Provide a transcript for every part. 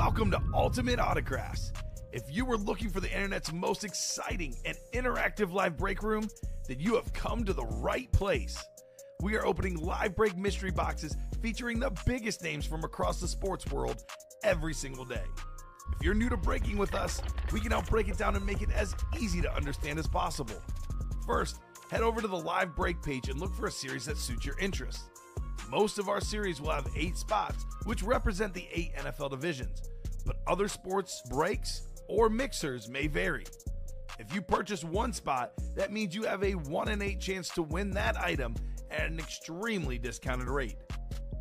Welcome to Ultimate Autographs. If you were looking for the internet's most exciting and interactive live break room, then you have come to the right place. We are opening live break mystery boxes featuring the biggest names from across the sports world every single day. If you're new to breaking with us, we can help break it down and make it as easy to understand as possible. First, head over to the live break page and look for a series that suits your interests. Most of our series will have 8 spots, which represent the 8 NFL divisions, but other sports breaks or mixers may vary. If you purchase one spot, that means you have a 1 in 8 chance to win that item at an extremely discounted rate.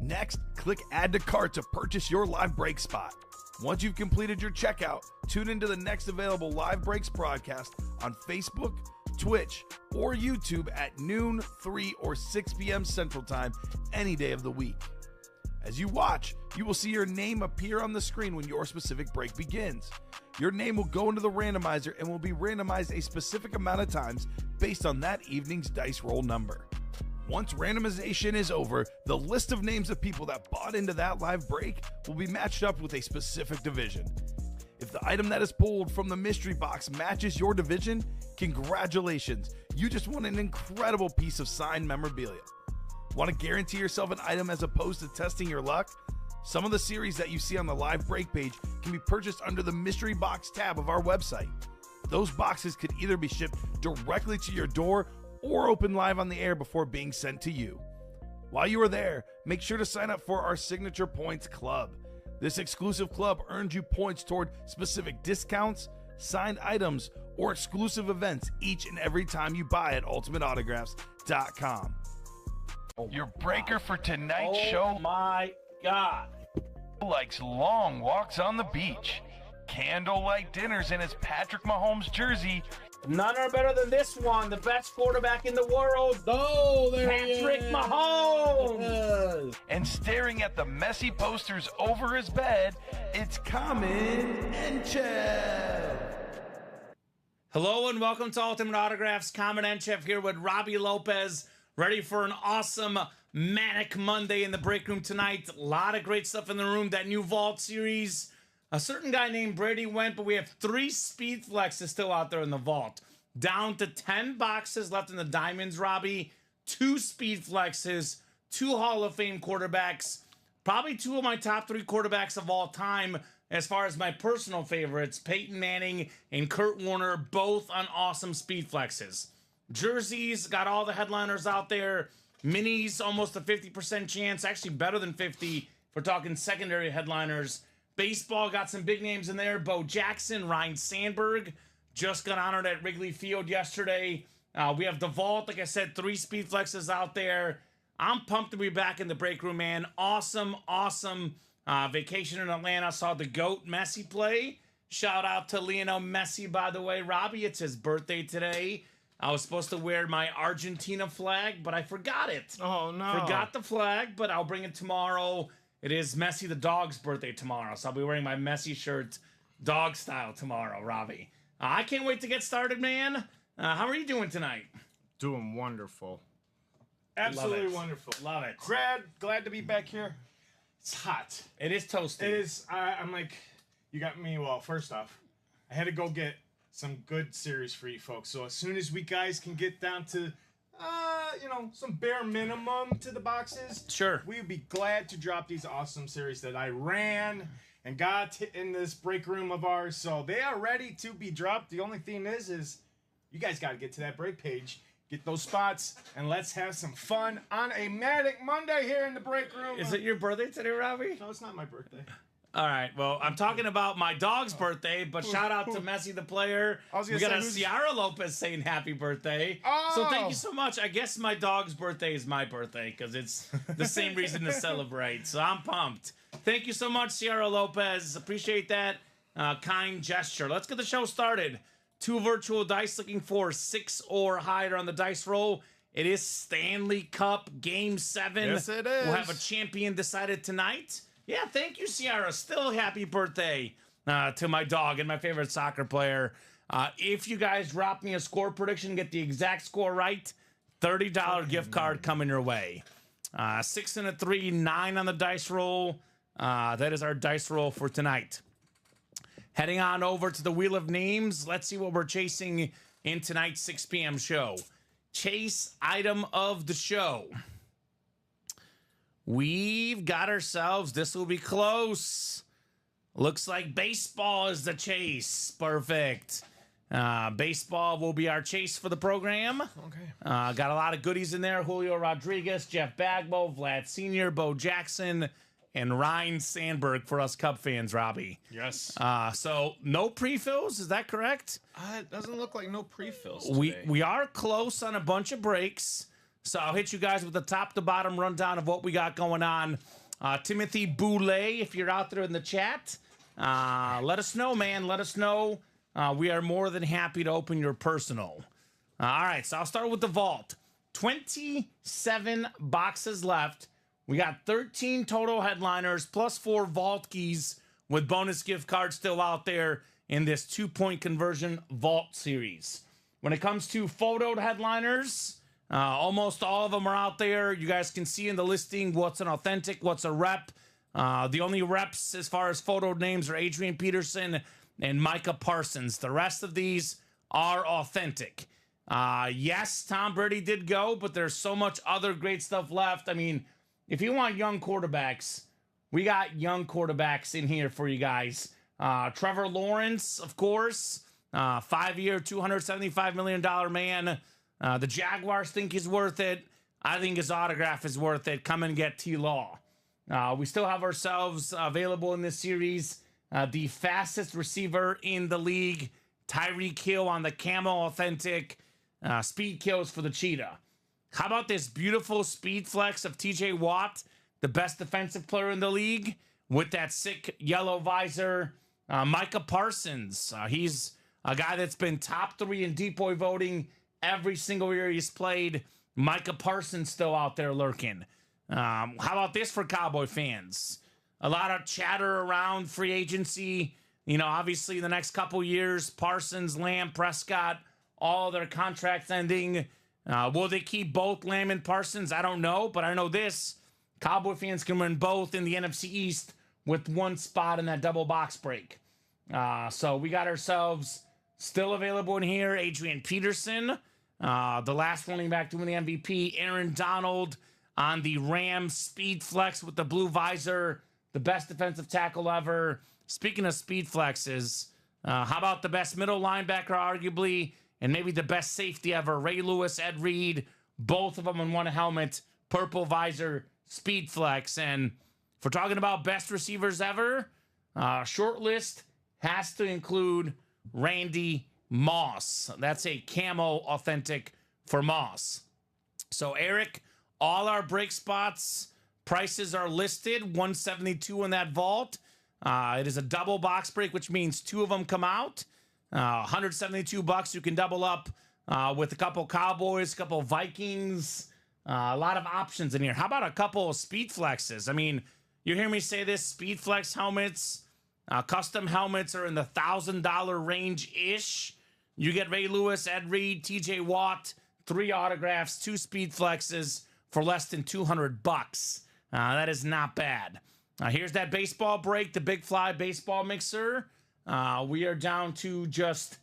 Next, click Add to Cart to purchase your live break spot. Once you've completed your checkout, tune into the next available live breaks broadcast on Facebook, Twitch, or YouTube at noon, 3, or 6 p.m. Central Time any day of the week. As you watch, you will see your name appear on the screen when your specific break begins. Your name will go into the randomizer and will be randomized a specific amount of times based on that evening's dice roll number. Once randomization is over, the list of names of people that bought into that live break will be matched up with a specific division. If the item that is pulled from the mystery box matches your division, congratulations, you just won an incredible piece of signed memorabilia. Want to guarantee yourself an item as opposed to testing your luck? Some of the series that you see on the live break page can be purchased under the mystery box tab of our website. Those boxes could either be shipped directly to your door or open live on the air before being sent to you. While you are there, make sure to sign up for our Signature Points Club. This exclusive club earns you points toward specific discounts, signed items, or exclusive events each and every time you buy at ultimateautographs.com. Your breaker for tonight's show. Oh my God. Likes long walks on the beach, candlelight dinners in his Patrick Mahomes jersey, None are better than this one, the best quarterback in the world. Oh, there Patrick he is. Mahomes. and staring at the messy posters over his bed, it's Kamen Entchev. Hello and welcome to Ultimate Autographs. Kamen Entchev here with Robbie Lopez, ready for an awesome manic Monday in the break room tonight. A lot of great stuff in the room. That new Vault series. A certain guy named Brady went, but we have 3 speed flexes still out there in the vault. Down to 10 boxes left in the diamonds, Robbie. 2 speed flexes, 2 Hall of Fame quarterbacks. Probably 2 of my top 3 quarterbacks of all time as far as my personal favorites. Peyton Manning and Kurt Warner, both on awesome speed flexes. Jerseys, got all the headliners out there. Minis, almost a 50% chance. Actually better than 50 if we're talking secondary headliners. Baseball got some big names in there. Bo Jackson, Ryan Sandberg just got honored at Wrigley Field yesterday. We have the vault, like I said, 3 speed flexes out there. I'm pumped to be back in the break room, man. Awesome vacation in Atlanta. Saw the GOAT Messi play. Shout out to Lionel Messi, by the way. Robbie, it's his birthday today. I was supposed to wear my Argentina flag, but I forgot it. Oh, no. Forgot the flag, but I'll bring it tomorrow. It is Messi the dog's birthday tomorrow, so I'll be wearing my Messi shirt dog style tomorrow, Robbie. I can't wait to get started, man. How are you doing tonight? Doing wonderful. Absolutely Wonderful. Love it. Glad to be back here. It's hot. It is toasty. It is. I'm like, you got me. Well, first off, I had to go get some good series for you folks. So as soon as we guys can get down to, some bare minimum to the boxes, Sure. we would be glad to drop these awesome series that I ran and got in this break room of ours. So they are ready to be dropped. The only thing is you guys got to get to that break page, get those spots, and let's have some fun on a Manic Monday here in the break room. Is it your birthday today, Robbie? No, it's not my birthday. All right. Well, I'm talking about my dog's birthday, but shout out to Messi the player. I was We gonna got a say, Ciara Lopez saying happy birthday. Oh! So thank you so much. I guess my dog's birthday is my birthday because it's the same reason to celebrate. So I'm pumped. Thank you so much, Ciara Lopez. Appreciate that kind gesture. Let's get the show started. 2 virtual dice looking for 6 or higher on the dice roll. It is Stanley Cup Game 7. Yes, it is. We'll have a champion decided tonight. Yeah, thank you, Ciara. Still happy birthday to my dog and my favorite soccer player. If you guys drop me a score prediction, get the exact score right, $30 gift card coming your way. 6 and a 3, 9 on the dice roll. That is our dice roll for tonight. Heading on over to the Wheel of Names. Let's see what we're chasing in tonight's 6 p.m. show. Chase item of the show. We've got ourselves, this will be close. Looks like baseball is the chase. Perfect. Baseball will be our chase for the program. Okay. Got a lot of goodies in there. Julio Rodriguez, Jeff Bagwell, Vlad Sr., Bo Jackson, and Ryan Sandberg for us Cub fans, Robbie. Yes. So no pre-fills, is that correct? It doesn't look like no pre-fills today. We are close on a bunch of breaks. So I'll hit you guys with the top to bottom rundown of what we got going on. Timothy Boulay, if you're out there in the chat, let us know, man. Let us know. We are more than happy to open your personal. All right, so I'll start with the vault. 27 boxes left. We got 13 total headliners plus 4 vault keys with bonus gift cards still out there in this 2-point conversion vault series. When it comes to photoed headliners, almost all of them are out there. You guys can see in the listing what's an authentic, what's a rep. The only reps as far as photoed names are Adrian Peterson and Micah Parsons. The rest of these are authentic. Yes, Tom Brady did go, but there's so much other great stuff left. I mean, if you want young quarterbacks, we got young quarterbacks in here for you guys. Trevor Lawrence, of course, 5-year, $275 million man. The Jaguars think he's worth it. I think his autograph is worth it. Come and get T-Law. We still have ourselves available in this series. The fastest receiver in the league, Tyreek Hill on the Camo Authentic. Speed kills for the Cheetah. How about this beautiful speed flex of TJ Watt, the best defensive player in the league, with that sick yellow visor. Micah Parsons, he's a guy that's been top 3 in deep boy voting every single year he's played. Micah Parsons still out there lurking. How about this for Cowboy fans? A lot of chatter around free agency. You know, obviously the next couple years, Parsons, Lamb, Prescott, all their contracts ending. Will they keep both Lamb and Parsons? I don't know, but I know this. Cowboy fans can win both in the NFC East with one spot in that double box break. So we got ourselves still available in here. Adrian Peterson, the last running back to win the MVP. Aaron Donald on the Rams speed flex with the blue visor. The best defensive tackle ever. Speaking of speed flexes, how about the best middle linebacker, arguably, and maybe the best safety ever, Ray Lewis, Ed Reed, both of them in one helmet, purple visor, speed flex. And if we're talking about best receivers ever, short list has to include Randy Moss. That's a camo authentic for Moss. So, Eric, all our break spots, prices are listed, 172 in that vault. It is a double box break, which means 2 of them come out. $172. You can double up with a couple Cowboys, a couple Vikings, a lot of options in here. How about a couple of speed flexes? I mean, you hear me say this, speed flex helmets, custom helmets are in the $1,000 range-ish. You get Ray Lewis, Ed Reed, TJ Watt, 3 autographs, 2 speed flexes for less than $200. That is not bad. Here's that baseball break, the Big Fly baseball mixer. We are down to just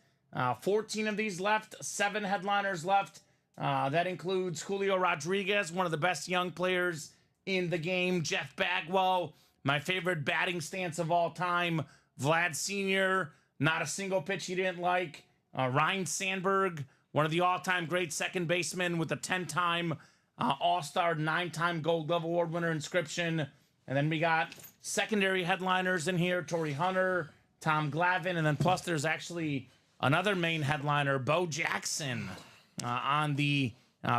14 of these left, 7 headliners left. That includes Julio Rodriguez, one of the best young players in the game. Jeff Bagwell, my favorite batting stance of all time. Vlad Sr., not a single pitch he didn't like. Ryan Sandberg, one of the all-time great second basemen with a 10-time All-Star, 9-time Gold Glove Award winner inscription. And then we got secondary headliners in here, Torrey Hunter, Tom Glavine, and then plus there's actually another main headliner, Bo Jackson, on the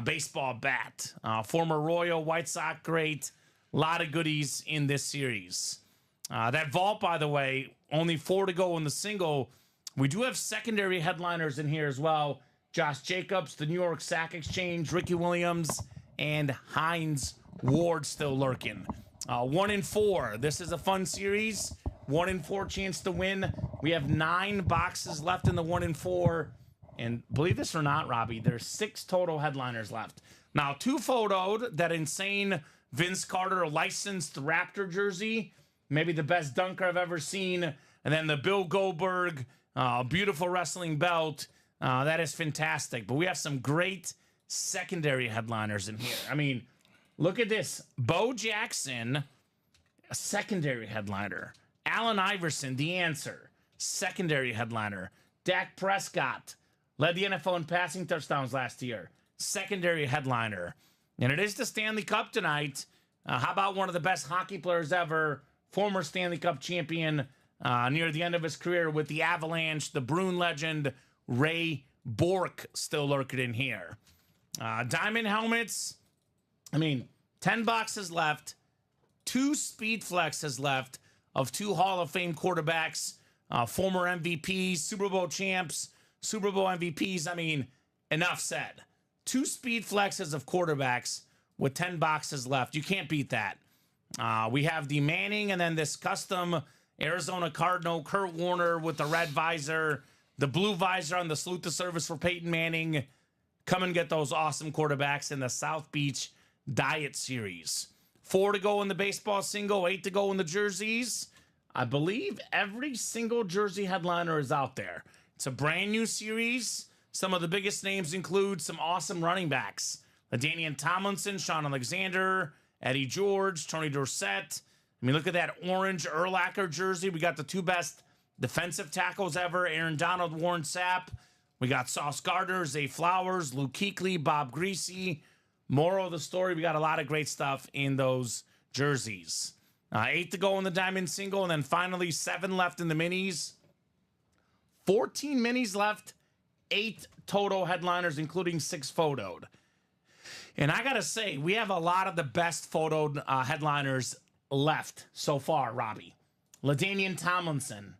baseball bat. Former Royal, White Sox great. A lot of goodies in this series. That vault, by the way, only 4 to go in the single. We do have secondary headliners in here as well. Josh Jacobs, the New York Sack Exchange, Ricky Williams, and Hines Ward still lurking. 1 in 4. This is a fun series. 1 in 4 chance to win. We have 9 boxes left in the 1 in 4. And believe this or not, Robbie, there's 6 total headliners left. Now, 2 photoed, that insane Vince Carter licensed Raptor jersey. Maybe the best dunker I've ever seen. And then the Bill Goldberg, beautiful wrestling belt. That is fantastic. But we have some great secondary headliners in here. I mean, look at this. Bo Jackson, a secondary headliner. Allen Iverson, The Answer, secondary headliner. Dak Prescott led the NFL in passing touchdowns last year, secondary headliner. And it is the Stanley Cup tonight. How about one of the best hockey players ever, former Stanley Cup champion near the end of his career with the Avalanche, the Bruin legend, Ray Bourque, still lurking in here. Diamond helmets, I mean, 10 boxes left, 2 speed flexes left of 2 Hall of Fame quarterbacks, former MVPs, Super Bowl champs, Super Bowl MVPs. I mean, enough said. 2 speed flexes of quarterbacks with 10 boxes left. You can't beat that. We have the Manning and then this custom Arizona Cardinal, Kurt Warner with the red visor, the blue visor on the salute to service for Peyton Manning. Come and get those awesome quarterbacks in the South Beach Diet Series. 4 to go in the baseball single, 8 to go in the jerseys. I believe every single jersey headliner is out there. It's a brand new series. Some of the biggest names include some awesome running backs. LaDainian Tomlinson, Sean Alexander, Eddie George, Tony Dorsett. I mean, look at that orange Urlacher jersey. We got the 2 best defensive tackles ever, Aaron Donald, Warren Sapp. We got Sauce Gardner, Zay Flowers, Luke Kuechly, Bob Greasy. Moral of the story, we got a lot of great stuff in those jerseys. 8 to go in the diamond single, and then finally 7 left in the minis. 14 minis left, 8 total headliners, including 6 photoed. And I got to say, we have a lot of the best photoed headliners left so far, Robbie. LaDainian Tomlinson,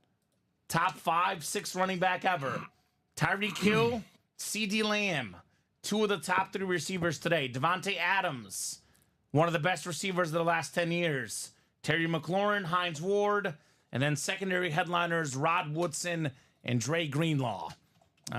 top 5, 6 running back ever. Tyreek Hill, CeeDee Lamb, 2 of the top 3 receivers today. Devontae Adams, one of the best receivers of the last 10 years. Terry McLaurin, Hines Ward, and then secondary headliners Rod Woodson and Dre Greenlaw.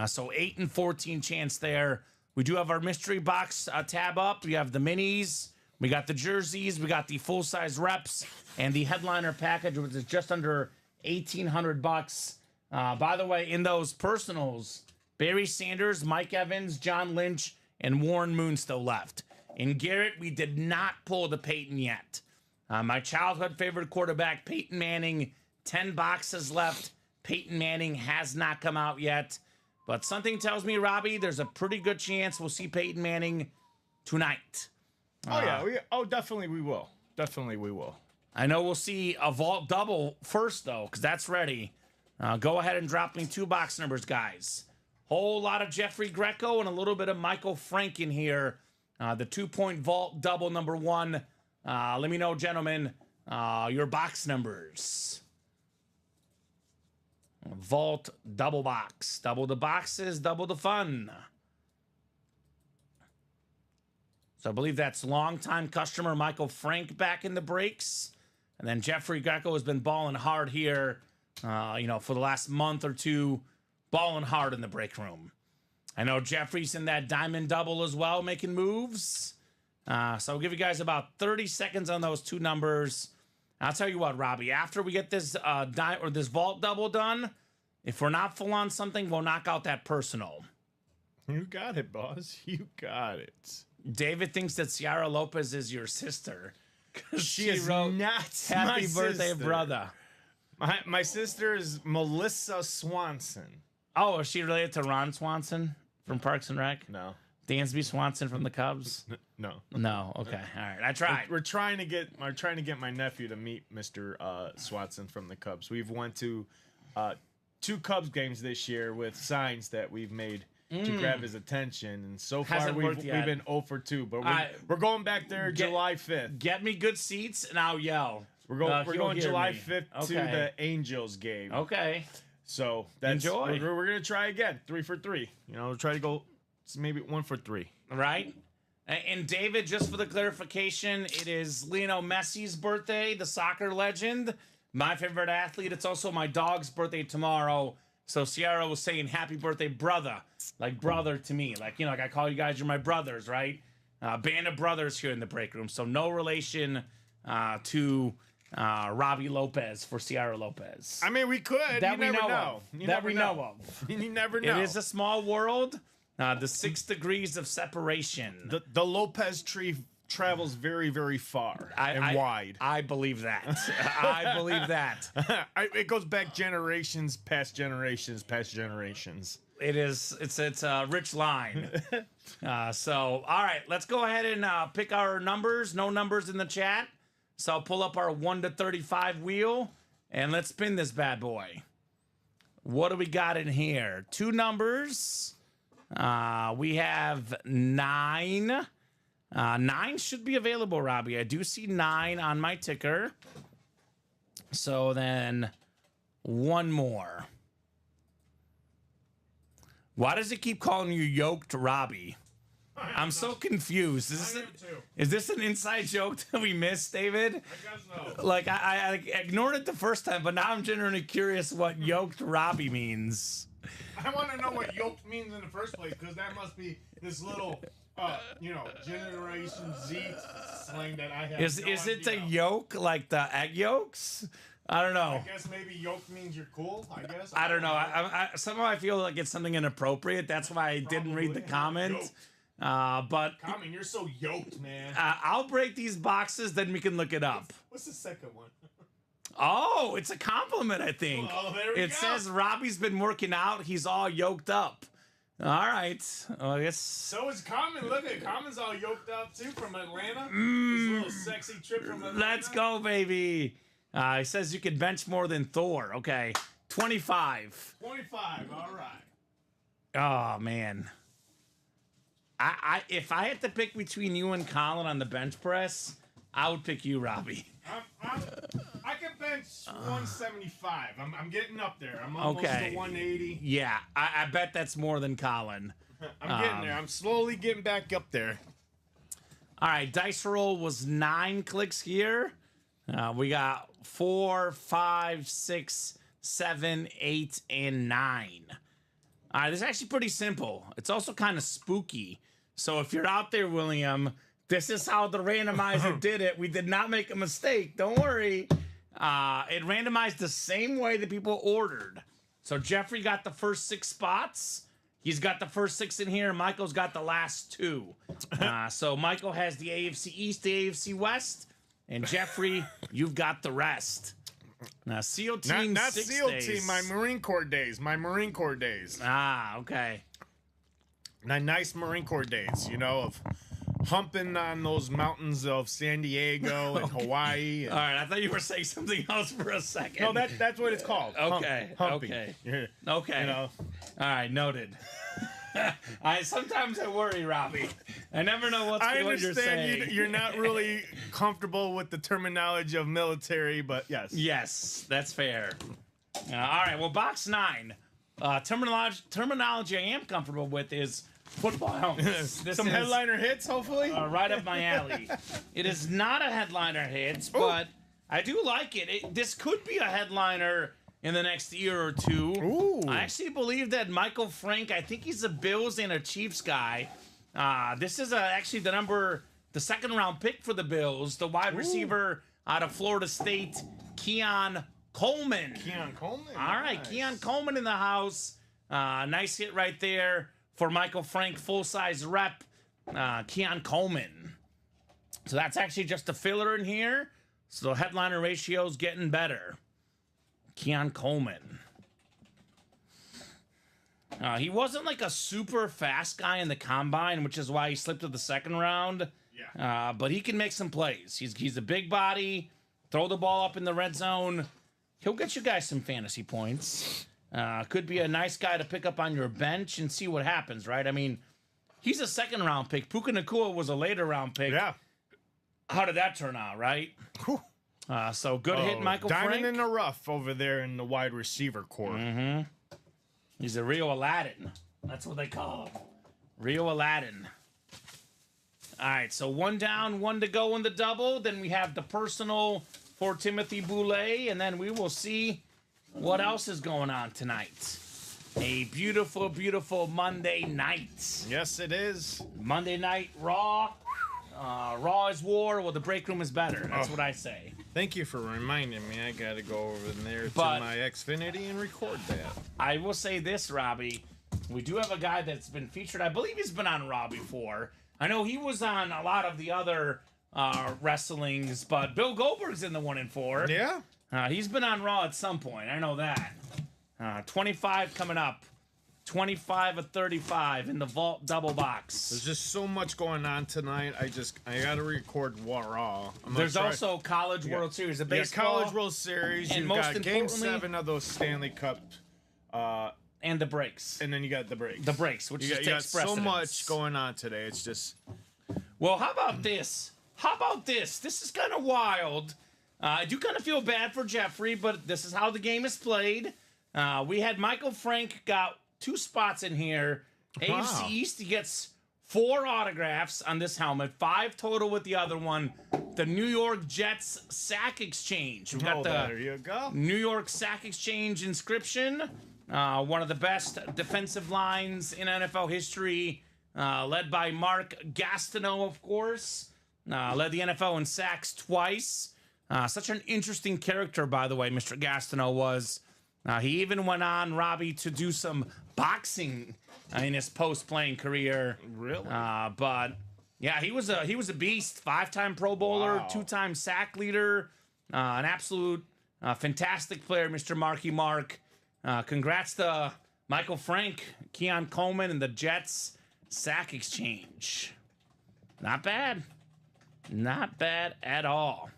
So 8 and 14 chance there. We do have our mystery box tab up. We have the minis. We got the jerseys. We got the full-size reps and the headliner package, which is just under $1,800. By the way, in those personals, Barry Sanders, Mike Evans, John Lynch, and Warren Moon still left. In Garrett, we did not pull the Peyton yet. My childhood favorite quarterback, Peyton Manning, 10 boxes left. Peyton Manning has not come out yet. But something tells me, Robbie, there's a pretty good chance we'll see Peyton Manning tonight. Definitely we will. Definitely we will. I know we'll see a vault double first, though, because that's ready. Go ahead and drop me 2 box numbers, guys. Whole lot of Jeffrey Greco and a little bit of Michael Frank in here. The 2-point vault double number 1. Let me know, gentlemen, your box numbers. Vault double box. Double the boxes, double the fun. So I believe that's longtime customer Michael Frank back in the breaks. And then Jeffrey Greco has been balling hard here, for the last month or 2, balling hard in the break room. I know Jeffrey's in that diamond double as well, making moves. So I'll give you guys about 30 seconds on those 2 numbers. I'll tell you what, Robbie, after we get this this vault double done, if we're not full on something, we'll knock out that personal. You got it, boss. You got it. David thinks that Ciara Lopez is your sister. She is not Happy my birthday, sister. brother. My sister is Melissa Swanson. Oh, is she related to Ron Swanson from Parks and Rec? No. Dansby Swanson from the Cubs? No. No. Okay. All right. I tried. We're trying to get my nephew to meet Mr. Swanson from the Cubs. We've went to 2 Cubs games this year with signs that we've made to grab his attention, and so far we've been 0 for 2. But we're going back there July 5th. Get me good seats, and I'll yell. We're going July 5th to the Angels game. Okay. So Enjoy. We're gonna try again, 3 for 3. Try to go maybe 1 for 3. Right. And David, just for the clarification, it is Lionel Messi's birthday, the soccer legend, my favorite athlete. It's also my dog's birthday tomorrow. So Ciara was saying happy birthday, brother. Like brother to me. Like I call you guys, you're my brothers, right? Band of brothers here in the break room. So no relation to Robbie Lopez for Ciara Lopez. I mean, we could. That you we never know know. of. You That never we know. know of. You never know. It is a small world. The 6 degrees of separation. The Lopez tree travels very, very far and wide. I believe that. I believe that. It goes back generations, past generations, past generations. It's a rich line. So, all right, let's go ahead and pick our numbers. No numbers in the chat. So I'll pull up our 1 to 35 wheel, and let's spin this bad boy. What do we got in here? 2 numbers. We have 9. 9 should be available, Robbie. I do see 9 on my ticker. So then 1 more. Why does it keep calling you yoked Robbie? I'm so confused. Is this an inside joke that we missed, David? I guess so. Like, I ignored it the first time, but now I'm genuinely curious what yoked Robbie means. I want to know what yoked means in the first place, because that must be this little, Generation Z slang that I have. Is it a yolk like the egg yolks? I don't know. I guess maybe yoked means you're cool, I guess. I don't know. I somehow I feel like it's something inappropriate. That's why I didn't read the comment. But Kamen, you're so yoked, man. I'll break these boxes, then we can look it up. What's the second one? Oh, it's a compliment, I think. Oh, there we go. It says Robbie's been working out. He's all yoked up. All right. Well, I guess. So is Kamen. Look at Kamen's all yoked up too from Atlanta. This little sexy trip from Atlanta. Let's go, baby. He says you can bench more than Thor. Okay. 25. 25. All right. Oh, man. If I had to pick between you and Colin on the bench press, I would pick you, Robbie. I can bench 175. I'm getting up there. I'm almost to 180. Yeah, I bet that's more than Colin. I'm getting there. I'm slowly getting back up there. All right, dice roll was 9 clicks here. We got 4, 5, 6, 7, 8, and 9. All right, this is actually pretty simple. It's also kind of spooky. So if you're out there, William, this is how the randomizer did it. We did not make a mistake. Don't worry. It randomized the same way that people ordered. So Jeffrey got the first 6 spots. He's got the first 6 in here. Michael's got the last 2. So Michael has the AFC East, the AFC West. And Jeffrey, you've got the rest. Now, SEAL Team, not 6 SEAL days. Team, my Marine Corps days. My Marine Corps days. Ah, okay. My nice Marine Corps days, of humping on those mountains of San Diego and Hawaii. All right, I thought you were saying something else for a second. No, that's what it's called. Okay, Humping. okay. Yeah. Okay. All right, noted. Sometimes I worry, Robbie. I never know what you're saying. I understand you're not really comfortable with the terminology of military, but yes. Yes, that's fair. All right, well, box 9. Terminology I am comfortable with is football helmets. This Some is, headliner hits, hopefully. right up my alley. It is not a headliner hits, but I do like it. This could be a headliner in the next year or 2. Ooh. I actually believe that Michael Frank, I think he's a Bills and a Chiefs guy. This is actually the 2nd round pick for the Bills, the wide receiver out of Florida State, Keon Coleman. Keon Coleman. All right, nice. Keon Coleman in the house. Nice hit right there for Michael Frank, full-size rep, Keon Coleman. So that's actually just a filler in here. So the headliner ratio is getting better. Keon Coleman. He wasn't like a super fast guy in the combine, which is why he slipped to the 2nd round. Yeah. But he can make some plays. He's a big body. Throw the ball up in the red zone. He'll get you guys some fantasy points. Could be a nice guy to pick up on your bench and see what happens, right? I mean, he's a 2nd round pick. Puka Nacua was a later round pick. Yeah. How did that turn out, right? So good hit, Michael Diamond Frank. in the rough over there in the wide receiver core. Mm-hmm. He's a Rio Aladdin. That's what they call him. Rio Aladdin. All right, so 1 down, 1 to go in the double. Then we have the personal for Timothy Boulay, and then we will see what else is going on tonight. A beautiful, beautiful Monday night. Yes, it is. Monday Night Raw. Raw is war. Well, the break room is better. That's what I say. Thank you for reminding me. I gotta go over there But- to my Xfinity and record that. I will say this, Robbie. We do have a guy that's been featured. I believe he's been on Raw before. I know he was on a lot of the other wrestlings, but Bill Goldberg's in the 1 and 4. Yeah. He's been on Raw at some point. I know that. 25 coming up. 25 of 35 in the vault double box. There's just so much going on tonight. I gotta record Raw. There's also College World Series of baseball. College World Series. And You've most got Game importantly- 7 of those Stanley Cup. And the breaks. And then you got the breaks. The breaks, which you just got takes so precedence. much going on today. It's just... Well, how about this? This is kind of wild. I do kind of feel bad for Jeffrey, but this is how the game is played. We had Michael Frank got 2 spots in here. AFC East, he gets 4 autographs on this helmet, 5 total with the other one. The New York Jets sack exchange. We've got there you go. New York sack exchange inscription. One of the best defensive lines in NFL history, led by Mark Gastineau, of course. Led the NFL in sacks twice. Such an interesting character, by the way, Mr. Gastineau was. He even went on, Robbie, to do some boxing in his post-playing career. Really? But yeah, he was a beast. 5-time Pro Bowler, Wow. 2-time sack leader, an absolute fantastic player, Mr. Marky Mark. Congrats to Michael Frank, Keon Coleman, and the Jets sack exchange. Not bad. Not bad at all.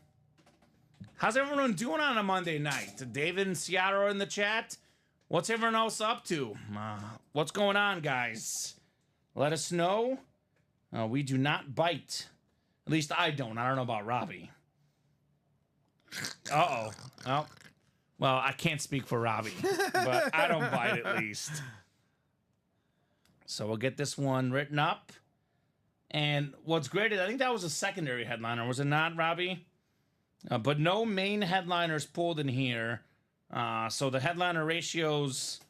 How's everyone doing on a Monday night? David and Seattle are in the chat. What's everyone else up to? What's going on, guys? Let us know. We do not bite. At least I don't. I don't know about Robbie. Uh-oh. Oh. Well, I can't speak for Robbie, but I don't bite at least. So we'll get this one written up. And what's great is I think that was a secondary headliner, was it not, Robbie? But no main headliners pulled in here. So the headliner ratios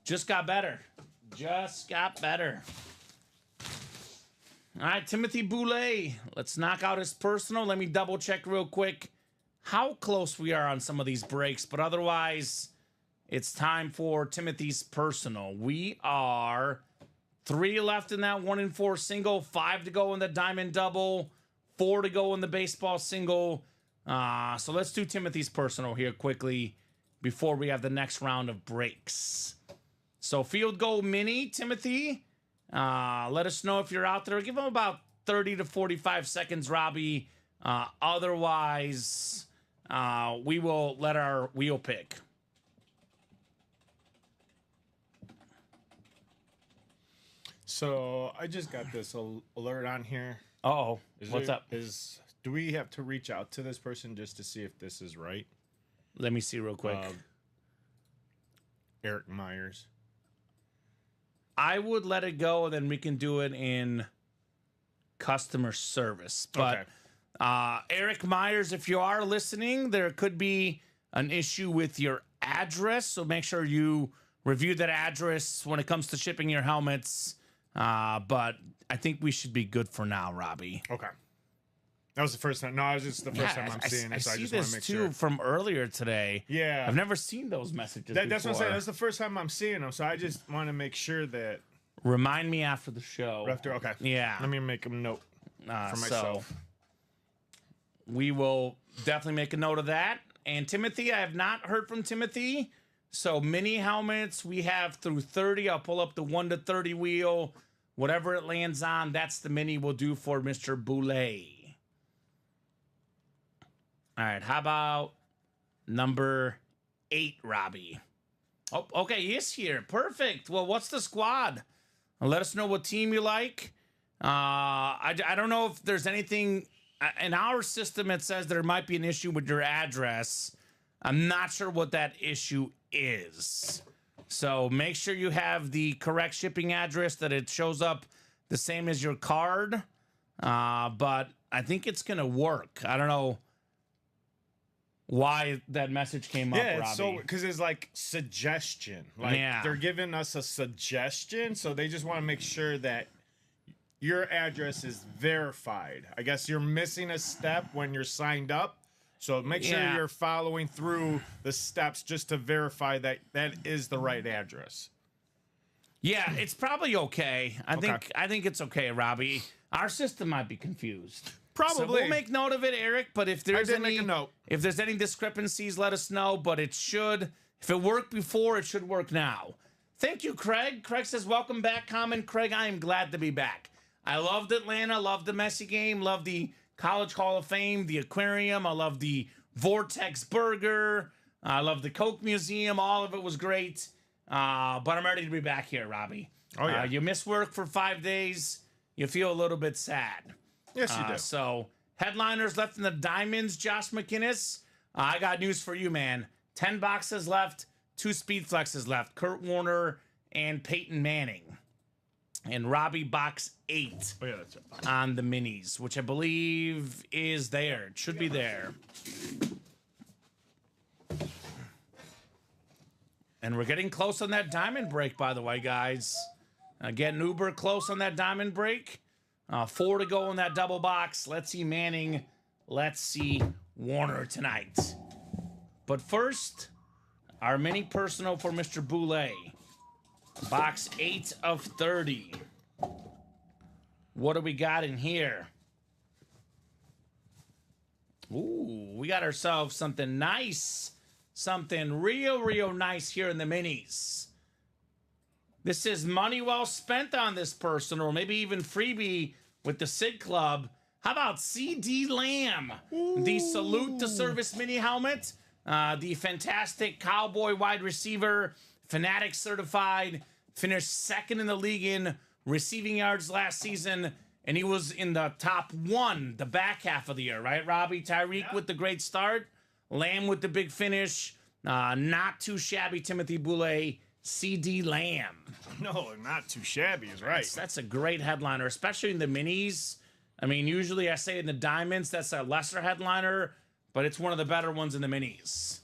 just got better. Just got better. All right, Timothy Boulay. Let's knock out his personal. Let me double check real quick how close we are on some of these breaks. But otherwise, it's time for Timothy's personal. We are 3 left in that 1 and 4 single, 5 to go in the diamond double, 4 to go in the baseball single. So let's do Timothy's personal here quickly before we have the next round of breaks. So field goal mini, Timothy. Let us know if you're out there. Give him about 30 to 45 seconds, Robbie. Otherwise, we will let our wheel pick. So I just got this alert on here. Uh-oh. What's up? Do we have to reach out to this person just to see if this is right? Let me see real quick. Eric Myers. I would let it go, and then we can do it in customer service. But Eric Myers, if you are listening, there could be an issue with your address. So make sure you review that address when it comes to shipping your helmets. But I think we should be good for now, Robbie. Okay. That was the first time. No, it was just the first time I'm seeing it. So I see just want this to make too sure. from earlier today. Yeah. I've never seen those messages That's what I'm saying. before. That's the first time I'm seeing them. So I just want to make sure that Remind me after the show. okay. Yeah. Let me make a note for myself. So we will definitely make a note of that. And Timothy, I have not heard from Timothy. So mini helmets, we have through 30. I'll pull up the 1 to 30 wheel. Whatever it lands on, that's the mini we'll do for Mr. Boulay. All right, how about number 8, Robbie? Oh, okay, he is here. Perfect. Well, what's the squad? Let us know what team you like. I don't know if there's anything in our system. It says there might be an issue with your address. I'm not sure what that issue is. So make sure you have the correct shipping address, that it shows up the same as your card. But I think it's going to work. I don't know why that message came up, Robbie. So because it's like suggestion. Like they're giving us a suggestion. So they just want to make sure that your address is verified. I guess you're missing a step when you're signed up. So make sure you're following through the steps just to verify that that is the right address. Yeah, it's probably okay. I think it's okay, Robbie. Our system might be confused. Probably. So we'll make note of it, Eric. But if there's make a note. if there's any discrepancies, let us know. But it should, if it worked before, it should work now. Thank you, Craig. Craig says, welcome back, Kamen. Craig, I am glad to be back. I loved Atlanta, loved the Messi game, loved the College Hall of Fame, the aquarium. I love the Vortex Burger. I love the Coke Museum. All of it was great. But I'm ready to be back here, Robbie. Oh, yeah. You miss work for 5 days. You feel a little bit sad. Yes, you do. So, headliners left in the Diamonds, Josh McInnes. I got news for you, man. 10 boxes left, 2 speed flexes left. Kurt Warner and Peyton Manning. And Robbie box 8 Oh, yeah, that's right. on the minis, which I believe is there. It should be there. And we're getting close on that diamond break, by the way, guys. Getting uber close on that diamond break. 4 to go in that double box. Let's see Manning. Let's see Warner tonight. But first, our mini personal for Mr. Boulay. Box 8 of 30. What do we got in here? Ooh, we got ourselves something nice. Something real nice here in the minis. This is money well spent on this person, or maybe even freebie with the Sid Club. How about CD Lamb? Ooh. The Salute to Service mini helmet. The fantastic Cowboy wide receiver. Fanatic certified. Finished second in the league in receiving yards last season. And he was in the top 1 the back half of the year, right, Robbie? Tyreek with the great start. Lamb with the big finish. Not too shabby, Timothy Boulay. CD Lamb. No, not too shabby is right. That's a great headliner, especially in the minis. I mean, usually I say in the diamonds, that's a lesser headliner, but it's one of the better ones in the minis.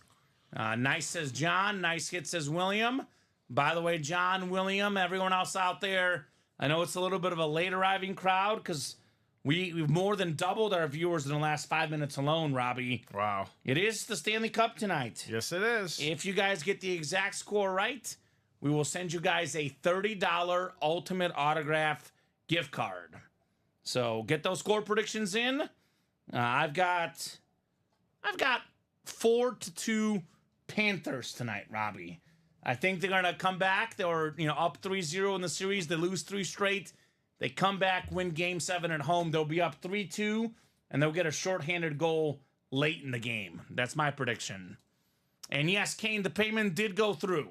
Nice, says John. Nice hit, says William. By the way, John, William, everyone else out there, I know it's a little bit of a late arriving crowd because we've more than doubled our viewers in the last 5 minutes alone, Robbie. Wow. It is the Stanley Cup tonight. Yes, it is. If you guys get the exact score right, we will send you guys a $30 Ultimate Autograph gift card. So get those score predictions in. I've got 4-2 Panthers tonight, Robbie. I think they're going to come back. They were, up 3-0 in the series. They lose 3 straight. They come back, win Game 7 at home. They'll be up 3-2, and they'll get a shorthanded goal late in the game. That's my prediction. And yes, Kane, the payment did go through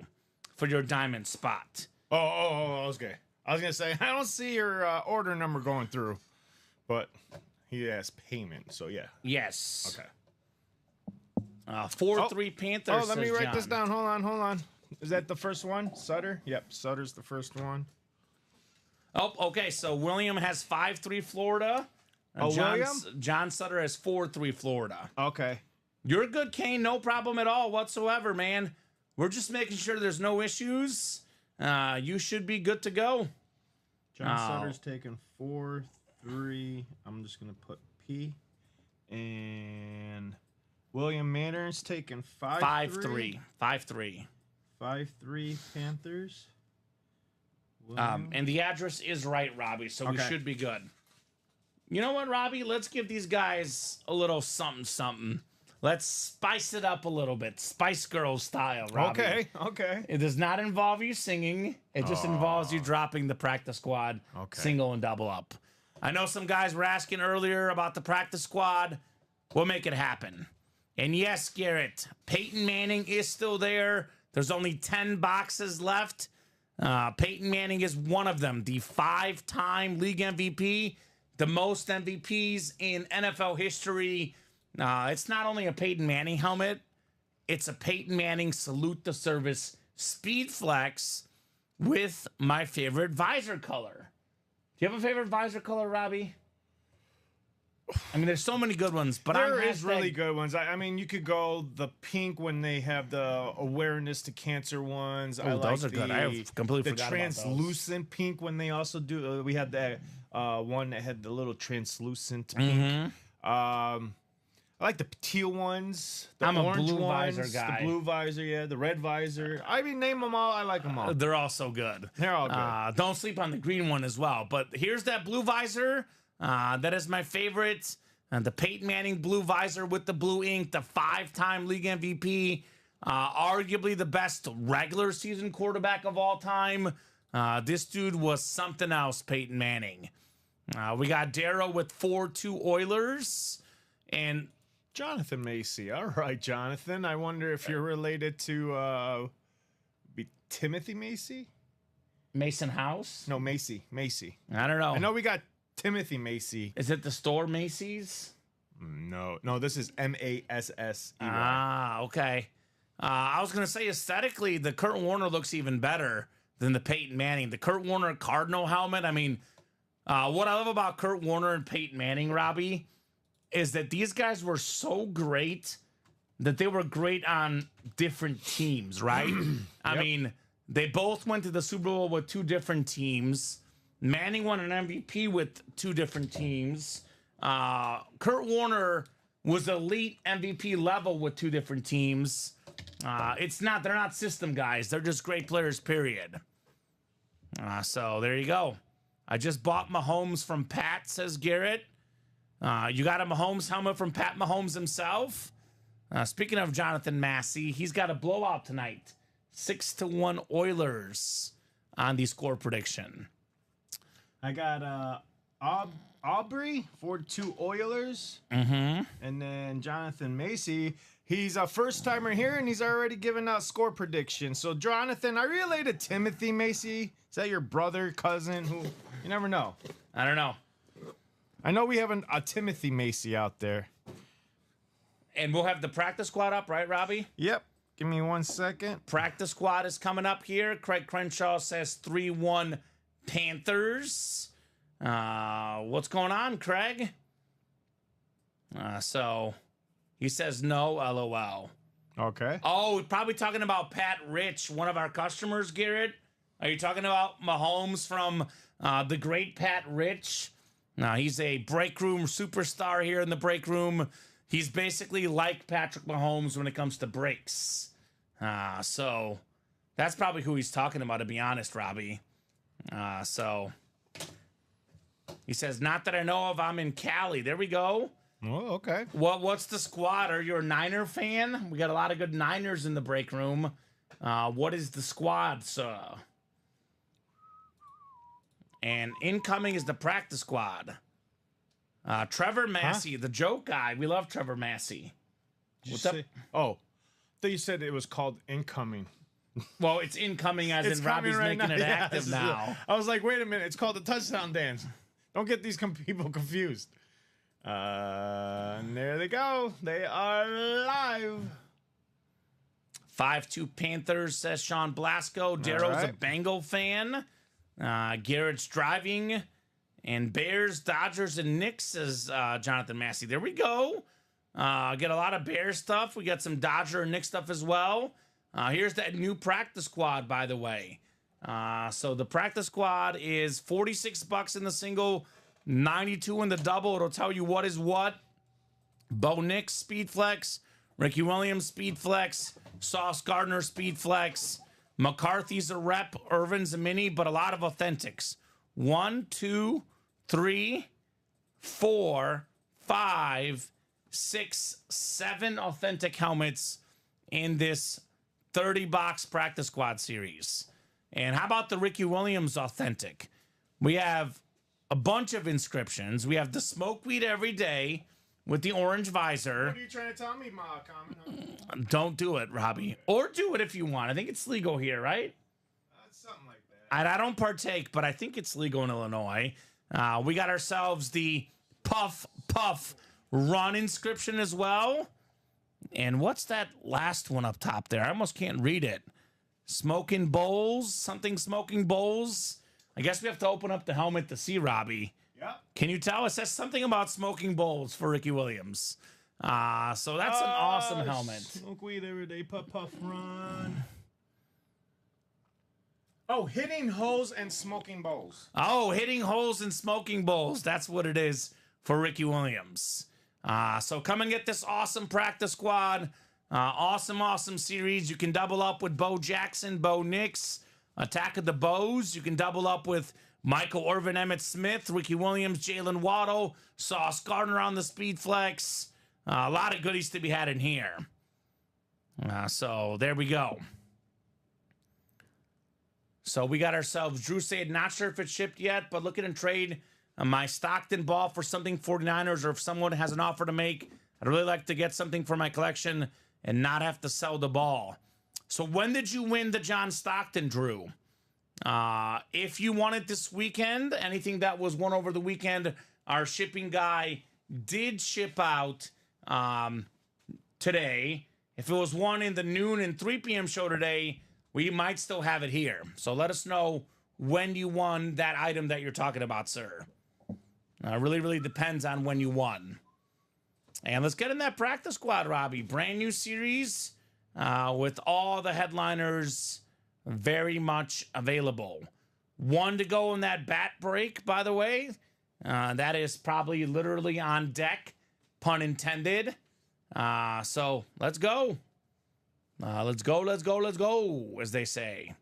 for your diamond spot. Oh, okay. I was going to say, I don't see your order number going through, but he has payment, so yeah. Yes. Okay. 4-3 Panthers. Oh, let me write John. this down. Hold on. Is that the first one? Sutter? Yep, Sutter's the first one. Oh, okay. So William has 5-3 Florida. William? John Sutter has 4-3 Florida. Okay. You're good, Kane. No problem at all whatsoever, man. We're just making sure there's no issues. You should be good to go. John Sutter's taking 4-3. I'm just going to put P. And William Manners taking 5-3. 5-3. 5-3 Panthers. And the address is right, Robbie, so we should be good. You know what, Robbie? Let's give these guys a little something. Let's spice it up a little bit. Spice Girls style, Robbie. Okay. It does not involve you singing. It just involves you dropping the practice squad single and double up. I know some guys were asking earlier about the practice squad. We'll make it happen. And yes, Garrett, Peyton Manning is still there. There's only 10 boxes left. Peyton Manning is one of them. The 5-time league MVP. The most MVPs in NFL history. It's not only a Peyton Manning helmet. It's a Peyton Manning Salute the Service Speed Flex with my favorite visor color. Do you have a favorite visor color, Robbie? I mean, there's so many good ones, but there is really good ones. I mean, you could go the pink when they have the awareness to cancer ones. Oh, those are good. I have completely forgot about those. The translucent pink when they also do. We had the one that had the little translucent pink. I like the teal ones. The I'm a orange blue ones, visor guy. The blue visor, yeah. The red visor. I mean, name them all. I like them all. They're all so good. They're all good. Don't sleep on the green one as well. But here's that blue visor. That is my favorite. The Peyton Manning blue visor with the blue ink. The 5-time league MVP. Arguably the best regular season quarterback of all time. This dude was something else, Peyton Manning. We got Darrow with 4-2 Oilers. And Jonathan Macy. All right, Jonathan. I wonder if you're related to Timothy Macy? Mason House? No, Macy. Macy. I don't know. I know we got Timothy Macy. Is it the store Macy's? No, this is Massey. Ah, okay. I was going to say aesthetically, the Kurt Warner looks even better than the Peyton Manning. The Kurt Warner Cardinal helmet. I mean, what I love about Kurt Warner and Peyton Manning, Robbie, is that these guys were so great that they were great on different teams, right? I mean, they both went to the Super Bowl with 2 different teams. Manning won an MVP with 2 different teams. Kurt Warner was elite MVP level with 2 different teams. They're not system guys. They're just great players, period. So there you go. I just bought Mahomes from Pat, says Garrett. You got a Mahomes helmet from Pat Mahomes himself. Speaking of Jonathan Massey, he's got a blowout tonight. 6-1 Oilers on the score prediction. I got Aubrey, 4-2 Oilers. And then Jonathan Macy. He's a first-timer here, and he's already given out score predictions. So, Jonathan, are you related to Timothy Macy? Is that your brother, cousin? Who? You never know. I don't know. I know we have a Timothy Macy out there. And we'll have the practice squad up, right, Robbie? Yep. Give me 1 second. Practice squad is coming up here. Craig Crenshaw says 3-1 Panthers. What's going on, Craig? So he says no, LOL. Okay. Oh, we're probably talking about Pat Rich, one of our customers, Garrett. Are you talking about Mahomes from the great Pat Rich? No, he's a break room superstar here in the break room. He's basically like Patrick Mahomes when it comes to breaks. So that's probably who he's talking about, to be honest, Robbie. So he says, not that I know of, I'm in Cali. There we go. Oh, okay. What's the squad? Are you a Niner fan? We got a lot of good Niners in the break room. What is the squad, sir? And incoming is the practice squad. Trevor Massey, the joke guy. We love Trevor Massey. What's up? Oh, I thought you said it was called incoming. Well, it's incoming as It's in Robbie's coming right making now. it Yeah, active this is now. I was like, wait a minute. It's called the touchdown dance. Don't get these people confused. And there they go. They are live. 5-2 Panthers, says Sean Blasco. Darrow's a right. Bengal fan. Garrett's driving. And Bears, Dodgers, and Knicks, says Jonathan Massey. There we go. Get a lot of Bears stuff. We got some Dodger and Knicks stuff as well. Here's that new practice squad, by the way. So the practice squad is $46 in the single, $92 in the double. It'll tell you what is what. Bo Nix, Speed Flex. Ricky Williams, Speed Flex. Sauce Gardner, Speed Flex. McCarthy's a rep. Irvin's a mini, but a lot of authentics. 1, 2, 3, 4, 5, 6, 7 authentic helmets in this 30-box practice squad series. And how about the Ricky Williams authentic? We have a bunch of inscriptions. We have the smoke weed every day with the orange visor. What are you trying to tell me, Kamen? Don't do it, Robbie. Or do it if you want. I think it's legal here, right? Something like that. I don't partake, but I think it's legal in Illinois. We got ourselves the Puff Puff Run inscription as well. And what's that last one up top there? I almost can't read it. Smoking Bowls? Something Smoking Bowls? I guess we have to open up the helmet to see, Robbie. Yep. Can you tell? It says something about Smoking Bowls for Ricky Williams. So that's an awesome helmet. Smoke weed every day, puff, puff, run. Oh, hitting holes and smoking bowls. Oh, hitting holes and smoking bowls. That's what it is for Ricky Williams. So come and get this awesome practice squad. Awesome series. You can double up with Bo Jackson, Bo Nix, Attack of the Bows. You can double up with Michael Irvin, Emmett Smith, Ricky Williams, Jalen Waddle, Sauce Gardner on the speed flex. A lot of goodies to be had in here. So there we go. So we got ourselves Drew Sade. Not sure if it's shipped yet, but looking to trade my Stockton ball for something 49ers, or if someone has an offer to make, I'd really like to get something for my collection and not have to sell the ball. So when did you win the John Stockton, Drew? If you won it this weekend, anything that was won over the weekend, our shipping guy did ship out today. If it was one in the noon and 3 p.m. show today, we might still have it here. So let us know when you won that item that you're talking about, sir. Really depends on when you won. And let's get in that practice squad, Robbie. Brand new series with all the headliners very much available. One to go in that bat break, by the way. That is probably literally on deck, pun intended. So let's go. Let's go, as they say.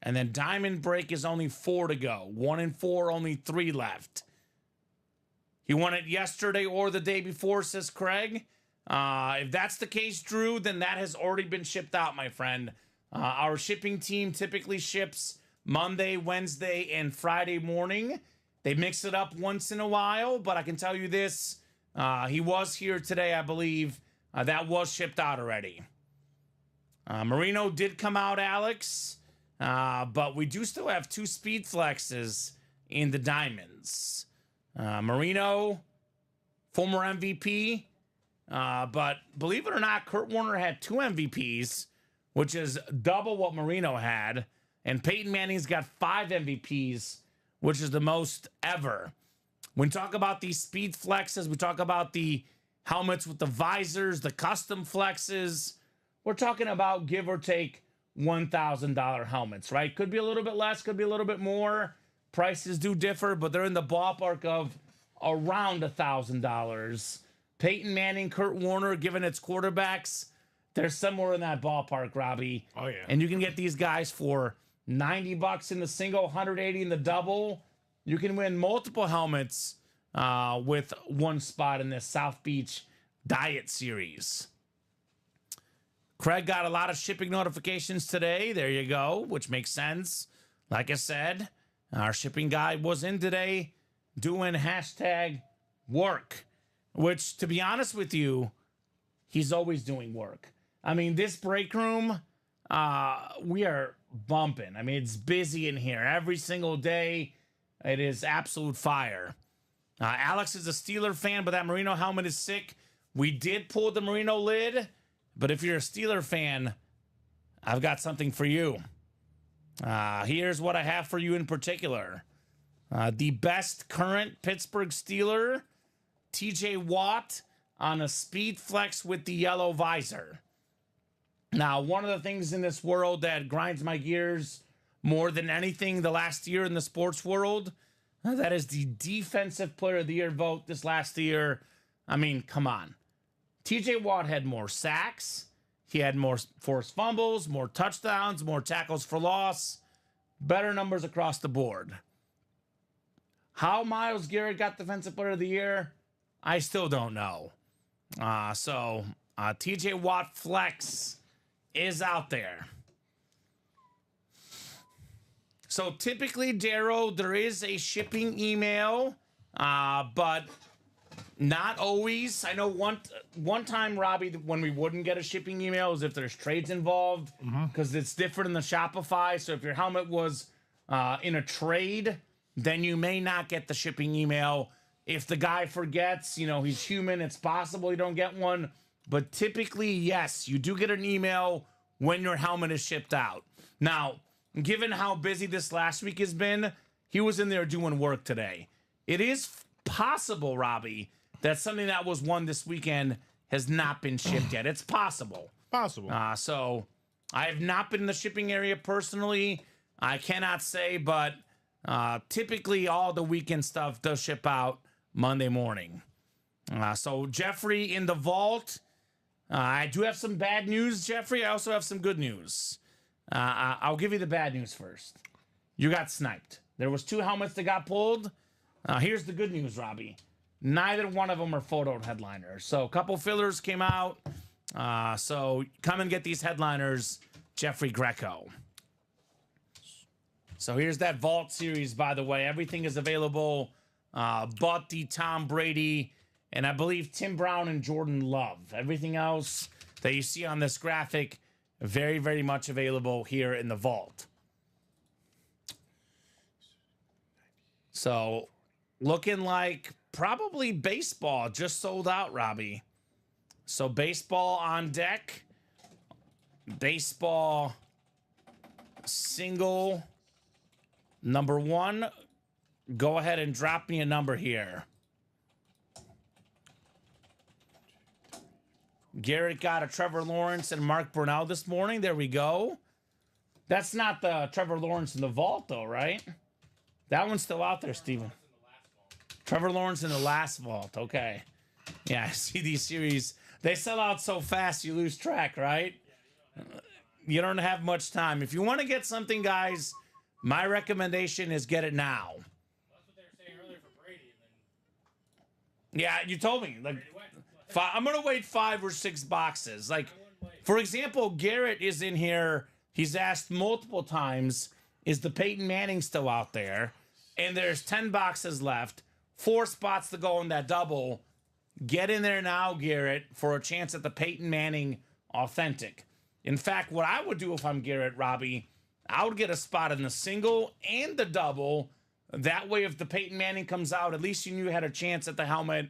And then Diamond Break is only 4 to go. 1 and 4, only 3 left. He won it yesterday or the day before, says Craig. If that's the case, Drew, then that has already been shipped out, my friend. Our shipping team typically ships Monday, Wednesday, and Friday morning. They mix it up once in a while, but I can tell you this. He was here today, I believe. That was shipped out already. Marino did come out, Alex. But we do still have 2 speed flexes in the diamonds. Marino, former MVP. But believe it or not, Kurt Warner had 2 MVPs, which is double what Marino had. And Peyton Manning's got 5 MVPs, which is the most ever. When we talk about these speed flexes, we talk about the helmets with the visors, the custom flexes. We're talking about give or take $1,000 helmets, right? Could be a little bit less, could be a little bit more. Prices do differ, but they're in the ballpark of around $1,000. Peyton Manning, Kurt Warner, given its quarterbacks, they're somewhere in that ballpark, Robbie. Oh, yeah. And you can get these guys for $90 in the single, $180 in the double. You can win multiple helmets with one spot in this South Beach Diet Series. Craig got a lot of shipping notifications today. There you go, which makes sense. Like I said, our shipping guy was in today doing hashtag work, which, to be honest with you, he's always doing work. I mean, this break room, we are bumping. I mean, it's busy in here every single day. It is absolute fire. Alex is a Steeler fan, but that Merino helmet is sick. We did pull the Merino lid, but if you're a Steeler fan, I've got something for you. Here's what I have for you in particular. The best current Pittsburgh Steeler, TJ Watt, on a speed flex with the yellow visor. Now, one of the things in this world that grinds my gears more than anything the last year in the sports world, that is the Defensive Player of the Year vote this last year. I mean, come on. TJ Watt had more sacks. He had more forced fumbles, more touchdowns, more tackles for loss, better numbers across the board. How Myles Garrett got Defensive Player of the Year, I still don't know. So TJ Watt flex is out there. So typically, Darrow, there is a shipping email, but not always. I know one time, Robbie, when we wouldn't get a shipping email is if there's trades involved, because it's different in the Shopify. So if your helmet was in a trade, then you may not get the shipping email. If the guy forgets, you know, he's human, it's possible you don't get one. But typically, yes, you do get an email when your helmet is shipped out. Now, given how busy this last week has been, he was in there doing work today. It is possible, Robbie, that something that was won this weekend has not been shipped yet. It's possible. Possible. So I have not been in the shipping area personally. I cannot say, but typically all the weekend stuff does ship out Monday morning. So Jeffrey in the vault. I do have some bad news, Jeffrey. I also have some good news. I'll give you the bad news first. You got sniped. There was 2 helmets that got pulled. Here's the good news, Robbie. Neither one of them are photo headliners. So a couple fillers came out. So come and get these headliners, Jeffrey Greco. So here's that Vault series, by the way. Everything is available. But the Tom Brady and I believe Tim Brown and Jordan Love. Everything else that you see on this graphic, very, very much available here in the Vault. So looking like probably baseball just sold out, Robbie. So baseball on deck. Baseball single number 1. Go ahead and drop me a number here. Garrett got a Trevor Lawrence and Mark Brunell this morning. There we go. That's not the Trevor Lawrence in the Vault, though, right? That one's still out there, Steven. Trevor Lawrence in the last Vault. Okay. Yeah, I see these series. They sell out so fast, you lose track, right? You don't have much time. If you want to get something, guys, my recommendation is get it now. That's what they were saying earlier for Brady. Yeah, you told me. Like, I'm going to wait 5 or 6 boxes. Like, for example, Garrett is in here. He's asked multiple times, is the Peyton Manning still out there? And there's 10 boxes left. 4 spots to go in that double. Get in there now, Garrett, for a chance at the Peyton Manning Authentic. In fact, what I would do if I'm Garrett, Robbie, I would get a spot in the single and the double. That way, if the Peyton Manning comes out, at least you knew you had a chance at the helmet.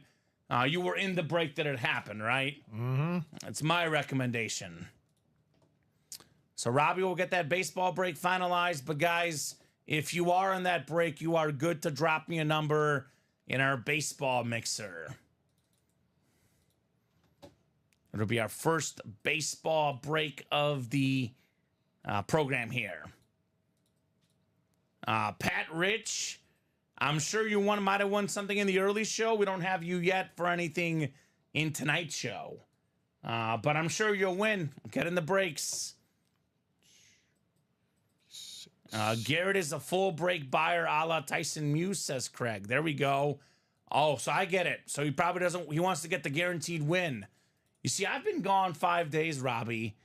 You were in the break that it happened, right? Mm-hmm. That's my recommendation. So Robbie will get that baseball break finalized. But guys, if you are in that break, you are good to drop me a number in our baseball mixer. It'll be our first baseball break of the program here. Pat Rich, I'm sure you might have won something in the early show. We don't have you yet for anything in tonight's show. But I'm sure you'll win. Get in the breaks. Garrett is a full break buyer a la Tyson Muse, says Craig. There we go. Oh, so I get it. So he probably doesn't, he wants to get the guaranteed win. You see, I've been gone 5 days, Robbie,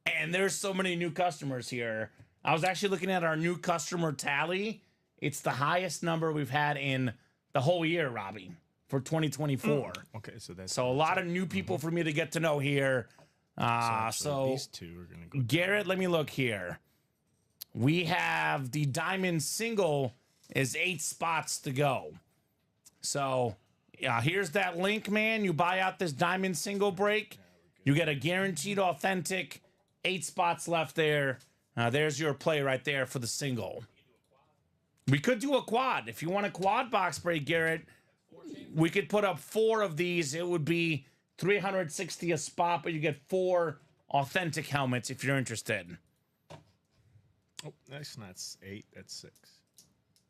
and there's so many new customers here. I was actually looking at our new customer tally. It's the highest number we've had in the whole year, Robbie, for 2024. Okay, so a lot of new people for me to get to know here. So these two are gonna go. Garrett, let me look here. We have the diamond single is 8 spots to go. So here's that link, man. You buy out this diamond single break. You get a guaranteed authentic. 8 spots left there. There's your play right there for the single. We could do a quad. If you want a quad box break, Garrett, we could put up 4 of these. It would be $360 a spot, but you get 4 authentic helmets if you're interested. Oh, that's 8. That's 6.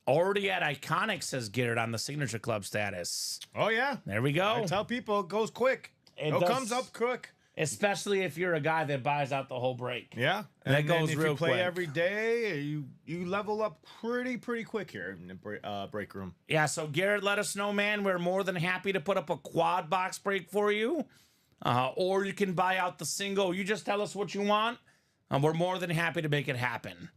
Already at Iconic, says Garrett on the Signature Club status. Oh, yeah. There we go. I tell people it goes quick. It comes up quick. Especially if you're a guy that buys out the whole break. Yeah. That and goes if real you play quick. every day, you level up pretty quick here in the break room. Yeah, so Garrett, let us know, man. We're more than happy to put up a quad box break for you. Or you can buy out the single. You just tell us what you want. We're more than happy to make it happen.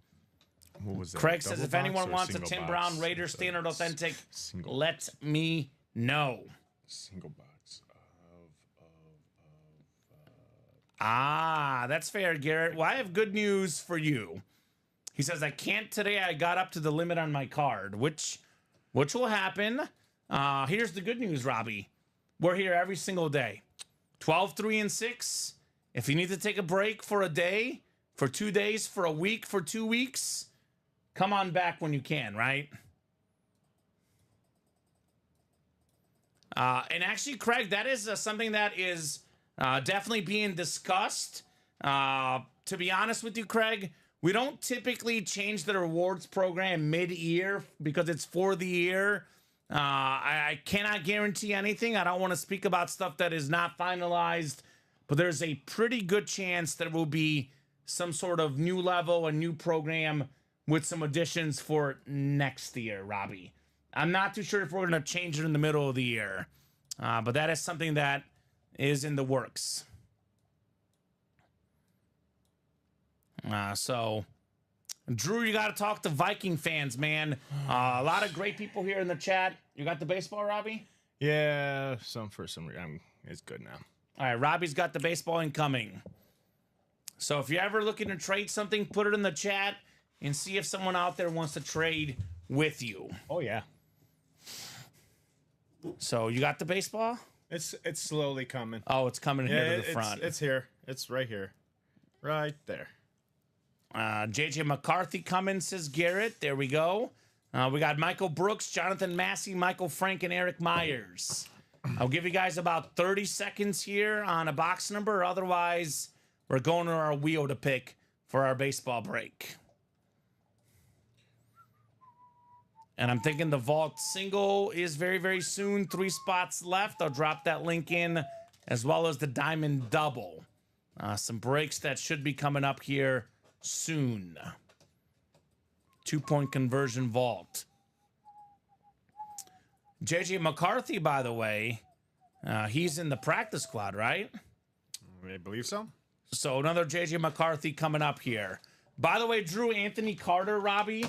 What was that? Craig says, if Double anyone box or wants a single Tim box? Brown Raider Standard Authentic, Single. let me know. Single box That's fair, Garrett. Well, I have good news for you. He says, I can't today. I got up to the limit on my card, which will happen. Here's the good news, Robbie. We're here every single day. 12, 3, and 6. If you need to take a break for a day, for 2 days, for a week, for 2 weeks, come on back when you can, right? And actually, Craig, that is something that is definitely being discussed. To be honest with you, Craig, We don't typically change the rewards program mid-year because it's for the year. I cannot guarantee anything. I don't want to speak about stuff that is not finalized, but there's a pretty good chance there will be some sort of new level, a new program with some additions for next year, Robbie. I'm not too sure if we're going to change it in the middle of the year, but that is something that is in the works. So, Drew, you got to talk to Viking fans, man. A lot of great people here in the chat. You got the baseball, Robbie? Yeah, for some reason, it's good now. All right, Robbie's got the baseball incoming. So if you're ever looking to trade something, put it in the chat and see if someone out there wants to trade with you. Oh, yeah. So you got the baseball? It's slowly coming. Oh, it's coming here to the front. It's here. It's right here. Right there. JJ McCarthy coming, says Garrett. There we go. We got Michael Brooks, Jonathan Massey, Michael Frank, and Eric Myers. I'll give you guys about 30 seconds here on a box number. Otherwise, we're going to our wheel to pick for our baseball break. And I'm thinking the vault single is very, very soon. 3 spots left. I'll drop that link in, as well as the diamond double. Some breaks that should be coming up here soon. 2-point conversion vault. JJ McCarthy, by the way, he's in the practice squad, right? I believe so. So another JJ McCarthy coming up here. By the way, Drew, Anthony Carter, Robbie,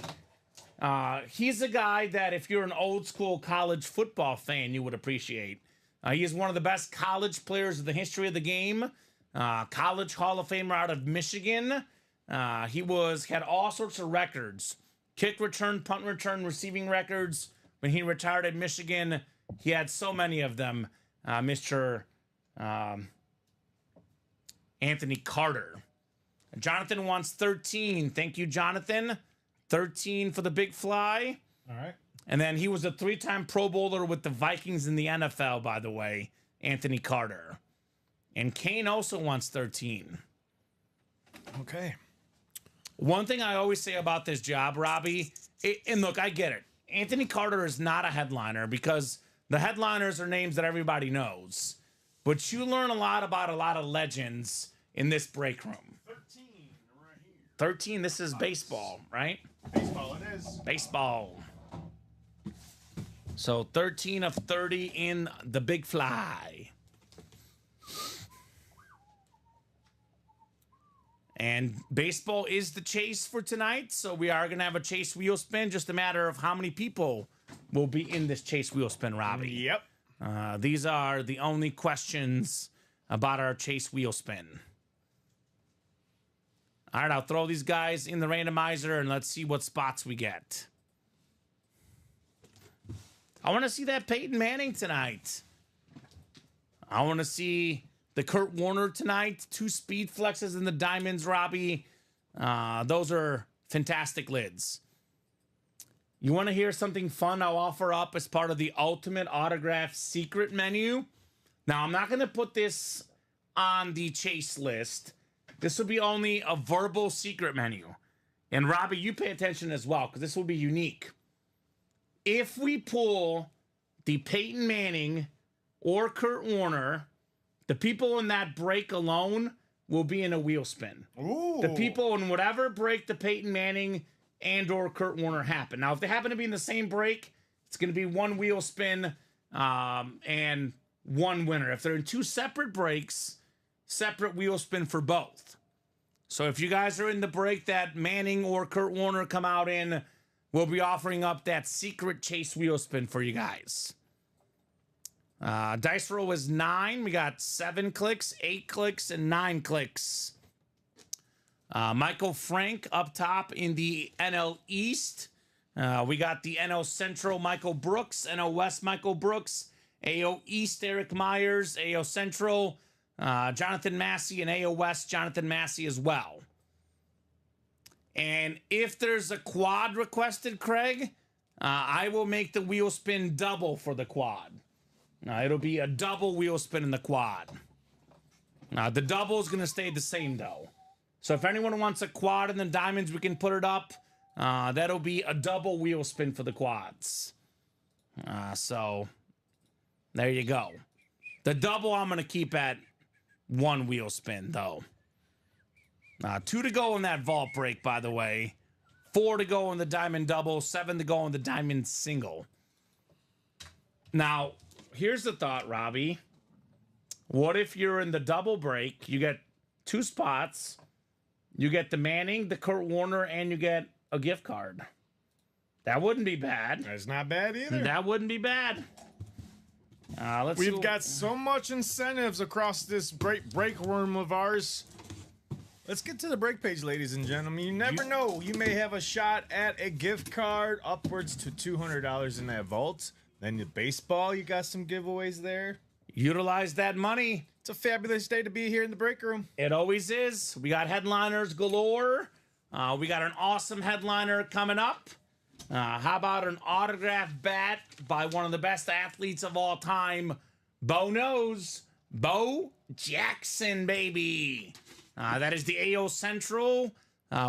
he's a guy that if you're an old school college football fan, you would appreciate. He is one of the best college players in the history of the game. College Hall of Famer out of Michigan. He had all sorts of records. Kick return, punt return, receiving records. When he retired at Michigan, he had so many of them. Mr. Anthony Carter. Jonathan wants 13. Thank you, Jonathan. 13 for the big fly. All right. And then he was a 3-time Pro Bowler with the Vikings in the NFL, by the way, Anthony Carter. And Kane also wants 13. Okay. One thing I always say about this job, Robbie, and look, I get it. Anthony Carter is not a headliner because the headliners are names that everybody knows. But you learn a lot about a lot of legends in this break room. 13 right here. 13, this is baseball, right? Baseball it is. Baseball. So 13 of 30 in the big fly. And baseball is the chase for tonight, so we are going to have a chase wheel spin. Just a matter of how many people will be in this chase wheel spin, Robbie. Yep. These are the only questions about our chase wheel spin. All right, I'll throw these guys in the randomizer, and let's see what spots we get. I want to see that Peyton Manning tonight. I want to see the Kurt Warner tonight. 2 speed flexes in the diamonds, Robbie. Those are fantastic lids. You want to hear something fun I'll offer up as part of the Ultimate Autograph secret menu? Now, I'm not going to put this on the chase list. This will be only a verbal secret menu. And Robbie, you pay attention as well, because this will be unique. If we pull the Peyton Manning or Kurt Warner, the people in that break alone will be in a wheel spin. Ooh. The people in whatever break the Peyton Manning and or Kurt Warner happen. Now, if they happen to be in the same break, it's going to be 1 wheel spin and 1 winner. If they're in 2 separate breaks, separate wheel spin for both. So if you guys are in the break that Manning or Kurt Warner come out in, we'll be offering up that secret chase wheel spin for you guys. Dice roll is 9. We got 7 clicks, 8 clicks, and 9 clicks. Michael Frank up top in the NL East. We got the NL Central Michael Brooks, NL West Michael Brooks, AO East Eric Myers, AO Central Jonathan Massey, and AO West Jonathan Massey as well. And if there's a quad requested, Craig, I will make the wheel spin double for the quad. It'll be a double wheel spin in the quad. The double is going to stay the same, though. So if anyone wants a quad in the diamonds, we can put it up. That'll be a double wheel spin for the quads. So there you go. The double I'm going to keep at 1 wheel spin, though. 2 to go in that vault break, by the way. 4 to go in the diamond double. 7 to go in the diamond single. Now, here's the thought, Robbie. What if you're in the double break? You get 2 spots. You get the Manning, the Kurt Warner, and you get a gift card. That wouldn't be bad. That's not bad either. That wouldn't be bad. We've got so much incentives across this great break room of ours. Let's get to the break page, ladies and gentlemen. You never know. You may have a shot at a gift card upwards to $200 in that vault. Then the baseball, you got some giveaways there. Utilize that money. It's a fabulous day to be here in the break room. It always is. We got headliners galore. We got an awesome headliner coming up. How about an autographed bat by one of the best athletes of all time, Bo Jackson, baby. That is the AO Central.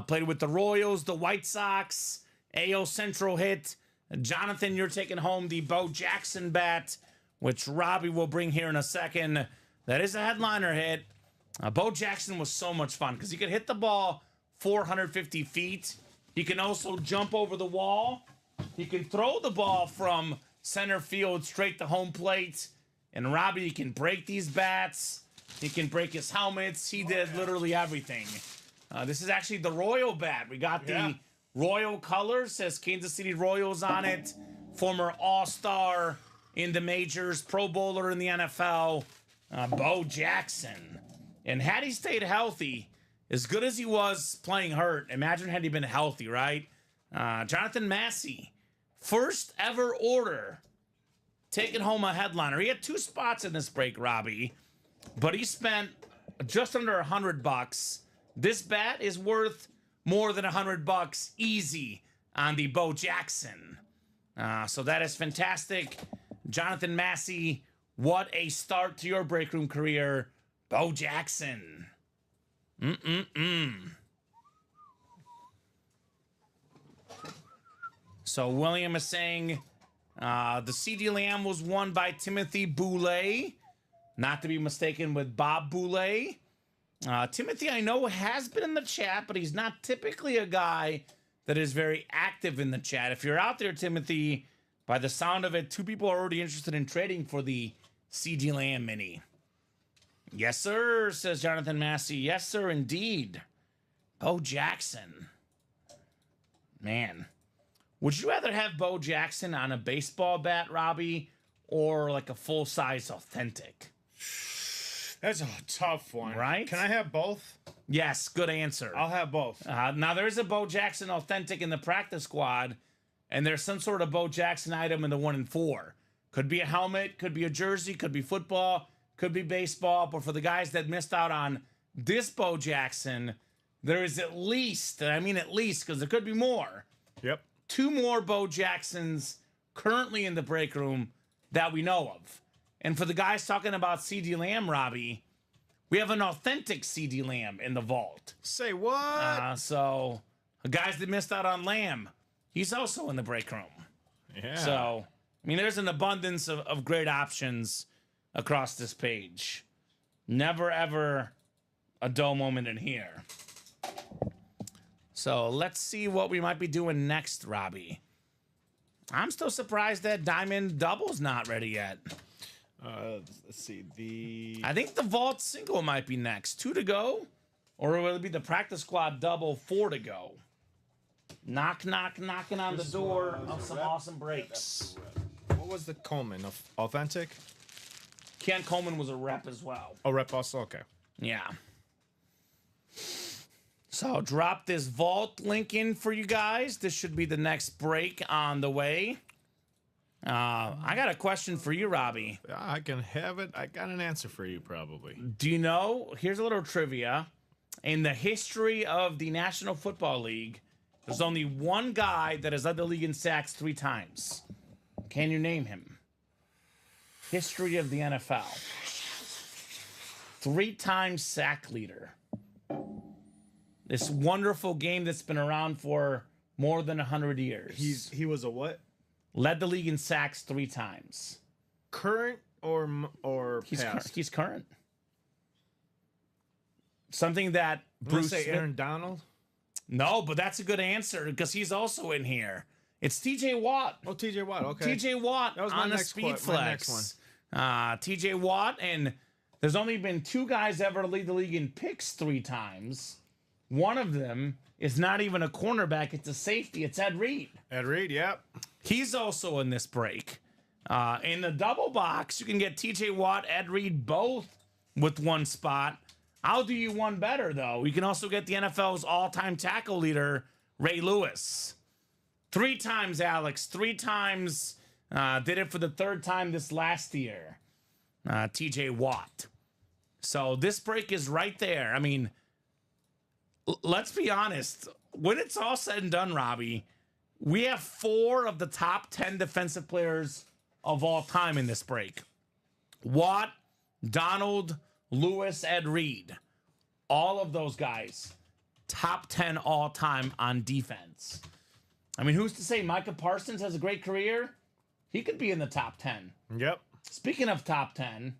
Played with the Royals, the White Sox. AO Central hit. Jonathan, you're taking home the Bo Jackson bat, which Robbie will bring here in a second. That is a headliner hit. Bo Jackson was so much fun because he could hit the ball 450 feet. He can also jump over the wall. He can throw the ball from center field straight to home plate. And Robbie, he can break these bats. He can break his helmets. He did literally everything. This is actually the Royal bat. We got the Royal colors. Says Kansas City Royals on it. Former All-Star in the majors. Pro Bowler in the NFL. Bo Jackson. And had he stayed healthy, as good as he was playing hurt, imagine had he been healthy, right? Jonathan Massey, first ever order, taking home a headliner. He had 2 spots in this break, Robbie, but he spent just under $100. This bat is worth more than $100 easy on the Bo Jackson. So that is fantastic. Jonathan Massey, what a start to your break room career. Bo Jackson. So William is saying the CD Lamb was won by Timothy Boulay, not to be mistaken with Bob Boulay. Timothy, I know, has been in the chat, but he's not typically a guy that is very active in the chat. If you're out there, Timothy, by the sound of it, 2 people are already interested in trading for the CD Lamb mini. Yes, sir, says Jonathan Massey. Yes, sir, indeed. Bo Jackson. Man. Would you rather have Bo Jackson on a baseball bat, Robbie, or like a full-size authentic? That's a tough one. Right? Can I have both? Yes, good answer. I'll have both. Now, there is a Bo Jackson authentic in the practice squad, and there's some sort of Bo Jackson item in the 1 and 4. Could be a helmet, could be a jersey, could be football, could be baseball, but for the guys that missed out on this Bo Jackson, there is at least, and I mean at least, because there could be more. Yep. 2 more Bo Jacksons currently in the break room that we know of. And for the guys talking about CD Lamb, Robbie, we have an authentic CD Lamb in the vault. Say what? So the guys that missed out on Lamb, he's also in the break room. Yeah. So, I mean, there's an abundance of great options across this page. Never, ever a dull moment in here. So let's see what we might be doing next, Robbie. I'm still surprised that Diamond Double's not ready yet. Let's see. I think the Vault Single might be next. 2 to go? Or will it be the Practice Squad Double, 4 to go? Knocking on the door of some awesome breaks. What was the Coleman? Authentic? Ken Coleman was a rep as well. Oh, rep also? Okay. Yeah. So I'll drop this vault link in for you guys. This should be the next break on the way. I got a question for you, Robbie. I can have it. I got an answer for you, probably. Do you know, here's a little trivia. In the history of the National Football League, there's only one guy that has led the league in sacks 3 times. Can you name him? History of the NFL. 3-time sack leader. This wonderful game that's been around for more than 100 years. He was a what? Led the league in sacks 3 times. Current or past? He's current. Something that Bruce say Smith- Aaron Donald. No, but that's a good answer because he's also in here. It's TJ Watt. Oh, TJ Watt. Okay. TJ Watt That was my on the next speed my next one. flex. TJ Watt, and there's only been 2 guys ever to lead the league in picks 3 times. One of them is not even a cornerback; it's a safety. It's Ed Reed. Ed Reed. Yep. He's also in this break. In the double box, you can get TJ Watt, Ed Reed, both with 1 spot. I'll do you one better, though. You can also get the NFL's all-time tackle leader, Ray Lewis. 3 times, Alex. 3 times. Did it for the 3rd time this last year. TJ Watt. So this break is right there. I mean, let's be honest. When it's all said and done, Robbie, we have 4 of the top 10 defensive players of all time in this break. Watt, Donald, Lewis, Ed Reed. All of those guys, top 10 all time on defense. I mean, who's to say Micah Parsons has a great career? He could be in the top 10. Yep. Speaking of top 10,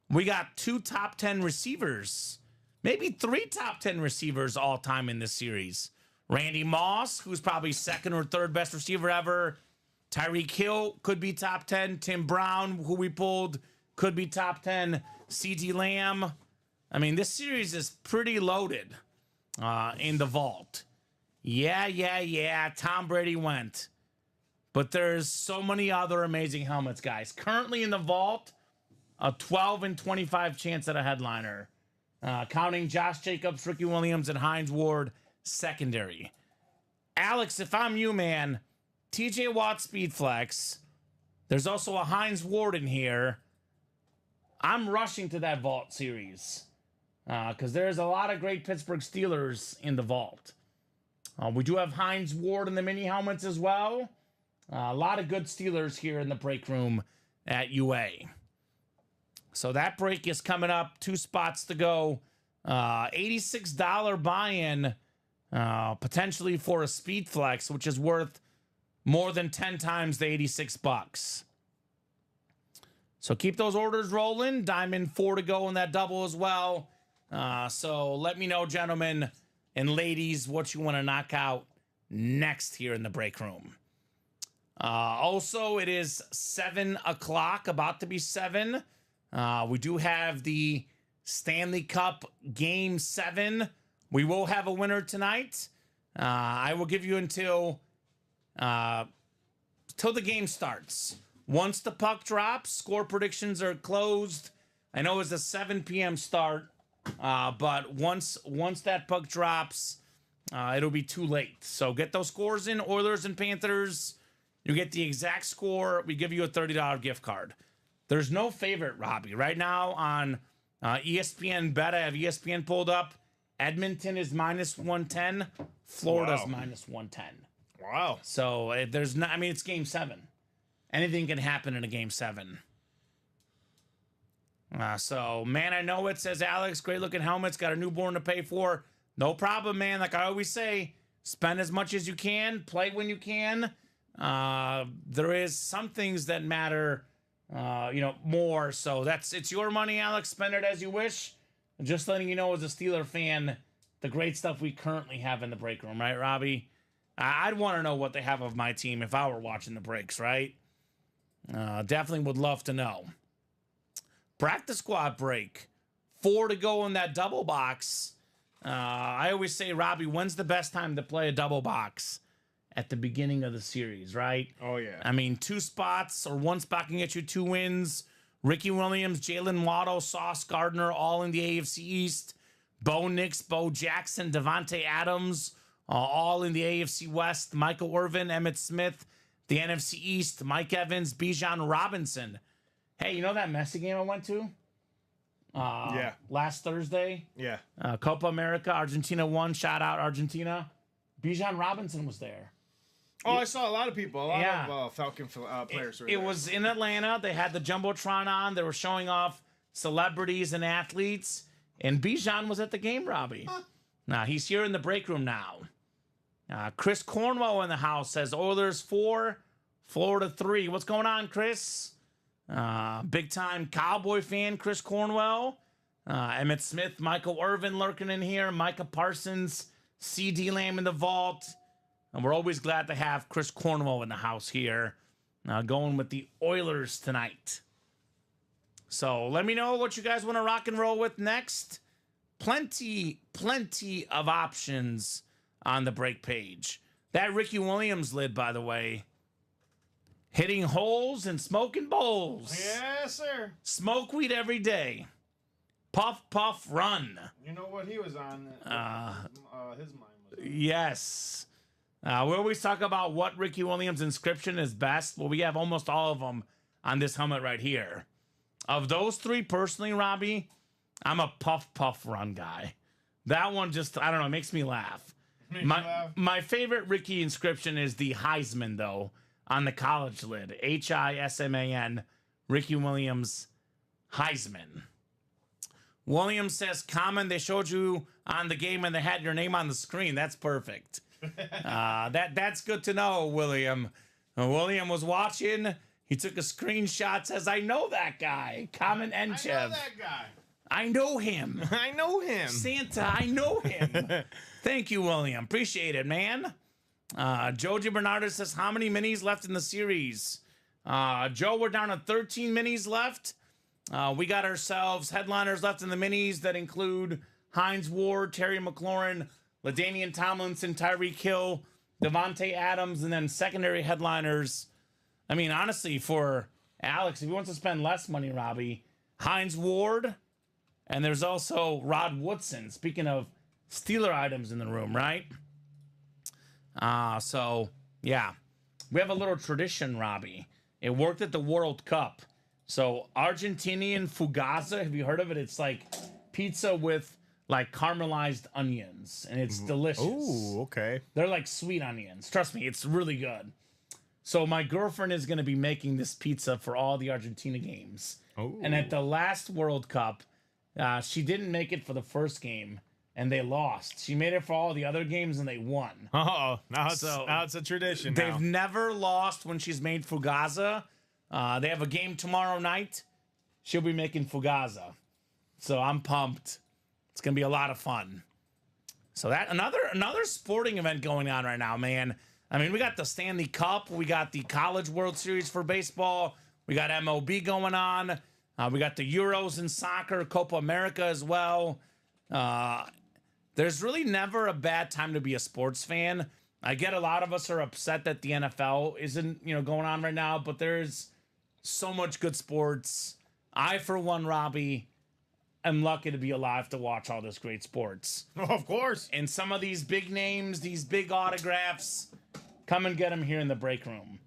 we got 2 top 10 receivers, maybe 3 top 10 receivers all time in this series. Randy Moss, who's probably 2nd or 3rd best receiver ever. Tyreek Hill could be top 10. Tim Brown, who we pulled, could be top 10. CeeDee Lamb. I mean, this series is pretty loaded in the vault. Yeah. Tom Brady went. But there's so many other amazing helmets, guys. Currently in the vault, a 12 and 25 chance at a headliner. Counting Josh Jacobs, Ricky Williams, and Hines Ward secondary. Alex, if I'm you, man, TJ Watt speed flex. There's also a Hines Ward in here. I'm rushing to that vault series because there's a lot of great Pittsburgh Steelers in the vault. We do have Hines Ward in the mini helmets as well. A lot of good Steelers here in the break room at UA. So that break is coming up. 2 spots to go. $86 buy-in potentially for a speed flex, which is worth more than 10 times the $86. So keep those orders rolling. Diamond 4 to go in that double as well. So let me know, gentlemen and ladies, what you want to knock out next here in the break room. Also, it is 7 o'clock, about to be 7. We do have the Stanley Cup Game 7. We will have a winner tonight. I will give you until the game starts. Once the puck drops, score predictions are closed. I know it's a 7 p.m. start, but once that puck drops, it'll be too late. So get those scores in, Oilers and Panthers. You get the exact score. We give you a $30 gift card. There's no favorite, Robbie. Right now on ESPN Bet, I have ESPN pulled up. Edmonton is minus 110. Florida's minus 110. Wow. So there's not, I mean, it's game 7. Anything can happen in a game 7. So, man, I know it, says Alex. Great looking helmets. Got a newborn to pay for. No problem, man. Like I always say, spend as much as you can. Play when you can. There is some things that matter, more. So it's your money, Alex. Spend it as you wish. Just letting you know, as a Steeler fan, the great stuff we currently have in the break room, right, Robbie? I'd want to know what they have of my team if I were watching the breaks, right? Definitely would love to know. Practice squad break. 4 to go in that double box. I always say, Robbie, when's the best time to play a double box? At the beginning of the series, right? Oh, yeah. I mean, 2 spots or 1 spot can get you 2 wins. Ricky Williams, Jalen Waddle, Sauce Gardner, all in the AFC East. Bo Nix, Bo Jackson, Devontae Adams, all in the AFC West. Michael Irvin, Emmitt Smith, the NFC East. Mike Evans, Bijan Robinson. Hey, you know that Messi game I went to? Yeah. Last Thursday? Yeah. Copa America, Argentina won. Shout out Argentina. Bijan Robinson was there. Oh, I saw a lot of people. A lot of Falcon players were there. It was in Atlanta. They had the Jumbotron on. They were showing off celebrities and athletes. And Bijan was at the game, Robbie. He's here in the break room now. Chris Cornwell in the house says Oilers 4, Florida 3. What's going on, Chris? Big time Cowboy fan, Chris Cornwell. Emmett Smith, Michael Irvin lurking in here. Micah Parsons, CD Lamb in the vault. And we're always glad to have Chris Cornwell in the house here. Going with the Oilers tonight. So let me know what you guys want to rock and roll with next. Plenty of options on the break page. That Ricky Williams lid, by the way. Hitting holes and smoking bowls. Yes, sir. Smoke weed every day. Puff, puff, run. You know what he was on? His mind was on. Yes. We always talk about what Ricky Williams' inscription is best. Well, we have almost all of them on this helmet right here. Of those three, personally, Robbie, I'm a puff, puff, run guy. That one just, I don't know, makes me laugh. My favorite Ricky inscription is the Heisman, though, on the college lid. Hisman, Ricky Williams, Heisman. Williams says, Kamen, they showed you on the game and they had your name on the screen. That's perfect. That's good to know, William. William was watching. He took a screenshot, says, I know that guy. Kamen Entchev. I know that guy. I know him. I know him. Santa, I know him. Thank you, William. Appreciate it, man. Joji Bernardus says, how many minis left in the series? Joe, we're down to 13 minis left. We got ourselves headliners left in the minis that include Hines Ward, Terry McLaurin, LaDainian Tomlinson, Tyreek Hill, Devontae Adams, and then secondary headliners. I mean, honestly, for Alex, if he wants to spend less money, Robbie, Hines Ward, and there's also Rod Woodson. Speaking of Steeler items in the room, right? So, yeah. We have a little tradition, Robbie. It worked at the World Cup. So, Argentinian fugaza, have you heard of it? It's like pizza with like caramelized onions, and it's delicious. Ooh, okay. They're like sweet onions. Trust me, it's really good. So my girlfriend is going to be making this pizza for all the Argentina games. Ooh. And at the last World Cup, she didn't make it for the first game, and they lost. She made it for all the other games, and they won. Oh, now it's a tradition. They've never lost when she's made fugaza. They have a game tomorrow night. She'll be making fugaza. So I'm pumped. It's going to be a lot of fun. So that another sporting event going on right now, man. I mean, we got the Stanley Cup. We got the College World Series for baseball. We got MLB going on. We got the Euros in soccer, Copa America as well. There's really never a bad time to be a sports fan. I get a lot of us are upset that the NFL isn't, going on right now, but there's so much good sports. I, for one, Robbie, am lucky to be alive to watch all this great sports. Oh, of course. And some of these big names, these big autographs, come and get them here in the break room.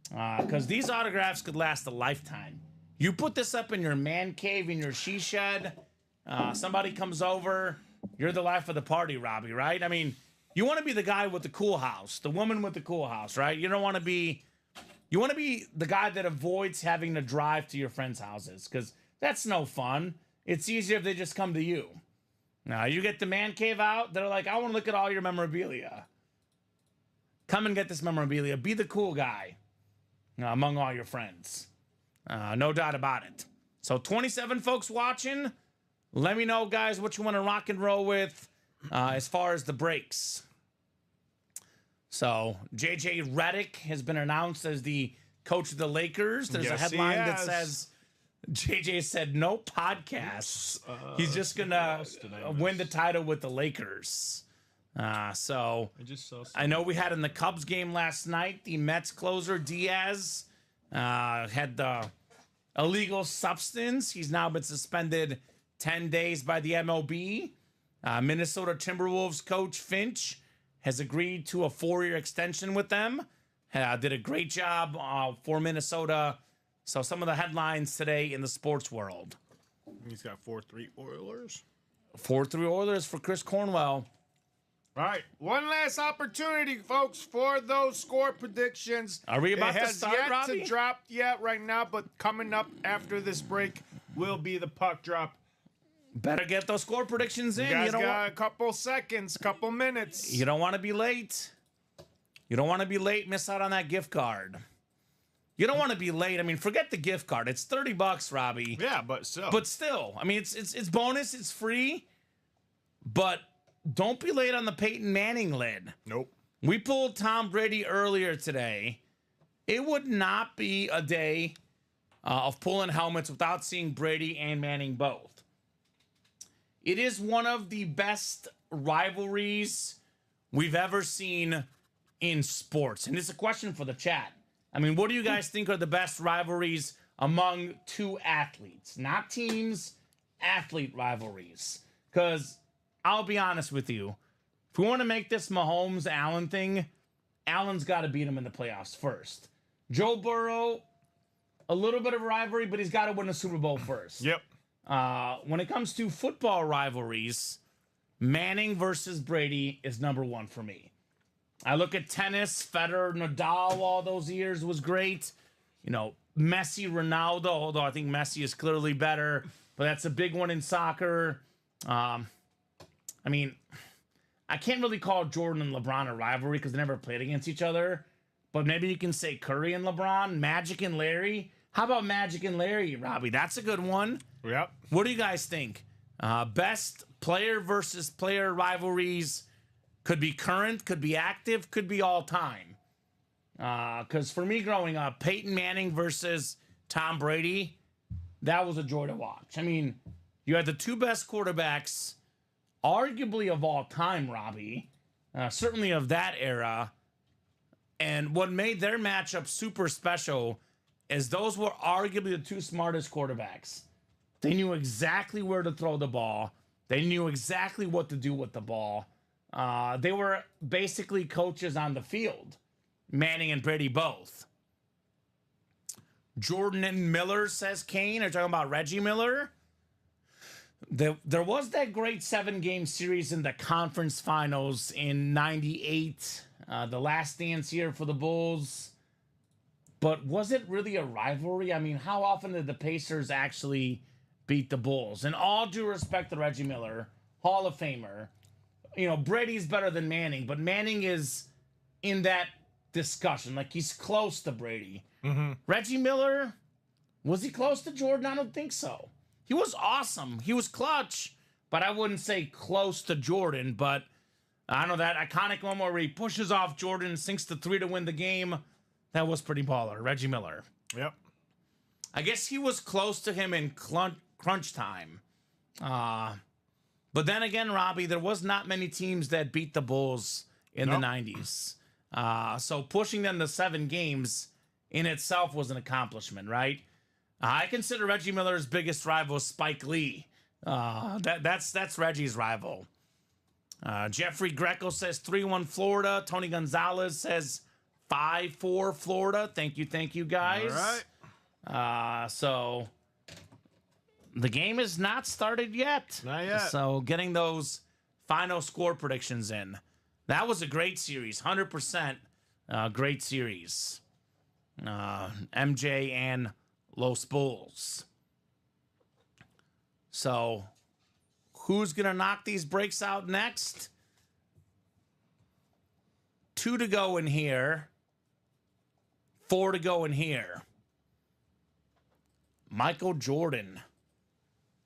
Because these autographs could last a lifetime. You put this up in your man cave, in your she shed, somebody comes over, you're the life of the party, Robbie, right? I mean, you want to be the guy with the cool house, the woman with the cool house, right? You want to be the guy that avoids having to drive to your friends' houses, because that's no fun. It's easier if they just come to you. Now, you get the man cave out, they're like, I want to look at all your memorabilia. Come and get this memorabilia. Be the cool guy among all your friends. No doubt about it. So 27 folks watching. Let me know, guys, what you want to rock and roll with as far as the breaks. So JJ Redick has been announced as the coach of the Lakers. There's a headline that says, JJ said no podcasts. He's just going to win the title with the Lakers. So I know we had in the Cubs game last night, the Mets closer Diaz had the illegal substance. He's now been suspended 10 days by the MLB. Minnesota Timberwolves coach Finch has agreed to a 4-year extension with them. Did a great job for Minnesota. So some of the headlines today in the sports world. He's got 4-3 Oilers. 4-3 Oilers for Chris Cornwell. All right, one last opportunity, folks, for those score predictions. Are we about to start, Robbie? Robbie? It has yet to drop yet right now, but coming up after this break will be the puck drop. Better get those score predictions in. You guys don't got a couple seconds, couple minutes. You don't want to be late. You don't want to be late, miss out on that gift card. You don't want to be late. I mean, forget the gift card. It's $30, Robbie. Yeah, but still. But still, I mean, it's bonus. It's free. But don't be late on the Peyton Manning lid. Nope. We pulled Tom Brady earlier today. It would not be a day of pulling helmets without seeing Brady and Manning both. It is one of the best rivalries we've ever seen in sports. And it's a question for the chat. I mean, what do you guys think are the best rivalries among two athletes? Not teams, athlete rivalries. Because I'll be honest with you. If we want to make this Mahomes-Allen thing, Allen's got to beat him in the playoffs first. Joe Burrow, a little bit of a rivalry, but he's got to win the Super Bowl first. Yep. When it comes to football rivalries, Manning versus Brady is number one for me. I look at tennis, Federer, Nadal, all those years was great. You know, Messi, Ronaldo, although I think Messi is clearly better, but that's a big one in soccer. I mean, I can't really call Jordan and LeBron a rivalry because they never played against each other, but maybe you can say Curry and LeBron, Magic and Larry. How about Magic and Larry, Robbie? That's a good one. Yep. What do you guys think? Best player versus player rivalries could be current, could be active, could be all time. Because for me growing up, Peyton Manning versus Tom Brady, that was a joy to watch. I mean, you had the two best quarterbacks, arguably of all time, Robbie, certainly of that era. And what made their matchup super special is those were arguably the two smartest quarterbacks. They knew exactly where to throw the ball. They knew exactly what to do with the ball. They were basically coaches on the field. Manning and Brady both. Jordan and Miller, says Kane. Are you talking about Reggie Miller? There was that great 7-game series in the conference finals in '98. The last dance here for the Bulls. But was it really a rivalry? I mean, how often did the Pacers actually beat the Bulls? And all due respect to Reggie Miller, Hall of Famer. You know, Brady's better than Manning, but Manning is in that discussion. Like, he's close to Brady. Mm-hmm. Reggie Miller, was he close to Jordan? I don't think so. He was awesome. He was clutch, but I wouldn't say close to Jordan. But I know that iconic moment where he pushes off Jordan, sinks the three to win the game. That was pretty baller. Reggie Miller. Yep. I guess he was close to him in crunch time. But then again, Robbie, there was not many teams that beat the Bulls in the 90s. So pushing them to 7 games in itself was an accomplishment, right? I consider Reggie Miller's biggest rival Spike Lee. That's Reggie's rival. Jeffrey Greco says 3-1 Florida. Tony Gonzalez says 5-4 Florida. Thank you, guys. All right. So the game is not started yet. Not yet. So getting those final score predictions in. That was a great series. 100% great series. MJ and Los Bulls. So who's going to knock these breaks out next? 2 to go in here. 4 to go in here. Michael Jordan.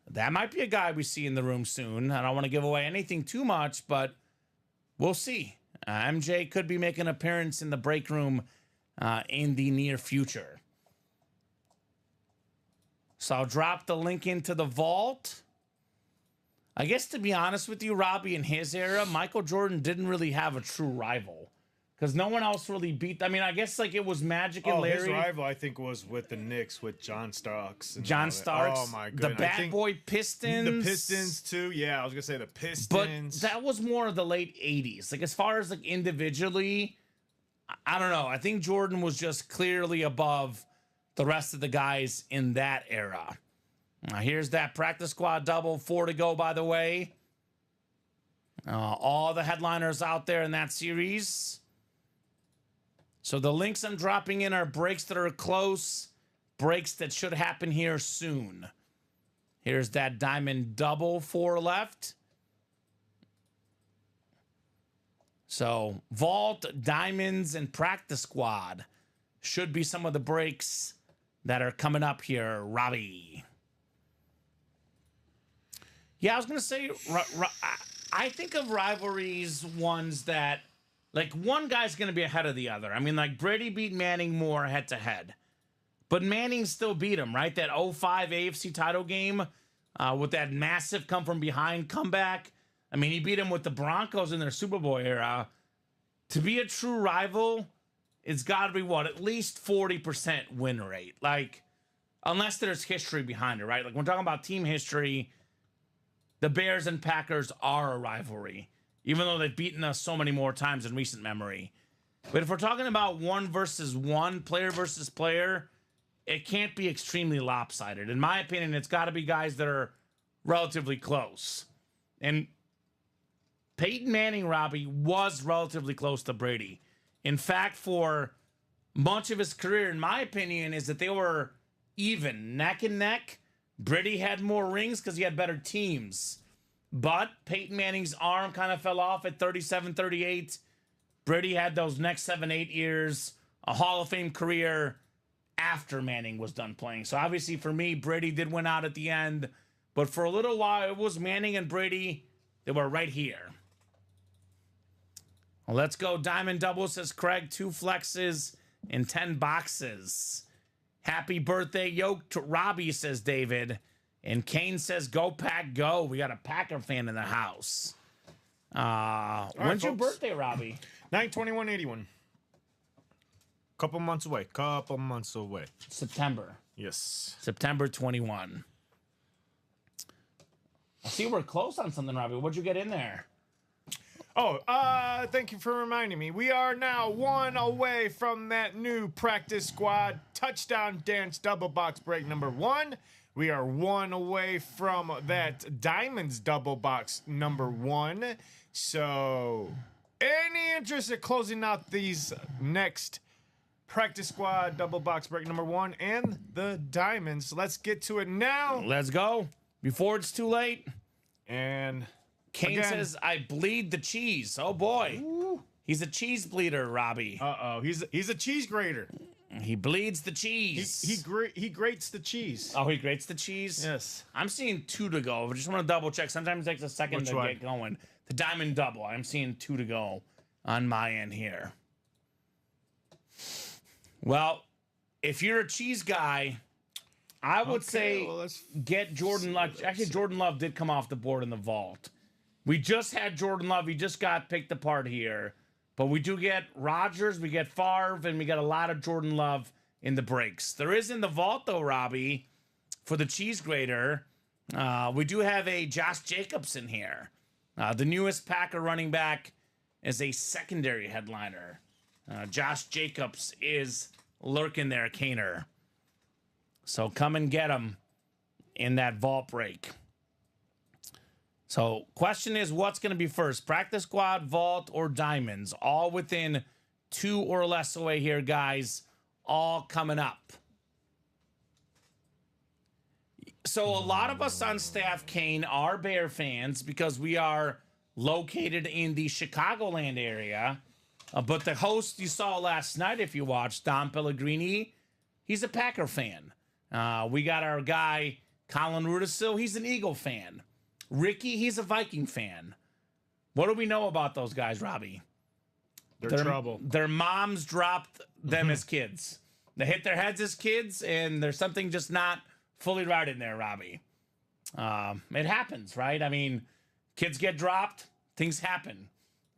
That might be a guy we see in the room soon. I don't want to give away anything too much, but we'll see. MJ could be making an appearance in the break room in the near future. So I'll drop the link into the vault. I guess, to be honest with you, Robbie, in his era, Michael Jordan didn't really have a true rival. Because no one else really beat. I mean, I guess like it was Magic and Larry. His rival, I think, was with the Knicks with John Starks. And John Starks. Oh my goodness. The Bad Boy Pistons. The Pistons too. Yeah, I was gonna say the But Pistons. that was more of the late '80s. Like as far as like individually, I don't know. I think Jordan was just clearly above the rest of the guys in that era. Here's that practice squad double. 4 to go, by the way. All the headliners out there in that series. So the links I'm dropping in are breaks that are close, breaks that should happen here soon. Here's that diamond double 4 left. So vault, diamonds, and practice squad should be some of the breaks that are coming up here, Robbie. Yeah, I was going to say, I think of rivalries ones that, like, one guy's going to be ahead of the other. I mean, like, Brady beat Manning more head-to-head. But Manning still beat him, right? That 05 AFC title game with that massive come-from-behind comeback. I mean, he beat him with the Broncos in their Super Bowl era. To be a true rival, it's got to be, what, at least 40% win rate. Like, unless there's history behind it, right? Like, when we're talking about team history, the Bears and Packers are a rivalry, even though they've beaten us so many more times in recent memory. But if we're talking about 1 versus 1, player versus player, it can't be extremely lopsided. In my opinion, it's got to be guys that are relatively close. And Peyton Manning, Robbie, was relatively close to Brady. In fact, for much of his career, in my opinion, is that they were even, neck and neck. Brady had more rings because he had better teams. But Peyton Manning's arm kind of fell off at 37, 38. Brady had those next 7, 8 years, a Hall of Fame career after Manning was done playing. So obviously for me, Brady did win out at the end. But for a little while, it was Manning and Brady. They were right here. Well, let's go. Diamond double, says Craig. 2 flexes and 10 boxes. Happy birthday, yo, to Robbie, says David. And Kane says, go Pack, go. We got a Packer fan in the house. When's your birthday, Robbie? 9/21/81. Couple months away. September. Yes. September 21. I see we're close on something, Robbie. What'd you get in there? Oh, thank you for reminding me. We are now 1 away from that new practice squad touchdown dance double box break number 1. We are 1 away from that diamonds double box number 1. So, any interest in closing out these next practice squad double box break number 1 and the diamonds? Let's get to it now. Let's go. Before it's too late. And Kane again, says, I bleed the cheese. Oh, boy. Ooh. He's a cheese bleeder, Robbie. Uh-oh. He's a cheese grater. He bleeds the cheese. He grates the cheese. Oh, he grates the cheese? Yes. I'm seeing 2 to go. I just want to double check. Sometimes it takes a second Which to one? get going. The diamond double. I'm seeing 2 to go on my end here. Well, if you're a cheese guy, I would say get Jordan Love. Actually, Jordan Love did come off the board in the vault. We just had Jordan Love. He just got picked apart here. But we do get Rodgers, we get Favre, and we got a lot of Jordan Love in the breaks. There is in the vault, though, Robbie, for the cheese grater, we do have a Josh Jacobs in here. The newest Packer running back is a secondary headliner. Josh Jacobs is lurking there, Kaner. So come and get him in that vault break. So question is, what's going to be first? Practice squad, vault, or diamonds? All within 2 or less away here, guys. All coming up. So a lot of us on staff, Kane, are Bear fans because we are located in the Chicagoland area. But the host you saw last night, if you watched, Dom Pellegrini, he's a Packer fan. We got our guy, Colin Rudisil. He's an Eagle fan. Ricky, he's a Viking fan. What do we know about those guys, Robbie? They're trouble. Their moms dropped them as kids. They hit their heads as kids, and there's something just not fully right in there, Robbie. It happens, right? I mean, kids get dropped. Things happen.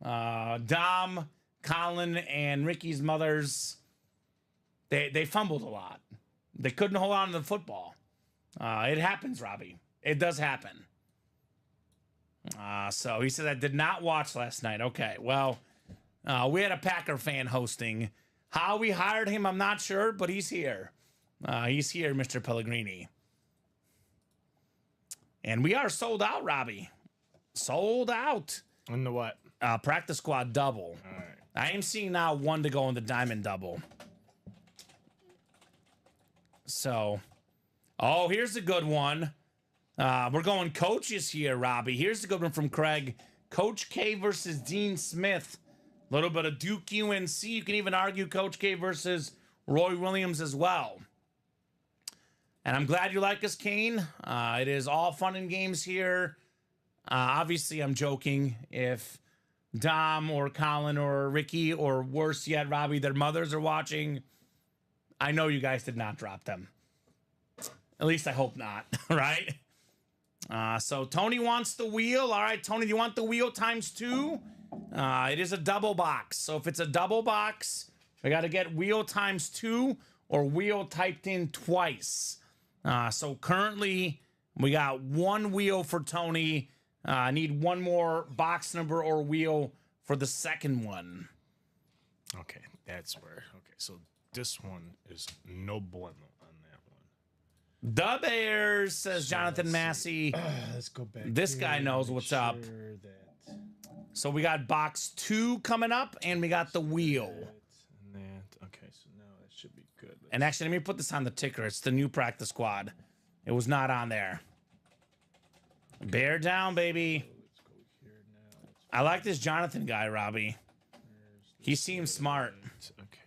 Dom, Colin, and Ricky's mothers, they fumbled a lot. They couldn't hold on to the football. It happens, Robbie. It does happen. So he said, I did not watch last night. Okay, well, we had a Packer fan hosting. How we hired him, I'm not sure, but he's here. He's here, Mr. Pellegrini. And we are sold out, Robbie. Sold out. On the what? Practice squad double. All right. I am seeing now 1 to go in the diamond double. So, oh, here's a good one. We're going coaches here, Robbie. Here's the good one from Craig. Coach K versus Dean Smith. A little bit of Duke UNC. You can even argue Coach K versus Roy Williams as well. And I'm glad you like us, Kane. It is all fun and games here. Obviously, I'm joking. If Dom or Colin or Ricky or worse yet, Robbie, their mothers are watching, I know you guys did not drop them. At least I hope not, right? So Tony wants the wheel. All right, Tony, do you want the wheel ×2? It is a double box. So if it's a double box, we got to get wheel ×2 or wheel typed in twice. So currently we got one wheel for Tony. I need one more box number or wheel for the second one. Okay, that's where. Okay, so this one is no bueno on that one. The Bears, says Jonathan Massey. Let's go back. This guy knows what's up. So we got box 2 coming up, and we got the wheel. Okay, so now that should be good. And actually, let me put this on the ticker. It's the new practice squad. It was not on there. Bear down, baby. Let's go here now. I like this Jonathan guy, Robbie. He seems smart. Okay,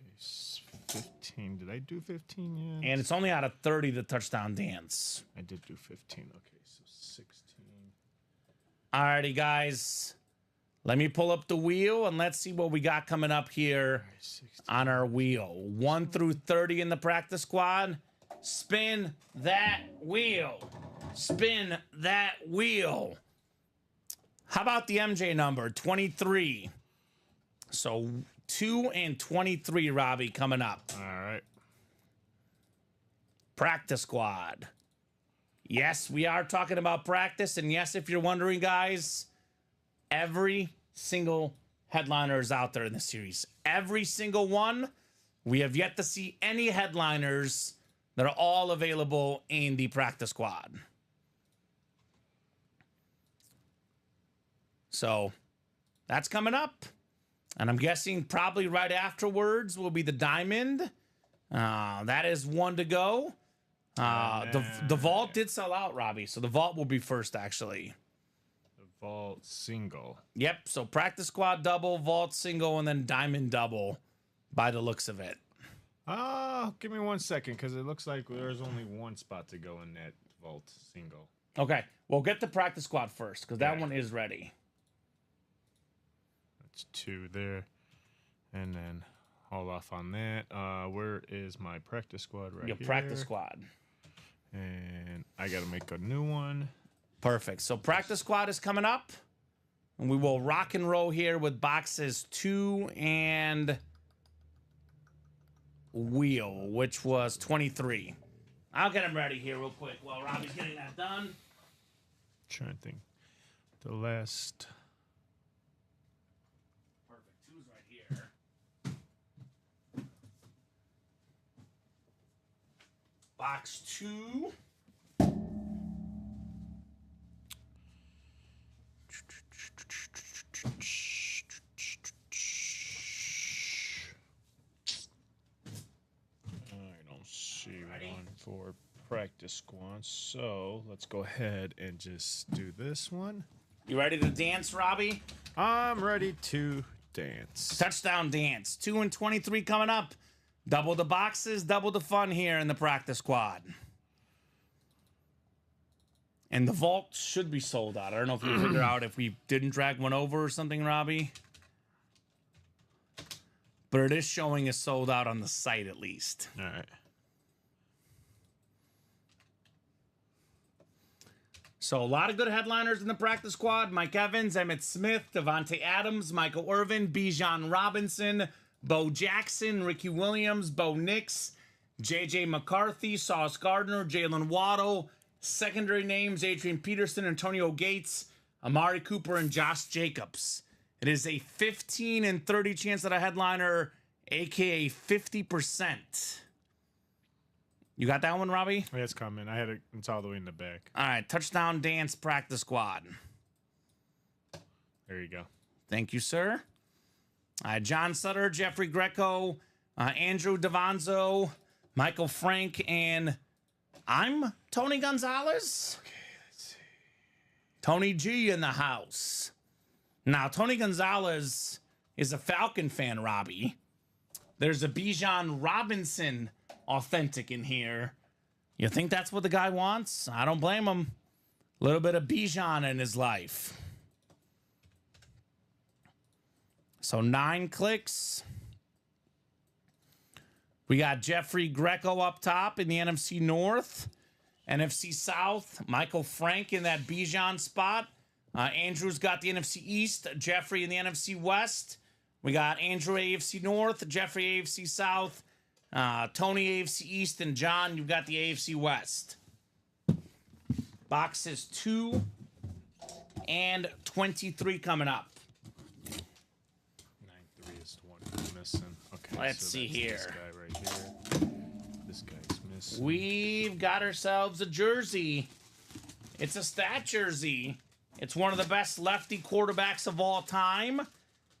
15. Did I do 15 yet? And it's only out of 30, the touchdown dance. I did do 15. Okay, so 16. Alrighty, guys. Let me pull up the wheel, and let's see what we got coming up here on our wheel. 1 through 30 in the practice squad. Spin that wheel. Spin that wheel. How about the MJ number? 23. So 2 and 23, Robbie, coming up. All right. Practice squad. Yes, we are talking about practice. And yes, if you're wondering, guys, every single headliner is out there in the series. Every single one. We have yet to see any headliners that are all available in the practice squad. So that's coming up. And I'm guessing probably right afterwards will be the diamond. That is one to go. The vault did sell out, Robbie. So the vault will be first, actually. The vault single. Yep. So practice squad double, vault single, and then diamond double by the looks of it. Give me 1 second, because it looks like there's only one spot to go in that vault single. Okay. We'll get the practice squad first, because that one is ready. That's 2 there. And then hold off on that. Where is my practice squad right Your here? practice squad. And I got to make a new one. Perfect. So practice squad is coming up. And we will rock and roll here with boxes 2 and wheel, which was 23. I'll get them ready here real quick while Robbie's getting that done. Trying to think. The last. Perfect. 2's right here. Box 2. I don't see one for practice squad, so let's go ahead and just do this one. You ready to dance, Robbie? I'm ready to dance. Touchdown dance. 2 and 23 coming up. Double the boxes, double the fun here in the practice squad. And the vault should be sold out. I don't know if you figure out if we didn't drag one over or something, Robbie. But it is showing as sold out on the site at least. All right. So a lot of good headliners in the practice squad. Mike Evans, Emmitt Smith, Devontae Adams, Michael Irvin, Bijan Robinson, Bo Jackson, Ricky Williams, Bo Nix, J.J. McCarthy, Sauce Gardner, Jalen Waddle. Secondary names, Adrian Peterson, Antonio Gates, Amari Cooper, and Josh Jacobs. It is a 15 and 30 chance at a headliner, a.k.a. 50%. You got that one, Robbie? Yeah, it's coming. I had it. It's all the way in the back. All right, touchdown dance practice squad. There you go. Thank you, sir. John Sutter, Jeffrey Greco, Andrew Davanzo, Michael Frank, and I'm Tony Gonzalez. Okay, let's Tony G in the house. Now, Tony Gonzalez is a Falcon fan, Robbie. There's a Bijan Robinson authentic in here. You think that's what the guy wants? I don't blame him. A little bit of Bijan in his life. So 9 clicks. We got Jeffrey Greco up top in the NFC North. NFC South, Michael Frank in that Bijan spot. Andrew's got the NFC East, Jeffrey in the NFC West. We got Andrew AFC North, Jeffrey AFC South, Tony AFC East, and John, you've got the AFC West. Boxes 2 and 23 coming up. 9-3 is the one we're missing. Okay, Let's so see that's here. This guy right here. This guy's missing. We've got ourselves a jersey. It's a stat jersey. It's one of the best lefty quarterbacks of all time.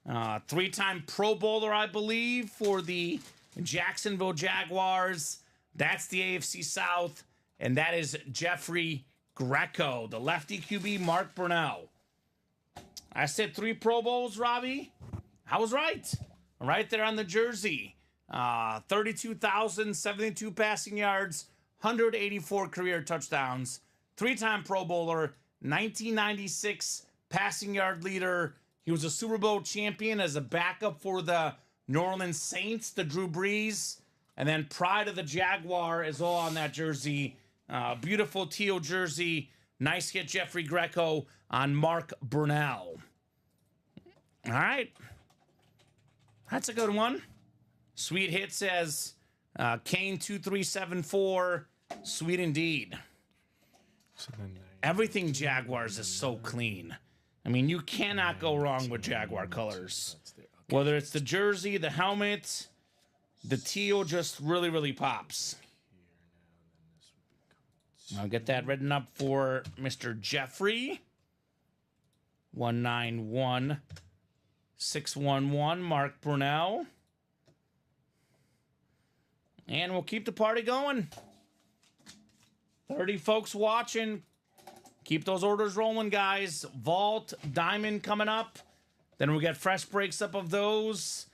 3-time Pro Bowler, I believe, for the Jacksonville Jaguars. That's the AFC South. And that is Jeffrey Greco, the lefty QB, Mark Brunell. I said 3 Pro Bowls, Robbie. I was right. Right there on the jersey. 32,072 passing yards, 184 career touchdowns. 3-time Pro Bowler, 1996 passing yard leader. He was a Super Bowl champion as a backup for the New Orleans Saints, the Drew Brees. And then pride of the Jaguar is all on that jersey. Beautiful teal jersey. Nice hit, Jeffrey Greco on Mark Brunell. All right. That's a good one. Sweet hit says Kane2374. Sweet indeed. Everything Jaguars is so clean. I mean, you cannot go wrong with Jaguar colors. Whether it's the jersey, the helmet, the teal just really, really pops. I'll get that written up for Mr. Jeffrey. 191611, Mark Brunell. And we'll keep the party going. 30 folks watching. Keep those orders rolling, guys. Vault, Diamond coming up. Then we'll get fresh breaks up of those.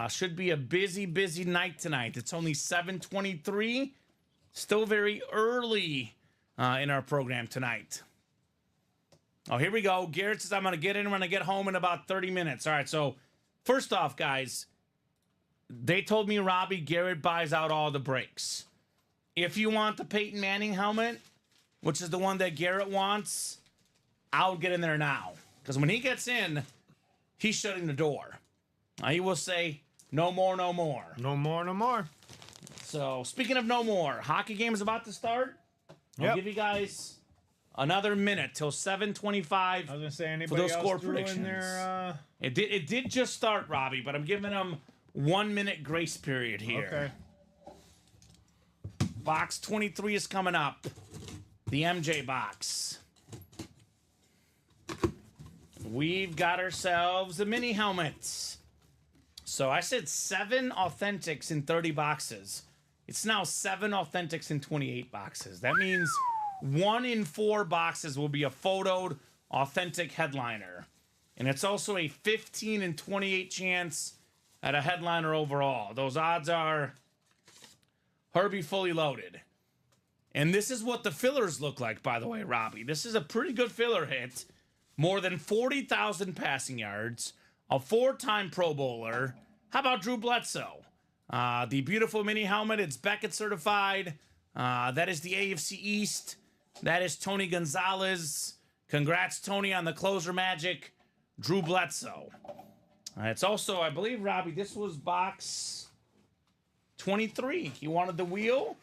Should be a busy, busy night tonight. It's only 7:23. Still very early in our program tonight. Oh, here we go. Garrett says, I'm going to get in when I get home in about 30 minutes. All right, so first off, guys, they told me, Robbie, Garrett buys out all the breaks. If you want the Peyton Manning helmet, which is the one that Garrett wants, I'll get in there now. Because when he gets in, he's shutting the door. He will say, no more, no more. No more, no more. So, speaking of no more, hockey game is about to start. I'll give you guys another minute till 7:25 I was gonna say, anybody for those else score threw predictions. in their, It did just start, Robbie, but I'm giving them 1 minute grace period here. Okay. Box 23 is coming up. The MJ box. We've got ourselves a mini helmet. So I said 7 authentics in 30 boxes. It's now 7 authentics in 28 boxes. That means 1 in 4 boxes will be a photoed authentic headliner. And it's also a 15 in 28 chance at a headliner overall. Those odds are Herbie fully loaded. And this is what the fillers look like, by the way, Robbie. This is a pretty good filler hit. More than 40,000 passing yards. A 4-time Pro Bowler. How about Drew Bledsoe? The beautiful mini helmet. It's Beckett certified. That is the AFC East. That is Tony Gonzalez. Congrats, Tony, on the closer magic. Drew Bledsoe. It's also, I believe, Robbie, this was box 23. He wanted the wheel,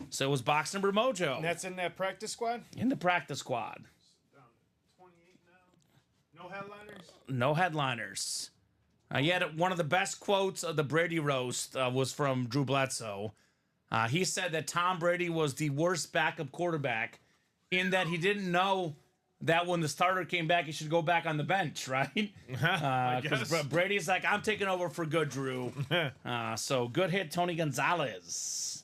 so it was box number Mojo. And that's in that practice squad? In the practice squad. 28 now. No headliners? No headliners. Yet one of the best quotes of the Brady roast was from Drew Bledsoe. He said that Tom Brady was the worst backup quarterback in that he didn't know that when the starter came back, he should go back on the bench, right? Because Brady's like, I'm taking over for good, Drew. So good hit, Tony Gonzalez.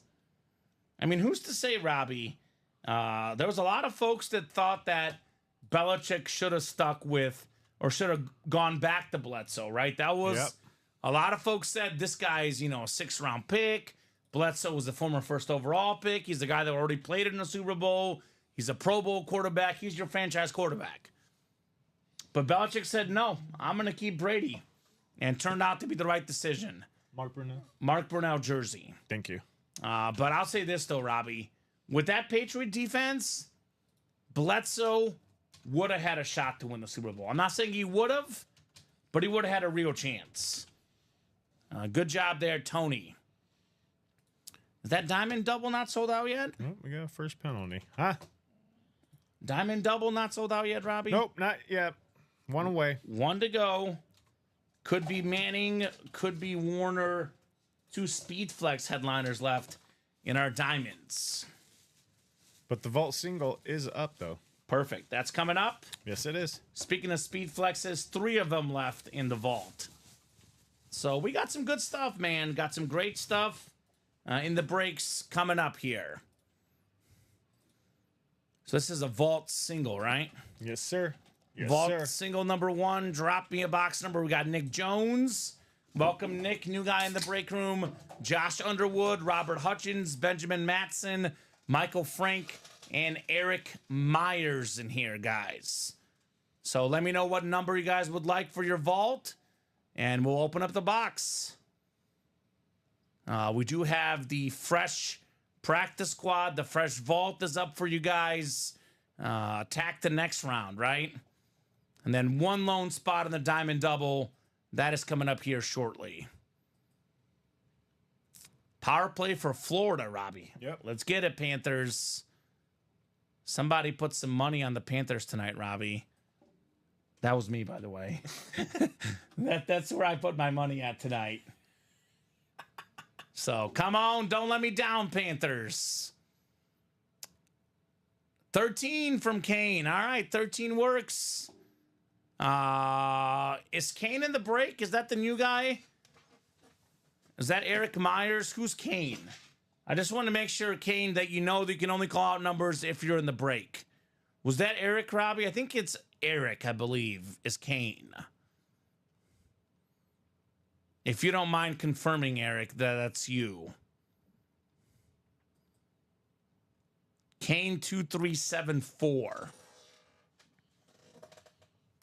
I mean, who's to say, Robbie? There was a lot of folks that thought that Belichick should have stuck with or should have gone back to Bledsoe, right? That was a lot of folks said this guy's, a 6th-round pick. Bledsoe was the former 1st overall pick. He's the guy that already played in the Super Bowl. He's a Pro Bowl quarterback. He's your franchise quarterback. But Belichick said, no, I'm going to keep Brady. And turned out to be the right decision. Mark Brunell jersey. Thank you. But I'll say this, though, Robbie. With that Patriot defense, Bledsoe would have had a shot to win the Super Bowl. I'm not saying he would have, but he would have had a real chance. Good job there, Tony. Is that Diamond Double not sold out yet? Oh, we got a first penalty. Huh? Diamond Double not sold out yet, Robbie? Nope, not yet. One away. 1 to go. Could be Manning, could be Warner. 2 Speed Flex headliners left in our Diamonds. But the vault single is up, though. Perfect. That's coming up. Yes, it is. Speaking of Speed Flexes, 3 of them left in the vault. So we got some good stuff, man. Got some great stuff in the breaks coming up here. So this is a vault single, right? Yes, sir. Yes, vault sir. single number 1. Drop me a box number. We got Nick Jones. Welcome, Nick. New guy in the break room. Josh Underwood, Robert Hutchins, Benjamin Matson, Michael Frank, and Eric Myers in here, guys. So let me know what number you guys would like for your vault, and we'll open up the box. We do have the fresh practice squad. The fresh vault is up for you guys. Attack the next round, right? And then 1 lone spot in the Diamond Double. That is coming up here shortly. Power play for Florida, Robbie. Yep. Let's get it, Panthers. Somebody put some money on the Panthers tonight, Robbie. That was me, by the way. That's where I put my money at tonight. So, come on. Don't let me down, Panthers. 13 from Kane. All right, 13 works. Is Kane in the break? Is that the new guy? Is that Eric Myers? Who's Kane? I just want to make sure, Kane, that you know that you can only call out numbers if you're in the break. Was that Eric, Robbie? I think it's Eric, I believe, is Kane. If you don't mind confirming, Eric, that's you. Kane 2374.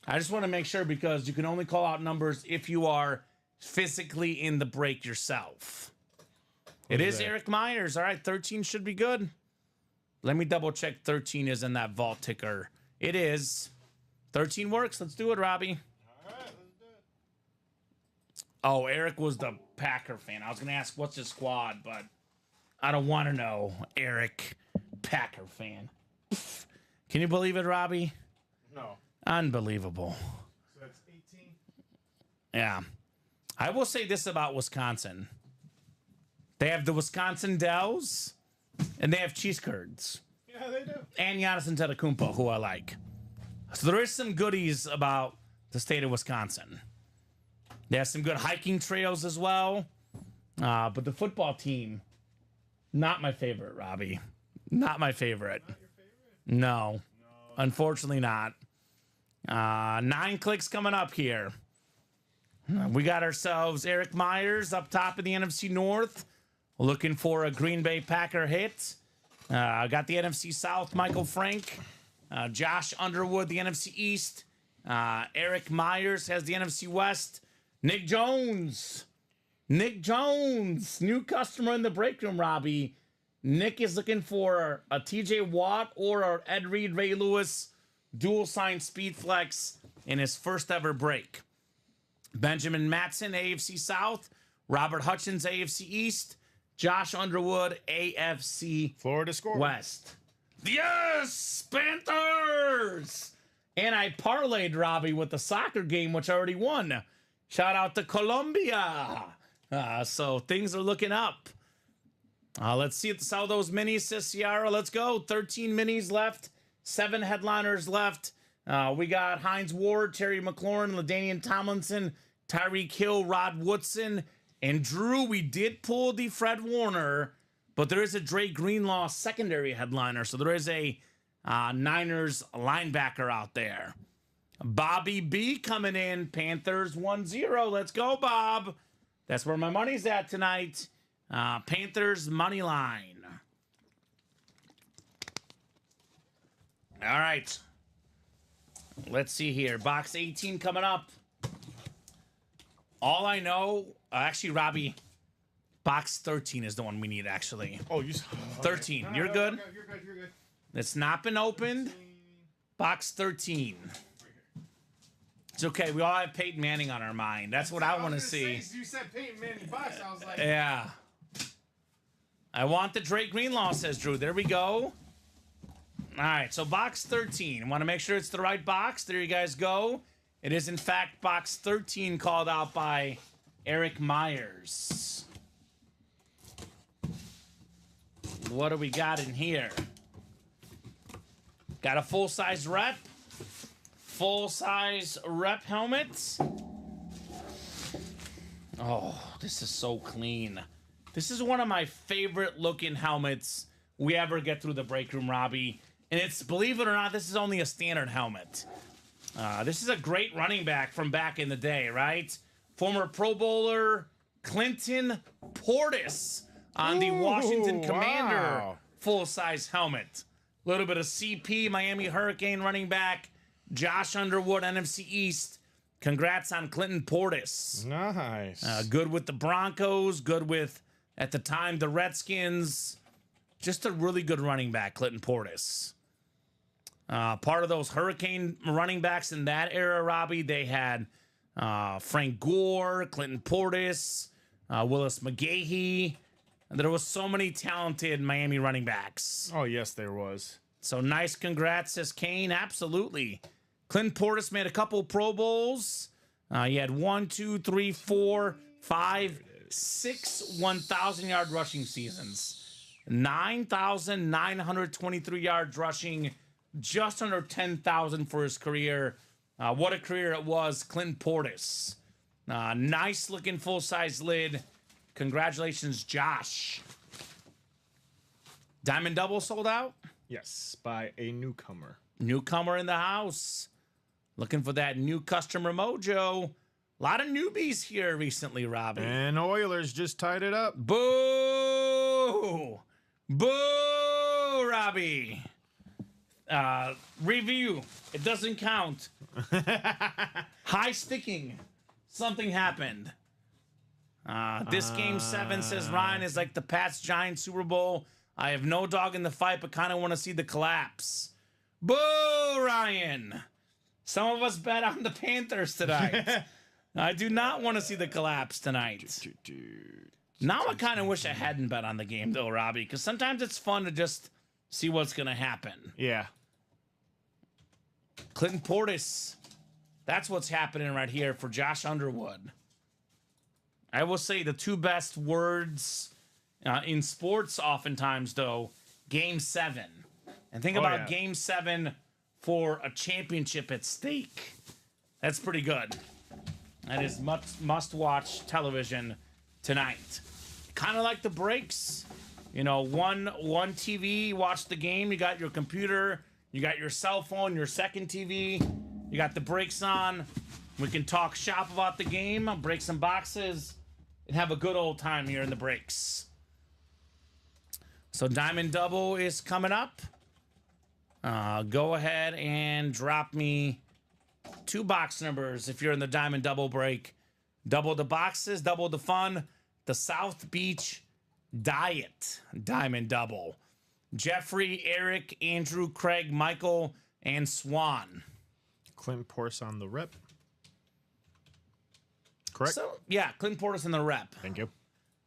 I just want to make sure because you can only call out numbers if you are physically in the break yourself. It is that? Eric Myers. All right, 13 should be good. Let me double check 13 is in that vault ticker. It is. 13 works. Let's do it, Robbie. All right, let's do it. Oh, Eric was the Packer fan. I was going to ask what's his squad, but I don't want to know. Eric, Packer fan. Can you believe it, Robbie? No. Unbelievable. So that's 18? Yeah. I will say this about Wisconsin. They have the Wisconsin Dells, and they have cheese curds. Yeah, they do. And Giannis Antetokounmpo, who I like. So there is some goodies about the state of Wisconsin. They have some good hiking trails as well. But the football team, not my favorite, Robbie. Not my favorite. Not your favorite? No. Unfortunately not. 9 clicks coming up here. We got ourselves Eric Myers up top in the NFC North, looking for a Green Bay Packer hit. Got the NFC South, Michael Frank. Josh Underwood, the NFC East. Eric Myers has the NFC West. Nick Jones. Nick Jones, new customer in the break room, Robbie. Nick is looking for a TJ Watt or a Ed Reed, Ray Lewis dual sign speed flex in his first ever break. Benjamin Matson, AFC South. Robert Hutchins, AFC East. Josh Underwood, AFC Florida score. West. Yes, Panthers! And I parlayed Robbie with the soccer game, which I already won. Shout out to Colombia. So things are looking up. Let's see how those minis, says Ciara. Let's go. 13 minis left. 7 headliners left. We got Hines Ward, Terry McLaurin, LaDainian Tomlinson, Tyreek Hill, Rod Woodson, and Drew. We did pull the Fred Warner, but there is a Dre Greenlaw secondary headliner. So there is a Niners linebacker out there. Bobby B coming in. Panthers 1-0. Let's go, Bob. That's where my money's at tonight. Panthers money line. All right. Let's see here. Box 18 coming up. All I know, actually, Robbie, box 13 is the one we need, actually. Oh, you 13. Okay. You're good? Okay, you're good. You're good. It's not been opened. Box 13. It's okay. We all have Peyton Manning on our mind. That's what I want to see. You said Peyton Manning box. I was like, Yeah. I want the Drake Greenlaw, says Drew. There we go. All right, so box 13. Want to make sure it's the right box. There you guys go. It is, in fact, box 13 called out by Eric Myers. What do we got in here? Got a full-size rep. Full-size rep helmet. Oh, this is so clean. This is one of my favorite looking helmets we ever get through the break room, Robbie. And it's, believe it or not, this is only a standard helmet. This is a great running back from back in the day, right? Former Pro Bowler Clinton Portis on the Washington Commander full-size helmet. A little bit of CP, Miami Hurricane running back, Josh Underwood, NFC East. Congrats on Clinton Portis. nice. Good with the Broncos, good with, at the time, the Redskins. Just a really good running back, Clinton Portis. Part of those Hurricane running backs in that era, Robbie, they had Frank Gore, Clinton Portis, Willis McGahee. And there was so many talented Miami running backs. Oh, yes, there was. So nice congrats, says Kane. Absolutely. Clinton Portis made a couple Pro Bowls. He had 1, 2, 3, 4, 5, 6 1,000-yard rushing seasons. 9,923 yards rushing, just under 10,000 for his career. What a career it was, Clinton Portis. Nice looking full-size lid. Congratulations, Josh. Diamond Double sold out? Yes, by a newcomer. Newcomer in the house. Looking for that new customer mojo. A lot of newbies here recently, Robbie. And Oilers just tied it up. Boo! Boo, Robbie. Review. It doesn't count. High sticking. Something happened. This game 7, says Ryan, is like the Pats Giants Super Bowl. I have no dog in the fight, but kind of want to see the collapse. Boo, Ryan. Some of us bet on the Panthers tonight. I do not want to see the collapse tonight. Now I kind of wish I hadn't bet on the game, though, Robbie, because sometimes it's fun to just see what's going to happen. Yeah. Clinton Portis. That's what's happening right here for Josh Underwood. I will say the two best words in sports oftentimes, though, Game 7. And think about Game 7 for a championship at stake. That's pretty good. That is must-watch television tonight. Kind of like the breaks. You know, one TV, watch the game. You got your computer. You got your cell phone, your second TV. You got the breaks on. We can talk shop about the game, break some boxes, and have a good old time here in the breaks. So Diamond Double is coming up. Go ahead and drop me 2 box numbers if you're in the Diamond Double break. Double the boxes, double the fun. The South Beach Diet Diamond Double. Jeffrey, Eric, Andrew, Craig, Michael, and Swan. Clinton Portis on the rep. Correct? So, yeah, Clinton Portis in the rep. Thank you.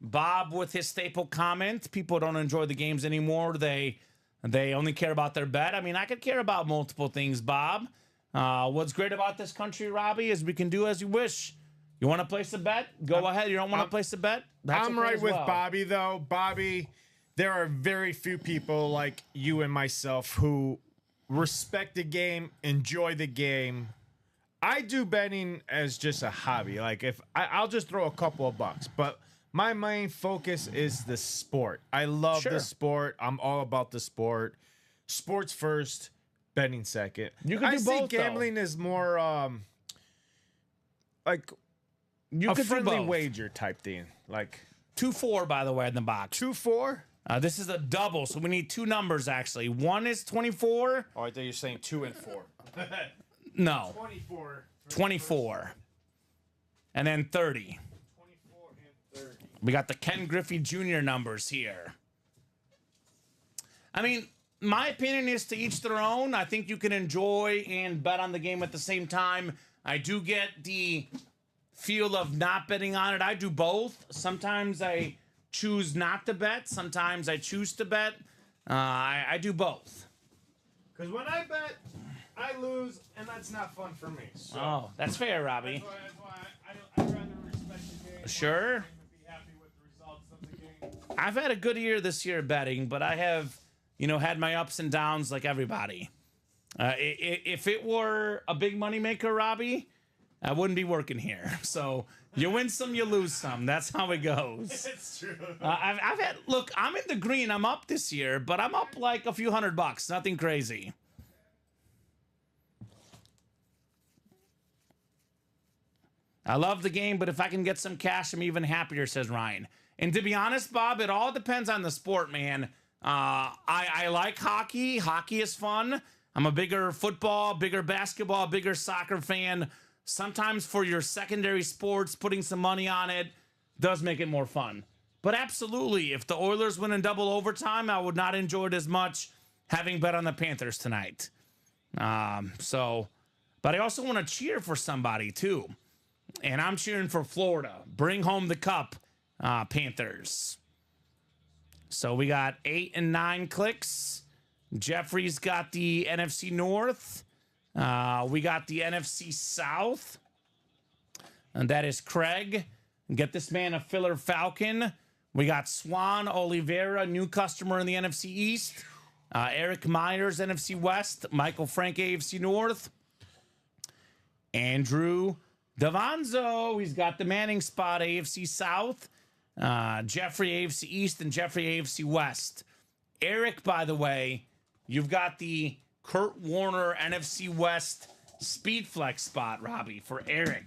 Bob with his staple comment. People don't enjoy the games anymore. They only care about their bet. I mean, I could care about multiple things, Bob. What's great about this country, Robbie, is we can do as you wish. You want to place a bet? Go ahead. You don't want to place a bet? That's I'm okay right as with well. Bobby, though. Bobby, there are very few people like you and myself who respect the game, enjoy the game. I do betting as just a hobby. Like, if I'll just throw a couple of bucks, but my main focus is the sport. I love the sport. I'm all about the sport. sports first, betting second. You can do see both, though. gambling is more like You a could do friendly both. wager type thing. Like 2-4, by the way, in the box. 2-4. This is a double, so we need two numbers, actually. One is 24. Oh, I thought you were saying 2 and 4. No, 24. 24. And then 30. 24 and 30. We got the Ken Griffey Jr. numbers here. I mean, my opinion is to each their own. I think you can enjoy and bet on the game at the same time. I do get the feel of not betting on it. I do both. Sometimes I choose not to bet. Sometimes I choose to bet. I do both. Because when I bet, I lose, and that's not fun for me. So Oh, that's fair, Robbie. that's why I'd rather respect the game. Sure. And be happy with the results of the game. I've had a good year this year betting, but I have, had my ups and downs like everybody. If it were a big moneymaker, Robbie, I wouldn't be working here. So you win some, you lose some. That's how it goes. It's true. I've had, look, I'm in the green. I'm up this year, but I'm up like a few $100. Nothing crazy. I love the game, but if I can get some cash, I'm even happier, says Ryan. And to be honest, Bob, it all depends on the sport, man. I like hockey. Hockey is fun. I'm a bigger football, bigger basketball, bigger soccer fan. Sometimes for your secondary sports, putting some money on it does make it more fun. But absolutely, if the Oilers win in double overtime, I would not enjoy it as much having bet on the Panthers tonight. But I also want to cheer for somebody too. And I'm cheering for Florida. Bring home the cup, Panthers. So we got 8 and 9 clicks. Jeffrey's got the NFC North. We got the NFC South. And that is Craig. Get this man a filler Falcon. We got Swan Oliveira, new customer in the NFC East. Eric Myers, NFC West. Michael Frank, AFC North. Andrew Davanzo, he's got the Manning spot, AFC South. Jeffrey, AFC East, and Jeffrey, AFC West. Eric, by the way, you've got the Kurt Warner NFC West Speed Flex spot, Robbie, for Eric.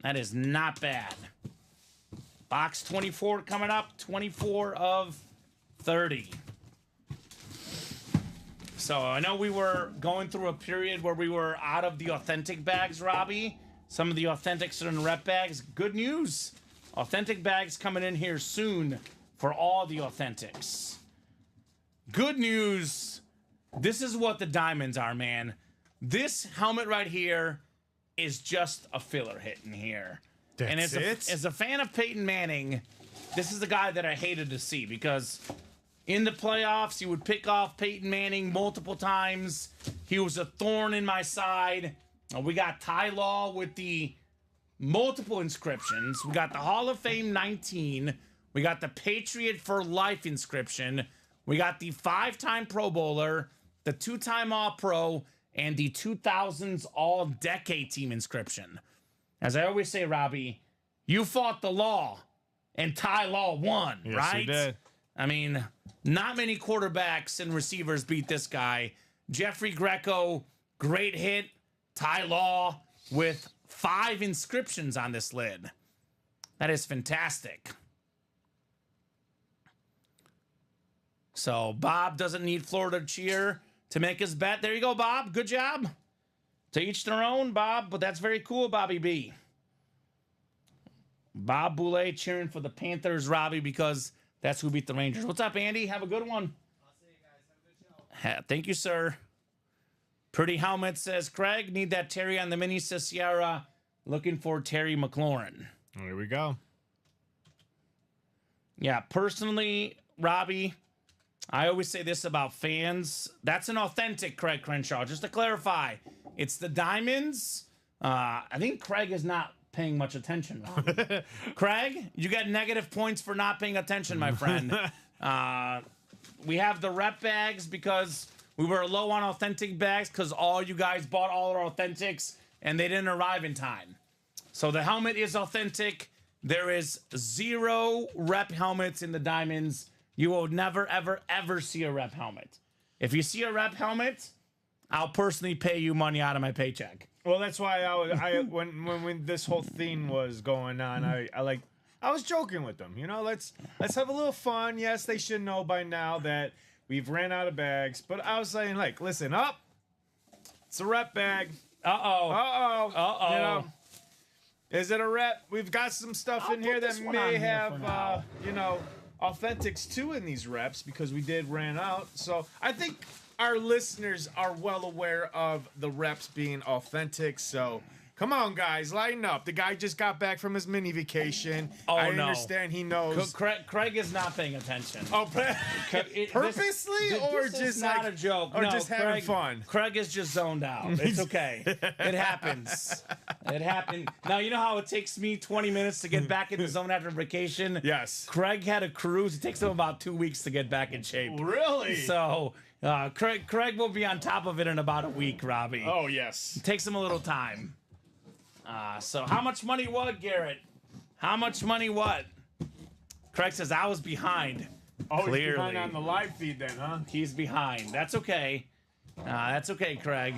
That is not bad. Box 24 coming up, 24 of 30. So I know we were going through a period where we were out of the authentic bags, Robbie. Some of the authentics are in rep bags. Good news. Authentic bags coming in here soon for all the authentics. Good news. This is what the diamonds are, man. This helmet right here is just a filler hit in here. And as a fan of Peyton Manning, this is the guy that I hated to see because in the playoffs, he would pick off Peyton Manning multiple times. He was a thorn in my side. We got Ty Law with the multiple inscriptions. We got the Hall of Fame 19. We got the Patriot for Life inscription. We got the 5-time Pro Bowler, the 2-time All-Pro, and the 2000s All-Decade Team inscription. As I always say, Robbie, you fought the law, and Ty Law won, Yes, right? he did. I mean, not many quarterbacks and receivers beat this guy. Jeffrey Greco, great hit. Ty Law with 5 inscriptions on this lid. That is fantastic. So Bob doesn't need Florida cheer to make his bet. There you go, Bob. Good job. To each their own, Bob, but that's very cool, Bobby B. Bob Boulay cheering for the Panthers, Robbie, because that's who beat the Rangers. What's up, Andy? Have a good one. I'll see you guys. Have a good show. Thank you, sir. Pretty helmet, says Craig. Need that Terry on the mini, says Sierra. Looking for Terry McLaurin. There we go. Yeah, personally, Robbie, I always say this about fans. That's an authentic Craig Crenshaw. Just to clarify, it's the diamonds. I think Craig is not paying much attention, Robbie. Craig, you got negative points for not paying attention, my friend. We have the rep bags because we were low on authentic bags because all you guys bought all our authentics and they didn't arrive in time. So the helmet is authentic. There is 0 rep helmets in the diamonds. You will never, ever, ever see a rep helmet. If you see a rep helmet, I'll personally pay you money out of my paycheck. Well, that's why when this whole thing was going on, I was joking with them. You know, let's have a little fun. Yes, they should know by now that we've ran out of bags, but I was saying, like, listen up. It's a rep bag. Uh-oh. You know, is it a rep? We've got some stuff in here that may have, you know, authentics too in these reps because we did ran out. So I think our listeners are well aware of the reps being authentic. So come on, guys, lighten up. The guy just got back from his mini vacation. I understand he knows. Craig is not paying attention. Oh, purposely or this just is not a joke? Or no, just having fun? Craig is just zoned out. It's okay. It happens. It happened. Now, you know how it takes me 20 minutes to get back in the zone after vacation? Yes. Craig had a cruise. It takes him about 2 weeks to get back in shape. Really? So Craig will be on top of it in about a week, Robbie. Oh, yes. It takes him a little time. So how much money what, Garrett? How much money what? Craig says I was behind. Oh, clearly. He's behind on the live feed then, huh? He's behind. That's okay. That's okay, Craig.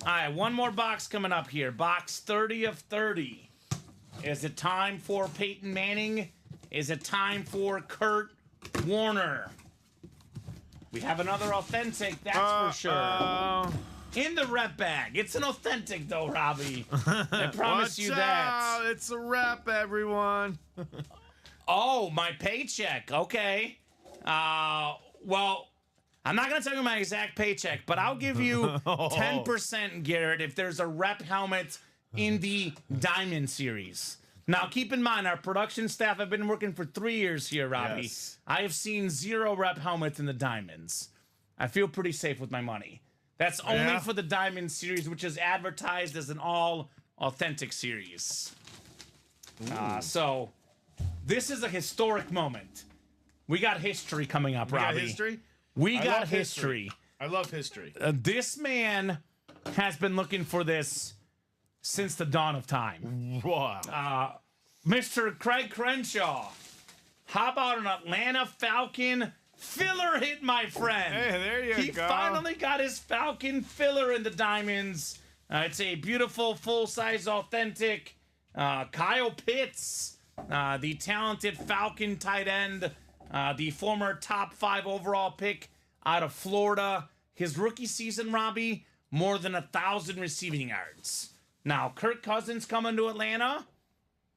All right, one more box coming up here. Box 30 of 30. Is it time for Peyton Manning? Is it time for Kurt Warner? We have another authentic, that's for sure. In the rep bag. It's an authentic, though, Robbie. I promise you that. It's a rep, everyone. Oh, my paycheck. Okay. Well, I'm not going to tell you my exact paycheck, but I'll give you 10%, Garrett, if there's a rep helmet in the Diamond Series. Now, keep in mind, our production staff have been working for 3 years here, Robbie. Yes. I have seen 0 rep helmets in the Diamonds. I feel pretty safe with my money. That's only for the Diamond Series, which is advertised as an all-authentic series. So, this is a historic moment. We got history coming up, Robbie. We got history? We got history. I love history. This man has been looking for this since the dawn of time. Wow. Mr. Craig Crenshaw. How about an Atlanta Falcon filler hit, my friend? Hey, there you go. He finally got his Falcon filler in the Diamonds. It's a beautiful, full-size, authentic Kyle Pitts, the talented Falcon tight end, the former top 5 overall pick out of Florida. His rookie season, Robbie, more than 1,000 receiving yards. Now, Kirk Cousins coming to Atlanta.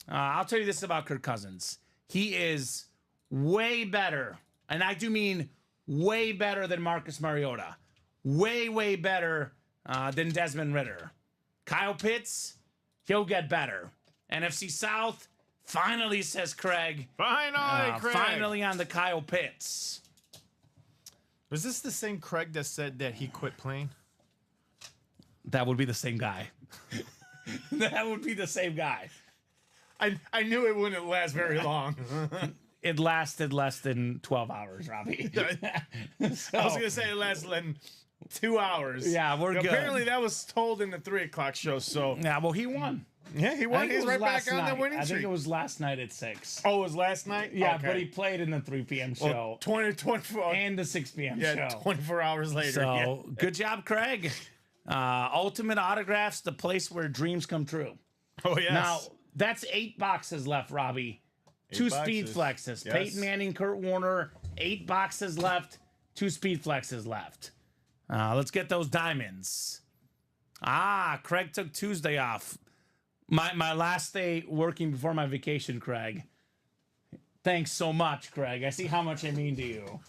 I'll tell you this about Kirk Cousins. He is way better, and I do mean way better than Marcus Mariota. Way, way better than Desmond Ridder. Kyle Pitts, he'll get better. NFC South, finally, says Craig. Finally, Craig. Finally on the Kyle Pitts. Was this the same Craig that said that he quit playing? That would be the same guy. That would be the same guy. I knew it wouldn't last very long. It lasted less than 12 hours, Robbie. I was going to say it lasted less than 2 hours. Yeah, we're good. Apparently that was told in the 3 o'clock show, so. Yeah, well, he won. Yeah, he won. He's right back on the winning I streak. think it was last night at 6. Oh, it was last night? Yeah, Okay. but he played in the 3 p.m. show. 24 and the 6 p.m. yeah, show. 24 hours later. So, good job, Craig. Ultimate Autographs, the place where dreams come true. Oh, yes. Now, that's 8 boxes left, Robbie. 2 speed flexes. Yes. Peyton Manning, Kurt Warner, 8 boxes left. 2 speed flexes left. Let's get those diamonds. Craig took Tuesday off. My last day working before my vacation, Craig. Thanks so much, Craig. I see how much I mean to you.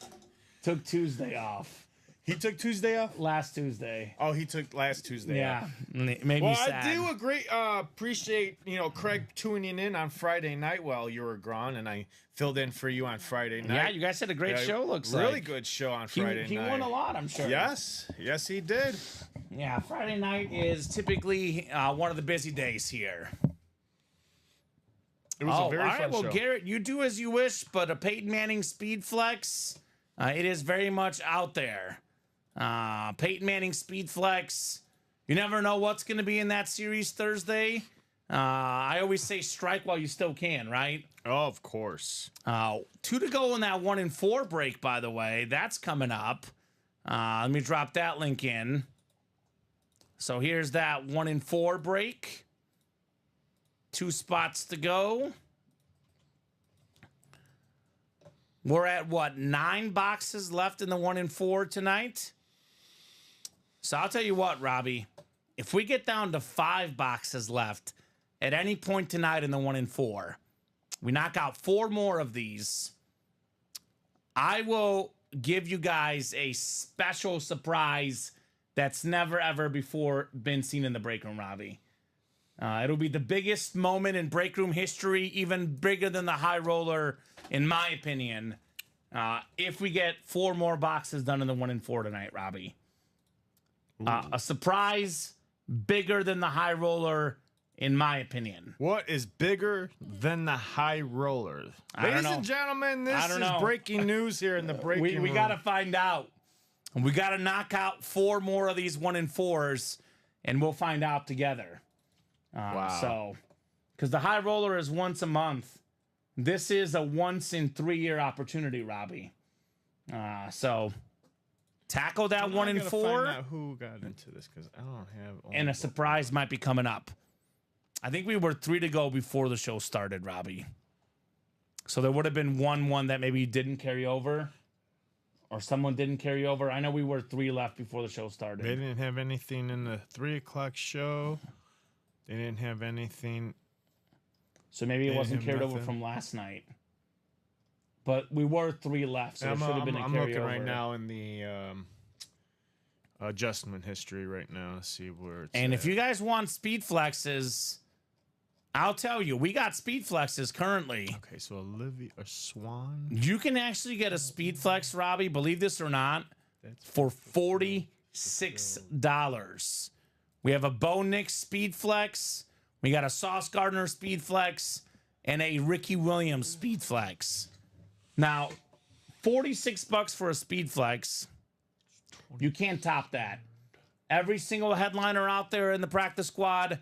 Took Tuesday off. He took Tuesday off? Last Tuesday. Oh, he took last Tuesday off. Yeah, made me sad. I do agree. Appreciate Craig tuning in on Friday night while you were gone, and I filled in for you on Friday night. Yeah, you guys had a great show. Looks like really good show on Friday night. He won a lot, I'm sure. Yes, he did. Yeah, Friday night is typically one of the busy days here. It was a very fun well, show. Garrett, you do as you wish, but a Peyton Manning Speed Flex, it is very much out there. Peyton Manning Speed Flex. You never know what's going to be in that series Thursday. I always say strike while you still can, right? Oh, of course. 2 to go in that 1-4 break, by the way. That's coming up. Let me drop that link in. So here's that 1 in 4 break. 2 spots to go. We're at what, 9 boxes left in the 1 in 4 tonight? So I'll tell you what, Robbie, if we get down to 5 boxes left at any point tonight in the 1 in 4, we knock out 4 more of these, I will give you guys a special surprise that's never ever before been seen in the break room, Robbie. It'll be the biggest moment in break room history, even bigger than the high roller, in my opinion, if we get 4 more boxes done in the 1 in 4 tonight, Robbie. A surprise bigger than the high roller, in my opinion. What is bigger than the high roller? Ladies and gentlemen, this is breaking news here in the breaking room. We got to find out. We got to knock out 4 more of these 1 in 4s, and we'll find out together. Wow. So, because the high roller is once a month. This is a once in 3-year opportunity, Robbie. So, tackle that 1 in 4. Find out who got into this, because I don't have. And a surprise might be coming up. I think we were 3 to go before the show started, Robbie. So there would have been one that maybe didn't carry over, or someone didn't carry over. I know we were 3 left before the show started. They didn't have anything in the 3 o'clock show. They didn't have anything. So maybe it wasn't carried over from last night. But we were 3 left, so there should have been a carryover. I'm looking right now in the adjustment history right now to see where it's And at. if you guys want speed flexes, I'll tell you, we got speed flexes currently. Okay, so Olivia or Swan. You can actually get a speed flex, Robbie, believe this or not, for $46. We have a Bo Nix speed flex, we got a Sauce Gardner speed flex, and a Ricky Williams speed flex. Now, $46 for a speed flex, you can't top that. Every single headliner out there in the practice squad,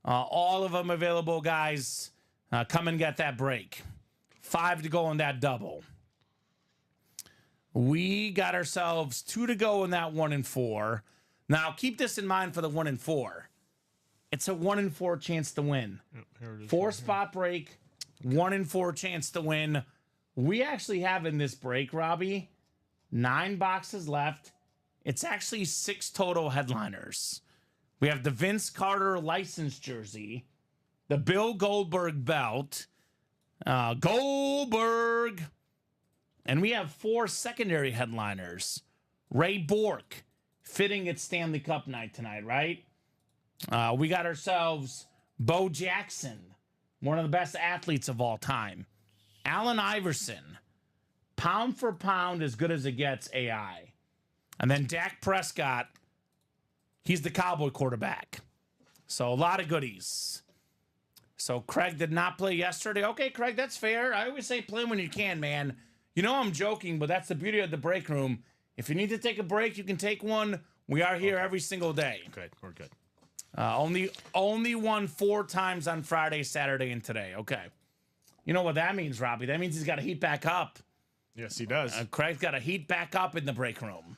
all of them available, guys. Come and get that break. 5 to go in that double. We got ourselves 2 to go in that 1 in 4. Now, keep this in mind for the 1 in 4. It's a 1 in 4 chance to win. Yep, 4 spot break, 1 in 4 chance to win. We actually have in this break, Robbie, 9 boxes left. It's actually 6 total headliners. We have the Vince Carter license jersey, the Bill Goldberg belt, Goldberg, and we have 4 secondary headliners. Ray Bork, fitting at Stanley Cup night tonight, right? We got ourselves Bo Jackson, one of the best athletes of all time. Allen Iverson, pound for pound, as good as it gets, AI. And then Dak Prescott, he's the Cowboy quarterback. So a lot of goodies. So Craig did not play yesterday. Okay, Craig, that's fair. I always say play when you can, man. You know I'm joking, but that's the beauty of the break room. If you need to take a break, you can take one. We are here every single day. Good, we're good. Only won 4 times on Friday, Saturday, and today. Okay. You know what that means, Robbie? That means he's got to heat back up. Yes, he does. Craig's got to heat back up in the break room.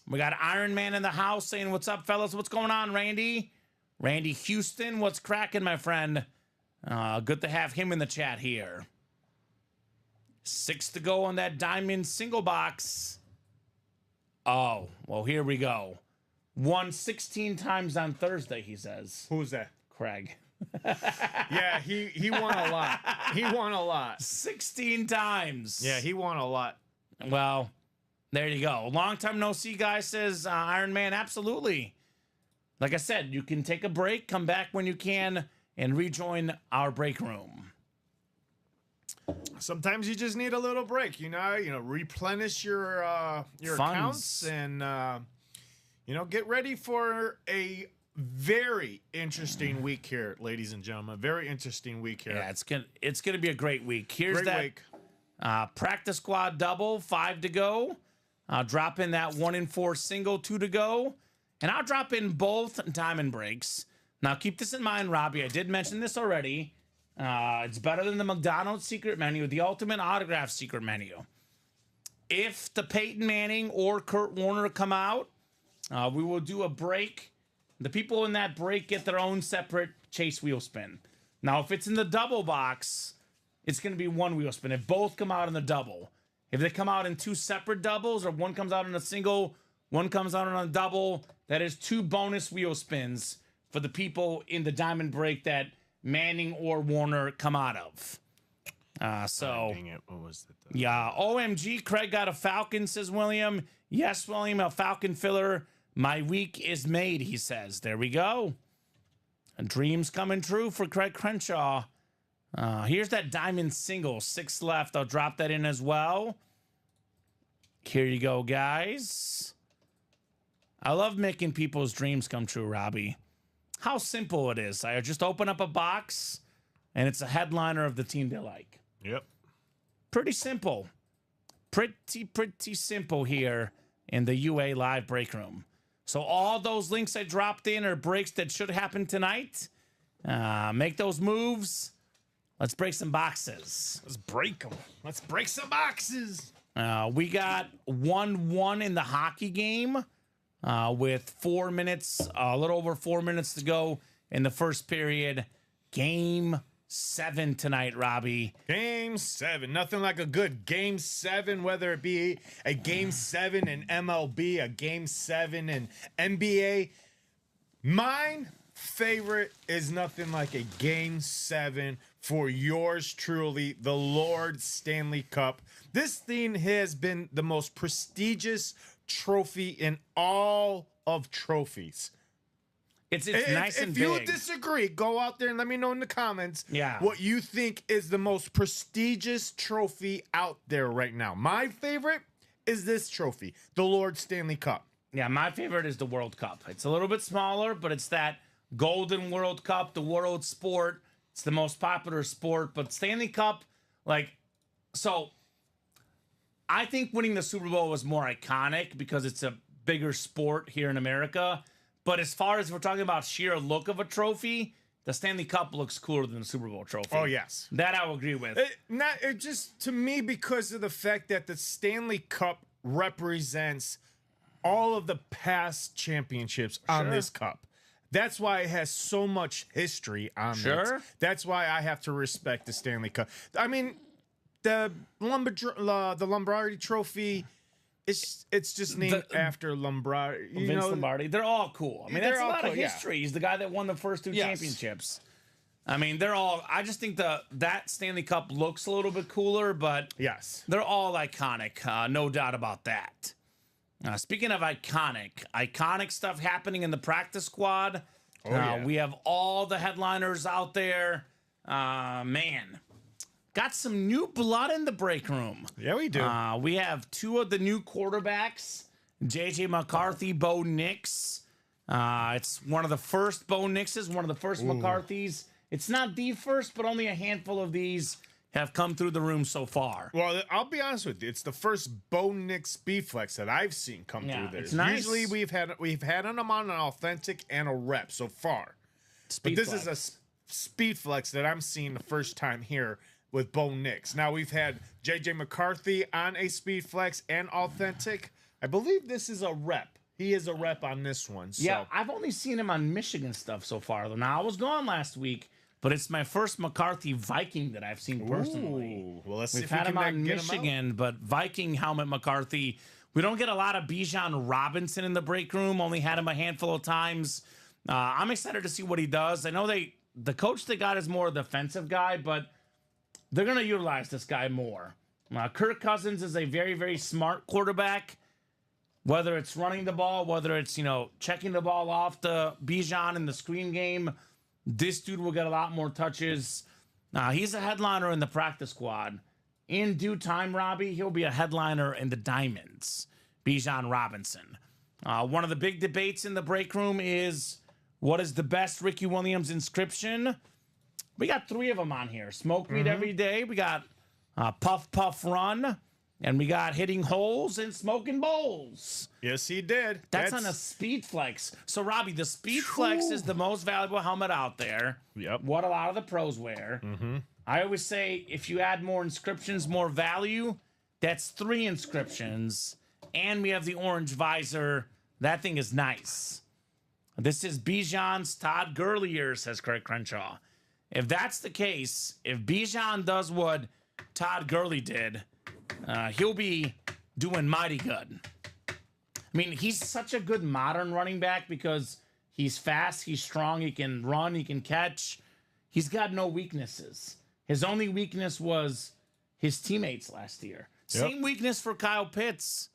We got Iron Man in the house saying, what's up, fellas? What's going on, Randy? Randy Houston, what's cracking, my friend? Good to have him in the chat here. 6 to go on that diamond single box. Oh, well, here we go. Won 16 times on Thursday, he says. Who's that? Craig. Yeah, he won a lot. He won a lot. 16 times. Yeah, he won a lot. Well, there you go. Long time no see, guy, says Iron Man. Absolutely. Like I said, you can take a break, come back when you can, and rejoin our break room. Sometimes you just need a little break, replenish your accounts and get ready for a very interesting week here, ladies and gentlemen. Very interesting week here. Yeah, it's gonna be a great week. Here's great that week. Practice squad double, 5 to go. I'll drop in that 1 in 4 single, 2 to go, and I'll drop in both diamond breaks. Now keep this in mind, Robbie. I did mention this already. It's better than the McDonald's secret menu, the ultimate autograph secret menu. if the Peyton Manning or Kurt Warner come out, we will do a break. The people in that break get their own separate chase wheel spin. Now, if it's in the double box, it's going to be one wheel spin. If both come out in the double. If they come out in two separate doubles, or one comes out in a single, one comes out on a double, that is 2 bonus wheel spins for the people in the diamond break that Manning or Warner come out of. Dang it. What was it? Yeah, OMG, Craig got a Falcon, says William. Yes, William, a Falcon filler. My week is made, he says. There we go. A dream's coming true for Craig Crenshaw. Here's that diamond single, 6 left. I'll drop that in as well. Here you go, guys. I love making people's dreams come true, Robbie. How simple it is. I just open up a box, and it's a headliner of the team they like. Yep. Pretty simple. Pretty simple here in the UA live break room. So all those links I dropped in are breaks that should happen tonight. Make those moves. Let's break some boxes. Let's break them. Let's break some boxes. We got 1-1 in the hockey game with 4 minutes, a little over 4 minutes to go in the first period. Game 7 tonight, Robbie. Game 7. Nothing like a good Game 7, whether it be a Game 7 in MLB, a Game 7 in NBA. Mine favorite is nothing like a Game 7 for yours truly, the Lord Stanley Cup. This thing has been the most prestigious trophy in all of trophies. It's nice and big. If you disagree, go out there and let me know in the comments what you think is the most prestigious trophy out there right now. My favorite is this trophy, the Lord Stanley Cup. Yeah, my favorite is the World Cup. It's a little bit smaller, but it's that Golden World Cup, the world sport. It's the most popular sport, but Stanley Cup, so I think winning the Super Bowl was more iconic because it's a bigger sport here in America. But as far as we're talking about sheer look of a trophy, the Stanley Cup looks cooler than the Super Bowl trophy. Oh, yes. That I will agree with. It just, to me, because of the fact that the Stanley Cup represents all of the past championships on this cup. That's why it has so much history on it. That's why I have to respect the Stanley Cup. I mean, the Lombardi Trophy, it's just named after Lombardi. Vince Lombardi. They're all cool. I mean, that's a lot of history. He's the guy that won the first 2 championships. I mean, they're all. I just think that Stanley Cup looks a little bit cooler, but they're all iconic. No doubt about that. Speaking of iconic stuff happening in the practice squad. We have all the headliners out there. Man, got some new blood in the break room. Yeah, we do. We have 2 of the new quarterbacks, J.J. McCarthy, Bo Nix. It's one of the first Bo Nixes, one of the first McCarthys. It's not the first, but only a handful of these have come through the room so far. Well, I'll be honest with you. It's the first Bo Nix speed flex that I've seen come through there. It's nice. Usually we've had them on an authentic and a rep so far. But this is a speed flex that I'm seeing the first time here with Bo Nix. Now we've had JJ McCarthy on a speed flex and authentic. I believe this is a rep. He is a rep on this one. So. Yeah, I've only seen him on Michigan stuff so far. Now I was gone last week. But it's my first McCarthy Viking that I've seen personally. Well, let's see We've if we had can him on get Michigan, but Viking helmet McCarthy. We don't get a lot of Bijan Robinson in the break room. Only had him a handful of times. I'm excited to see what he does. I know the coach they got is more a defensive guy, but they're going to utilize this guy more. Kirk Cousins is a very, very smart quarterback. Whether it's running the ball, whether it's checking the ball off to Bijan in the screen game. This dude will get a lot more touches. He's a headliner in the practice squad. In due time, Robbie, he'll be a headliner in the Diamonds. Bijan Robinson. One of the big debates in the break room is what is the best Ricky Williams inscription? We got 3 of them on here. Smoke meat every day. We got Puff Puff Run. And we got hitting holes and smoking bowls. Yes, he did. That's on a speed flex. So, Robbie, the speed flex is the most valuable helmet out there. Yep. What a lot of the pros wear. I always say if you add more inscriptions, more value. That's 3 inscriptions. And we have the orange visor. That thing is nice. This is Bijan's Todd Gurley year, says Craig Crenshaw. If that's the case, if Bijan does what Todd Gurley did, he'll be doing mighty good. I mean, he's such a good modern running back because he's fast, he's strong, he can run, he can catch. He's got no weaknesses. His only weakness was his teammates last year. Yep. Same weakness for Kyle Pitts.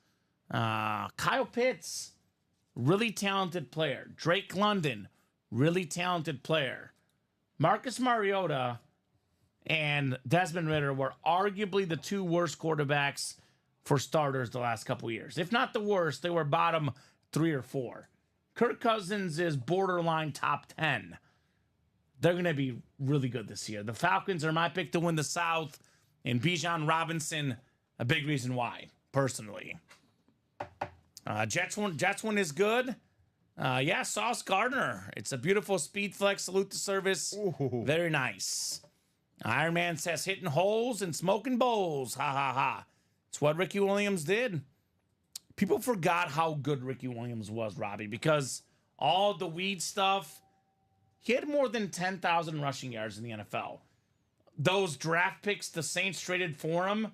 Kyle Pitts, really talented player. Drake London, really talented player. Marcus Mariota and Desmond Ridder were arguably the 2 worst quarterbacks for starters the last couple of years. If not the worst, they were bottom 3 or 4. Kirk Cousins is borderline top 10. They're going to be really good this year. The Falcons are my pick to win the South, and Bijan Robinson, a big reason why, personally. Jets one is good. Yeah, Sauce Gardner. It's a beautiful speed flex. Salute the service. Ooh. Very nice. Iron Man says hitting holes and smoking bowls. Ha ha ha. It's what Ricky Williams did. People forgot how good Ricky Williams was, Robbie, because all the weed stuff, he had more than 10,000 rushing yards in the NFL. Those draft picks the Saints traded for him,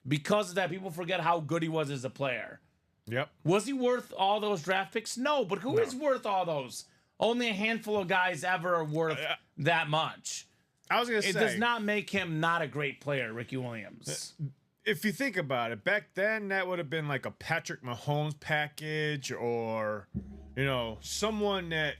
because of that, people forget how good he was as a player. Yep. Was he worth all those draft picks? No, but who is worth all those? Only a handful of guys ever are worth that much. I was going to say. It does not make him not a great player, Ricky Williams. If you think about it, back then that would have been like a Patrick Mahomes package, or, you know, someone that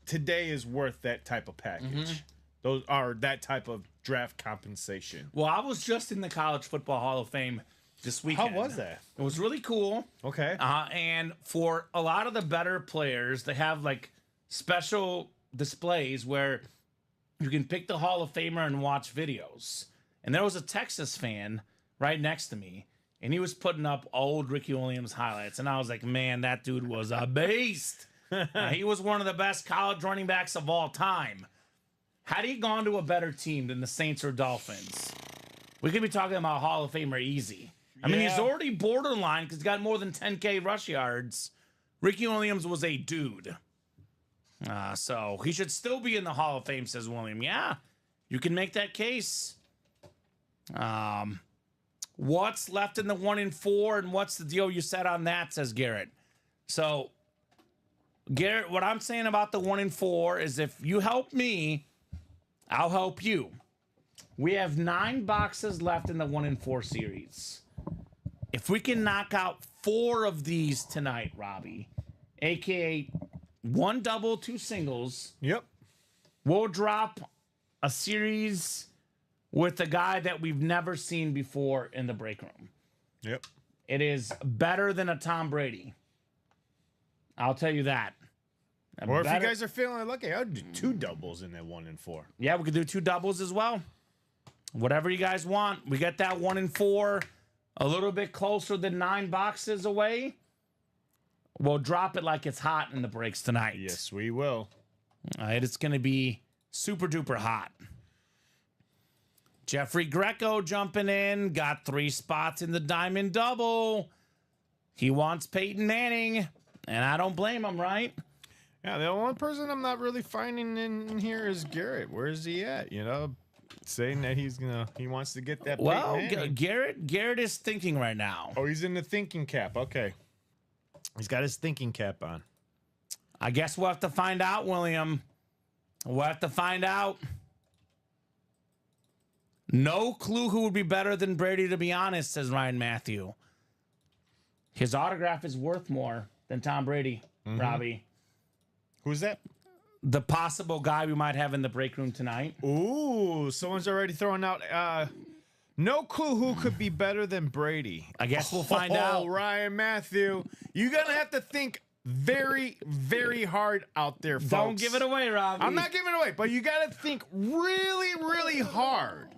today is worth that type of package. Those are that type of draft compensation. Well, I was just in the College Football Hall of Fame this weekend. How was that? It was really cool. Okay. And for a lot of the better players, they have like special displays where you can pick the Hall of Famer and watch videos. And there was a Texas fan right next to me, and he was putting up old Ricky Williams highlights. And I was like, man, that dude was a beast. He was one of the best college running backs of all time. Had he gone to a better team than the Saints or Dolphins, we could be talking about Hall of Famer easy. I mean, he's already borderline because he's got more than 10K rush yards. Ricky Williams was a dude. So he should still be in the Hall of Fame, says William. Yeah, you can make that case. What's left in the 1 and 4, and what's the deal you said on that, says Garrett. So, Garrett, what I'm saying about the 1 and 4 is if you help me, I'll help you. We have 9 boxes left in the 1 and 4 series. If we can knock out 4 of these tonight, Robbie, aka 1 double, 2 singles, Yep. we'll drop a series with a guy that we've never seen before in the break room. Yep. It is better than a Tom Brady. I'll tell you that. Or if you guys are feeling lucky, I'll do 2 doubles in that 1 and 4. Yeah, we could do 2 doubles as well. Whatever you guys want. We get that 1 and 4 a little bit closer than 9 boxes away. We'll drop it like it's hot in the breaks tonight. Yes, we will. It's going to be super duper hot. Jeffrey Greco jumping in. Got 3 spots in the Diamond Double. He wants Peyton Manning, and I don't blame him, right? Yeah, the one person I'm not really finding in here is Garrett. Where is he at? You know, saying that he wants to get that. Well, Garrett is thinking right now. Oh, he's in the thinking cap. Okay, he's got his thinking cap on. I guess we'll have to find out, William. We'll have to find out. No clue who would be better than Brady, to be honest, says Ryan Matthew. His autograph is worth more than Tom Brady, Robbie. Who's that? The possible guy we might have in the break room tonight. Ooh, someone's already throwing out. No clue who could be better than Brady. I guess we'll find out. Ryan Matthew, you're gonna have to think very, very hard out there, folks. Don't give it away, Robbie. I'm not giving it away, but you got to think really, really hard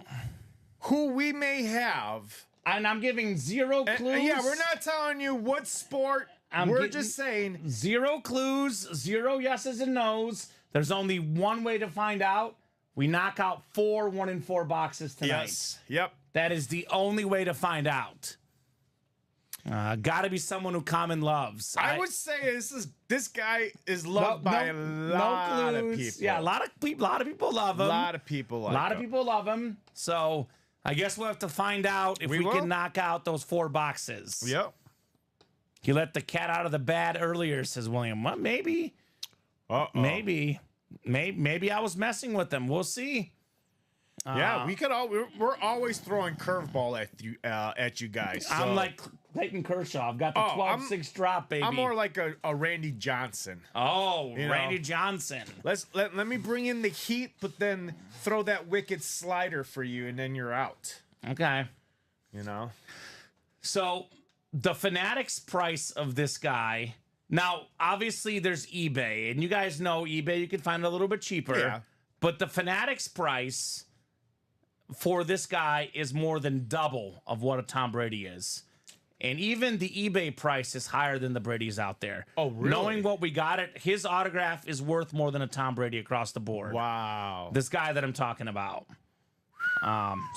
who we may have. And I'm giving 0 clues. Yeah, we're not telling you what sport. We're just saying 0 clues, 0 yeses and nos. There's only one way to find out. we knock out 4 1-in-4 boxes tonight. Yes. Yep. That is the only way to find out. Got to be someone who Kamen loves. I would say this guy is loved by a lot of people. Yeah, a lot of people love him. A lot of people love him. So I guess we'll have to find out if we can knock out those 4 boxes. Yep. He let the cat out of the bag earlier, says William. Well, maybe. Maybe I was messing with them. We'll see. Yeah, we're always throwing curveball at you guys. So. I'm like Clayton Kershaw. I've got the 12-6 drop, baby. I'm more like a Randy Johnson. Oh, Randy Johnson. Let me bring in the heat, but then throw that wicked slider for you, and then you're out. Okay. You know? So the Fanatics price of this guy. Now, obviously, there's eBay, and you guys know eBay. You can find it a little bit cheaper. Yeah. But the Fanatics price for this guy is more than double of what a Tom Brady is. And even the eBay price is higher than the Brady's out there. Oh, really? Knowing what we got his autograph is worth more than a Tom Brady across the board. Wow. This guy that I'm talking about.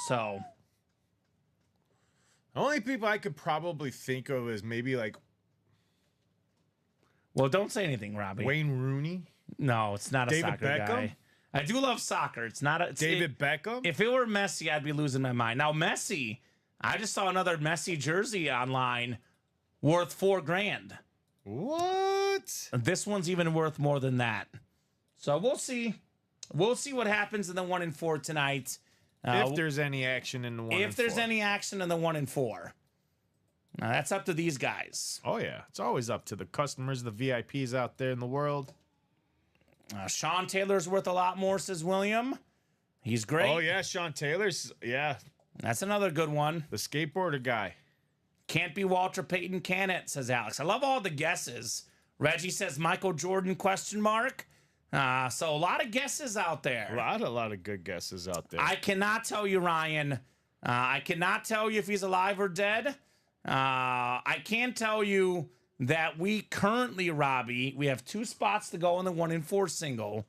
So the only people I could probably think of is maybe like well, don't say anything, Robbie. Wayne Rooney. No, it's not a David soccer Beckham? guy. I do love soccer. It's not a David Beckham. If it were Messi, I'd be losing my mind. Now Messi, I just saw another Messi jersey online worth $4,000. What? This one's even worth more than that. So we'll see. We'll see what happens in the 1-in-4 tonight. If there's any action in the 1-in-4. If there's any action in the 1-in-4. Now that's up to these guys. Oh yeah, it's always up to the customers, the VIPs out there in the world. Sean Taylor's worth a lot more, says William. He's great. Oh yeah, Sean Taylor's That's another good one. the skateboarder guy. Can't be Walter Payton, can it? Says Alex. I love all the guesses. Reggie says Michael Jordan ? So a lot of guesses out there. A lot of good guesses out there. I cannot tell you, Ryan. I cannot tell you if he's alive or dead. I can tell you that we currently, Robbie, we have 2 spots to go in the 1-in-4 single,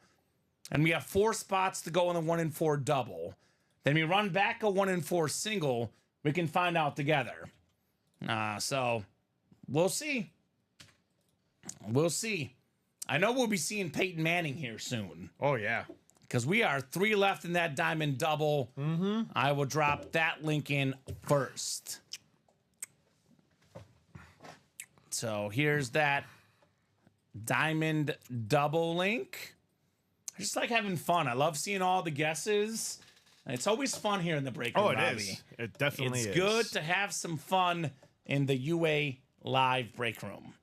and we have 4 spots to go in the 1-in-4 double. Then we run back a 1-in-4 single. We can find out together. So we'll see. We'll see. I know we'll be seeing Peyton Manning here soon. Oh yeah, because we are 3 left in that diamond double. I will drop that link in first. So here's that diamond double link. I just like having fun. I love seeing all the guesses. It's always fun here in the break room, Oh, it Robbie. is. It definitely is. It's good to have some fun in the UA live break room.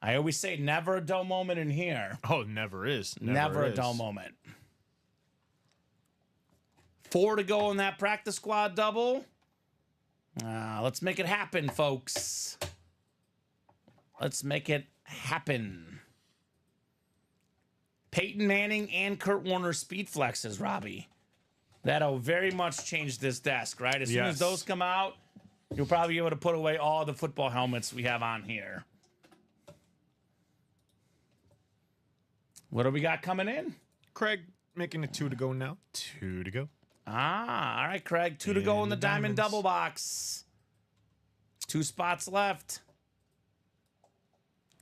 I always say never a dull moment in here. Oh, never is. Never a is. dull moment. 4 to go in that practice squad double. Let's make it happen, folks. Let's make it happen. Peyton Manning and Kurt Warner speed flexes, Robbie. That'll very much change this desk, right? As soon as those come out, you'll probably be able to put away all the football helmets we have on here. What do we got coming in? Craig making it 2 to go now. 2 to go. All right, Craig. 2 to go in the diamond double box. 2 spots left.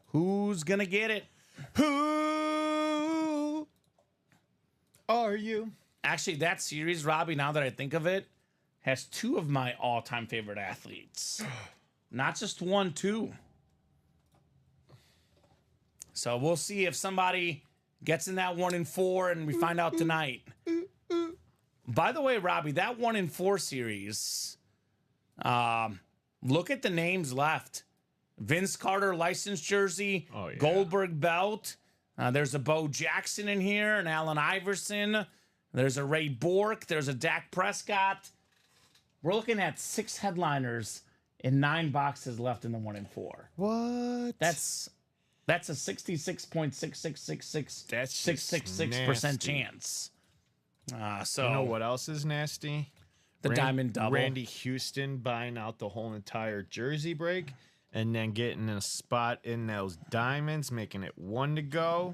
Who's going to get it? Who are you? Actually, that series, Robbie, now that I think of it, has 2 of my all-time favorite athletes. Not just 1, 2. So we'll see if somebody gets in that 1-in-4 and we find out tonight. By the way, Robbie, that 1-in-4 series, look at the names left. Vince Carter license jersey, Goldberg belt. There's a Bo Jackson in here, an Allen Iverson. There's a Ray Bork. There's a Dak Prescott. We're looking at 6 headliners and 9 boxes left in the 1-in-4. What? That's a 66.6666666% chance. So you know what else is nasty? The diamond double. Randy Houston buying out the whole entire jersey break and then getting a spot in those diamonds, making it 1 to go.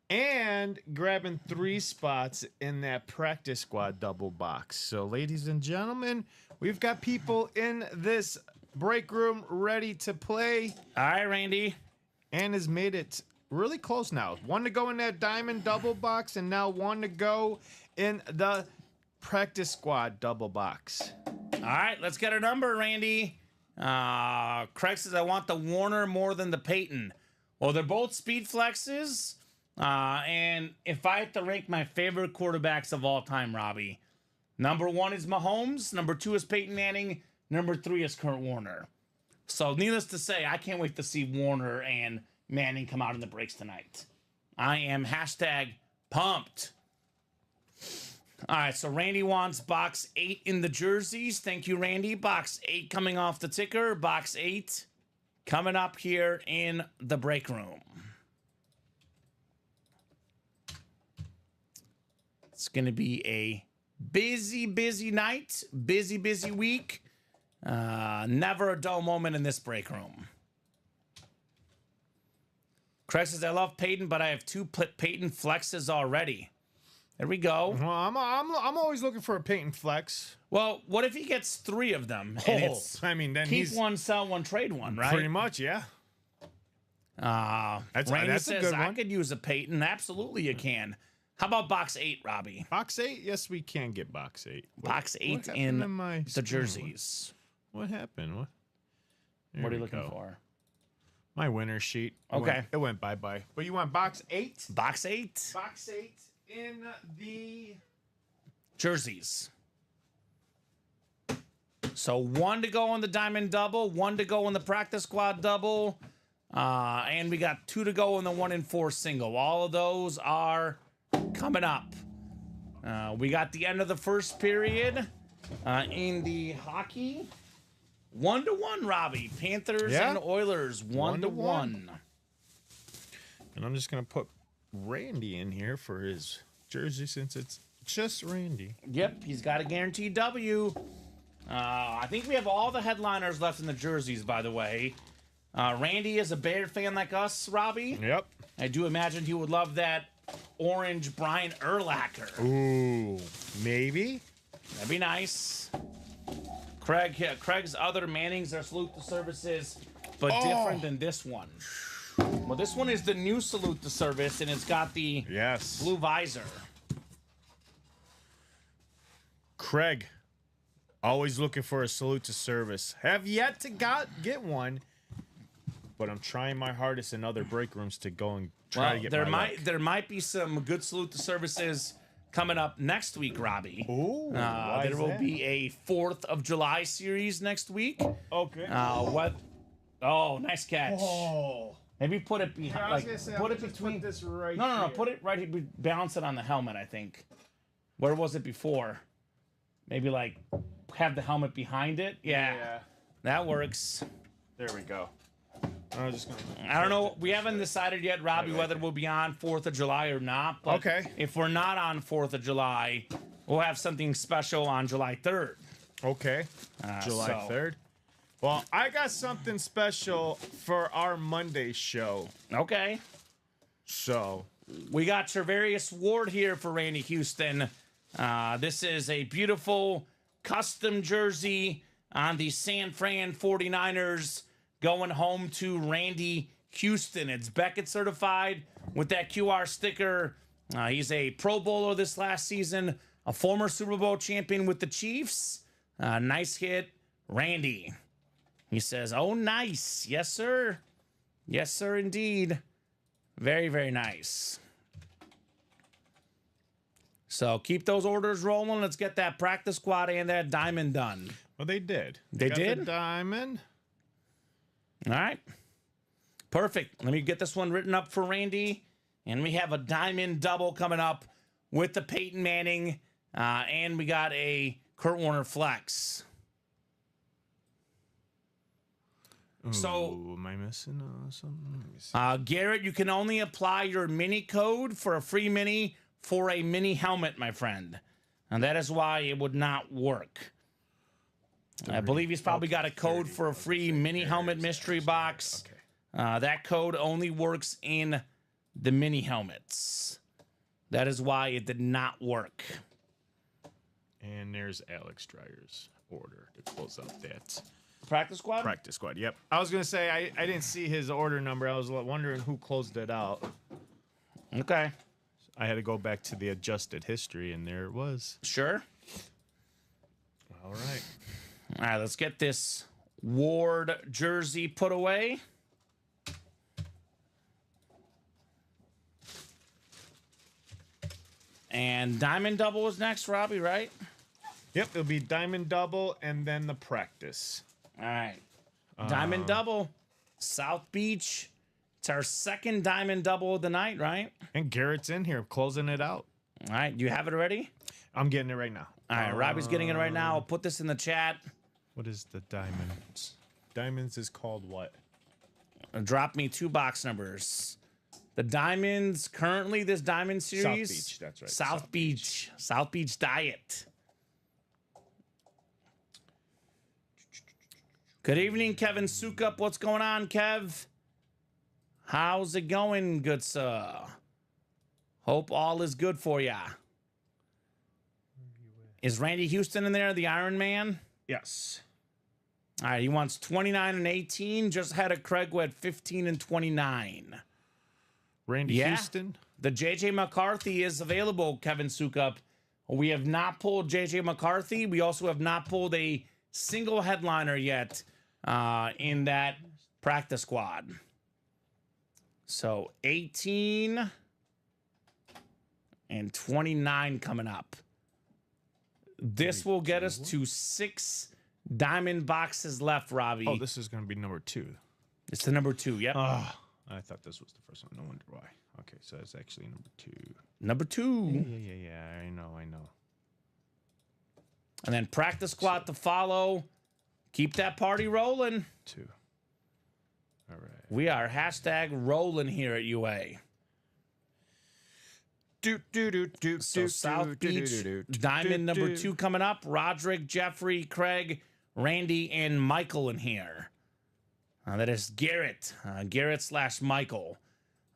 and grabbing 3 spots in that practice squad double box. So, ladies and gentlemen, we've got people in this break room ready to play. All right, Randy. And has made it really close now. 1 to go in that diamond double box, and now 1 to go in the practice squad double box. All right, let's get a number, Randy. Craig says, I want the Warner more than the Peyton. Well, they're both speed flexes. And if I had to rank my favorite quarterbacks of all time, Robbie, number 1 is Mahomes, number 2 is Peyton Manning, number 3 is Kurt Warner. So needless to say, I can't wait to see Warner and Manning come out in the breaks tonight. I am #pumped. All right, so Randy wants box 8 in the jerseys. Thank you, Randy. Box 8 coming off the ticker. Box 8 coming up here in the break room. It's going to be a busy, busy night, busy, busy week. Never a dull moment in this break room. Craig says, I love Peyton, but I have 2 Peyton flexes already. There we go. Well, I'm always looking for a Peyton flex. Well, what if he gets 3 of them? And it's then keep he's one, sell one, trade one, right? pretty much, yeah. Randy that's a says, good I one. could use a Peyton. Absolutely you can. How about box 8, Robbie? Box 8? Yes, we can get box 8. Box 8 happened in to my the screen? jerseys. What happened? What? What are you looking for? My winner sheet. Okay. It went bye-bye. But you want box 8? Box 8? Box 8 in the Jerseys. So 1 to go on the diamond double, 1 to go on the practice squad double, and we got 2 to go on the 1 in 4 single. All of those are coming up. We got the end of the first period in the hockey. 1-1, Robbie. Panthers and Oilers, 1-1. And I'm just going to put Randy in here for his jersey since it's just Randy. Yep, he's got a guaranteed W. I think we have all the headliners left in the jerseys, by the way. Randy is a Bear fan like us, Robbie. Yep. I do imagine he would love that orange Brian Urlacher. Ooh, maybe. That'd be nice. Craig's other Mannings are salute to services, but different than this one. Well, this one is the new salute to service, and it's got the blue visor. Craig, always looking for a salute to service. Have yet to get one, but I'm trying my hardest in other break rooms to go and try to get there my luck. there might be some good salute to services coming up next week, Robbie. Ooh, there will be a 4th of July series next week. Okay. What? Oh, nice catch. Oh. Maybe put it behind. I was gonna say, put I'm it just between. put this right No. here. Put it right here. Balance it on the helmet. I think. Where was it before? Maybe like have the helmet behind it. Yeah. That works. There we go. I was just gonna. I don't know. We haven't decided yet, Robbie, whether we'll be on 4th of July or not. But Okay. if we're not on 4th of July, we'll have something special on July 3rd. Okay. July 3rd. Well, I got something special for our Monday show. Okay. So We got Travarius Ward here for Randy Houston. This is a beautiful custom jersey on the San Fran 49ers going home to Randy Houston. It's Beckett certified with that QR sticker. He's a Pro Bowler this last season, a former Super Bowl champion with the Chiefs. Nice hit, Randy. He says, oh, nice. Yes, sir. Yes, sir, indeed. Very, very nice. So keep those orders rolling. Let's get that practice squad and that diamond done. well, they did. They got did? the diamond. All right. Perfect. Let me get this one written up for Randy. And we have a diamond double coming up with the Peyton Manning. And we got a Kurt Warner flex. So, am I missing something? Let me see. Garrett, you can only apply your mini code for a free mini for a mini helmet, my friend. And that is why it would not work. I believe he's probably got a code for a free mini helmet mystery box. Okay. That code only works in the mini helmets. That is why it did not work. And there's Alex Dreyer's order to close out that Practice squad? practice squad. Yep. I was going to say, I didn't see his order number. I was wondering who closed it out. Okay. I had to go back to the adjusted history, and there it was. Sure. All right. All right, let's get this Ward jersey put away. And Diamond Double is next, Robbie, right? Yep, it'll be Diamond Double and then the practice. All right. Diamond Double, South Beach. It's our second Diamond Double of the night, right? And Garrett's in here closing it out. All right, you have it already? I'm getting it right now. All right, Robbie's getting it right now. I'll put this in the chat. What is the diamonds? Diamonds is called what? Drop me 2 box numbers. The Diamonds, currently this Diamond series. South Beach, that's right. South Beach. South Beach Diet. Good evening, Kevin Sukup. What's going on, Kev? How's it going, good sir? Hope all is good for ya. Is Randy Houston in there, the Iron Man? Yes. All right, he wants 29 and 18. Just had a Craig who had 15 and 29. Randy Yeah. Houston. The JJ McCarthy is available, Kevin Sukup. We have not pulled JJ McCarthy. We also have not pulled a single headliner yet in that practice squad. So 18 and 29 coming up. This will get us to 6 diamond boxes left, Robbie. Oh, this is going to be number 2. It's the number 2, yep. I thought this was the first one. No wonder why. Okay, so it's actually number 2. Number 2. Yeah. I know. And then practice squad to follow. Keep that party rolling. 2. All right. We are hashtag rolling here at UA. So South Beach, Diamond number 2 coming up. Roderick, Jeffrey, Craig, Randy, and Michael in here. That is Garrett. Garrett / Michael.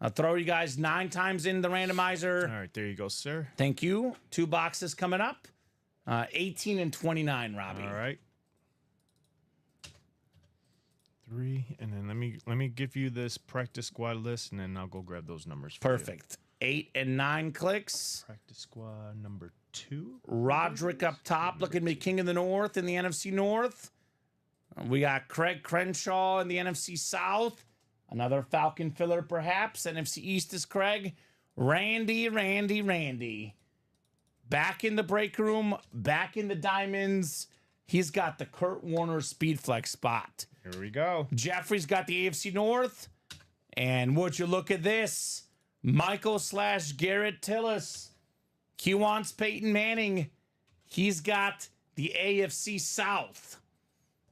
I'll throw you guys 9 times in the randomizer. All right, there you go, sir. Thank you. 2 boxes coming up. 18 and 29, Robbie. All right. 3, and then let me give you this practice squad list, and then I'll go grab those numbers for you. Perfect. 8 and 9 clicks. Practice squad number 2. Roderick up top, looking to be king of the North in the NFC North. We got Craig Crenshaw in the NFC South. Another Falcon filler, perhaps. NFC East is Craig. Randy. Back in the break room, back in the Diamonds. He's got the Kurt Warner Speedflex spot. Here we go. Jeffrey's got the AFC North. And would you look at this? Michael / Garrett Tillis. He wants Peyton Manning. He's got the AFC South.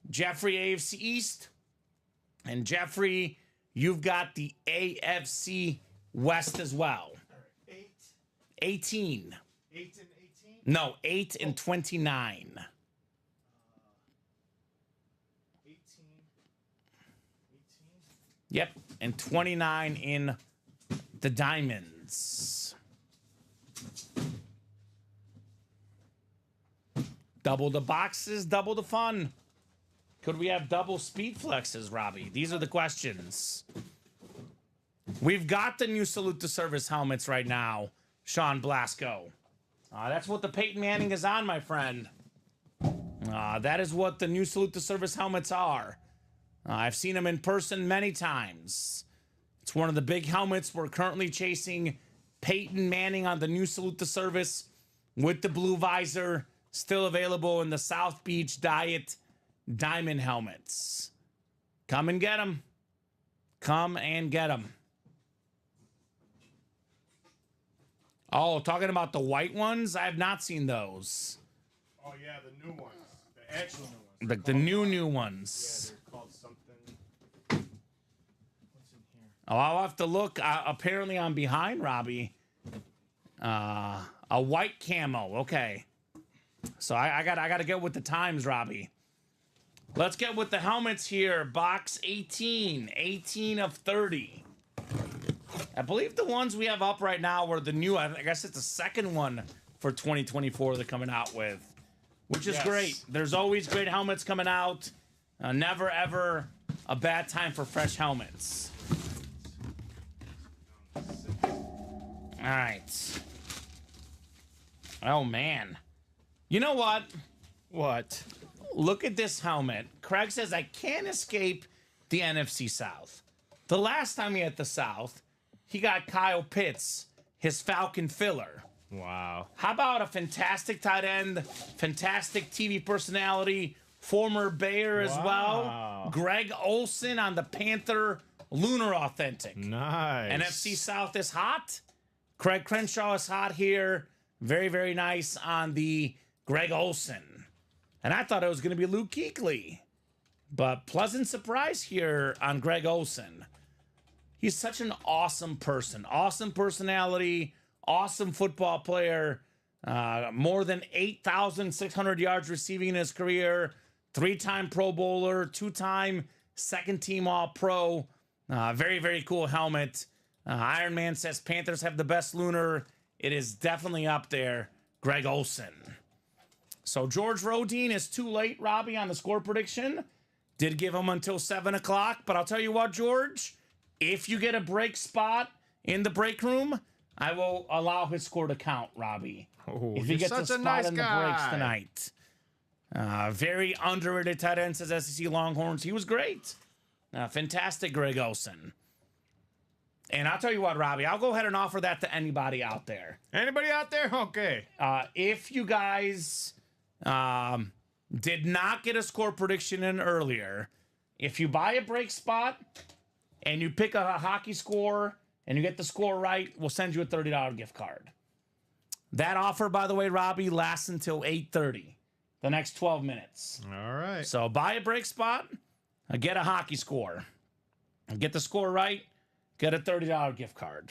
Jeffrey, AFC East. And Jeffrey, you've got the AFC West as well. 18. 8 and 18? No, 8 and 29. 18. Yep, and 29 in the Diamonds. Double the boxes, double the fun. Could we have double speed flexes, Robbie? These are the questions. We've got the new Salute to Service helmets right now, Sean Blasco. That's what the Peyton Manning is on, my friend. That is what the new Salute to Service helmets are. I've seen them in person many times. It's one of the big helmets. We're currently chasing Peyton Manning on the new Salute to Service with the blue visor, still available in the South Beach Diet Diamond helmets. Come and get them. Come and get them. Oh, talking about the white ones? I have not seen those. Oh, yeah, the new ones. The actual new ones. The new ones. Yeah, they're called something. What's in here? Oh, I'll have to look. Apparently, I'm behind, Robbie. A white camo. Okay. So I gotta get with the times, Robbie. Let's get with the helmets here. Box 18. 18 of 30. I believe the ones we have up right now were the new, I guess it's the second one for 2024 they're coming out with, which is great. There's always great helmets coming out. Never, ever a bad time for fresh helmets. All right. Oh, man. You know what? What? Look at this helmet. Craig says, I can't escape the NFC South. The last time he hit the South, he got Kyle Pitts, his Falcon filler. Wow. How about a fantastic tight end, fantastic TV personality, former Bayer as well? Greg Olsen on the Panther Lunar Authentic. Nice. NFC South is hot. Craig Crenshaw is hot here. Very, very nice on the Greg Olsen. And I thought it was going to be Luke Kuechly. But pleasant surprise here on Greg Olsen. He's such an awesome person. Awesome personality. Awesome football player. More than 8,600 yards receiving in his career. 3-time Pro Bowler. 2-time second-team All-Pro. Very, very cool helmet. Iron Man says Panthers have the best lunar. It is definitely up there. Greg Olsen. So George Rodine is too late, Robbie, on the score prediction. Did give him until 7 o'clock. But I'll tell you what, George. If you get a break spot in the break room, I will allow his score to count, Robbie. Oh, if he gets a spot in the breaks tonight. Very underrated tight end, says SEC Longhorns. He was great. Fantastic, Greg Olsen. And I'll tell you what, Robbie, I'll go ahead and offer that to anybody out there. Anybody out there? Okay. If you guys did not get a score prediction in earlier, if you buy a break spot and you pick a hockey score and you get the score right, we'll send you a $30 gift card. That offer, by the way, Robbie, lasts until 8:30, the next 12 minutes. All right. So buy a break spot, get a hockey score, get the score right, get a $30 gift card.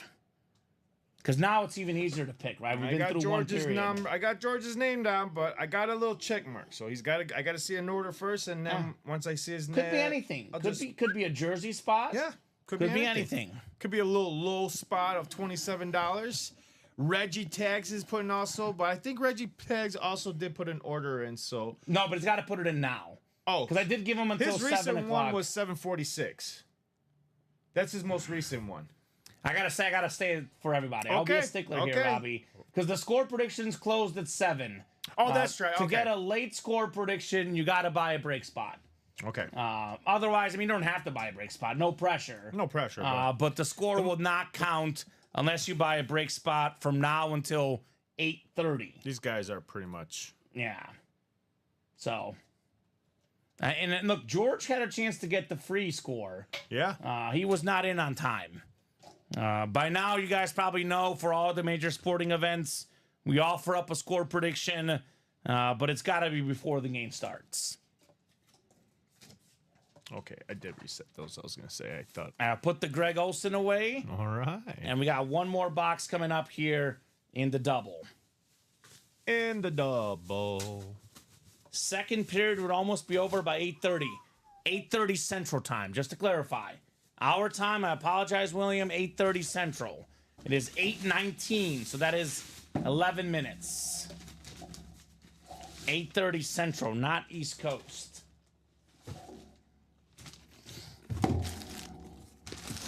Because now it's even easier to pick, right? We've been through George's one period. number. I got George's name down, but I got a little check mark. So he's got. I got to see an order first, and then once I see his name, Could be anything. Could be a jersey spot. Yeah. Could be anything. Could be a little low spot of $27. Reggie Tags is putting also, but I think Reggie Tags also did put an order in. So no, but he's got to put it in now. Oh, because I did give him until his 7 recent o'clock. one was 7:46. That's his most recent one. I gotta stay for everybody. I'll be a stickler here, Robbie, because the score predictions closed at 7. Oh, that's right. To get a late score prediction, you got to buy a break spot. Okay. Otherwise, I mean, you don't have to buy a break spot. No pressure. No pressure. But the score will not count unless you buy a break spot from now until 8:30. These guys are pretty much. Yeah. So. And look, George had a chance to get the free score. Yeah. He was not in on time. By now, you guys probably know for all the major sporting events, we offer up a score prediction, but it's got to be before the game starts. Okay, I did reset those. I was going to say, I thought. Put the Greg Olsen away. All right. And we got one more box coming up here in the double. In the double. Second period would almost be over by 8:30. 8:30 Central Time, just to clarify. Our time, I apologize, William, 8:30 Central. It is 8:19, so that is 11 minutes. 8:30 Central, not East Coast.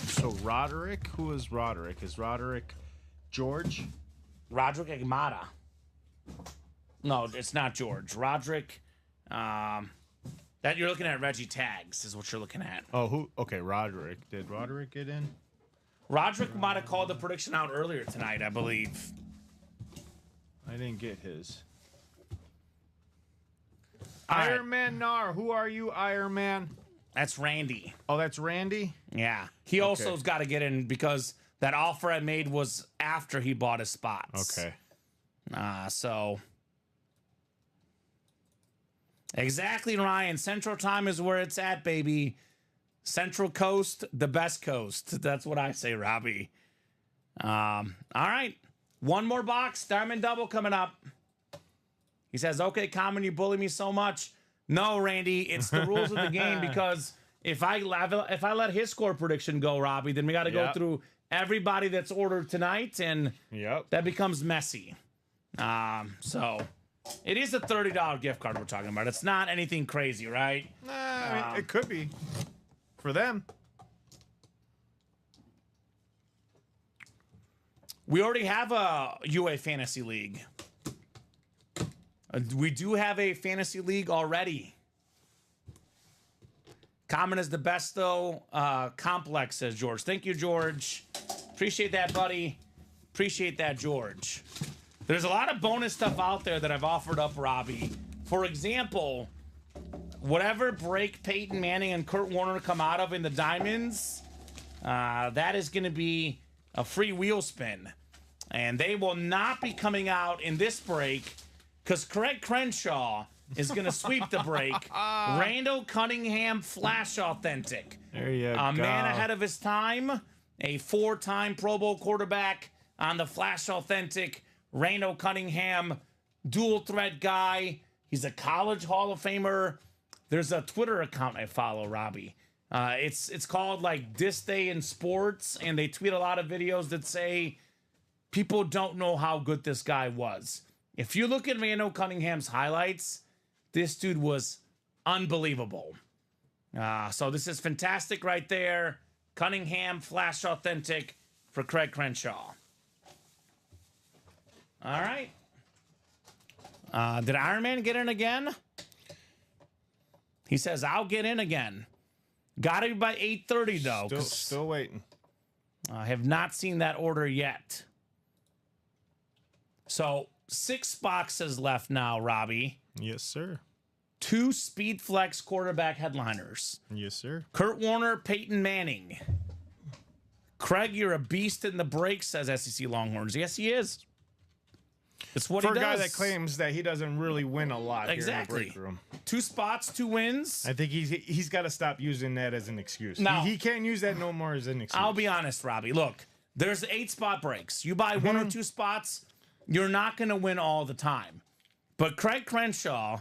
So Roderick, who is Roderick? Is Roderick George? Roderick Agmada. No, it's not George. Roderick, that you're looking at Reggie Tags is what you're looking at. Oh, who? Okay, Roderick. Did Roderick get in? Roderick might have called the prediction out earlier tonight, I believe. I didn't get his. Right. Iron Man Nar, who are you, Iron Man? That's Randy. Oh, that's Randy? Yeah. He also's got to get in because that offer I made was after he bought his spots. Okay. So. Exactly, Ryan. Central Time is where it's at, baby. Central Coast, the best coast. That's what I say, Robbie. All right. One more box. Diamond Double coming up. He says, okay, Kamen, you bully me so much. No, Randy, it's the rules of the game because if I let his score prediction go, Robbie, then we got to go through everybody that's ordered tonight, and Yep. that becomes messy. So it is a $30 gift card we're talking about. It's not anything crazy, right? Nah, I mean, it could be for them. We already have a UA Fantasy League. We do have a Fantasy League already. Kamen is the best, though. Complex, says George. Thank you, George. Appreciate that, buddy. Appreciate that, George. There's a lot of bonus stuff out there that I've offered up, Robbie. For example, whatever break Peyton Manning and Kurt Warner come out of in the Diamonds, that is going to be a free wheel spin. And they will not be coming out in this break because Craig Crenshaw is going to sweep the break. Randall Cunningham Flash Authentic. There you go. A man ahead of his time. A 4-time Pro Bowl quarterback on the Flash Authentic. Randall Cunningham, dual threat guy. He's a college Hall of Famer. There's a Twitter account I follow, Robbie. It's called like This Day in Sports, and they tweet a lot of videos that say people don't know how good this guy was. If you look at Randall Cunningham's highlights, this dude was unbelievable. So this is fantastic right there. Cunningham Flash Authentic for Craig Crenshaw. All right. Did Iron Man get in again? He says, I'll get in again. Got to be by 8:30, though. Still waiting. I have not seen that order yet. So 6 boxes left now, Robbie. Yes, sir. 2 Speed Flex quarterback headliners. Yes, sir. Kurt Warner, Peyton Manning. Craig, you're a beast in the break, says SEC Longhorns. Yes, he is. It's what For he does. a guy that claims that he doesn't really win a lot Exactly. here in the break room. 2 spots, 2 wins. I think he's got to stop using that as an excuse. No. He can't use that no more as an excuse. I'll be honest, Robbie. Look, there's 8 spot breaks. You buy 1 or 2 spots, you're not going to win all the time. But Craig Crenshaw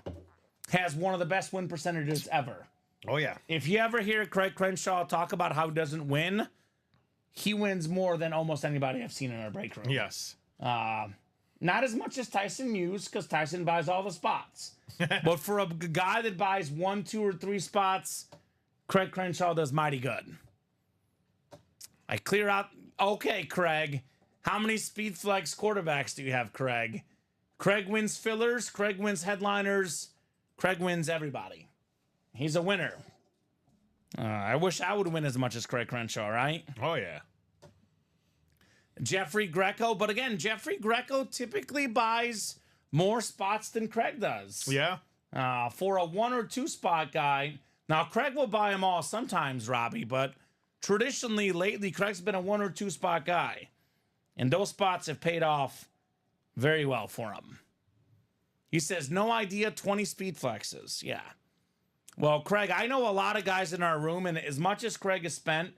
has one of the best win percentages ever. Oh, yeah. If you ever hear Craig Crenshaw talk about how he doesn't win, he wins more than almost anybody I've seen in our break room. Yes. Not as much as Tyson Muse, because Tyson buys all the spots. But for a guy that buys 1, 2, or 3 spots, Craig Crenshaw does mighty good. I clear out. Okay, Craig. How many Speed Flex quarterbacks do you have, Craig? Craig wins fillers. Craig wins headliners. Craig wins everybody. He's a winner. I wish I would win as much as Craig Crenshaw, right? Oh, yeah. Jeffrey Greco. But again, Jeffrey Greco typically buys more spots than Craig does. Yeah. For a 1 or 2 spot guy. Now, Craig will buy them all sometimes, Robbie, but traditionally, lately, Craig's been a 1 or 2 spot guy. And those spots have paid off very well for him. He says, no idea, 20 Speed Flexes. Yeah. Well, Craig, I know a lot of guys in our room, and as much as Craig has spent,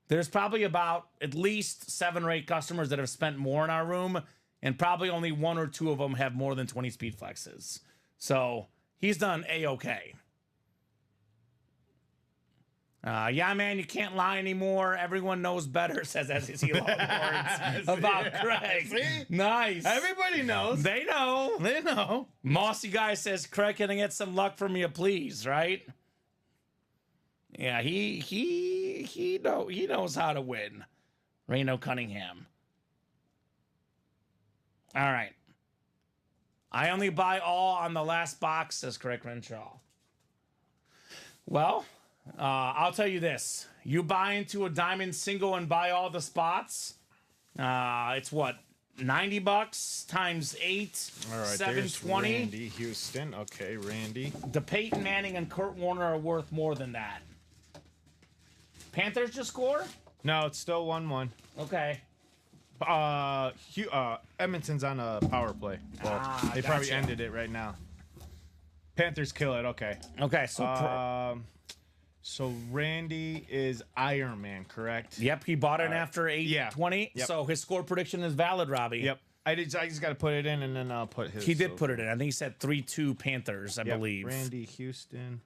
there's probably about at least 7 or 8 customers that have spent more in our room, and probably only 1 or 2 of them have more than 20 Speed Flexes. So he's done A-okay. Yeah, man, you can't lie anymore. Everyone knows better, says SEC Longhorns about Craig. See? Nice. Everybody knows. They know. They know. Mossy Guy says, Craig, can I get some luck from you, please? Right? Yeah, he knows how to win. Reno Cunningham. All right. I only buy all on the last box, says Craig Crenshaw. Well, I'll tell you this. You buy into a diamond single and buy all the spots. It's what? $90 times 8, All right, $720. Randy Houston. Okay, Randy. The Peyton Manning and Kurt Warner are worth more than that. Panthers just score? No, it's still 1-1. Okay. Edmonton's on a power play. Well, they probably gotcha. ended it right now. Panthers kill it. Okay. Okay, so So Randy is Iron Man, correct? yep, he bought it after 8:20. Yep. So his score prediction is valid, Robbie. Yep. I just got to put it in, and then I'll put his. He did put it in. I think he said 3-2 Panthers, I believe. Randy Houston.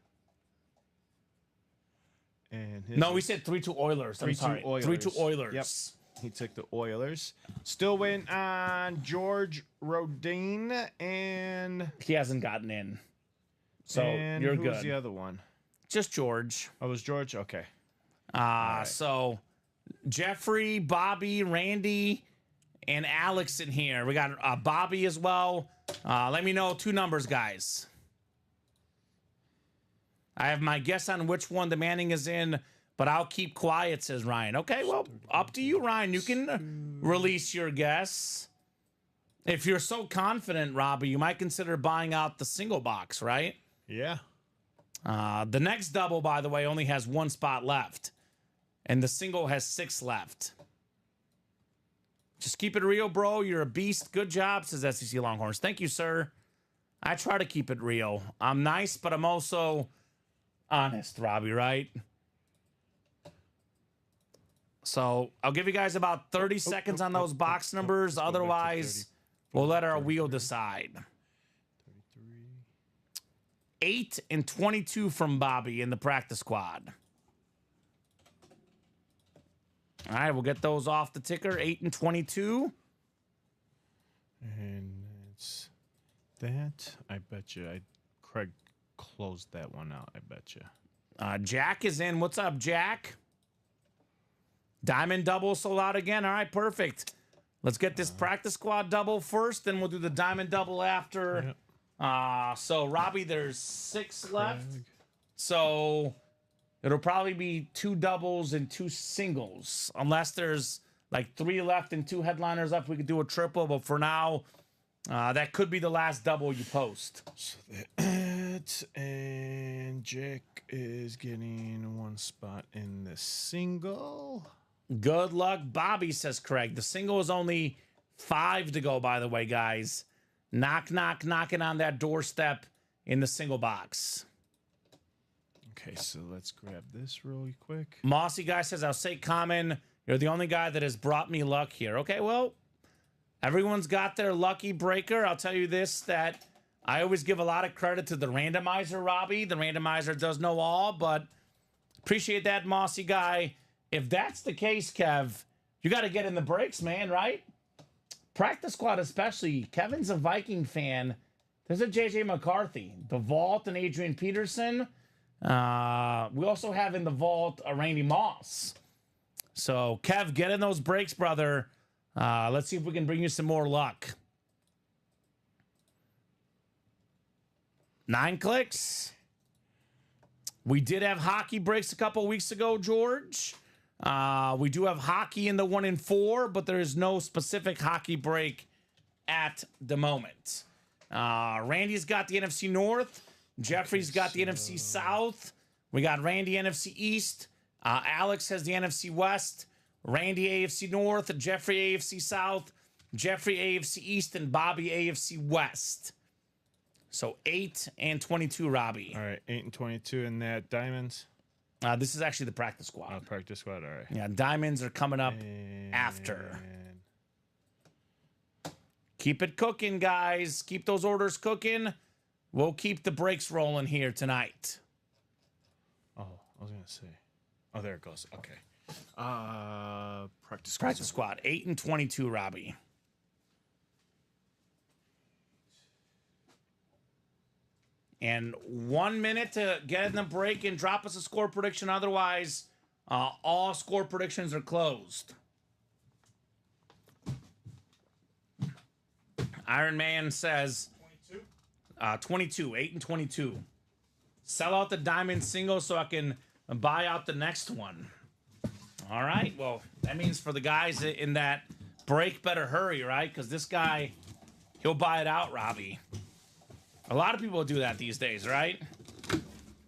And his No, we said 3-2 Oilers. I'm 3-2 sorry. Oilers. 3-2 Oilers. Yep. He took the Oilers. Still waiting on George Rodin and He hasn't gotten in. So you're who's good. the other one? Just George. Oh, it was George? Okay. So Jeffrey, Bobby, Randy, and Alex in here. We got Bobby as well. Let me know 2 numbers, guys. I have my guess on which one the Manning is in, but I'll keep quiet, says Ryan. Okay, well, up to you, Ryan. You can release your guess. If you're so confident, Robbie, you might consider buying out the single box, right? Yeah. The next double, by the way, only has 1 spot left, and the single has 6 left. Just keep it real, bro. You're a beast. Good job, says SEC Longhorns. Thank you, sir. I try to keep it real. I'm nice, but I'm also honest, Robbie, right? So I'll give you guys about 30 seconds on those box numbers. Otherwise, we'll let our wheel decide. 8 and 22 from Bobby in the practice squad. All right, we'll get those off the ticker. 8 and 22. And it's that. I bet you. Craig closed that one out. I bet you. Jack is in. What's up, Jack? Diamond double sold out again. All right, perfect. Let's get this practice squad double first, then we'll do the diamond double after. Yep. So, Robbie, there's 6 left. So it'll probably be 2 doubles and 2 singles. Unless there's like 3 left and 2 headliners left, we could do a triple. But for now, that could be the last double you post. So that, and Jack is getting 1 spot in the single. Good luck, Bobby, says Craig. The single is only 5 to go, by the way, guys. Knock, knock, knocking on that doorstep in the single box. Okay, so let's grab this really quick. Mossy guy says, I'll say Kamen, you're the only guy that has brought me luck here. Okay, well, everyone's got their lucky breaker. I'll tell you this, that I always give a lot of credit to the randomizer, Robbie. The randomizer does know all, but appreciate that, Mossy guy. If that's the case, Kev, you got to get in the breaks, man, right? Practice squad especially. Kevin's a Viking fan. There's a J.J. McCarthy. The Vault and Adrian Peterson. We also have in the Vault a Randy Moss. So, Kev, get in those breaks, brother. Let's see if we can bring you some more luck. 9 clicks. We did have hockey breaks a couple weeks ago, George. We do have hockey in the 1 and 4, but there is no specific hockey break at the moment. Randy's got the NFC North. Jeffrey's got the NFC South. We got Randy NFC East. Alex has the NFC West. Randy AFC North. Jeffrey AFC South. Jeffrey AFC East. And Bobby AFC West. So 8 and 22, Robbie. All right, 8 and 22 in that diamonds. This is actually the practice squad. Practice squad, all right. Yeah, diamonds are coming up after. Keep it cooking, guys. Keep those orders cooking. We'll keep the breaks rolling here tonight. Oh, I was going to say. Oh, there it goes. Okay. Practice squad. 8 and 22, Robbie. And 1 minute to get in the break and drop us a score prediction. Otherwise, all score predictions are closed. Iron Man says 22, 8 and 22. Sell out the diamond single so I can buy out the next one. All right. Well, that means for the guys in that break, better hurry, right? Because this guy, he'll buy it out, Robbie. A lot of people do that these days, right?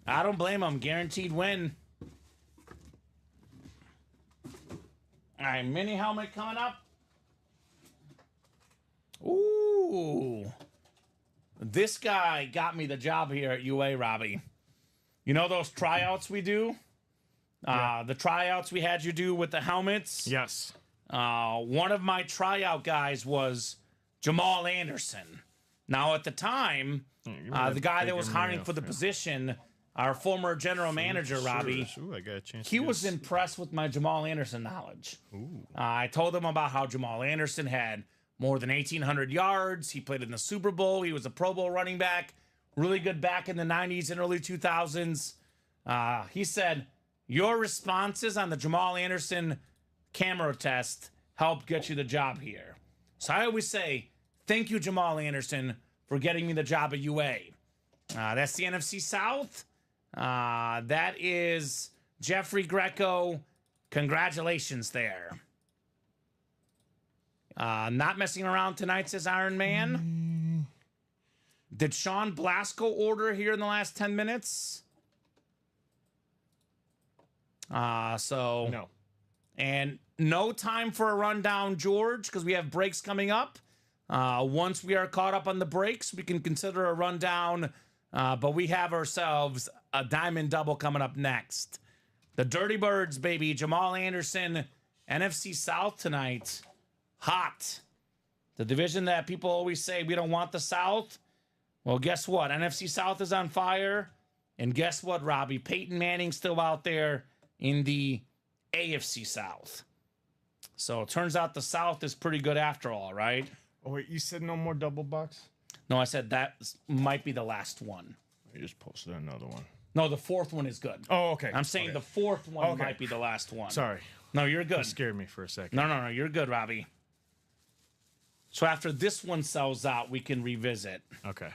I don't blame them. Guaranteed win. All right, mini helmet coming up. Ooh. This guy got me the job here at UA, Robbie. You know those tryouts we do? Yeah. The tryouts we had you do with the helmets? Yes. One of my tryout guys was Jamal Anderson. Now, at the time, the guy that was hiring for the position our former general manager, Robbie. Ooh, I got a chance. He was impressed with my Jamal Anderson knowledge. I told him about how Jamal Anderson had more than 1,800 yards. He played in the Super Bowl. He was a Pro Bowl running back. Really good back in the 90s and early 2000s. He said, your responses on the Jamal Anderson camera test helped get you the job here. So I always say, thank you, Jamal Anderson, for getting me the job at UA. That's the NFC South. That is Jeffrey Greco. Congratulations there. Not messing around tonight, says Iron Man. Did Sean Blasco order here in the last 10 minutes? No. And no time for a rundown, George, because we have breaks coming up. Once we are caught up on the breaks, we can consider a rundown. But we have ourselves a diamond double coming up next. The Dirty Birds, baby. Jamal Anderson, NFC South tonight. Hot. The division that people always say we don't want the South. Well, guess what? NFC South is on fire. And guess what, Robbie? Peyton Manning's still out there in the AFC South. So it turns out the South is pretty good after all, right? Oh, wait, you said no more double box? No, I said that might be the last one. You just posted another one. No, the fourth one is good. Oh, okay. I'm saying the fourth one might be the last one. Sorry. No, you're good. That scared me for a second. No, you're good, Robbie. So after this one sells out, we can revisit. Okay.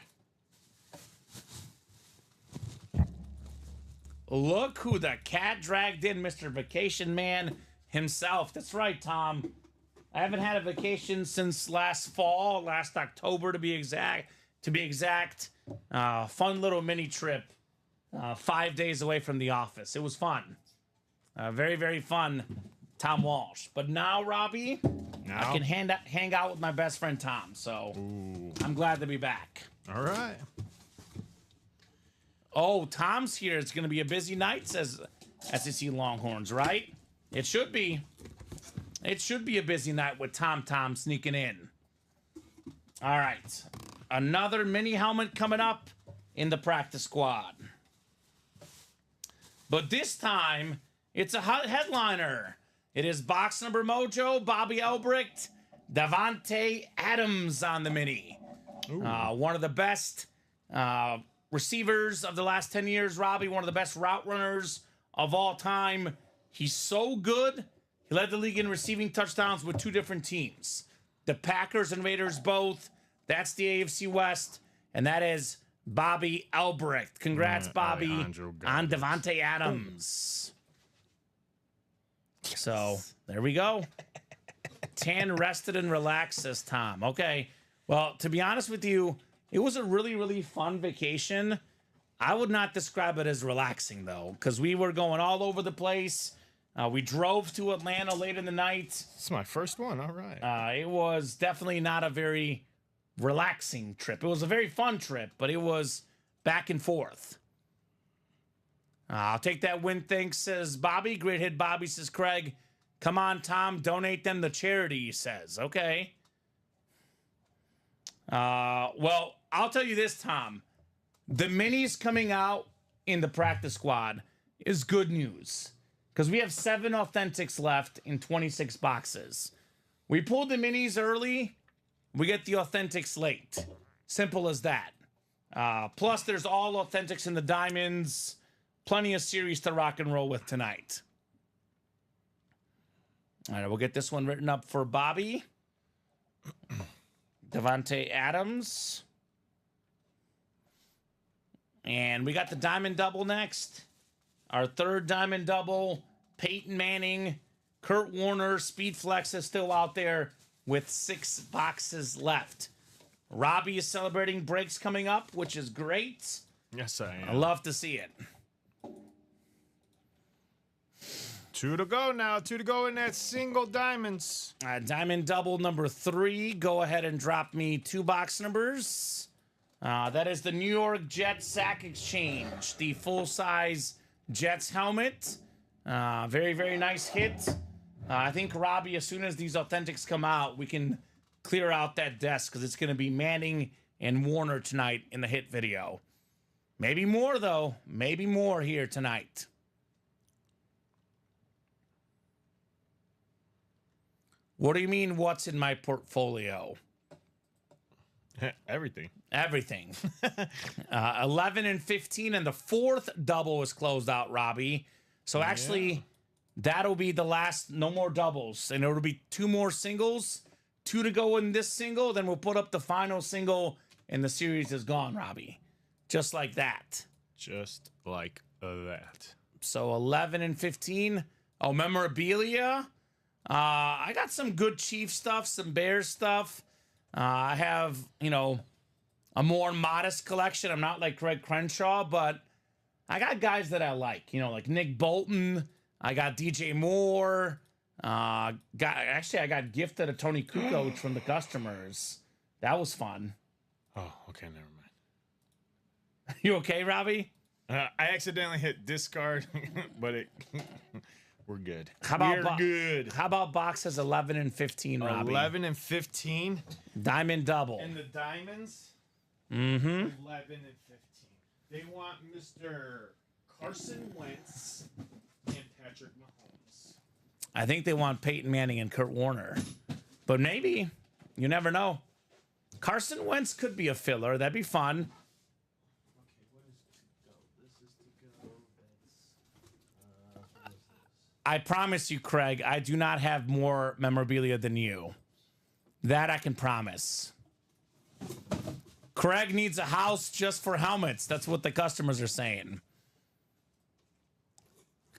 Look who the cat dragged in, Mr. Vacation Man himself. That's right, Tom. I haven't had a vacation since last fall, last October to be exact. Fun little mini trip. 5 days away from the office. It was fun. Very, very fun. Tom Walsh. But now, Robbie, I can hang out with my best friend Tom. So I'm glad to be back. All right. Oh, Tom's here. It's going to be a busy night, says SEC Longhorns, right? It should be. It should be a busy night with Tom sneaking in. All right. Another mini helmet coming up in the practice squad. But this time, it's a headliner. It is box number mojo, Bobby Elbricht, Davante Adams on the mini. One of the best receivers of the last 10 years, Robbie. One of the best route runners of all time. He's so good. He led the league in receiving touchdowns with two different teams. The Packers and Raiders both. That's the AFC West. And that is Bobby Elbricht. Congrats, Bobby, on Davante Adams. Yes. So, there we go. Tan, rested, and relaxed, says Tom. Okay. Well, to be honest with you, it was a really, really fun vacation. I would not describe it as relaxing, though, because we were going all over the place. We drove to Atlanta late in the night. It's my first one. All right. It was definitely not a very relaxing trip. It was a very fun trip, but it was back and forth. I'll take that win, thanks, says Bobby. Great hit, Bobby, says Craig. Come on, Tom, donate them to charity, he says. Okay. Well, I'll tell you this, Tom. The minis coming out in the practice squad is good news because we have 7 authentics left in 26 boxes. We pulled the minis early. We get the authentics late. Simple as that. Plus, there's all authentics in the diamonds. Plenty of series to rock and roll with tonight. All right, we'll get this one written up for Bobby. Davante Adams. And we got the diamond double next. Our third diamond double. Peyton Manning. Kurt Warner. Speed Flex is still out there with 6 boxes left. Robbie is celebrating breaks coming up, which is great. Yes, I am. I love to see it. 2 to go now. 2 to go in that single diamonds. Diamond double number 3. Go ahead and drop me 2 box numbers. That is the New York Jets Sack Exchange. The full-size Jets helmet. Very, very nice hit. I think, Robbie, as soon as these authentics come out, we can clear out that desk because it's going to be Manning and Warner tonight in the hit video. Maybe more, though. Maybe more here tonight. What do you mean, what's in my portfolio? Everything. Everything. 11 and 15, and the fourth double was closed out, Robbie. So actually, that'll be the last, no more doubles. And it'll be 2 more singles, 2 to go in this single. Then we'll put up the final single, and the series is gone, Robbie. Just like that. Just like that. So 11 and 15. Oh, memorabilia. I got some good Chief stuff, some Bears stuff. I have, you know, a more modest collection. I'm not like Craig Crenshaw, but I got guys that I like, you know, like Nick Bolton. I got DJ Moore. I got gifted a Tony Kukoc from the customers. That was fun. Oh, okay, never mind. You okay, Robbie? I accidentally hit discard, but we're good. We're good. How about boxes 11 and 15, Robbie? 11 and 15. Diamond double. And the diamonds? 11 and 15. They want Mr. Carson Wentz and Patrick Mahomes. I think they want Peyton Manning and Kurt Warner. But maybe. You never know. Carson Wentz could be a filler. That'd be fun. I promise you, Craig, I do not have more memorabilia than you. That I can promise. Craig needs a house just for helmets. That's what the customers are saying.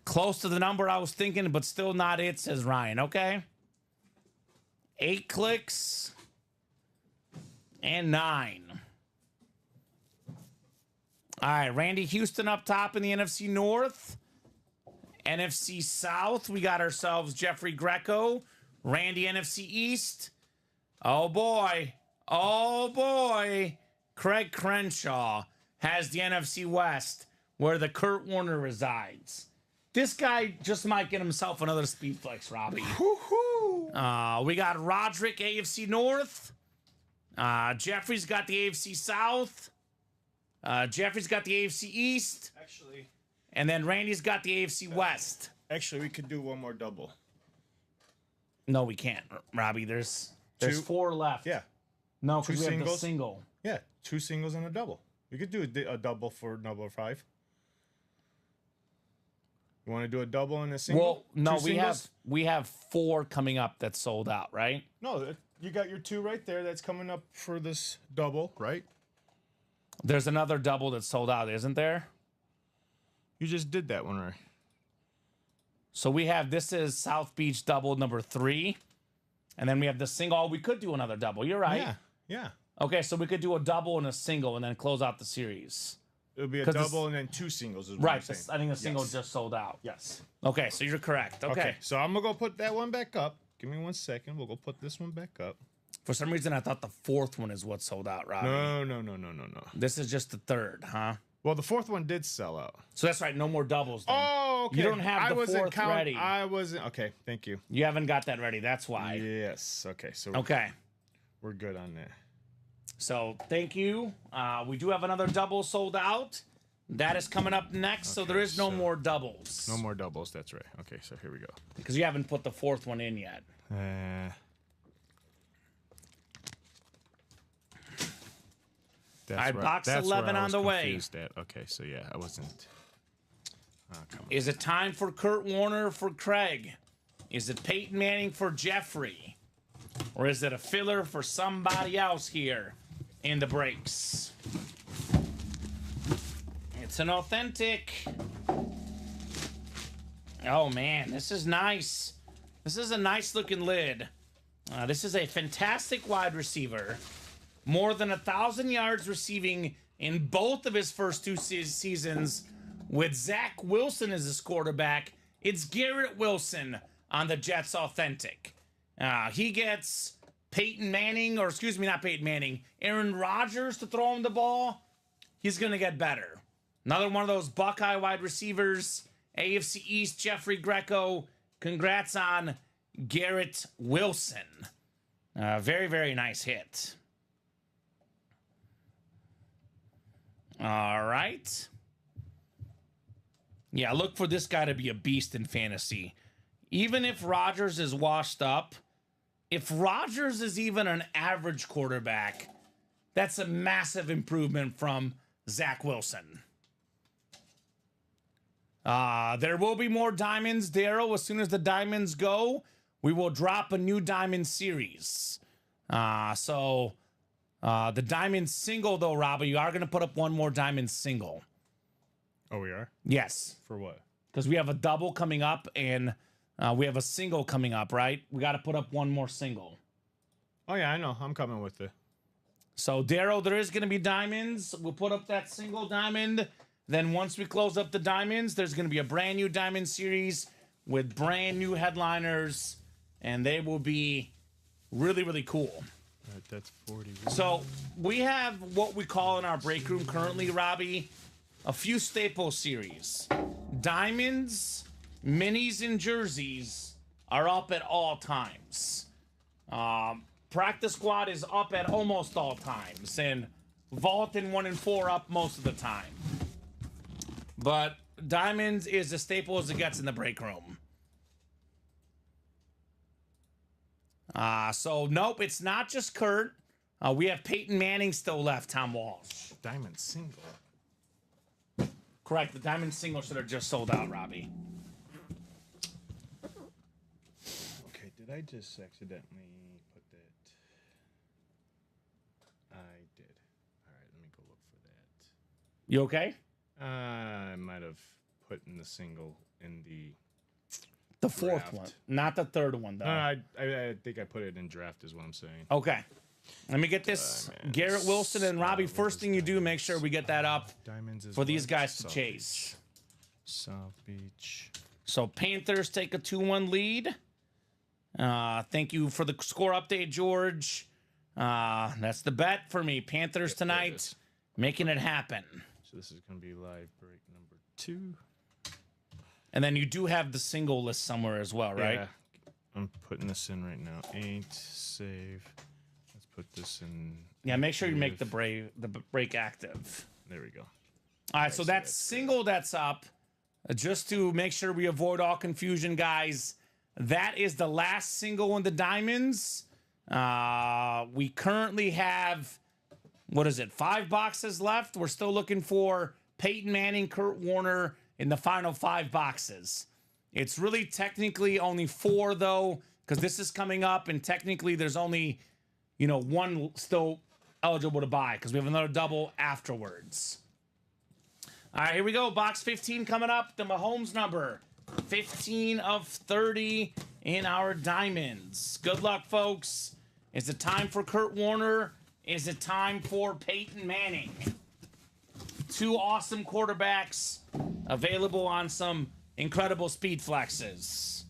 Close to the number I was thinking, but still not it, says Ryan. Okay. 8 clicks. And 9. All right, Randy Houston up top in the NFC North. NFC South, we got ourselves Jeffrey Greco. Randy, NFC East. Oh, boy. Oh, boy. Craig Crenshaw has the NFC West, where the Kurt Warner resides. This guy just might get himself another speed flex, Robbie. We got Roderick, AFC North. Jeffrey's got the AFC South. Jeffrey's got the AFC East. Actually, and then Randy's got the AFC West. Actually, we could do one more double. No, we can't, Robbie. There's 4 left. Yeah. No, because we have the single. Yeah, 2 singles and a double. We could do a double for number 5. You want to do a double and a single? Well, no, we have 4 coming up that's sold out, right? No, you got your 2 right there that's coming up for this double, right? There's another double that's sold out, isn't there? You just did that one, right? So we have, this is South Beach double number 3. And then we have the single. Oh, we could do another double. You're right. Yeah. Okay, so we could do a double and a single and then close out the series. It would be a double and then 2 singles. Is what right. I'm saying. I think the single just sold out. Yes. Okay, so you're correct. Okay. So I'm going to go put that one back up. Give me 1 second. We'll go put this one back up. For some reason, I thought the 4th one is what sold out, Robbie. No. This is just the 3rd, huh? Well, the 4th one did sell out. So that's right. No more doubles. Then. Oh, okay. You don't have the 4th ready. I wasn't. Okay, thank you. You haven't got that ready. That's why. Yes. Okay. So we're good on that. So thank you. We do have another double sold out. That is coming up next. So there is no more doubles. No more doubles. That's right. Okay. So here we go. Because you haven't put the 4th one in yet. All right, box 11 on the way. Okay, so yeah, I wasn't. Is it time for Kurt Warner for Craig? Is it Peyton Manning for Jeffrey? Or is it a filler for somebody else here in the breaks? It's an authentic. Oh, man, this is nice. This is a nice looking lid. This is a fantastic wide receiver. More than 1,000 yards receiving in both of his first 2 seasons with Zach Wilson as his quarterback. It's Garrett Wilson on the Jets Authentic. He gets Peyton Manning, or excuse me, not Peyton Manning, Aaron Rodgers to throw him the ball. He's going to get better. Another one of those Buckeye wide receivers. AFC East, Jeffrey Greco. Congrats on Garrett Wilson. Very, very nice hit. All right. Yeah, look for this guy to be a beast in fantasy. Even if Rodgers is washed up, if Rodgers is even an average quarterback, that's a massive improvement from Zach Wilson. There will be more diamonds, Daryl. As soon as the diamonds go, we will drop a new diamond series. The diamond single, though, Robbie, you are going to put up one more diamond single. Oh, we are? Yes. For what? Because we have a double coming up and we have a single coming up, right? We got to put up one more single. Oh, yeah, I know. I'm coming with it. So, Daryl, there is going to be diamonds. We'll put up that single diamond. Then once we close up the diamonds, there's going to be a brand new diamond series with brand new headliners. And they will be really, really cool. All right, that's 41. So, we have what we call in our break room currently, Robbie, a few staple series. Diamonds, minis, and jerseys are up at all times. Practice squad is up at almost all times. And vault and 1 and 4 up most of the time. But diamonds is as staple as it gets in the break room. So, nope, it's not just Kurt. We have Peyton Manning still left, Tom Walsh. Diamond single. Correct. The diamond single should have just sold out, Robbie. Okay, did I just accidentally put that? I did. All right, let me go look for that. You okay? I might have put in the single in The fourth draft. one, not the third one, though. I think I put it in draft is what I'm saying. Okay. Let me get this. Diamonds. Garrett Wilson and Robbie, What first was thing you do, make diamonds? sure we get that up Diamonds is for these what? guys to South chase. Beach. South Beach. So Panthers take a 2-1 lead. Thank you for the score update, George. That's the bet for me. Panthers There it tonight, is. making it happen. So this is going to be live break number 2. And then you do have the single list somewhere as well, right? Yeah. I'm putting this in right now. 8, save. Let's put this in. Yeah, make sure you make the active. break active. There we go. All right, so that's single that's up. Just to make sure we avoid all confusion, guys, that is the last single in the diamonds. We currently have, 5 boxes left. We're still looking for Peyton Manning, Kurt Warner in the final 5 boxes. It's really technically only 4, though, because this is coming up, and technically there's only, 1 still eligible to buy because we have another double afterwards. All right, here we go. Box 15 coming up. The Mahomes number. 15 of 30 in our diamonds. Good luck, folks. Is it time for Kurt Warner? Is it time for Peyton Manning? 2 awesome quarterbacks available on some incredible speed flexes.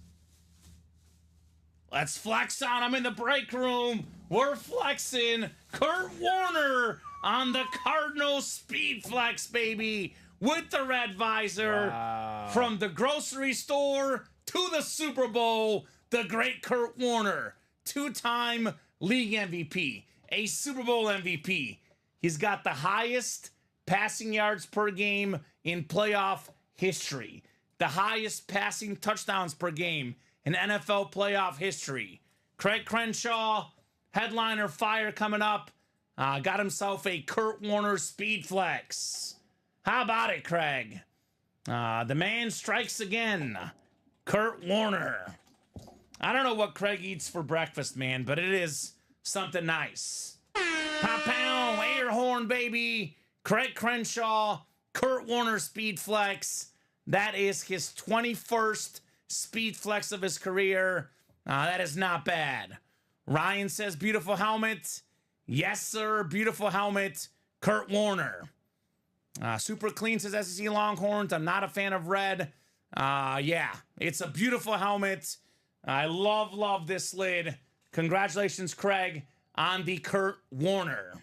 Let's flex on them in the break room. We're flexing Kurt Warner on the Cardinals speed flex, baby, with the red visor. Wow. From the grocery store to the Super Bowl, the great Kurt Warner, 2-time league MVP, a Super Bowl MVP. He's got the highest passing yards per game in playoff history, the highest passing touchdowns per game in NFL playoff history. Craig Crenshaw, headliner fire coming up, got himself a Kurt Warner speed flex. How about it, Craig? The man strikes again. Kurt Warner. I don't know what Craig eats for breakfast, man, but it is something nice. Pow, air horn, baby. Craig Crenshaw, Kurt Warner speed flex. That is his 21st speed flex of his career. That is not bad. Ryan says, beautiful helmet. Yes, sir. Beautiful helmet. Kurt Warner. Super Clean says SEC Longhorns. I'm not a fan of red. Yeah, it's a beautiful helmet. I love this lid. Congratulations, Craig, on the Kurt Warner.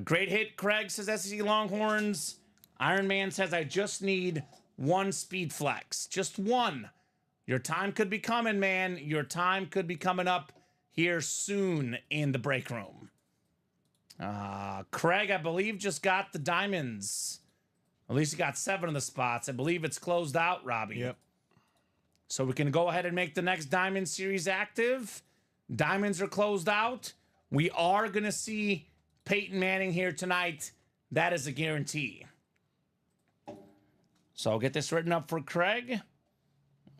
Great hit, Craig, says SEC Longhorns. Iron Man says, I just need 1 speed flex. Just 1. Your time could be coming, man. Your time could be coming up here soon in the break room. Craig, I believe, just got the diamonds. At least he got 7 of the spots. I believe it's closed out, Robbie. Yep. So we can go ahead and make the next Diamond Series active. Diamonds are closed out. We are going to see Peyton Manning here tonight. That is a guarantee. So I'll get this written up for Craig.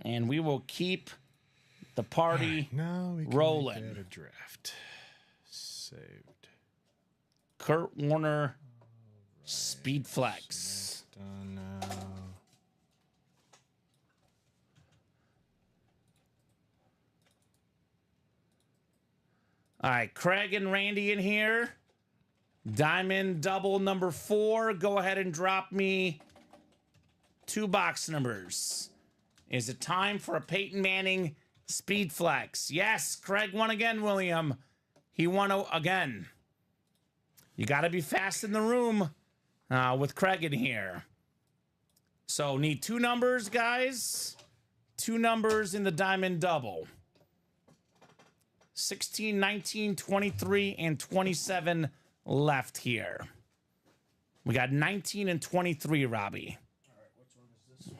And we will keep the party now we can rolling. Make that a draft. Saved. Kurt Warner, Speed Flex. Done now. All right, Craig and Randy in here. Diamond double number 4. Go ahead and drop me 2 box numbers. Is it time for a Peyton Manning Speed Flex? Yes, Craig won again, William. He won again. You got to be fast in the room with Craig in here. So need 2 numbers, guys. 2 numbers in the Diamond double. 16, 19, 23, and 27 left here. We got 19 and 23, Robbie. All right, which one is this?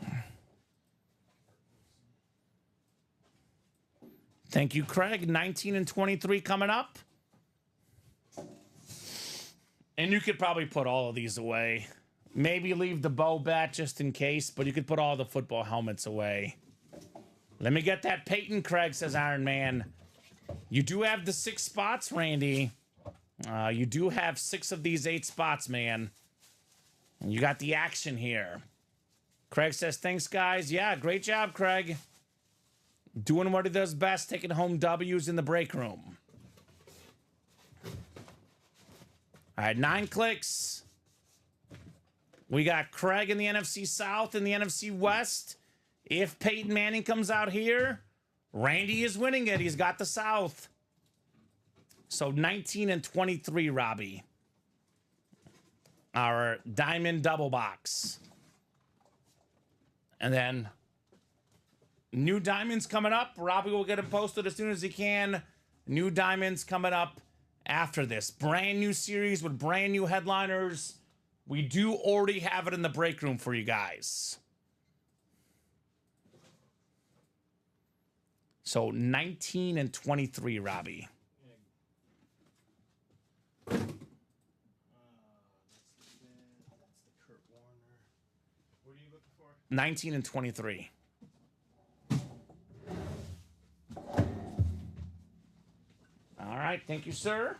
Thank you, Craig. 19 and 23 coming up. And you could probably put all of these away. Maybe leave the bow bat just in case, but you could put all the football helmets away. Let me get that Peyton, Craig, says Iron Man. You do have the 6 spots, Randy. You do have 6 of these 8 spots, man. And you got the action here. Craig says, thanks, guys. Yeah, great job, Craig. Doing what he does best, taking home W's in the break room. All right, 9 clicks. We got Craig in the NFC South and the NFC West. If Peyton Manning comes out here, Randy is winning it. He's got the South. So 19 and 23, Robbie. Our Diamond double box. And then new diamonds coming up. Robbie will get them posted as soon as he can. New diamonds coming up after this. Brand new series with brand new headliners. We do already have it in the break room for you guys. So 19 and 23, Robbie. That's the Kurt Warner. What are you looking for? 19 and 23. All right, thank you, sir.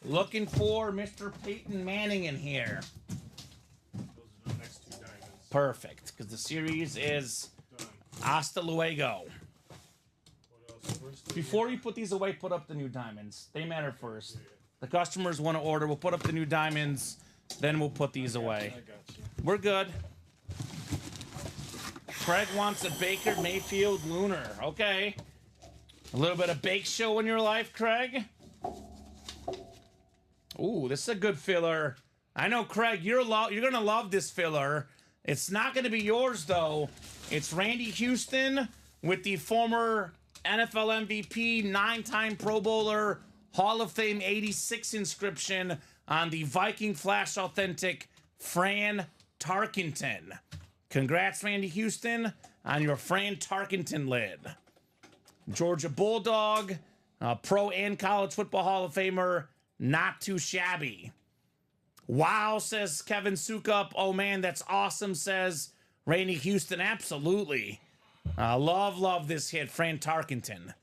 Looking for Mr. Peyton Manning in here. Those are the next 2 diamonds. Perfect, because the series is Done. hasta luego. What else? First, Before you put these away, put up the new diamonds. They matter first. The customers want to order. We'll put up the new diamonds, then we'll put these away. I got you. We're good. Craig wants a Baker Mayfield Lunar. Okay. A little bit of bake show in your life, Craig. Ooh, this is a good filler. I know, Craig, you're going to love this filler. It's not going to be yours, though. It's Randy Houston with the former NFL MVP, 9-time Pro Bowler, Hall of Fame 86 inscription on the Viking Flash Authentic Fran Tarkenton. Congrats, Randy Houston, on your Fran Tarkenton lid. Georgia Bulldog, Pro and College Football Hall of Famer, not too shabby. Wow, says Kevin Sukup. Oh, man, that's awesome, says Randy Houston. Absolutely. Love this hit, Fran Tarkenton.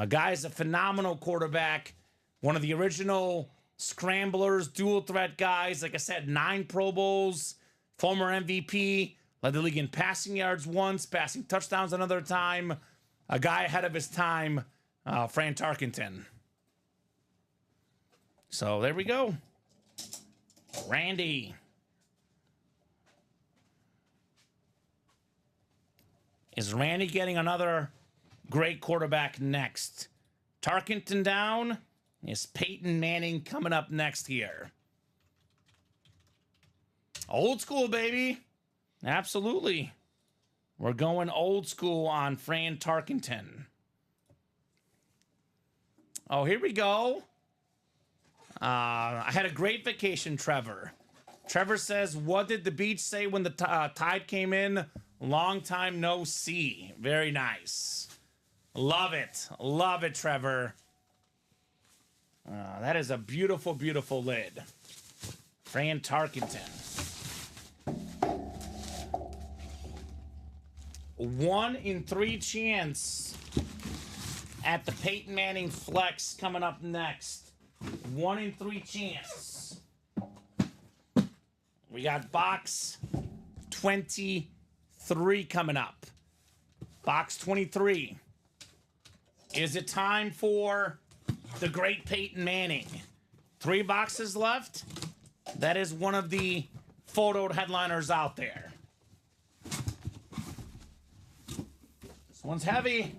Guy's a phenomenal quarterback. One of the original scramblers, dual threat guys. Like I said, 9 Pro Bowls, former MVP, led the league in passing yards once, passing touchdowns another time. A guy ahead of his time, Fran Tarkenton. So there we go. Randy. Is Randy getting another great quarterback next? Tarkenton down. Is Peyton Manning coming up next here? Old school, baby. Absolutely. We're going old school on Fran Tarkenton. Oh, here we go. I had a great vacation, Trevor. Trevor says, what did the beach say when the tide came in? Long time no see. Very nice. Love it. Love it, Trevor. That is a beautiful, beautiful lid. Fran Tarkenton. 1 in 3 chance at the Peyton Manning flex coming up next. 1 in 3 chance. We got box 23 coming up. Box 23. Is it time for the great Peyton Manning? 3 boxes left. That is one of the photoed headliners out there. This one's heavy.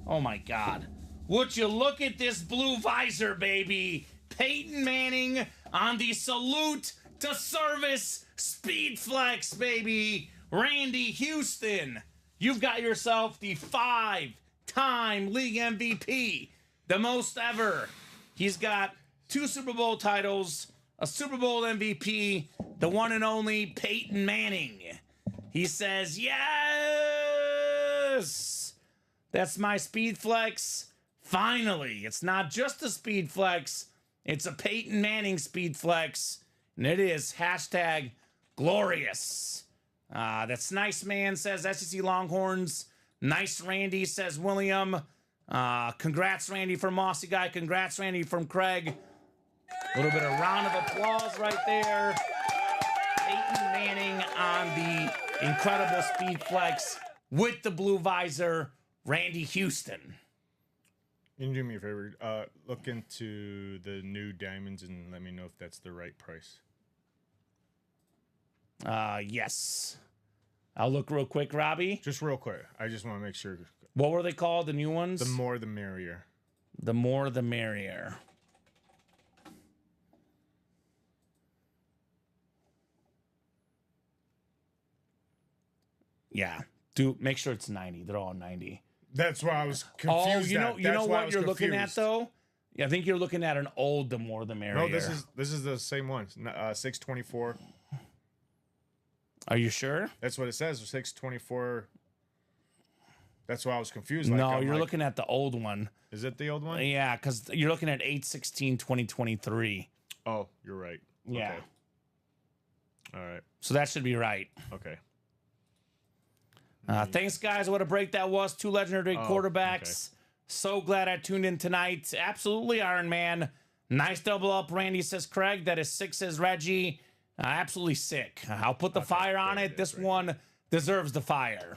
Oh my God. Would you look at this blue visor, baby? Peyton Manning on the Salute to Service Speed Flex, baby. Randy Houston. You've got yourself the 5-time league MVP. The most ever. He's got 2 Super Bowl titles, a Super Bowl MVP, the one and only Peyton Manning. He says, yes! That's my Speed Flex. Finally, it's not just a Speed Flex, it's a Peyton Manning Speed Flex, and it is hashtag glorious. That's nice, man, says SEC Longhorns. Nice, Randy, says William. Congrats, Randy, from Mossy Guy. Congrats, Randy, from Craig. A little bit of round of applause right there. Peyton Manning on the incredible Speed Flex with the blue visor, Randy Houston. You can do me a favor. Look into the new diamonds and let me know if that's the right price. Yes. I'll look real quick, Robbie. Just real quick. I just want to make sure. What were they called, the new ones? The more the merrier. The more the merrier. Yeah. Make sure it's 90. They're all 90. That's why I was confused. Oh, you know what you're looking at though? Yeah, I think you're looking at an old the more the merrier. No, this is the same one. 624. Are you sure? That's what it says. 624. That's why I was confused. No, you're looking at the old one. Is it the old one? Yeah, because you're looking at 8/16/2023. Oh, you're right. Yeah. Okay. All right. So that should be right. Okay. Thanks, guys. What a break that was. 2 legendary quarterbacks. Okay. So glad I tuned in tonight. Absolutely, Iron Man. Nice double up, Randy, says Craig. That is 6, says Reggie. Absolutely sick. I'll put the fire on it. This one deserves the fire.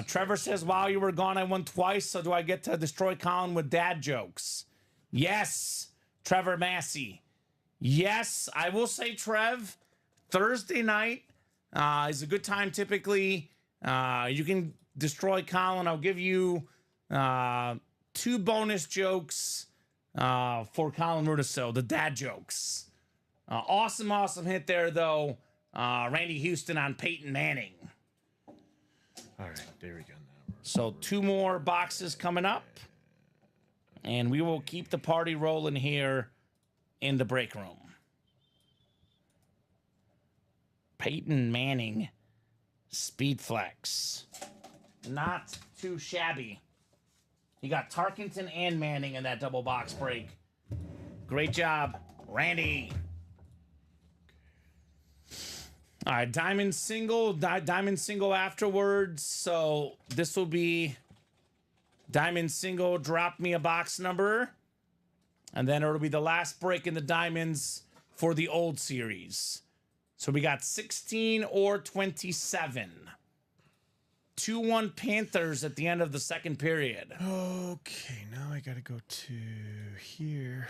Trevor says, while you were gone, I won twice, so do I get to destroy Colin with dad jokes? Yes, Trevor Massey. Yes, I will say, Trev, Thursday night is a good time typically. You can destroy Colin. I'll give you 2 bonus jokes for Colin Rudiso, the dad jokes. Awesome hit there, though. Randy Houston on Peyton Manning. All right, there we go. So 2 more boxes coming up, and we will keep the party rolling here in the break room. Peyton Manning Speed Flex. Not too shabby. You got Tarkenton and Manning in that double box break. Great job, Randy. All right, diamond single afterwards. So this will be diamond single, drop me a box number. And then it'll be the last break in the diamonds for the old series. So we got 16 or 27. 2-1 Panthers at the end of the second period. Okay, now I got to go to here.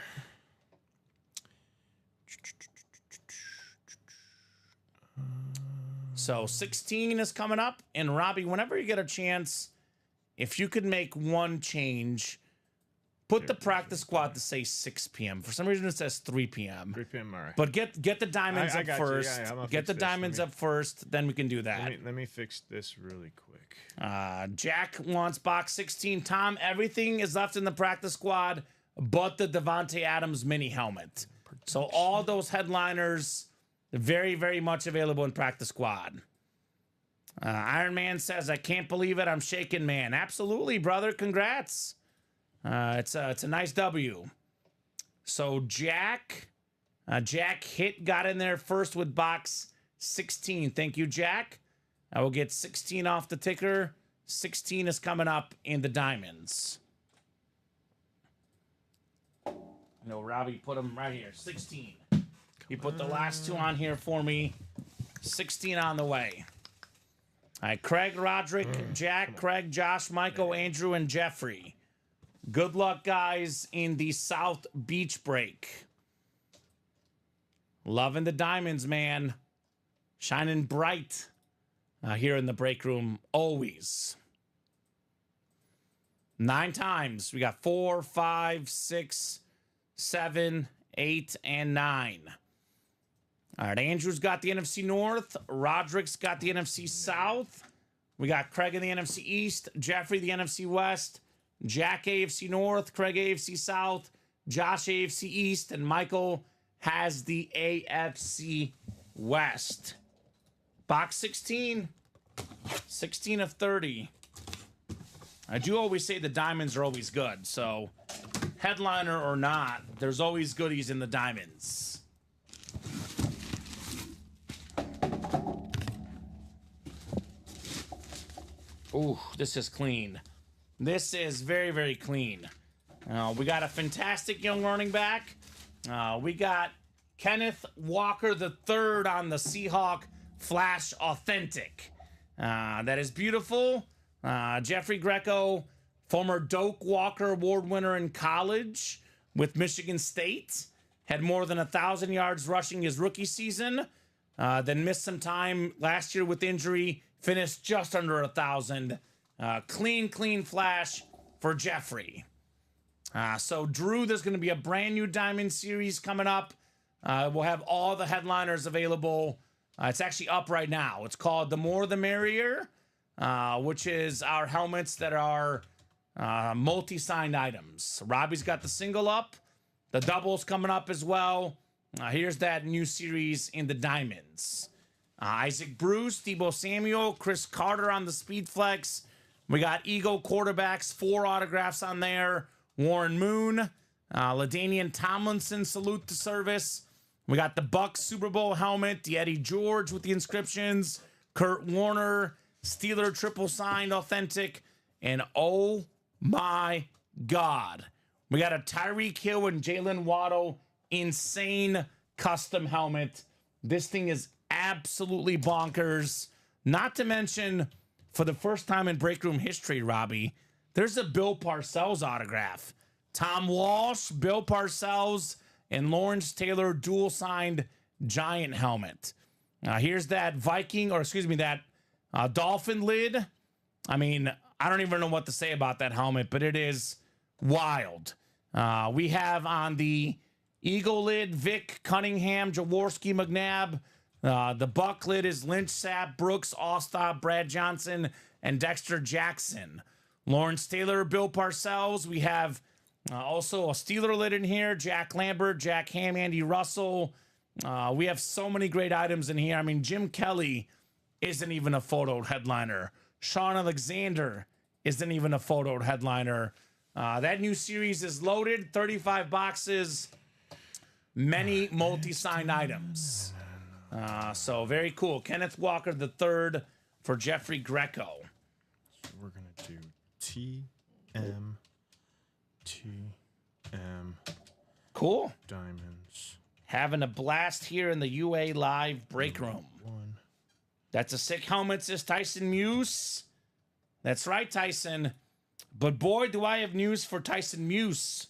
So 16 is coming up, and Robbie, whenever you get a chance, if you could make one change, put the practice squad to say 6 p.m. For some reason, it says 3 p.m. 3 p.m. All right. But get the diamonds up first. Yeah, get the diamonds up first, then we can do that. Let me fix this really quick. Jack wants box 16. Tom, everything is left in the practice squad but the Devontae Adams mini helmet. So all those headliners, very, very much available in Practice Squad. Iron Man says, I can't believe it. I'm shaking, man. Absolutely, brother. Congrats. It's a nice W. So Jack Hit got in there first with box 16. Thank you, Jack. I will get 16 off the ticker. 16 is coming up in the diamonds. No, Robbie put them right here. 16. You put the last two on here for me. 16 on the way. All right, Craig, Roderick, Jack, Craig, Josh, Michael, Andrew, and Jeffrey. Good luck, guys, in the South Beach break. Loving the diamonds, man. Shining bright here in the break room, always. 9 times. We got 4, 5, 6, 7, 8, and 9. All right, Andrew's got the NFC North. Roderick's got the NFC South. We got Craig in the NFC East. Jeffrey, the NFC West. Jack, AFC North. Craig, AFC South. Josh, AFC East. And Michael has the AFC West. Box 16. 16 of 30. I do always say the diamonds are always good. So, headliner or not, there's always goodies in the diamonds. Ooh, this is clean. This is very, very clean. We got a fantastic young running back. We got Kenneth Walker III on the Seahawk Flash Authentic. That is beautiful. Jeffrey Greco, former Doak Walker Award winner in college with Michigan State. Had more than 1,000 yards rushing his rookie season. Then missed some time last year with injury. Finished just under 1,000. Clean flash for Jeffrey. So, Drew, there's going to be a brand new Diamond Series coming up. We'll have all the headliners available. It's actually up right now. It's called The More the Merrier, which is our helmets that are multi-signed items. Robbie's got the single up. The double's coming up as well. Here's that new series in the diamonds. Isaac Bruce, Deebo Samuel, Chris Carter on the Speed Flex. We got Eagle quarterbacks, 4 autographs on there. Warren Moon, LaDainian Tomlinson, salute to service. We got the Bucs Super Bowl helmet, the Eddie George with the inscriptions, Kurt Warner, Steeler triple signed authentic, and oh my God, we got a Tyreek Hill and Jalen Waddle insane custom helmet. This thing is absolutely bonkers. Not to mention, for the first time in break room history, Robbie, there's a Bill Parcells autograph. Tom Walsh, Bill Parcells, and Lawrence Taylor dual signed giant helmet. Here's that Dolphin lid. I mean, I don't even know what to say about that helmet, but it is wild. We have on the Eagle lid, Vic Cunningham, Jaworski McNabb. The Buck lid is Lynch, Sapp, Brooks, Ostap, Brad Johnson, and Dexter Jackson. Lawrence Taylor, Bill Parcells. We have also a Steeler lid in here. Jack Lambert, Jack Ham, Andy Russell. We have so many great items in here. I mean, Jim Kelly isn't even a photoed headliner. Sean Alexander isn't even a photoed headliner. That new series is loaded. 35 boxes. Many multi-signed items. So very cool. Kenneth Walker III for Jeffrey Greco. So we're going to do TM. Cool. Diamonds. Having a blast here in the UA Live break room. That's a sick helmet, says Tyson Muse. That's right, Tyson. But boy, do I have news for Tyson Muse.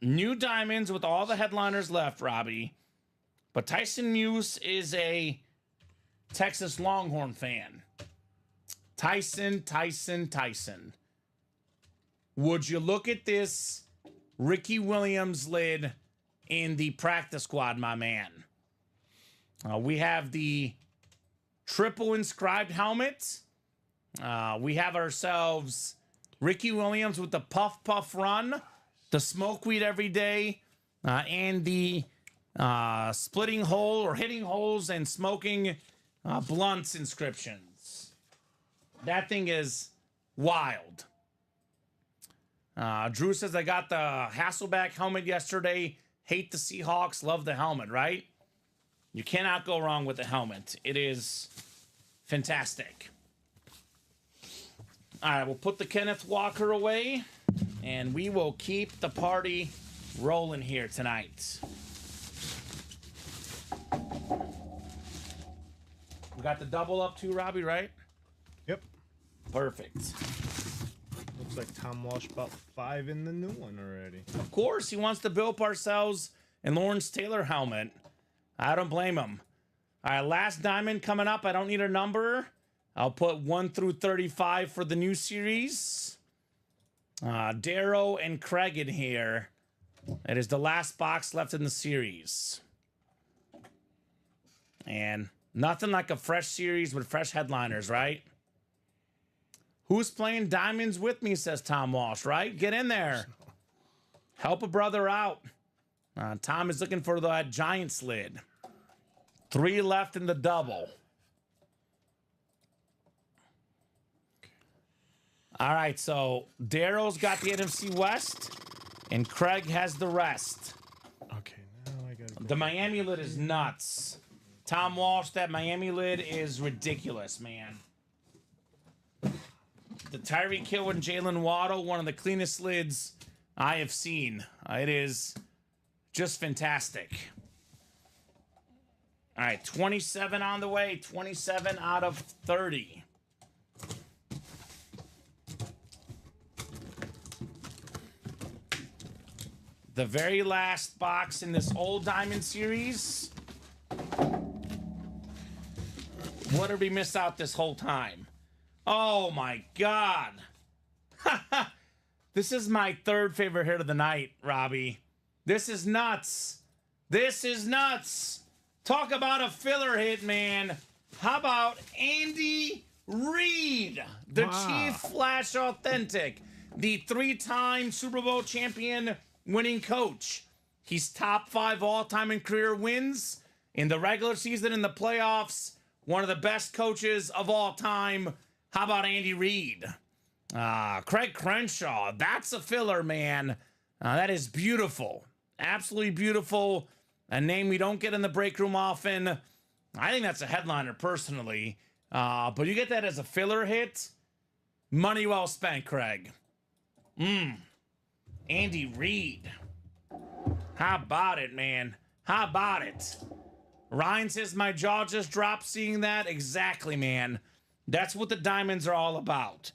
New diamonds with all the headliners left, Robbie. But Tyson Muse is a Texas Longhorn fan. Tyson. Would you look at this Ricky Williams lid in the practice squad, my man? We have the triple inscribed helmet. We have ourselves Ricky Williams with the puff run. the smoke weed every day, and the splitting hole or hitting holes and smoking blunts inscriptions. That thing is wild. Drew says, I got the Hasselback helmet yesterday. Hate the Seahawks, love the helmet, right? You cannot go wrong with the helmet. It is fantastic. All right, we'll put the Kenneth Walker away, and we will keep the party rolling here tonight. We got the double up too, Robbie, right? Yep. Perfect. Looks like Tom Walsh bought 5 in the new one already. Of course, he wants the Bill Parcells and Lawrence Taylor helmet. I don't blame him. All right, last diamond coming up. I don't need a number. I'll put 1 through 35 for the new series. Darrow and Craig in here. It is the last box left in the series. And nothing like a fresh series with fresh headliners, right? Who's playing diamonds with me, says Tom Walsh, right? Get in there. Help a brother out. Tom is looking for that Giants lid. 3 left in the double. All right, so Darrow's got the NFC West, and Craig has the rest. Okay, now I gotta go. The Miami lid is nuts. Tom Walsh, that Miami lid is ridiculous, man. The Tyreek Hill and Jalen Waddle, one of the cleanest lids I have seen. It is just fantastic. All right, 27 on the way. 27 out of 30. The very last box in this old diamond series. What did we miss out this whole time? Oh my God. This is my 3rd favorite hit of the night, Robbie. This is nuts. This is nuts. Talk about a filler hit, man. How about Andy Reid, the Chief Flash Authentic, the 3-time Super Bowl champion winning coach. He's top 5 all-time in career wins in the regular season, in the playoffs. One of the best coaches of all time. How about Andy Reid? Craig Crenshaw. That's a filler, man. That is beautiful. Absolutely beautiful. A name we don't get in the break room often. I think that's a headliner, personally. But you get that as a filler hit. Money well spent, Craig. Andy Reid. How about it, man? How about it? Ryan says, my jaw just dropped seeing that. Exactly, man. That's what the diamonds are all about.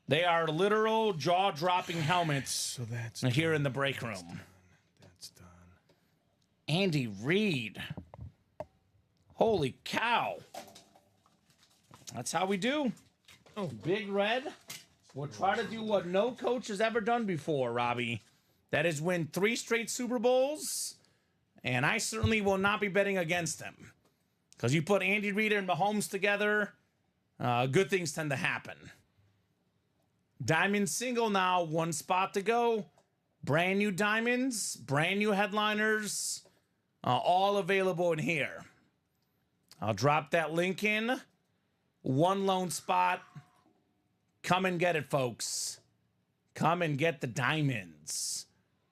They are literal jaw-dropping helmets. So that's here done. in the break room. That's done. Andy Reid. Holy cow. That's how we do. Oh. Big Red will try to do what no coach has ever done before, Robbie. That is win 3 straight Super Bowls. And I certainly will not be betting against him. Because you put Andy Reid and Mahomes together, good things tend to happen. Diamond single now, 1 spot to go. Brand new diamonds, brand new headliners, all available in here. I'll drop that link in. 1 lone spot. Come and get it, folks. Come and get the diamonds.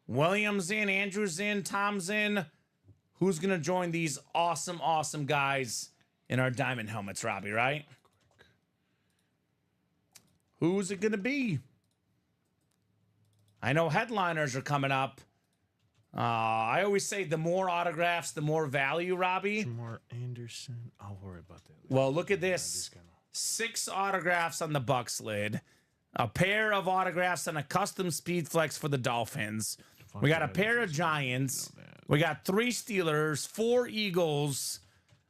Williams in, Andrews in, Tom's in. Who's going to join these awesome, awesome guys in our diamond helmets, Robbie, right? Who's it going to be? I know headliners are coming up. I always say the more autographs, the more value, Robbie. Jamar Anderson. I'll worry about that later. Well, look at this. 6 autographs on the Bucks lid. A pair of autographs on a custom speed flex for the Dolphins. We got a pair of Giants. We got 3 Steelers, 4 Eagles,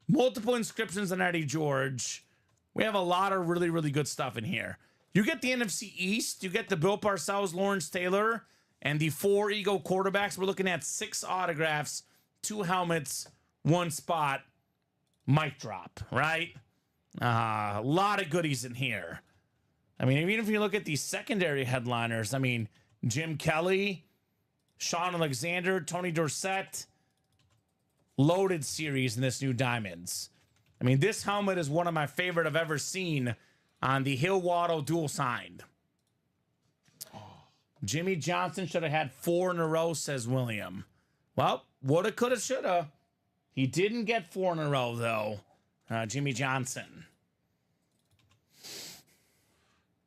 multiple inscriptions on Eddie George. We have a lot of really, really good stuff in here. You get the NFC East. You get the Bill Parcells, Lawrence Taylor, and the 4 Eagle quarterbacks. We're looking at 6 autographs, 2 helmets, 1 spot. Mic drop, right? A lot of goodies in here. I mean, even if you look at these secondary headliners, I mean, Jim Kelly, Sean Alexander, Tony Dorsett. Loaded series in this new Diamonds. I mean, this helmet is one of my favorite I've ever seen on the Hill Waddle dual signed. Jimmy Johnson should have had 4 in a row, says William. Well, woulda, coulda, shoulda. He didn't get 4 in a row, though. Jimmy Johnson.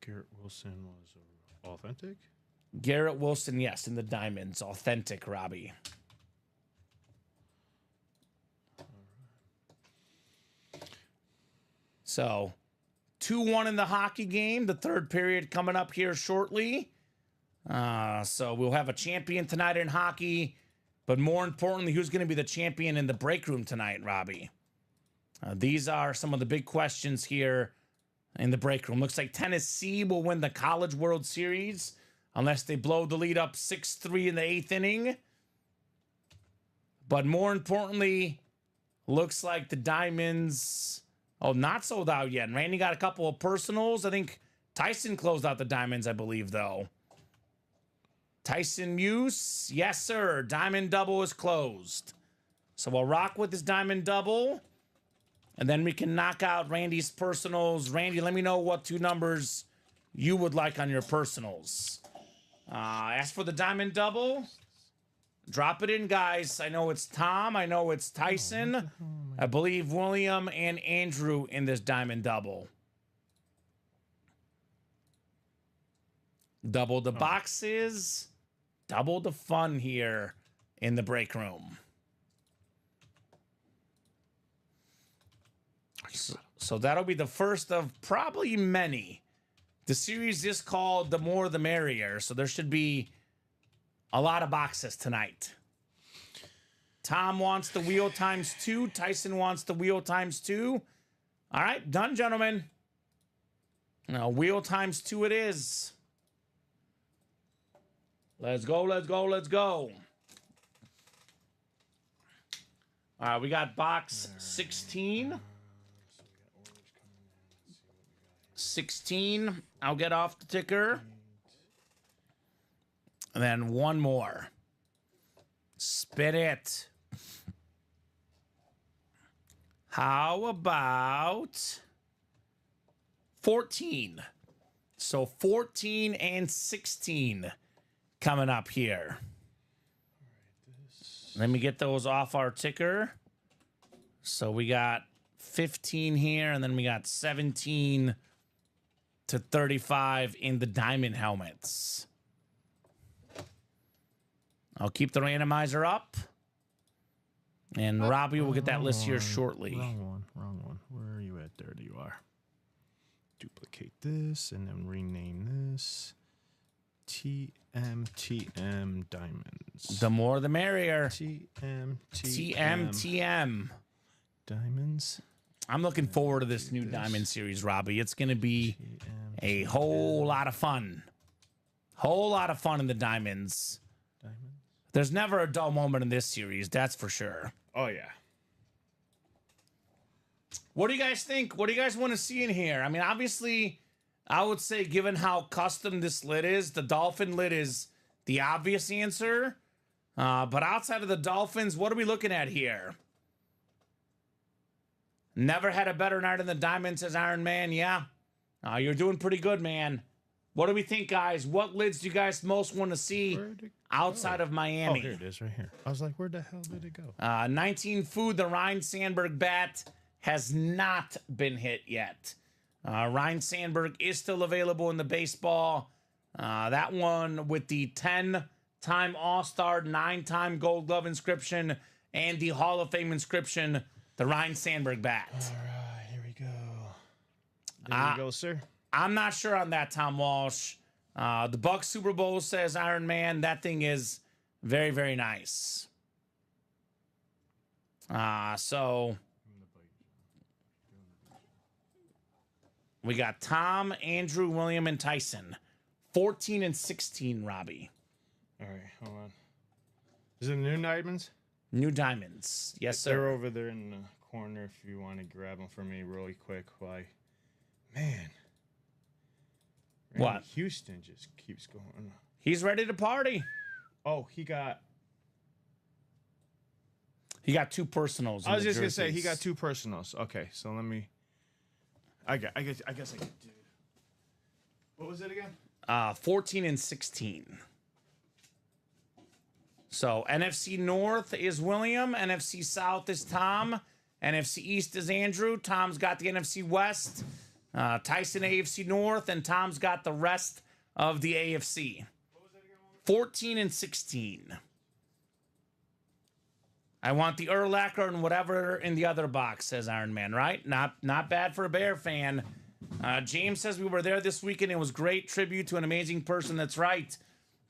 Garrett Wilson was authentic? Garrett Wilson, yes, in the Diamonds. Authentic, Robbie. So, 2-1 in the hockey game. The third period coming up here shortly. So we'll have a champion tonight in hockey. But more importantly, who's going to be the champion in the break room tonight, Robbie? These are some of the big questions here in the break room. Looks like Tennessee will win the College World Series unless they blow the lead up 6-3 in the 8th inning. But more importantly, looks like the Diamonds... Oh, not sold out yet. Randy got a couple of personals. I think Tyson closed out the Diamonds, I believe, though. Tyson Muse, yes, sir. Diamond double is closed. So we'll rock with this Diamond double. And then we can knock out Randy's personals. Randy, let me know what 2 numbers you would like on your personals. As for the Diamond double, drop it in, guys. I know it's Tom. I know it's Tyson. I believe William and Andrew in this Diamond double. Double the boxes. Double the fun here in the break room. So that'll be the first of probably many. The series is called The More the Merrier, so there should be a lot of boxes tonight. Tom wants the wheel ×2. Tyson wants the wheel ×2. All right, done, gentlemen. Now, wheel ×2 it is. Let's go, let's go, let's go. All right, we got box 16. 16. I'll get off the ticker. And then one more. Spit it. How about 14? So 14 and 16 coming up here. Let me get those off our ticker. So we got 15 here, and then we got 17 to 35 in the diamond helmets. I'll keep the randomizer up. And Robbie will get that list here shortly. Wrong one. Where are you at? There you are. Duplicate this and then rename this. TM Diamonds. The more the merrier. TM Diamonds. I'm looking forward to this new Diamond series, Robbie. It's going to be a whole lot of fun. Whole lot of fun in the Diamonds. There's never a dull moment in this series, that's for sure. Oh, yeah. What do you guys think? What do you guys want to see in here? I mean, obviously, I would say, given how custom this lid is, the Dolphin lid is the obvious answer. But outside of the Dolphins, what are we looking at here? Never had a better night in the Diamond, says Iron Man. Yeah. You're doing pretty good, man. What do we think, guys? What lids do you guys most want to see outside of Miami? Oh, here it is right here. I was like, where the hell did it go? 19 Food, the Ryan Sandberg bat has not been hit yet. Ryan Sandberg is still available in the baseball. That one with the 10-time All-Star, 9-time Gold Glove inscription, and the Hall of Fame inscription, the Ryan Sandberg bat. All right, here we go. There you go, sir. I'm not sure on that, Tom Walsh. The Bucks Super Bowl, says Iron Man. That thing is very, very nice. So we got Tom, Andrew, William, and Tyson. 14 and 16, Robbie. All right, hold on. Is it new diamonds? New diamonds. Yes, sir. They're over there in the corner if you want to grab them for me really quick. Why? Man. What? Houston just keeps going. He's ready to party. Oh, he got 2 personals. I was just gonna say he got 2 personals. Okay, so let me. I guess I could do. What was it again? 14 and 16. So NFC North is William, NFC South is Tom, NFC East is Andrew. Tom's got the NFC West, Tyson AFC North, and Tom's got the rest of the AFC. What was it again? 14 and 16. I want the Urlacher and whatever in the other box, says Iron Man, right? Not bad for a Bear fan. James says we were there this weekend. It was great tribute to an amazing person. That's right.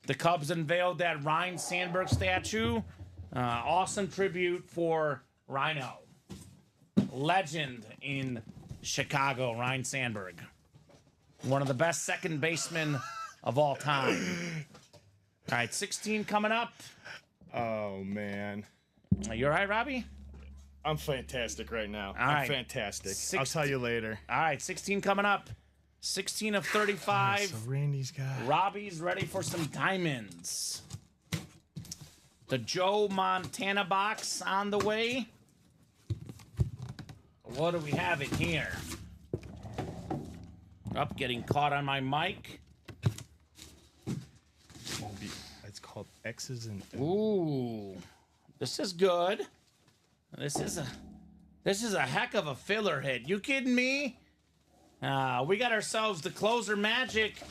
The Cubs unveiled that Ryan Sandberg statue. Awesome tribute for Rhino. Legend in Chicago, Ryan Sandberg. One of the best second basemen of all time. All right, 16 coming up. Oh man. You all right, Robbie? I'm fantastic right now. All right. I'm fantastic. I'll tell you later. All right, 16 coming up. 16 of 35. So Randy's got. Robbie's ready for some diamonds. The Joe Montana box on the way. What do we have in here? Up, getting caught on my mic. It's called X's and. Ooh, this is good. This is a heck of a filler hit. You kidding me? We got ourselves the closer magic.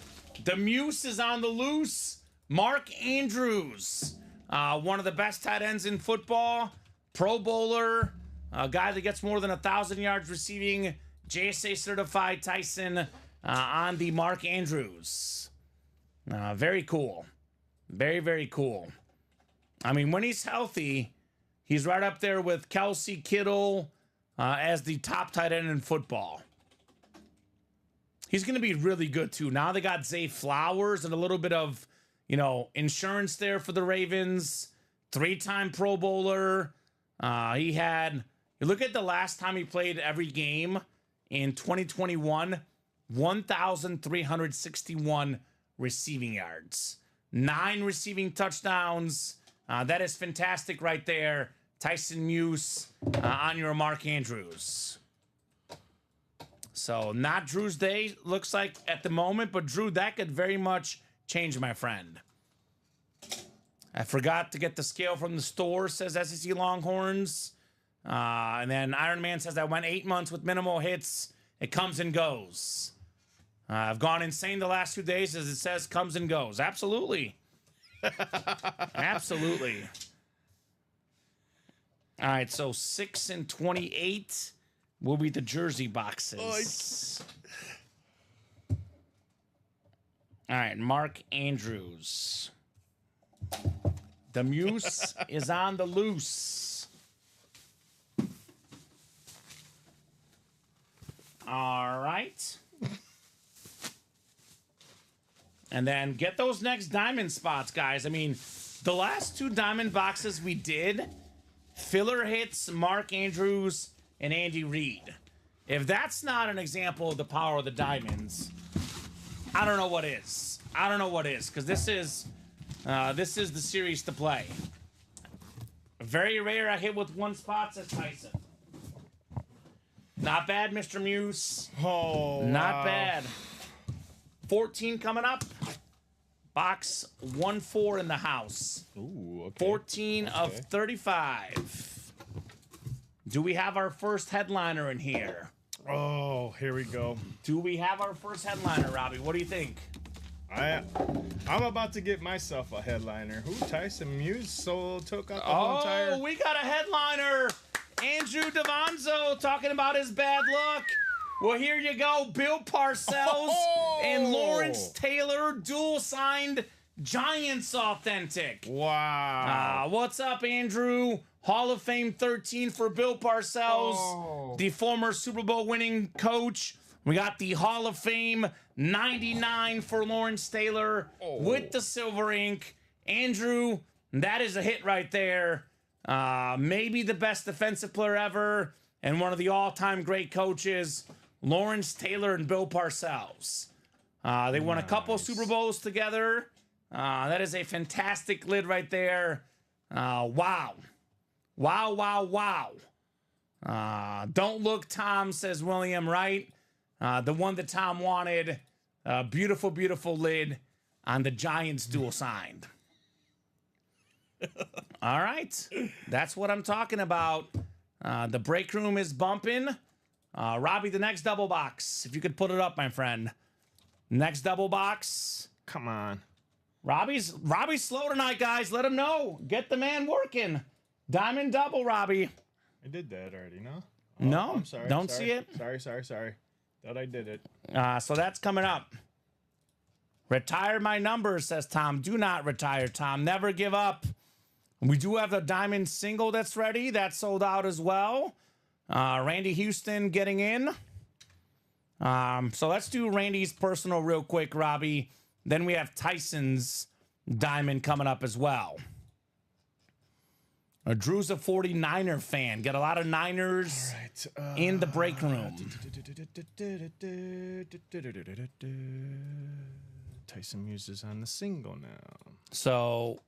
The Muse is on the loose. Mark Andrews, one of the best tight ends in football. Pro Bowler, a guy that gets more than 1,000 yards receiving. JSA certified Tyson on the Mark Andrews. Very cool. Very, very cool. I mean, when he's healthy, he's right up there with Kelsey Kittle as the top tight end in football. He's going to be really good, too. Now they got Zay Flowers and a little bit of, insurance there for the Ravens. 3-time Pro Bowler. You look at the last time he played every game in 2021, 1,361 receiving yards. 9 receiving touchdowns. That is fantastic right there. Tyson Muse on your Mark Andrews. So not Drew's day, looks like at the moment, but Drew, that could very much change, my friend. I forgot to get the scale from the store, says SEC Longhorns. And then Iron Man says I went 8 months with minimal hits. It comes and goes. I've gone insane the last 2 days, as it says comes and goes. Absolutely. Absolutely. All right, so 6 and 28 will be the jersey boxes. All right, Mark Andrews. The Muse is on the loose. All right. And then get those next diamond spots, guys. I mean, the last 2 diamond boxes we did, filler hits, Mark Andrews, and Andy Reid. If that's not an example of the power of the diamonds, I don't know what is. I don't know what is, because this is the series to play. Very rare I hit with 1 spot, says Tyson. Not bad, Mr. Muse. Oh, Not bad. 14 coming up. Box 1-4 in the house. Ooh, okay. 14 of 35. Do we have our first headliner in here? Oh, here we go. Do we have our first headliner, Robbie? What do you think? I'm about to get myself a headliner. Who Tyson Muse solo took out the Oh, whole entire. we got a headliner. Andrew Davanzo talking about his bad luck. Well, here you go. Bill Parcells and Lawrence Taylor dual signed Giants authentic. Wow. What's up, Andrew? Hall of Fame 13 for Bill Parcells, the former Super Bowl winning coach. We got the Hall of Fame 99 for Lawrence Taylor with the silver ink. Andrew, that is a hit right there. Maybe the best defensive player ever and one of the all-time great coaches, Lawrence Taylor and Bill Parcells. They won a couple Super Bowls together. That is a fantastic lid right there. Wow. Wow, wow, wow. Don't look, Tom, says William, right? The one that Tom wanted. Beautiful, beautiful lid on the Giants dual signed. All right. That's what I'm talking about. The break room is bumping. Robbie, the next double box. If you could put it up, my friend. Next double box. Come on. Robbie's slow tonight, guys. Let him know. Get the man working. Diamond double, Robbie. I did that already, no? No, I'm sorry. don't sorry. see it. Sorry. Thought I did it. So that's coming up. Retire my number, says Tom. Do not retire, Tom. Never give up. We do have the diamond single that's ready. That's sold out as well. Randy Houston getting in. So let's do Randy's personal real quick, Robbie. Then we have Tyson's diamond coming up as well. Drew's a 49er fan. Got a lot of Niners in the break room. Tyson Muse is on the single now. So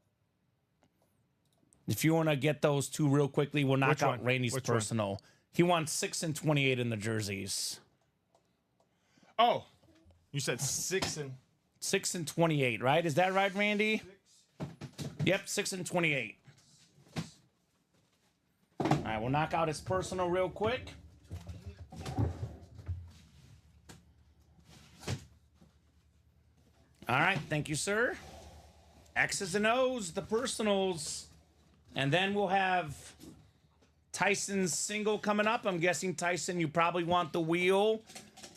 if you want to get those two real quickly, we'll knock Which out one? Randy's Which personal. one? He wants 6 and 28 in the jerseys. Oh, you said 6 and... 6 and 28, right? Is that right, Randy? Yep, 6 and 28. All right, we'll knock out his personal real quick. All right, thank you, sir. X's and O's, the personals. And then we'll have Tyson's single coming up. I'm guessing, Tyson, you probably want the wheel.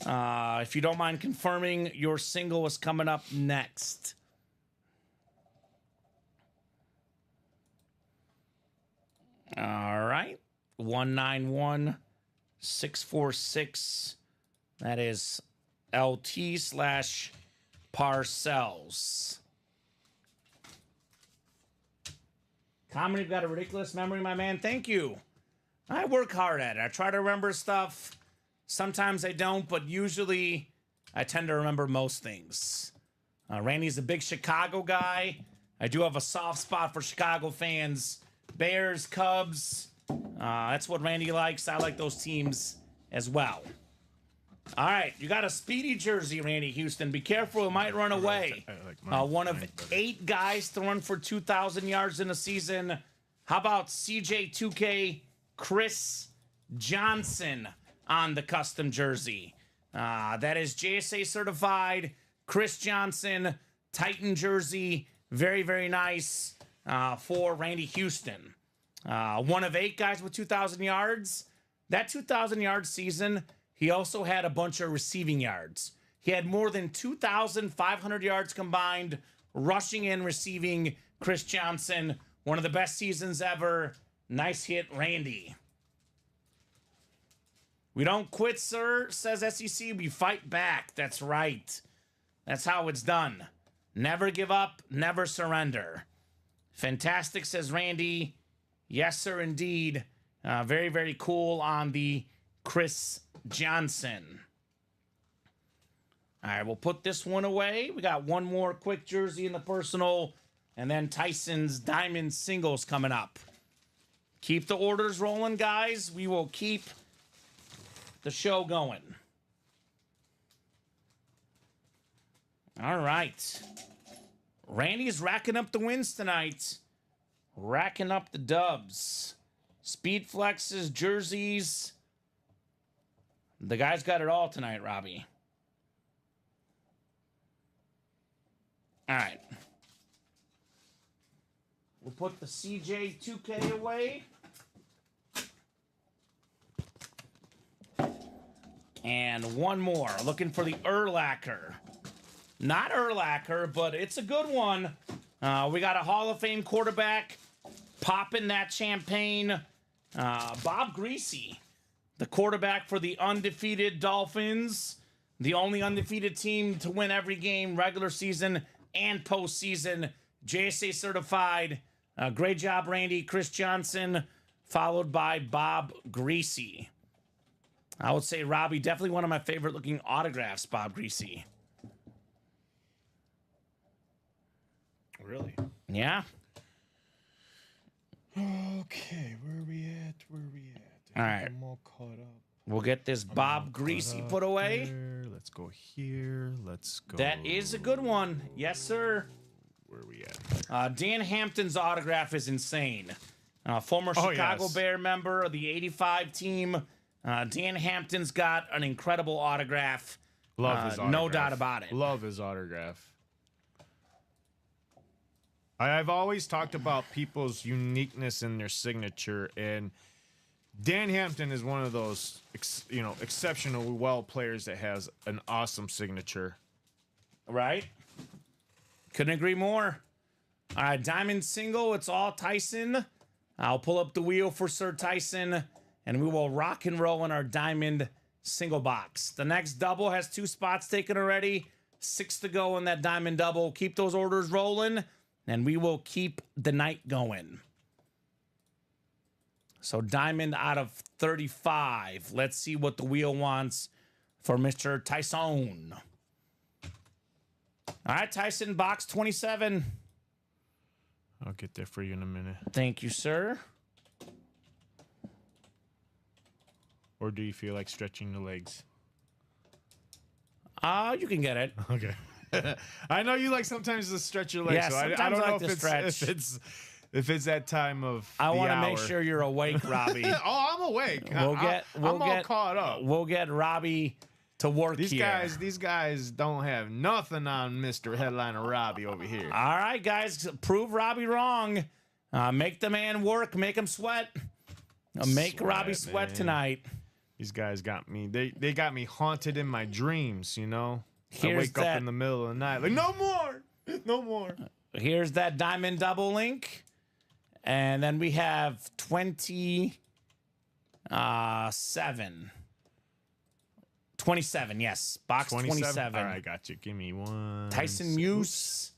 If you don't mind confirming, your single is coming up next. All right. 191646. That is LT/Parcells. Kamen, you've got a ridiculous memory, my man. Thank you. I work hard at it. I try to remember stuff. Sometimes I don't, but usually I tend to remember most things. Randy's a big Chicago guy. I do have a soft spot for Chicago fans. Bears, Cubs. That's what Randy likes. I like those teams as well. All right, you got a speedy jersey, Randy Houston. Be careful, it might run away. One of 8 guys to run for 2,000 yards in a season. How about CJ2K Chris Johnson on the custom jersey? That is JSA certified. Chris Johnson, Titan jersey. Very, very nice for Randy Houston. One of 8 guys with 2,000 yards. That 2,000 yard season, he also had a bunch of receiving yards. He had more than 2,500 yards combined, rushing and receiving. Chris Johnson, one of the best seasons ever. Nice hit, Randy. We don't quit, sir, says SEC. We fight back. That's right. That's how it's done. Never give up, never surrender. Fantastic, says Randy. Yes, sir, indeed. Very, very cool on the Chris Johnson. All right, we'll put this one away. We got one more quick jersey in the personal, and then Tyson's diamond singles coming up. Keep the orders rolling, guys. We will keep the show going. All right. Randy's racking up the wins tonight. Racking up the dubs. Speed flexes, jerseys. The guy's got it all tonight, Robbie. All right. We'll put the CJ2K away. And one more. Looking for the Urlacher. Not Urlacher, but it's a good one. We got a Hall of Fame quarterback popping that champagne. Bob Greasy, the quarterback for the undefeated Dolphins. The only undefeated team to win every game, regular season and postseason. JSA certified. Great job, Randy. Chris Johnson, followed by Bob Greasy. I would say, Robbie, definitely one of my favorite looking autographs, Bob Greasy. really? Yeah. Okay, where are we at? All right. I'm all caught up. We'll get this Bob Greasy put away. There. Let's go here. Let's go. That is a good one. Yes, sir. Where are we at? Dan Hampton's autograph is insane. Former Oh, Chicago yes. Bear member of the 85 team. Dan Hampton's got an incredible autograph. Love his autograph. No doubt about it. Love his autograph. I've always talked about people's uniqueness in their signature, and Dan Hampton is one of those, exceptional well players that has an awesome signature. Right? Couldn't agree more. All right, Diamond single. It's all Tyson. I'll pull up the wheel for Sir Tyson, and we will rock and roll in our Diamond single box. The next double has 2 spots taken already. 6 to go in that Diamond double. Keep those orders rolling, and we will keep the night going. So Diamond out of 35. Let's see what the wheel wants for Mr. Tyson. All right, Tyson, box 27. I'll get there for you in a minute. Thank you, sir. Or do you feel like stretching the legs? You can get it. Okay. I know you like sometimes to stretch your legs. Yeah, so I sometimes don't I know like to stretch. if it's that time of I want to make sure you're awake, Robbie. Oh, I'm awake. I'm all caught up. We'll get Robbie to work These here. These guys don't have nothing on Mr. Headliner Robbie over here. All right, guys, prove Robbie wrong. Make the man work. Make him sweat. Make Robbie sweat man. Tonight. These guys got me. They got me haunted in my dreams. I Here's wake up in the middle of the night like no more. Here's that Diamond double link. And then we have 27. 27, yes. Box 27. All right, got you. Give me one. Tyson Muse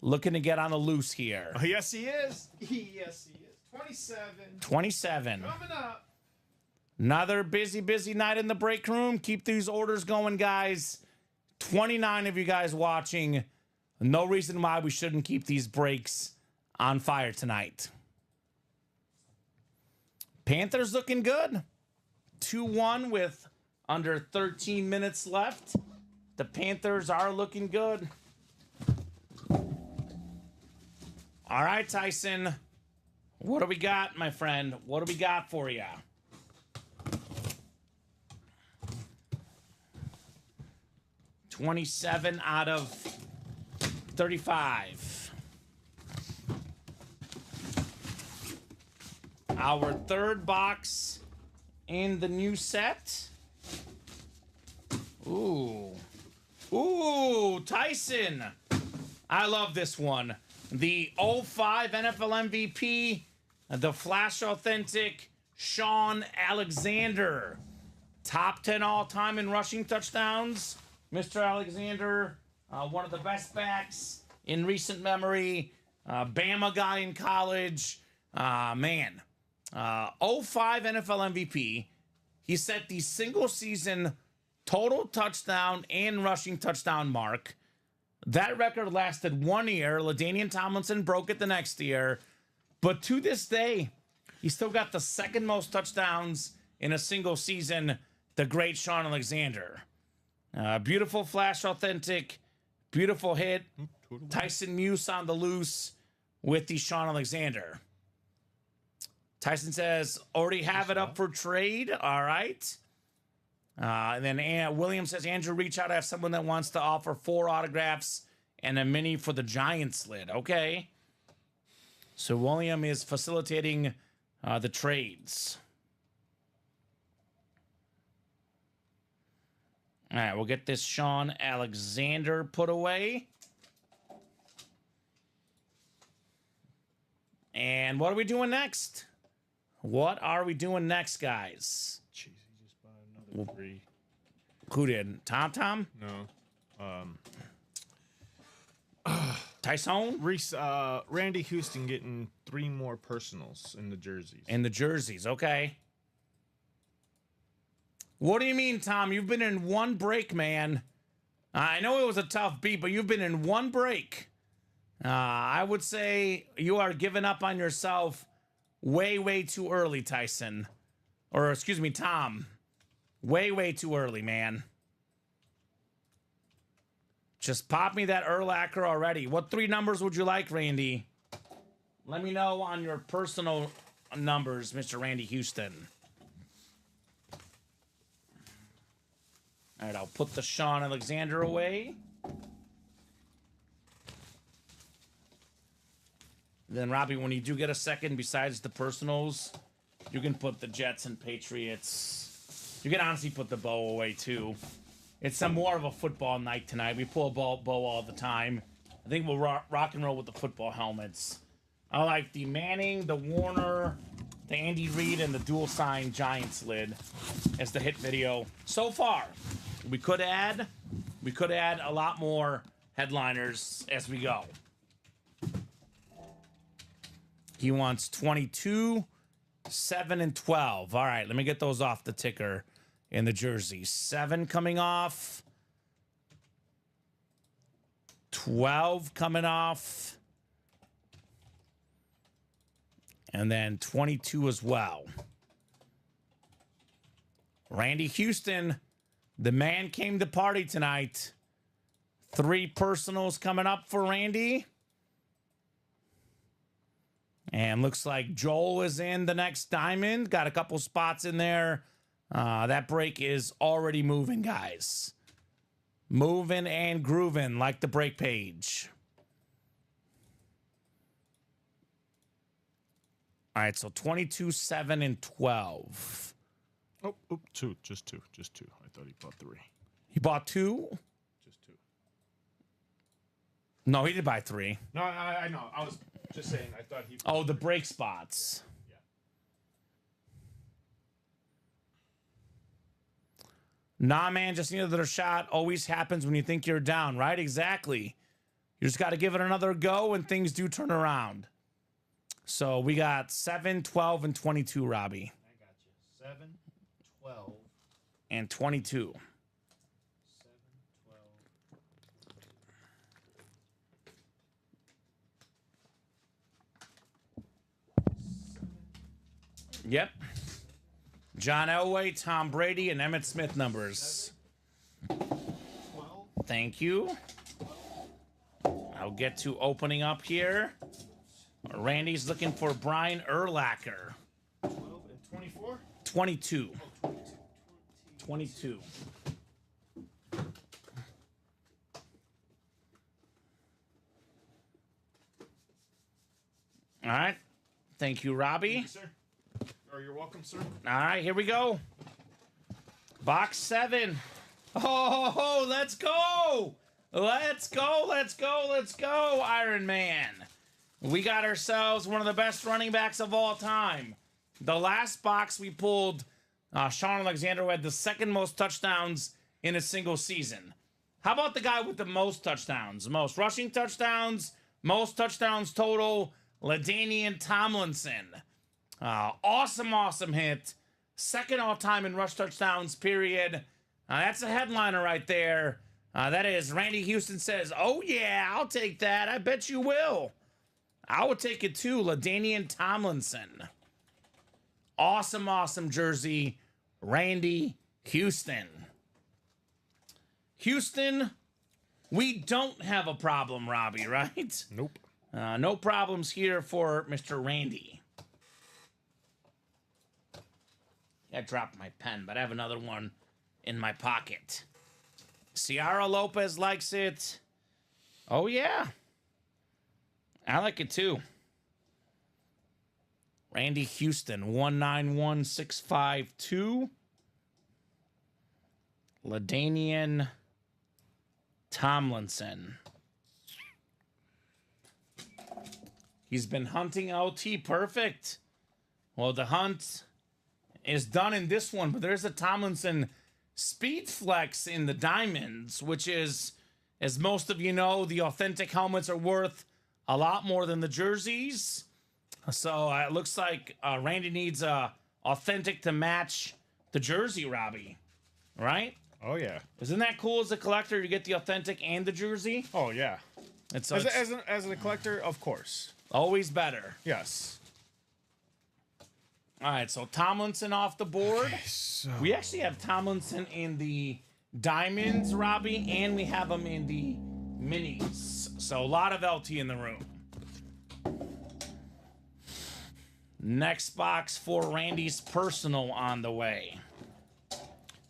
looking to get on the loose here. Oh, yes, he is. Yes, he is. 27. 27. Coming up. Another busy night in the break room. Keep these orders going, guys. 29 of you guys watching. No reason why we shouldn't keep these breaks on fire tonight. Panthers looking good. 2-1 with under 13 minutes left. The Panthers are looking good. All right, Tyson. What do we got, my friend? What do we got for you? $27 out of 35. Our third box in the new set. Ooh, Tyson. I love this one. The 05 NFL MVP, the Flash Authentic Sean Alexander. Top 10 all-time in rushing touchdowns. Mr. Alexander, one of the best backs in recent memory. Bama guy in college. 05 NFL MVP. He set the single season total touchdown and rushing touchdown mark. That record lasted 1 year. LaDainian Tomlinson broke it the next year. But to this day, he still got the second most touchdowns in a single season, the great Sean Alexander. Beautiful Flash Authentic. Beautiful hit. Tyson Muse on the loose with the Sean Alexander. Tyson says, already have it up for trade. All right. And then William says, Andrew, reach out. I have someone that wants to offer 4 autographs and a mini for the Giants lid. Okay. So William is facilitating the trades. All right, we'll get this Sean Alexander put away. And what are we doing next? What are we doing next, guys? Jeez, he just bought another 3. Who did? Tom? No. Tyson? Reese, Randy Houston getting 3 more personals in the jerseys. In the jerseys, okay. What do you mean, Tom? You've been in one break, man. I know it was a tough beat, but you've been in one break. I would say you are giving up on yourself way, way too early, Tyson. Or, excuse me, Tom. Way, way too early, man. Just pop me that Urlacher already. What 3 numbers would you like, Randy? Let me know on your personal numbers, Mr. Randy Houston. All right, I'll put the Sean Alexander away. Then, Robbie, when you do get a second, besides the personals, you can put the Jets and Patriots. You can honestly put the bow away, too. It's more of a football night tonight. We pull a bow all the time. I think we'll rock and roll with the football helmets. I like the Manning, the Warner, the Andy Reid, and the dual sign Giants lid as the hit video so far. We could add a lot more headliners as we go. He wants 22, 7, and 12. All right, let me get those off the ticker in the jersey. 7 coming off. 12 coming off. And then 22 as well. Randy Houston, the man came to party tonight. 3 personals coming up for Randy. And looks like Joel is in the next diamond. Got a couple spots in there. That break is already moving, guys. Moving and grooving like the break page. All right, so 22, 7, and 12. Oh, 2. Just 2. I thought he bought 3. He bought 2? Just 2. No, he did buy 3. No, I know. I was just saying. I thought he. Oh, the break spots. Yeah. Nah, man, just need another shot. Always happens when you think you're down, right? Exactly. You just got to give it another go and things do turn around. So we got 7, 12, and 22, Robbie. I got you. 7, 12, And 22. 7, 12. Yep. John Elway, Tom Brady, and Emmitt Smith numbers. 12. Thank you. I'll get to opening up here. Randy's looking for Brian Urlacher. 12 and 24? 22. Oh, 22. All right. Thank you, Robbie. Thank you, sir. Or you're welcome, sir. All right, here we go. Box 7. Oh, let's go. Let's go, Iron Man. We got ourselves one of the best running backs of all time. The last box we pulled, Sean Alexander, who had the second most touchdowns in a single season. How about the guy with the most touchdowns? Most rushing touchdowns, most touchdowns total, LaDainian Tomlinson. Awesome hit. Second all-time in rush touchdowns, period. That's a headliner right there. That is Randy Houston says, oh, yeah, I'll take that. I bet you will. I would take it too. LaDainian Tomlinson. Awesome jersey. Randy Houston. Houston, we don't have a problem, Robbie, right? Nope. No problems here for Mr. Randy. I dropped my pen, but I have another one in my pocket. Ciara Lopez likes it. Oh, yeah. I like it, too. Randy Houston, 191652. LaDainian Tomlinson. He's been hunting LT. Perfect. Well, the hunt is done in this one, but there's a Tomlinson Speed Flex in the diamonds, which is, as most of you know, the authentic helmets are worth a lot more than the jerseys. So it looks like Randy needs a authentic to match the jersey, Robbie. Right? Oh, yeah. Isn't that cool as a collector? You get the authentic and the jersey? Oh, yeah. It's, As a collector, of course. always better. Yes. All right, so Tomlinson off the board. So We actually have Tomlinson in the diamonds, Robbie, and we have him in the minis. So a lot of LT in the room. Next box for Randy's personal on the way.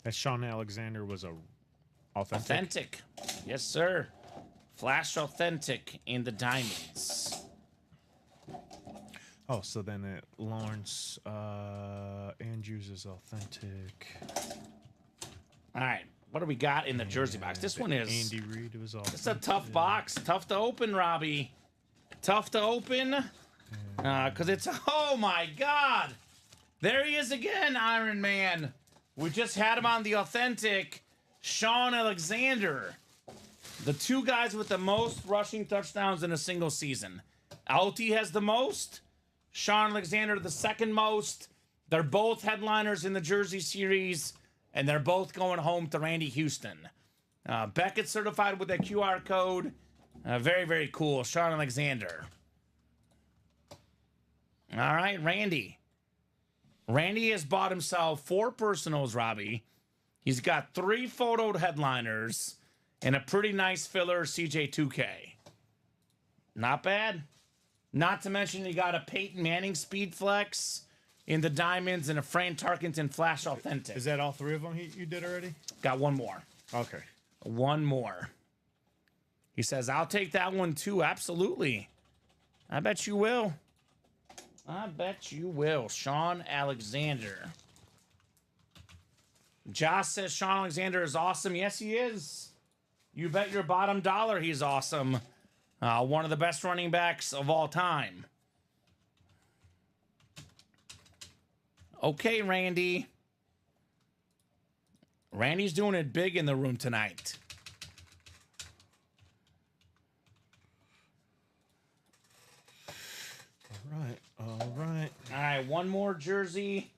that Sean Alexander was a authentic. Authentic. Yes, sir. Flash authentic in the diamonds. Oh, so then Lawrence Andrews is authentic. All right. What do we got in the jersey box? This one is... Andy Reid was authentic. It's a tough box. Tough to open, Robbie. Tough to open. Because it's... Oh, my God. There he is again, Iron Man. We just had him on the authentic Sean Alexander. The two guys with the most rushing touchdowns in a single season. LT has the most. Sean Alexander the second most. They're both headliners in the Jersey series, and they're both going home to Randy Houston. Beckett certified with a QR code. Very, very cool. Sean Alexander. All right, Randy. Randy has bought himself 4 personals, Robbie. He's got 3 photoed headliners and a pretty nice filler CJ2K. Not bad. Not to mention you got a Peyton Manning Speed Flex in the diamonds and a Fran Tarkenton Flash Authentic. Is that all 3 of them you did already? Got one more. Okay. One more. He says, I'll take that one too. Absolutely. I bet you will. I bet you will. Sean Alexander. Josh says Sean Alexander is awesome. Yes, he is. You bet your bottom dollar he's awesome. One of the best running backs of all time. Okay, Randy. Randy's doing it big in the room tonight. All right. All right, one more jersey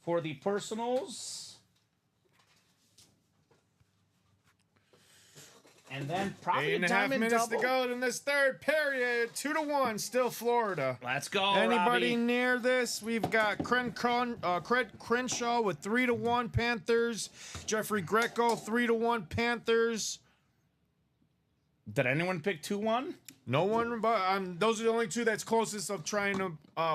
for the personals. And then probably 8.5 a diamond minutes double. to go in this third period. 2-1, still Florida. Let's go, Anybody Robbie. near this? We've got Craig Crenshaw with 3-1 Panthers. Jeffrey Greco 3-1 Panthers. Did anyone pick 2-1? No one, but those are the only 2 that's closest of trying to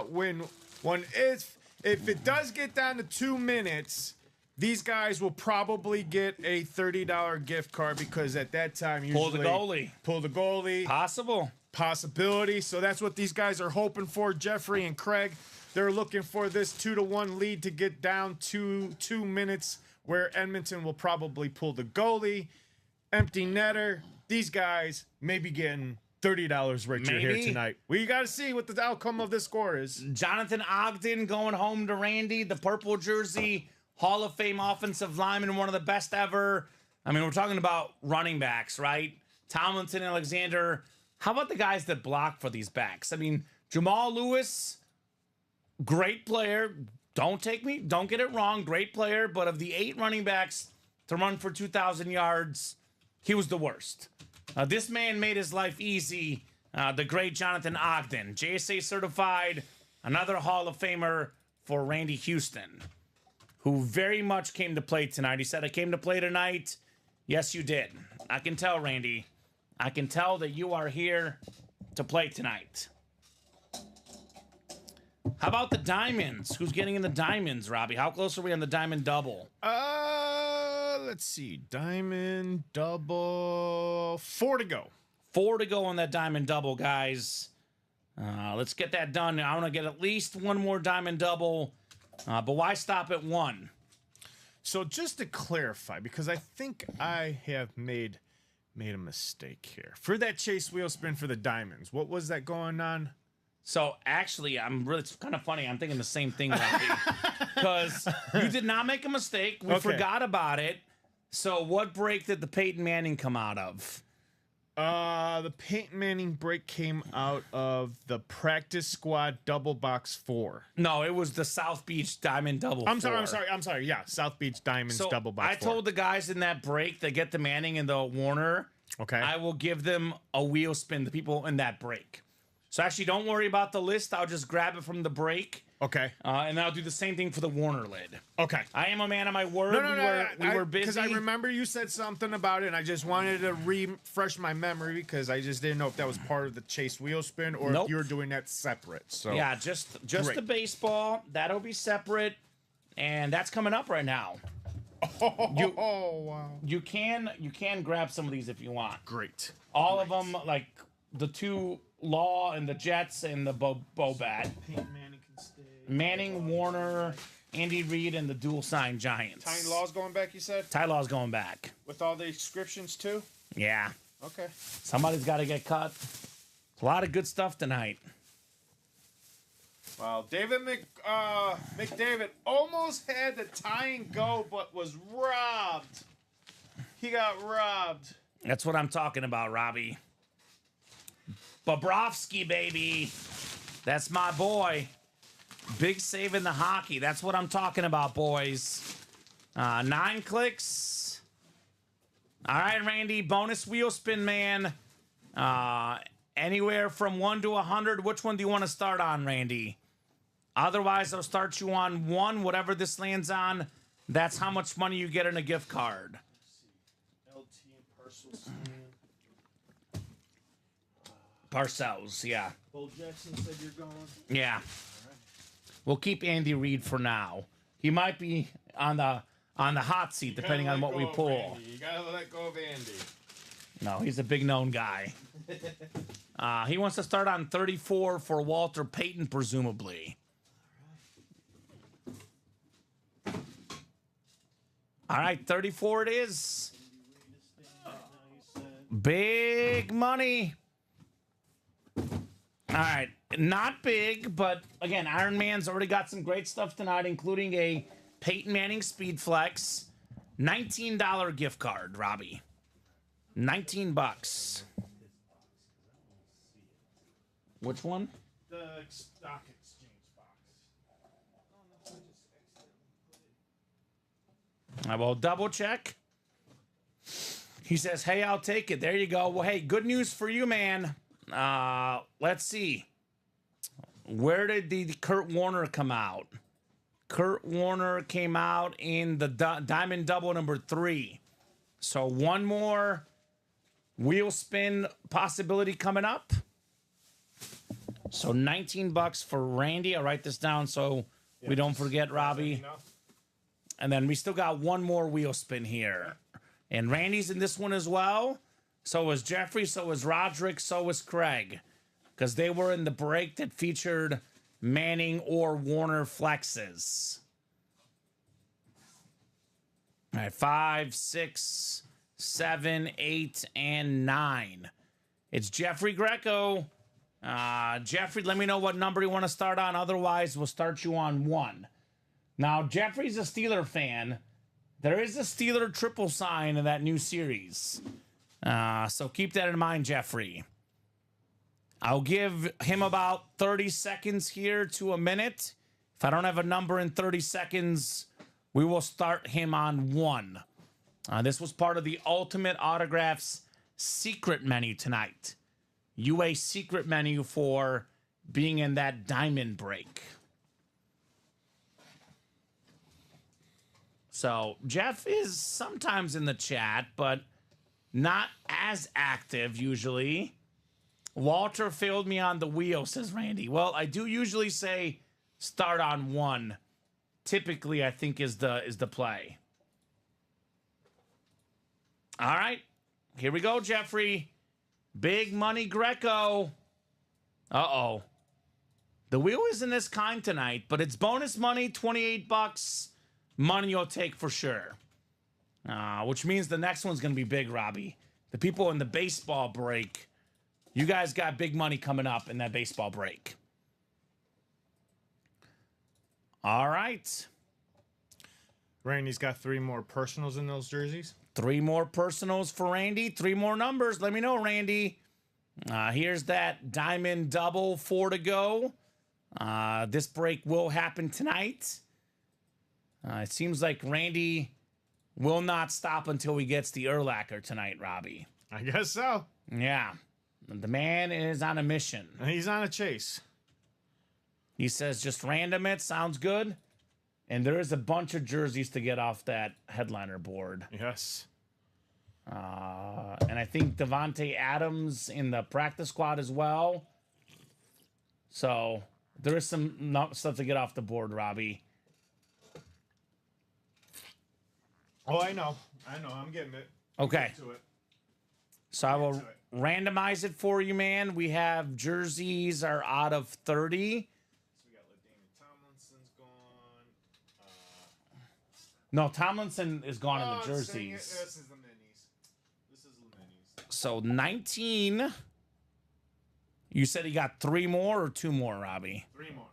win one. If it does get down to 2 minutes, these guys will probably get a $30 gift card because at that time usually Pull the goalie. Possibility. So that's what these guys are hoping for. Jeffrey and Craig, they're looking for this 2-1 lead to get down to 2 minutes, where Edmonton will probably pull the goalie. Empty netter. These guys may be getting $30 richer here tonight. We got to see what the outcome of this score is. Jonathan Ogden going home to Randy, the purple jersey, Hall of Fame offensive lineman, one of the best ever. I mean, we're talking about running backs, right? Tomlinson, Alexander. How about the guys that block for these backs? I mean, Jamal Lewis, great player. Don't get it wrong, great player. But of the 8 running backs to run for 2,000 yards, he was the worst. This man made his life easy. The great Jonathan Ogden, JSA certified, another Hall of Famer for Randy Houston, who very much came to play tonight. He said, I came to play tonight. Yes, you did. I can tell, Randy. I can tell that you are here to play tonight. How about the diamonds? Who's getting in the diamonds, Robbie? How close are we on the diamond double? Let's see. Diamond double. 4 to go. 4 to go on that diamond double, guys. Let's get that done. I want to get at least one more diamond double. But why stop at 1? So just to clarify, because I think I have made a mistake here. For that chase wheel spin for the diamonds, what was that going on? So actually, it's kind of funny. I'm thinking the same thing, Robbie. Because you did not make a mistake. We forgot about it. So what break did the Peyton Manning come out of? The Peyton Manning break came out of the practice squad double box 4. No, it was the South Beach Diamond Double. I'm sorry. Yeah, South Beach Diamonds double box 4. I told the guys in that break that get the Manning and the Warner Okay. I will give them a wheel spin, the people in that break. So actually, don't worry about the list. I'll just grab it from the break. Okay. And I'll do the same thing for the Warner lid. Okay. I am a man of my word. We were busy. Because I remember you said something about it, and I just wanted to refresh my memory because I just didn't know if that was part of the Chase wheel spin or Nope. if you were doing that separate. So Yeah, just Great. the baseball. That'll be separate, and that's coming up right now. Oh wow. You can grab some of these if you want. Great. All of them, like the two Law and the Jets and the Bobat. Peyton Manning can stay. Manning, Warner, Andy Reid, and the dual sign Giants. Tiny Law's going back, you said? Ty Law's going back. With all the inscriptions, too? Yeah. Okay. Somebody's got to get cut. A lot of good stuff tonight. Wow. McDavid almost had the tying go, but was robbed. He got robbed. That's what I'm talking about, Robbie. Bobrovsky, baby. That's my boy. Big save in the hockey. That's what I'm talking about, boys. 9 clicks. All right, Randy. Bonus wheel spin, man. Anywhere from 1 to 100. Which one do you want to start on, Randy? Otherwise, I'll start you on 1. Whatever this lands on, that's how much money you get in a gift card. LT and Parcels. Parcells, yeah. Bo Jackson said you're going. Yeah. We'll keep Andy Reid for now. He might be on the hot seat depending on what we pull. You gotta let go of Andy. No, he's a big known guy. He wants to start on 34 for Walter Payton, presumably. All right, 34 it is. Big money. All right, not big, but again, Iron Man's already got some great stuff tonight, including a Peyton Manning Speed Flex, $19 gift card, Robbie. $19. Which one? The stock exchange box. I will double check. He says, hey, I'll take it. There you go. Well, hey, good news for you, man. Let's see. Where did the Kurt Warner come out? Kurt Warner came out in the Diamond Double number 3. So one more wheel spin possibility coming up. So $19 for Randy. I'll write this down so we don't forget, Robbie. And then we still got one more wheel spin here. And Randy's in this one as well. So was Jeffrey, so was Roderick, so was Craig. Because they were in the break that featured Manning or Warner flexes. All right, 5, 6, 7, 8, and 9. It's Jeffrey Greco. Jeffrey, let me know what number you want to start on. Otherwise, we'll start you on 1. Now, Jeffrey's a Steeler fan. There is a Steeler triple sign in that new series. So keep that in mind, Jeffrey. I'll give him about 30 seconds here to a minute. If I don't have a number in 30 seconds, we will start him on 1. This was part of the Ultimate Autographs secret menu tonight. UA secret menu for being in that diamond break. So Jeff is sometimes in the chat, but not as active usually. Walter failed me on the wheel, says Randy. Well, I do usually say start on 1. Typically, I think is the play. All right, here we go, Jeffrey. Big money Greco. Uh-oh. The wheel isn't this kind tonight, but it's bonus money, $28. Money you'll take for sure. Which means the next one's going to be big, Robbie. The people in the baseball break, you guys got big money coming up in that baseball break. All right. Randy's got 3 more personals in those jerseys. 3 more personals for Randy. 3 more numbers. Let me know, Randy. Here's that diamond double, 4 to go. This break will happen tonight. It seems like Randy will not stop until he gets the Urlacher tonight, Robbie. I guess so. Yeah. The man is on a mission. He's on a chase. He says just random it. Sounds good. And there is a bunch of jerseys to get off that headliner board. Yes. And I think Devontae Adams in the practice squad as well. So there is some stuff to get off the board, Robbie. Oh, I know. I'm getting it. Okay. To it. So I will randomize it for you, man. We have jerseys are out of 30. So we got LaDainian Tomlinson's gone. No, Tomlinson is gone in the it's saying it. jerseys. This is the minis. This is the minis. So 19. You said he got 3 more or 2 more, Robbie? 3 more.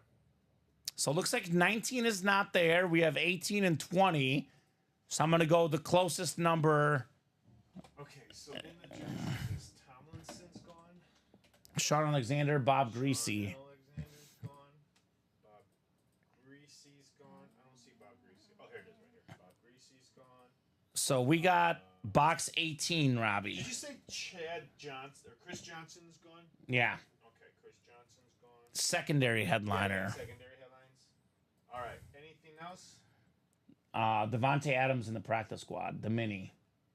So it looks like 19 is not there. We have 18 and 20. So I'm going to go the closest number. Okay, so in the jerseys, Tomlinson's gone. Sean Alexander, Bob Greasy. Alexander's gone. Bob Greasy's gone. I don't see Bob Greasy. Oh, here it is right here. Bob Greasy's gone. So we got box 18, Robbie. Did you say Chad Johnson or Chris Johnson's gone? Yeah. Okay, Chris Johnson's gone. Secondary headliner. Secondary headlines. All right. Anything else? Devontae Adams in the practice squad, the mini.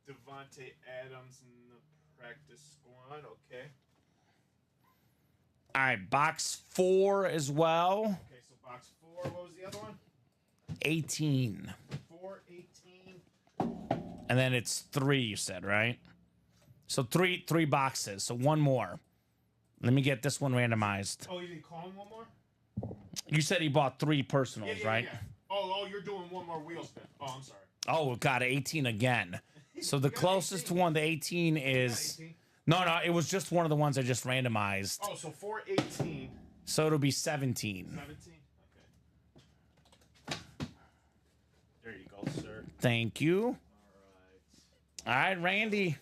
Devontae Adams in the practice squad. Okay. All right, box 4 as well. Okay, so box 4. What was the other one? 18. 418. And then it's 3, you said, right? So three boxes. So 1 more. Let me get this one randomized. Oh, you didn't call him one more? You said he bought 3 personals, right? Yeah. Oh, you're doing one more wheel spin. Oh, I'm sorry. Oh, got 18 again. So the closest one to 18 is... 18. No, it was just one of the ones I just randomized. Oh, so 418. So it'll be 17. 17? Okay. There you go, sir. Thank you. All All right, Randy.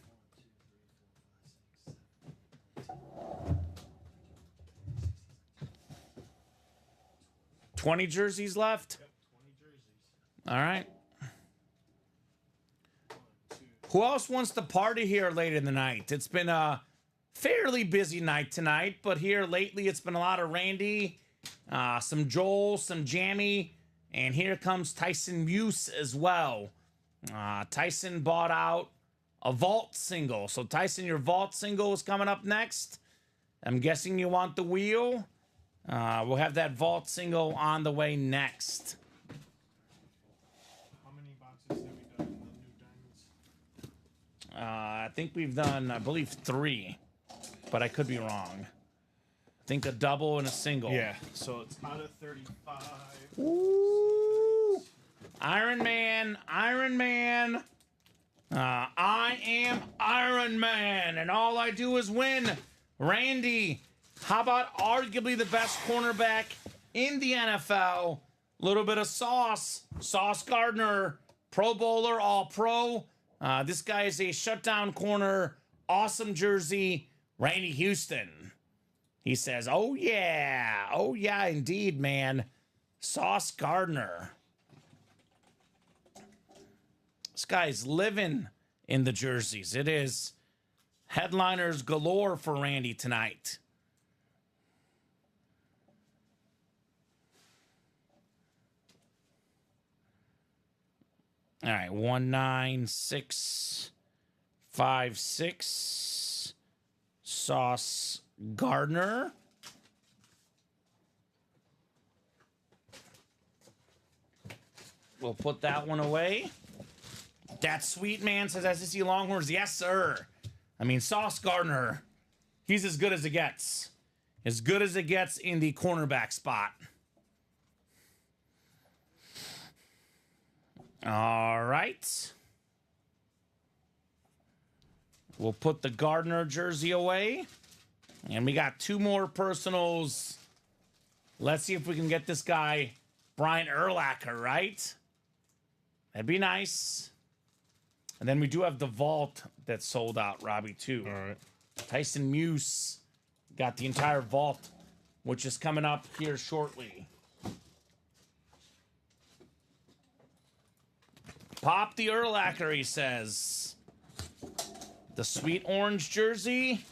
20 jerseys left? Yep, 20 jerseys. All right. Who else wants to party here late in the night? It's been a fairly busy night tonight, but here lately it's been a lot of Randy, some Joel, some Jammy, and here comes Tyson Muse as well. Tyson bought out a vault single. So Tyson, your vault single is coming up next. I'm guessing you want the wheel. We'll have that vault single on the way next. How many boxes have we done in the new diamonds? I think we've done, I believe, 3, but I could be wrong. I think a double and a single. Yeah, so it's out of 35. Ooh. Iron Man, Iron Man. I am Iron Man, and all I do is win. Randy, how about arguably the best cornerback in the NFL? Little bit of Sauce Gardner, Pro Bowler, All Pro. This guy is a shutdown corner, awesome jersey, Randy Houston. He says, oh yeah, indeed, man. Sauce Gardner. This guy's living in the jerseys. It is headliners galore for Randy tonight. All right, 19656 Sauce Gardner. We'll put that one away. That sweet man says SEC Longhorns. Yes, sir. I mean, Sauce Gardner, he's as good as it gets. As good as it gets in the cornerback spot. All right. We'll put the Gardner jersey away. And we got 2 more personals. Let's see if we can get this guy, Brian Urlacher, right? That'd be nice. And then we do have the vault that sold out, Robbie, too. All right. Tyson Muse got the entire vault, which is coming up here shortly. Pop the Urlacher, he says. the sweet orange jersey.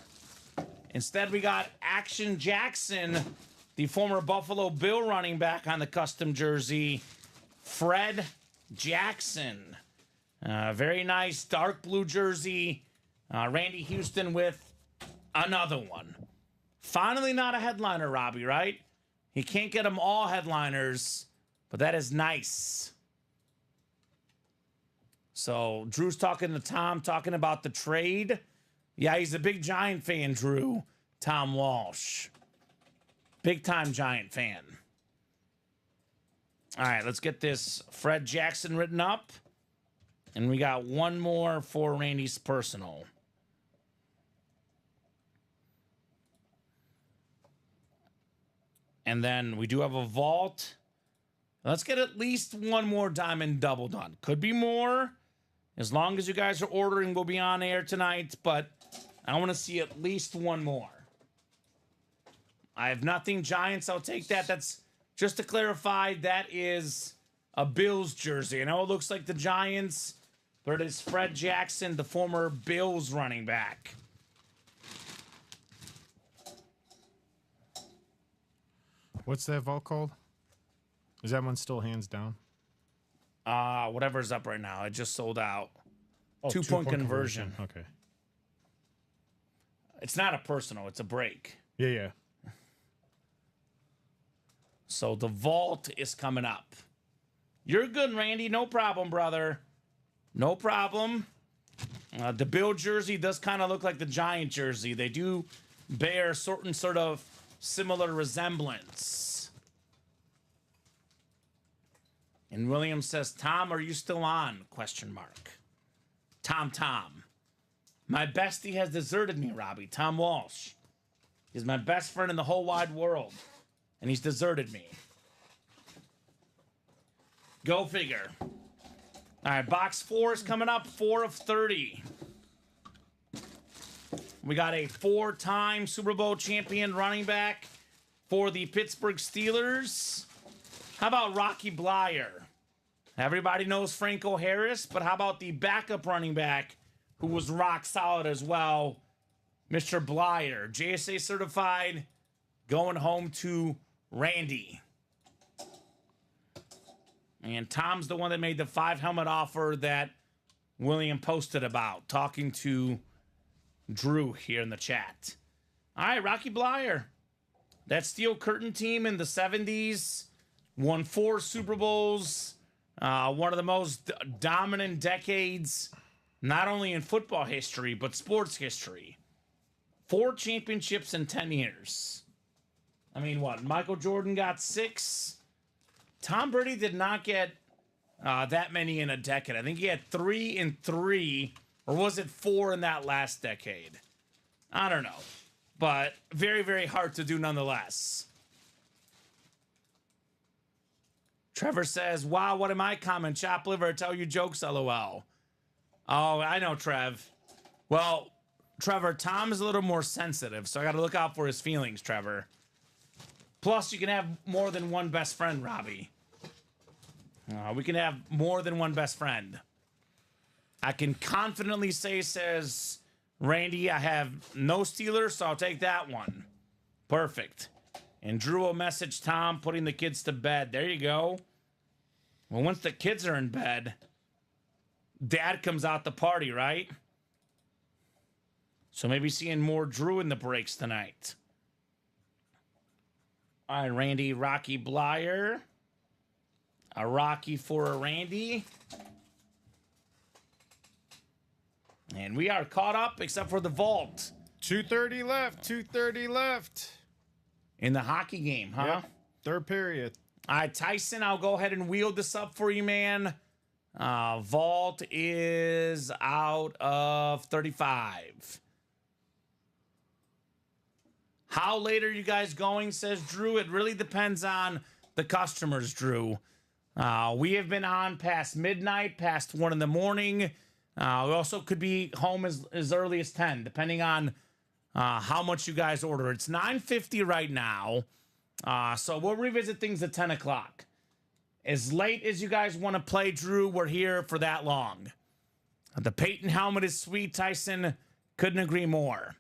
Instead, we got Action Jackson, the former Buffalo Bill running back on the custom jersey, Fred Jackson. Very nice dark blue jersey. Randy Houston with another one. Finally not a headliner, Robbie, right? He can't get them all headliners, but that is nice. So Drew's talking to Tom, talking about the trade. Yeah, he's a big Giant fan, Drew. Tom Walsh. Big time Giant fan. All right, let's get this Fred Jackson written up. And we got one more for Randy's personal. And then we do have a vault. Let's get at least one more diamond double done. Could be more. As long as you guys are ordering, we'll be on air tonight. But I want to see at least one more. I have nothing Giants. I'll take that. That's just to clarify. That is a Bills jersey. I know it looks like the Giants, but it is Fred Jackson, the former Bills running back. What's that vault called? Is that one still hands down? Whatever's up right now. It just sold out. Oh, Two-point conversion. Okay. It's not a personal. It's a break. Yeah. So the vault is coming up. You're good, Randy. No problem, brother. No problem. The Bill jersey does kind of look like the Giant jersey. They do bear certain sort of similar resemblance. And William says, Tom, are you still on? Question mark. Tom. My bestie has deserted me, Robbie. Tom Walsh. He's my best friend in the whole wide world. And he's deserted me. Go figure. All right, box 4 is coming up. 4 of 30. We got a 4-time Super Bowl champion running back for the Pittsburgh Steelers. How about Rocky Blyer? Everybody knows Franco Harris, but how about the backup running back who was rock solid as well, Mr. Blyer? JSA certified, going home to Randy. And Tom's the one that made the 5-helmet offer that William posted about, talking to Drew here in the chat. All right, Rocky Blyer. That Steel Curtain team in the 70s won 4 Super Bowls. One of the most dominant decades, not only in football history, but sports history. 4 championships in 10 years. I mean, what? Michael Jordan got 6. Tom Brady did not get that many in a decade. I think he had 3 in 3, or was it 4 in that last decade? I don't know. But very, very hard to do nonetheless. Trevor says, wow, what am I, Kamen? Chop liver, I tell you jokes, LOL. Oh, I know, Trev. Well, Trevor, Tom is a little more sensitive, so I got to look out for his feelings, Trevor. Plus, you can have more than one best friend, Robbie. We can have more than one best friend. I can confidently say, says Randy, I have no Steelers, so I'll take that one. Perfect. And Drew will message Tom, putting the kids to bed. There you go. Well, once the kids are in bed, Dad comes out the party, right? So maybe seeing more Drew in the breaks tonight. All right, Randy, Rocky Blyer. A Rocky for a Randy. And we are caught up except for the vault. 2:30 left. 2:30 left. In the hockey game, huh? Yep. Third period. All right, Tyson, I'll go ahead and wheel this up for you, man. Vault is out of 35. How late are you guys going, says Drew? It really depends on the customers, Drew. We have been on past midnight, past 1 in the morning. We also could be home as early as 10, depending on how much you guys order. It's 9:50 right now, so we'll revisit things at 10 o'clock. As late as you guys want to play, Drew, we're here for that long. The Peyton helmet is sweet, Tyson. Couldn't agree more.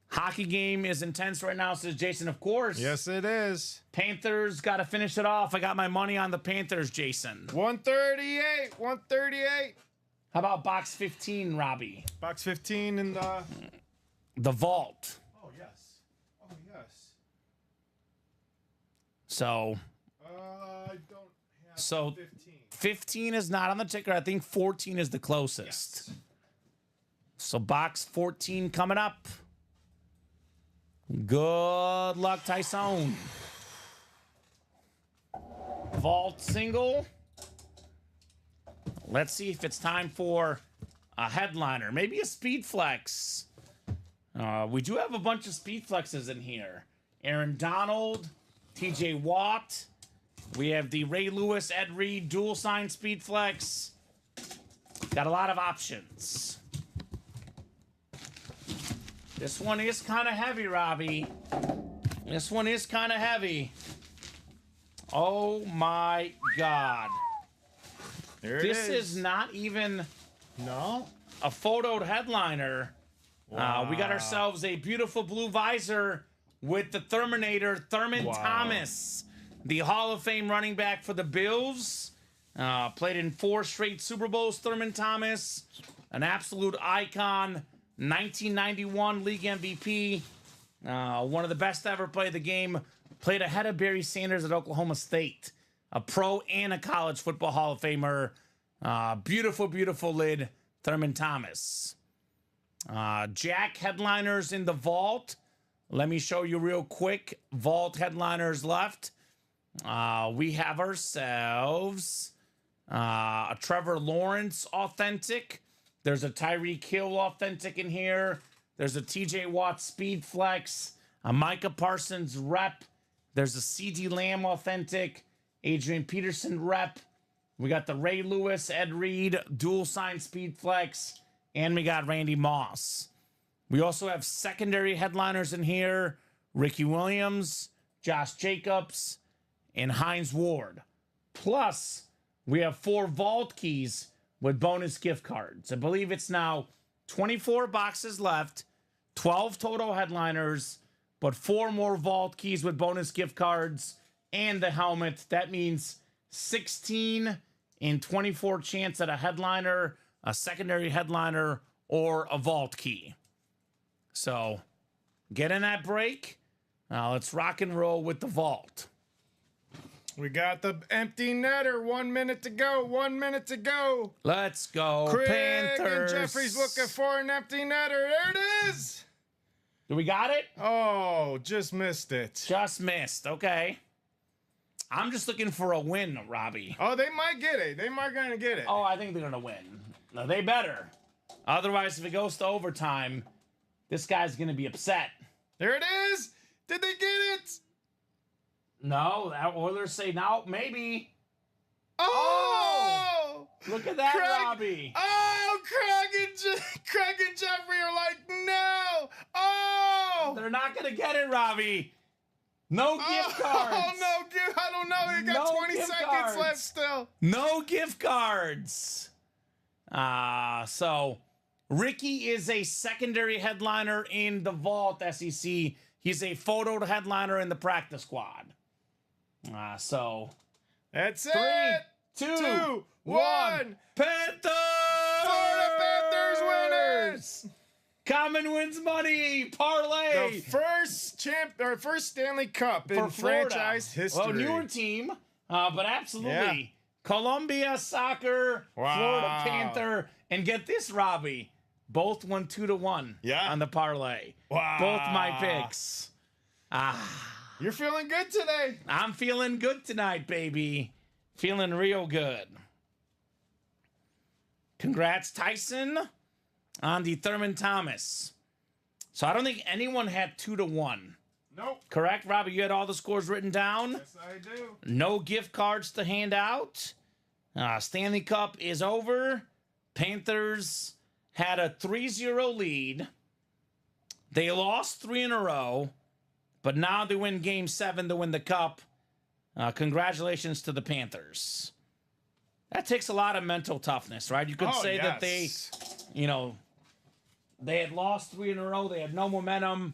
Hockey game is intense right now, says Jason, of course. Yes, it is. Panthers got to finish it off. I got my money on the Panthers, Jason. 138. 138. How about box 15, Robbie? Box 15 in the... The vault. Oh, yes. Oh, yes. So... I don't have So 15. 15 is not on the ticker. I think 14 is the closest. Yes. So box 14 coming up. Good luck, Tyson. Vault single. Let's see if it's time for a headliner. Maybe a speed flex. We do have a bunch of speed flexes in here. Aaron Donald, TJ Watt. We have the Ray Lewis, Ed Reed dual sign speed flex. Got a lot of options. This one is kind of heavy, Robbie. This one is kind of heavy. Oh my God. There This is not even No? a photoed headliner. We got ourselves a beautiful blue visor with the Terminator, Thurman Thomas, the Hall of Fame running back for the Bills. Played in 4 straight Super Bowls, Thurman Thomas. An absolute icon. 1991 league MVP. One of the best to ever play the game. Played ahead of Barry Sanders at Oklahoma State. A pro and a college football Hall of Famer. Beautiful, beautiful lid. Thurman Thomas. Jack headliners in the vault. Let me show you real quick. Vault headliners left. We have ourselves a Trevor Lawrence authentic. There's a Tyreek Hill authentic in here. There's a TJ Watt speed flex. A Micah Parsons rep. There's a CD Lamb authentic. Adrian Peterson rep. We got the Ray Lewis, Ed Reed dual sign speed flex. And we got Randy Moss. We also have secondary headliners in here. Ricky Williams, Josh Jacobs, and Hines Ward. Plus, we have 4 vault keys with bonus gift cards. I believe it's now 24 boxes left, 12 total headliners, but 4 more vault keys with bonus gift cards and the helmet. That means 16 in 24 chance at a headliner, a secondary headliner, or a vault key. So get in that break. Now let's rock and roll with the vault. We got the empty netter. 1 minute to go. 1 minute to go. Let's go, Craig Panthers. and Jeffrey's looking for an empty netter. There it is. Do we got it? Oh, just missed it. Just missed. Okay. I'm just looking for a win, Robbie. Oh, they might get it. They might gonna get it. Oh, I think they're going to win. No, they better. Otherwise, if it goes to overtime, this guy's going to be upset. There it is. Did they get it? No, that Oilers say no, maybe. Oh! Look at that, Craig- Robbie. Oh, Craig and Jeffrey are like, no. Oh! They're not going to get it, Robbie. No gift cards. Oh, no. I don't know. They got No 20 gift seconds cards. left still. No gift cards. So Ricky is a secondary headliner in the Vault SEC. He's a photoed headliner in the practice squad. So That's 3, it. 2, 1. 1. Panthers! Florida Panthers winners. Common wins money. Parlay. The first Stanley Cup in for Florida. franchise history. Well, newer team, but absolutely. Yeah. Columbia Soccer, Wow. Florida Panther, and get this, Robbie, both won 2-1 Yeah. on the parlay. Wow. Both my picks. You're feeling good today. I'm feeling good tonight, baby. Feeling real good. Congrats, Tyson, on the Thurman Thomas. So I don't think anyone had 2-1. Nope. Correct, Robbie? You had all the scores written down? Yes, I do. No gift cards to hand out. Stanley Cup is over. Panthers had a 3-0 lead. They lost 3 in a row, but now they win Game 7 to win the Cup. Congratulations to the Panthers. That takes a lot of mental toughness, right? You could say that they, They had lost 3 in a row. They had no momentum.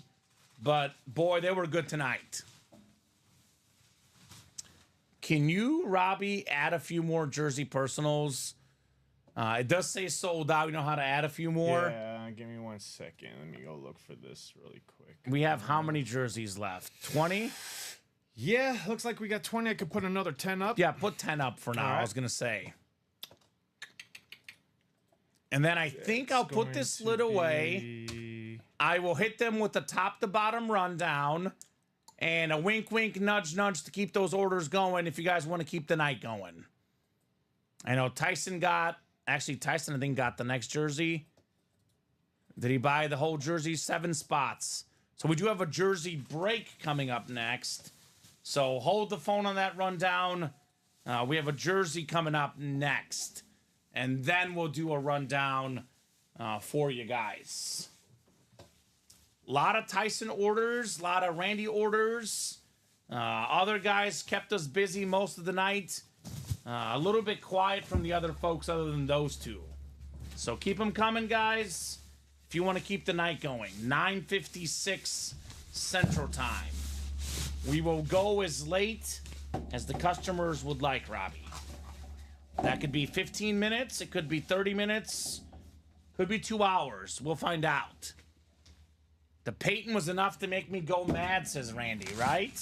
But, boy, they were good tonight. Can you, Robbie, add a few more jersey personals? It does say sold out. You know how to add a few more? Yeah, give me 1 second. Let me go look for this really quick. We have how many jerseys left? 20? Yeah, looks like we got 20. I could put another 10 up. Yeah, put 10 up for now, All right. I was going to say. And then I think I'll put this lid away. I will hit them with the top-to-bottom rundown and a wink, wink, nudge, nudge to keep those orders going if you guys want to keep the night going. I know Tyson got... Actually, Tyson, I think, got the next jersey. Did he buy the whole jersey? 7 spots. So we do have a jersey break coming up next. So hold the phone on that rundown. We have a jersey coming up next. And then we'll do a rundown for you guys. A lot of Tyson orders, a lot of Randy orders. Other guys kept us busy most of the night. A little bit quiet from the other folks other than those two. So keep them coming, guys. If you want to keep the night going. 9:56 Central Time. We will go as late as the customers would like, Robbie. That could be 15 minutes. It could be 30 minutes. Could be 2 hours. We'll find out. The Peyton was enough to make me go mad, says Randy, right?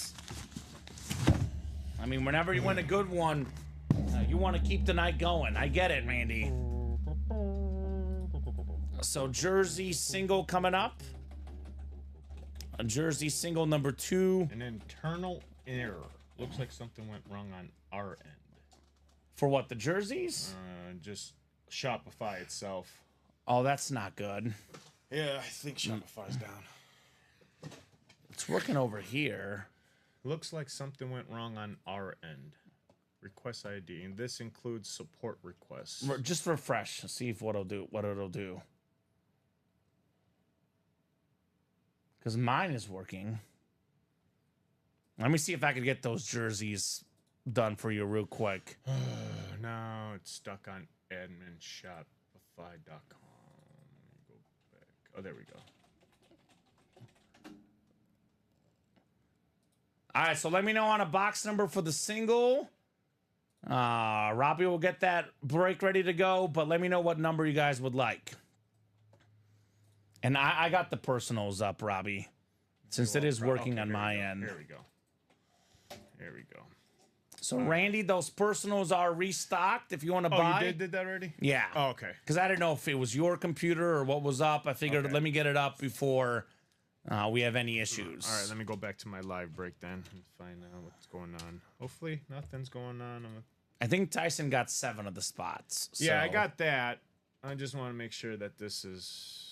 I mean, whenever you win a good one, you want to keep the night going. I get it, Randy. So, jersey single coming up. A jersey single number 2. An internal error. Looks like something went wrong on our end. For what, the jerseys? Just Shopify itself. Oh, that's not good. Yeah, I think Shopify's down. It's working over here. Looks like something went wrong on our end. Request ID, and this includes support requests. Just refresh. See if what it'll do. Because mine is working. Let me see if I can get those jerseys done for you real quick. Now it's stuck on adminshopify.com. Let me go back. Oh, there we go. All right, so let me know on a box number for the single. Robbie will get that break ready to go, but let me know what number you guys would like. And I got the personals up, Robbie, since it is working on my end. Here we go. Here we go. So, Randy, those personals are restocked if you want to buy. Oh, you did that already? Yeah. Oh, okay. Because I didn't know if it was your computer or what was up. I figured let me get it up before we have any issues. All right, let me go back to my live break then and find out what's going on. Hopefully, nothing's going on. I think Tyson got 7 of the spots. So. Yeah, I got that. I just want to make sure that this is...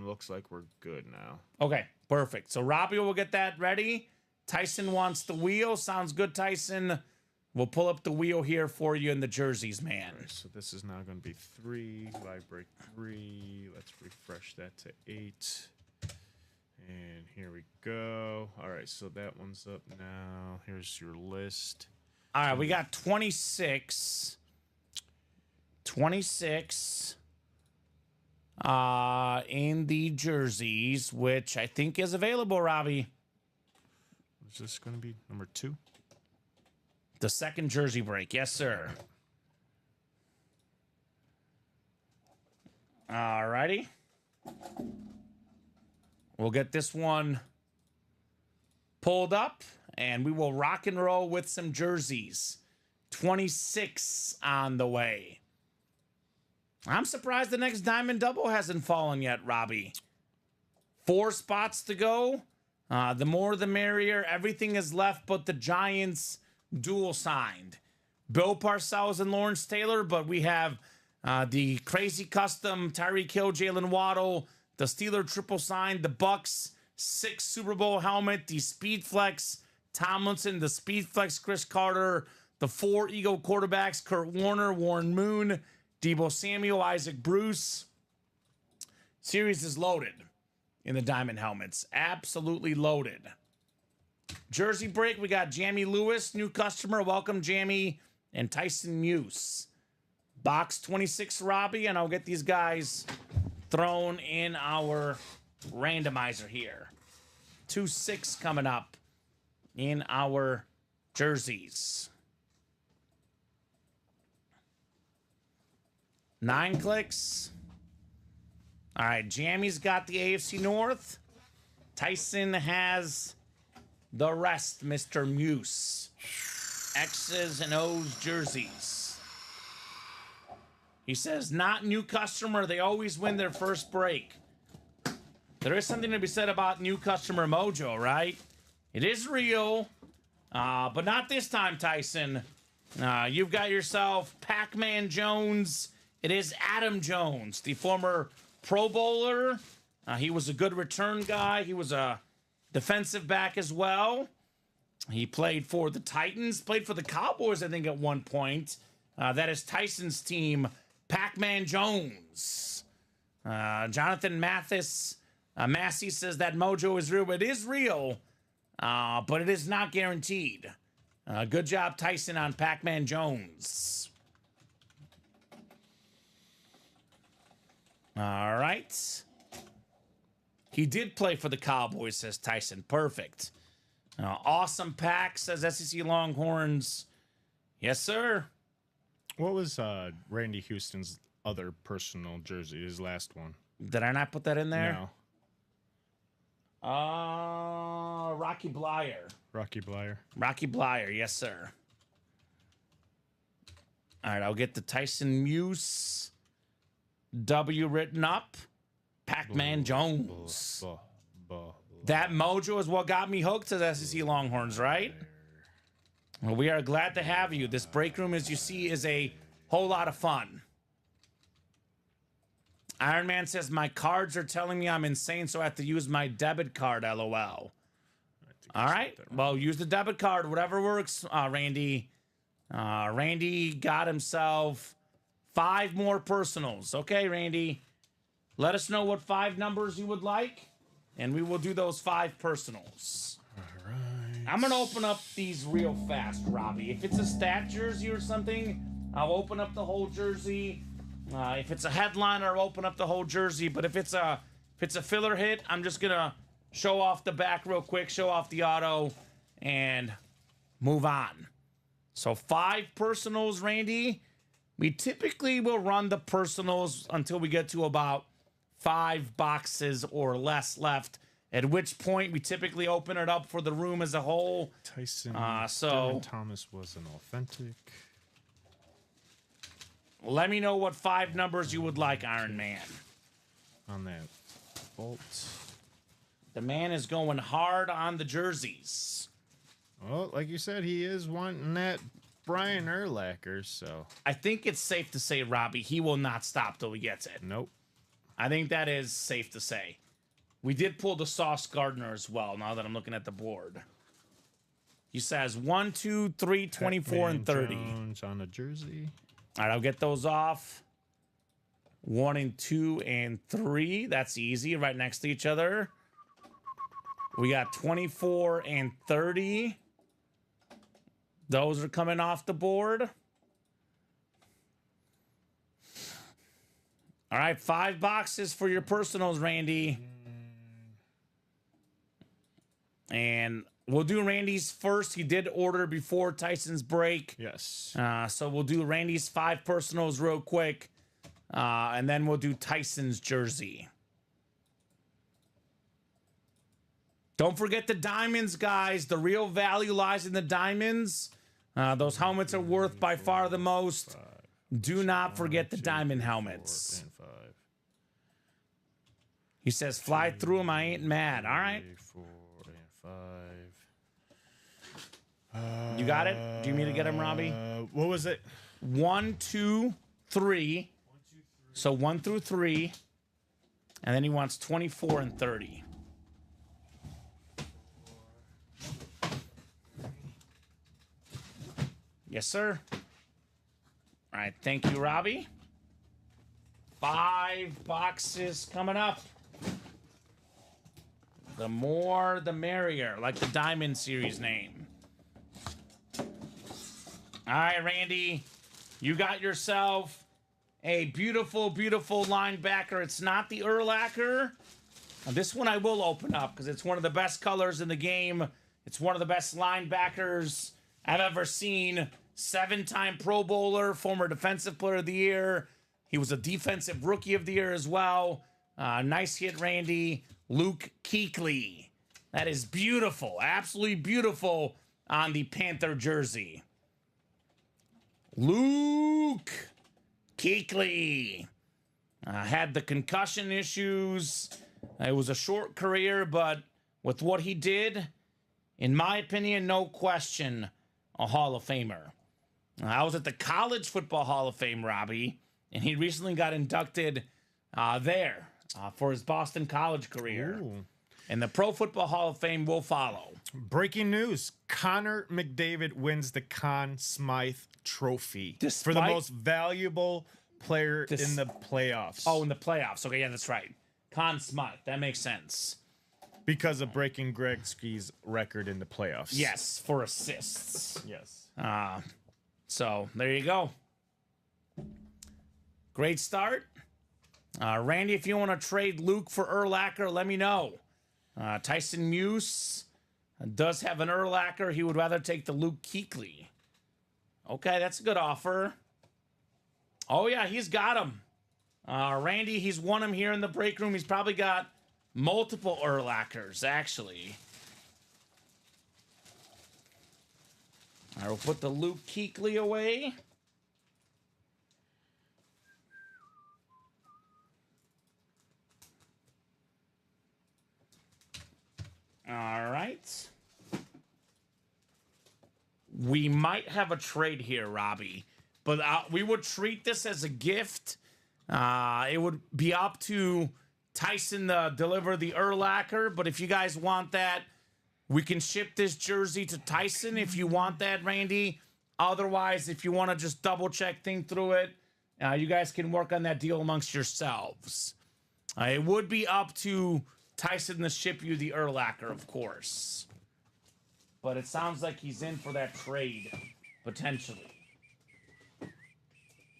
looks like we're good now. Okay, perfect. So Robbie will get that ready. Tyson wants the wheel. Sounds good, Tyson. We'll pull up the wheel here for you in the jerseys, man. All right, so this is now going to be 3. Live break 3. Let's refresh that to 8. And here we go. All right, so that one's up now. Here's your list. All right, we got 26. 26 in the jerseys, which I think is available, Robbie. Is this going to be number 2? The second jersey break. Yes, sir. All righty. We'll get this one pulled up, and we will rock and roll with some jerseys. 26 on the way. I'm surprised the next Diamond Double hasn't fallen yet, Robbie. 4 spots to go. The more the merrier. Everything is left but the Giants dual signed. Bill Parcells and Lawrence Taylor, but we have the crazy custom Tyreek Hill, Jalen Waddle, the Steeler triple signed, the Bucks 6 Super Bowl helmet, the Speed Flex Tomlinson, the Speed Flex Chris Carter, the 4 Eagle quarterbacks Kurt Warner, Warren Moon, Deebo Samuel, Isaac Bruce. Series is loaded in the diamond helmets. Absolutely loaded. Jersey break, we got Jamie Lewis, new customer. Welcome, Jamie. And Tyson Muse. Box 26, Robbie, and I'll get these guys thrown in our randomizer here. 2-6 coming up in our jerseys. 9 clicks. All right, Jammy's got the AFC North. Tyson has the rest, Mr. Muse. X's and O's jerseys. He says, not new customer. They always win their first break. There is something to be said about new customer mojo, right? It is real, but not this time, Tyson. You've got yourself Pac-Man Jones. It is Adam Jones, the former Pro Bowler. He was a good return guy. He was a defensive back as well. He played for the Titans, played for the Cowboys, I think, at one point. That is Tyson's team, Pac-Man Jones. Jonathan Massey says that mojo is real. It is real, but it is not guaranteed. Good job, Tyson, on Pac-Man Jones. All right. He did play for the Cowboys, says Tyson. Perfect. Awesome pack, says SEC Longhorns. Yes, sir. What was Randy Houston's other personal jersey, his last one? Did I not put that in there? No. Rocky Blyer. Rocky Blyer. Rocky Blyer, yes, sir. All right, I'll get the Tyson Muse W written up. Pac-Man Jones. That mojo is what got me hooked to the SEC Longhorns, right? Well, we are glad to have you. This break room, as you see, is a whole lot of fun. Iron Man says, my cards are telling me I'm insane, so I have to use my debit card, LOL. All right. Well, use the debit card, whatever works, Randy. Randy got himself 5 more personals. Okay, Randy. Let us know what 5 numbers you would like, and we will do those 5 personals. All right. I'm going to open up these real fast, Robbie. If it's a stat jersey or something, I'll open up the whole jersey. If it's a headliner, I'll open up the whole jersey. But if it's a filler hit, I'm just going to show off the back real quick, show off the auto, and move on. So 5 personals, Randy. We typically will run the personals until we get to about 5 boxes or less left, at which point we typically open it up for the room as a whole. Tyson Dylan Thomas was an authentic. Let me know what 5 numbers you would like, Iron Man. On that vault. The man is going hard on the jerseys. Well, like you said, he is wanting that Brian Urlacher, so. I think it's safe to say, Robbie, he will not stop till he gets it. Nope. I think that is safe to say. We did pull the Sauce Gardner as well, now that I'm looking at the board. He says 1, 2, 3, 24, and 30. Jones on a jersey. All right, I'll get those off. 1 and 2 and 3. That's easy, right next to each other. We got 24 and 30. Those are coming off the board. All right, 5 boxes for your personals, Randy. And we'll do Randy's first. He did order before Tyson's break. Yes. So we'll do Randy's 5 personals real quick. And then we'll do Tyson's jersey. Don't forget the diamonds, guys. The real value lies in the diamonds. Those helmets are worth by far the most. Do not forget the diamond helmets. 4 and 5. He says, fly through them. I ain't mad. All right. 4 and 5. You got it? Do you mean to get him, Robbie? What was it? 1, 2, 3. So 1 through 3. And then he wants 24 and 30. Yes, sir. All right. Thank you, Robbie. 5 boxes coming up. The more, the merrier, like the Diamond Series name. All right, Randy. You got yourself a beautiful, beautiful linebacker. It's not the Urlacher. This one I will open up because it's one of the best colors in the game. It's one of the best linebackers I've ever seen. 7-time Pro Bowler, former Defensive Player of the Year. He was a Defensive Rookie of the Year as well. Nice hit, Randy. Luke Kuechly. That is beautiful. Absolutely beautiful on the Panther jersey. Luke Kuechly. Had the concussion issues. It was a short career, but with what he did, in my opinion, no question, a Hall of Famer. I was at the College Football Hall of Fame, Robbie, and he recently got inducted there for his Boston College career. Ooh. And the Pro Football Hall of Fame will follow. Breaking news. Connor McDavid wins the Conn Smythe Trophy for the Despite- most valuable player in the playoffs. Oh, in the playoffs. Okay, yeah, that's right. Conn Smythe. That makes sense. Because of breaking Gretzky's record in the playoffs. Yes, for assists. Yes. So there you go. Great start. Randy, if you want to trade Luke for Urlacher, let me know. Tyson Muse does have an Urlacher. He would rather take the Luke Kuechly. Okay, that's a good offer. Oh, yeah, he's got him. Randy, he's won him here in the break room. He's probably got multiple Urlachers, actually. All right, we'll put the Luke Kuechly away. All right. We might have a trade here, Robbie, but we would treat this as a gift. It would be up to Tyson to deliver the Urlacher, but if you guys want that, we can ship this jersey to Tyson if you want that, Randy. Otherwise, if you want to just double check, think through it, you guys can work on that deal amongst yourselves. It would be up to Tyson to ship you the Urlacher, of course. But it sounds like he's in for that trade, potentially.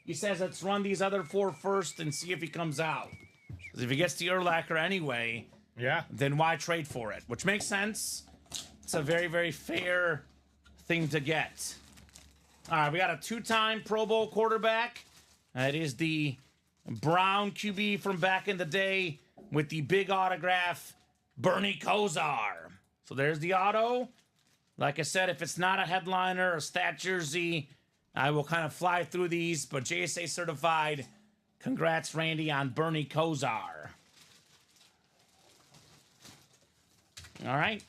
He says, let's run these other 4 first and see if he comes out. Because if he gets the Urlacher anyway, Yeah. then why trade for it? Which makes sense. It's a very, very fair thing to get. All right, we got a 2-time Pro Bowl quarterback. It is the Brown QB from back in the day with the big autograph, Bernie Kosar. So there's the auto. Like I said, if it's not a headliner or stat jersey, I will kind of fly through these. But JSA certified. Congrats, Randy, on Bernie Kosar. All right.